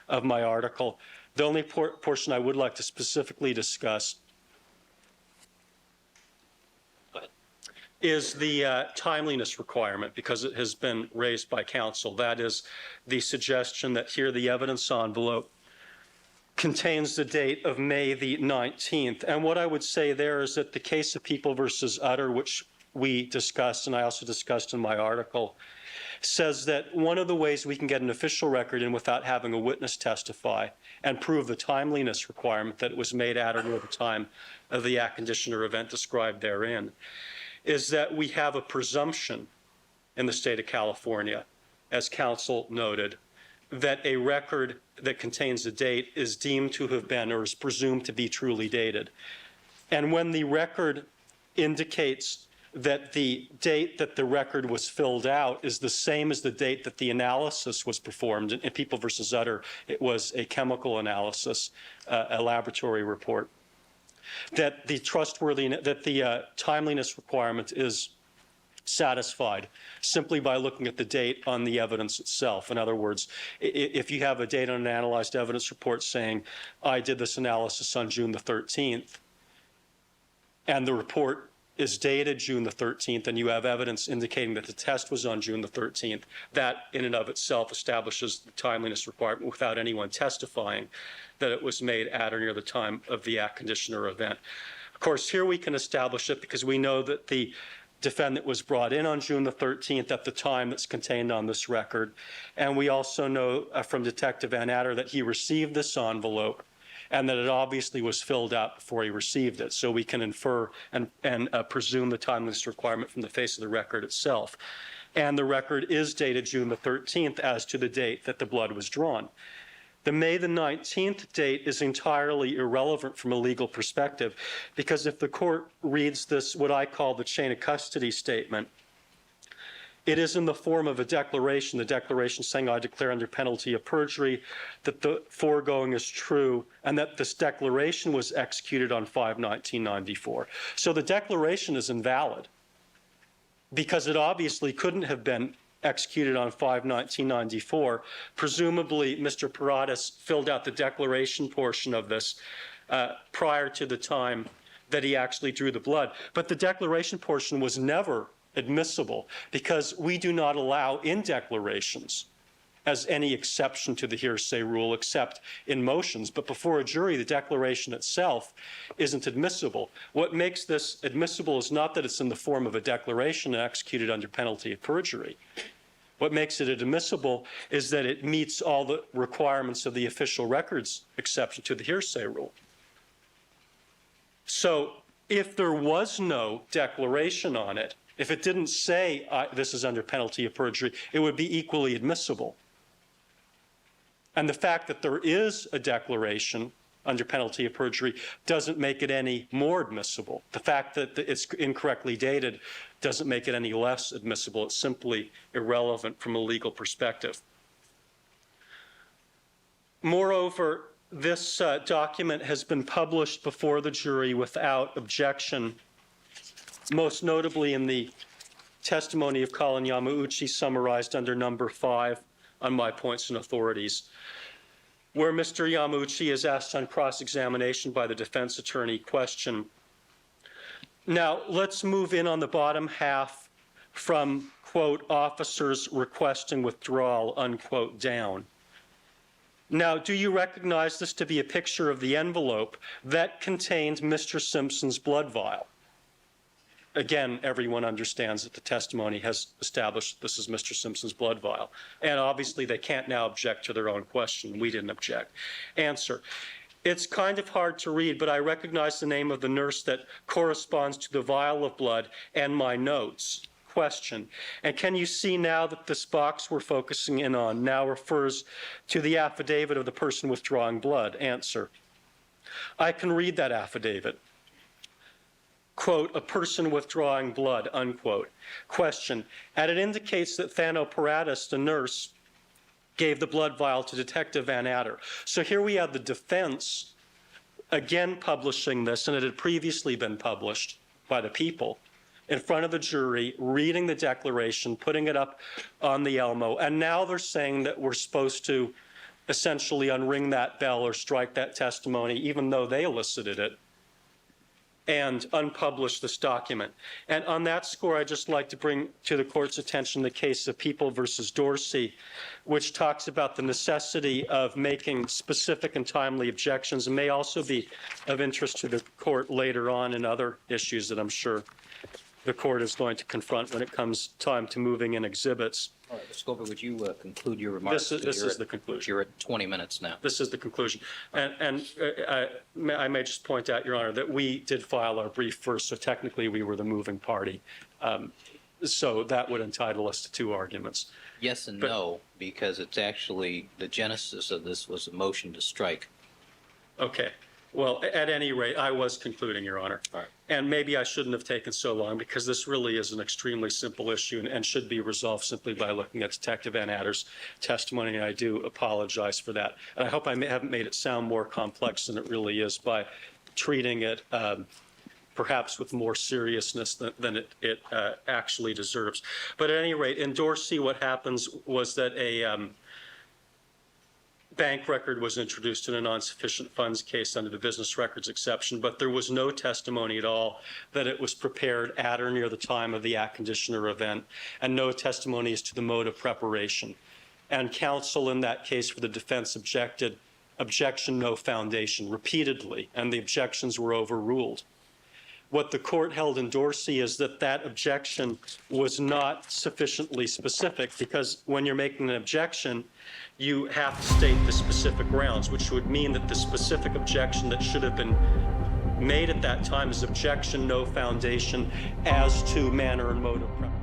of my article. The only portion I would like to specifically discuss is the timeliness requirement, because it has been raised by counsel. That is the suggestion that here the evidence envelope contains the date of May the 19th. And what I would say there is that the case of People versus Utter, which we discussed and I also discussed in my article, says that one of the ways we can get an official record in without having a witness testify and prove the timeliness requirement that it was made at or near the time of the act, condition, or event described therein is that we have a presumption in the state of California, as counsel noted, that a record that contains a date is deemed to have been or is presumed to be truly dated. And when the record indicates that the date that the record was filled out is the same as the date that the analysis was performed, in People versus Utter, it was a chemical analysis, a laboratory report, that the timeliness requirement is satisfied simply by looking at the date on the evidence itself. In other words, if you have a date on an analyzed evidence report saying, I did this analysis on June the 13th, and the report is dated June the 13th, and you have evidence indicating that the test was on June the 13th, that in and of itself establishes the timeliness requirement without anyone testifying that it was made at or near the time of the act, condition, or event. Of course, here we can establish it because we know that the defendant was brought in on June the 13th at the time that's contained on this record. And we also know from Detective Van Adder that he received this envelope and that it obviously was filled out before he received it. So we can infer and presume the timeliness requirement from the face of the record itself. And the record is dated June the 13th as to the date that the blood was drawn. The May the 19th date is entirely irrelevant from a legal perspective, because if the court reads this, what I call the chain of custody statement, it is in the form of a declaration, the declaration saying, I declare under penalty of perjury that the foregoing is true, and that this declaration was executed on 5/1994. So the declaration is invalid, because it obviously couldn't have been executed on 5/1994. Presumably, Mr. Paradas filled out the declaration portion of this prior to the time that he actually drew the blood. But the declaration portion was never admissible, because we do not allow in declarations as any exception to the hearsay rule except in motions. But before a jury, the declaration itself isn't admissible. What makes this admissible is not that it's in the form of a declaration executed under penalty of perjury. What makes it admissible is that it meets all the requirements of the official records exception to the hearsay rule. So if there was no declaration on it, if it didn't say this is under penalty of perjury, it would be equally admissible. And the fact that there is a declaration under penalty of perjury doesn't make it any more admissible. The fact that it's incorrectly dated doesn't make it any less admissible. It's simply irrelevant from a legal perspective. Moreover, this document has been published before the jury without objection, most notably in the testimony of Colin Yamauchi summarized under number 5 on my points and authorities, where Mr. Yamauchi is asked on cross-examination by the defense attorney question. Now, let's move in on the bottom half from, quote, officers requesting withdrawal, unquote, down. Now, do you recognize this to be a picture of the envelope that contained Mr. Simpson's blood vial? Again, everyone understands that the testimony has established this is Mr. Simpson's blood vial. And obviously, they can't now object to their own question. We didn't object. Answer. It's kind of hard to read, but I recognize the name of the nurse that corresponds to the vial of blood and my notes. Question. And can you see now that this box we're focusing in on now refers to the affidavit of the person withdrawing blood? Answer. I can read that affidavit. Quote, a person withdrawing blood, unquote. Question, and it indicates that Thano Paradas, the nurse, gave the blood vial to Detective Van Adder. So here we have the defense again publishing this, and it had previously been published by the people, in front of the jury, reading the declaration, putting it up on the Elmo, and now they're saying that we're supposed to essentially unring that bell or strike that testimony, even though they elicited it, and unpublish this document. And on that score, I'd just like to bring to the court's attention the case of People versus Dorsey, which talks about the necessity of making specific and timely objections, and may also be of interest to the court later on in other issues that I'm sure the court is going to confront when it comes time to moving in exhibits. All right, Mr. Goldberg, would you conclude your remarks? This is the conclusion. You're at 20 minutes now. This is the conclusion. And I may just point out, Your Honor, that we did file our brief first, so technically we were the moving party. So that would entitle us to 2 arguments. Yes and no, because it's actually, the genesis of this was a motion to strike. Okay. Well, at any rate, I was concluding, Your Honor. All right. And maybe I shouldn't have taken so long, because this really is an extremely simple issue and should be resolved simply by looking at Detective Van Adder's testimony, and I do apologize for that. And I hope I haven't made it sound more complex than it really is by treating it perhaps with more seriousness than it actually deserves. But at any rate, in Dorsey, what happens was that a bank record was introduced in a non-sufficient funds case under the business records exception, but there was no testimony at all that it was prepared at or near the time of the act conditioner event, and no testimony as to the mode of preparation. And counsel in that case for the defense objected, objection, no foundation, repeatedly, and the objections were overruled. What the court held in Dorsey is that that objection was not sufficiently specific, because when you're making an objection, you have to state the specific grounds, which would mean that the specific objection that should have been made at that time is objection, no foundation, as to manner and mode of preparation.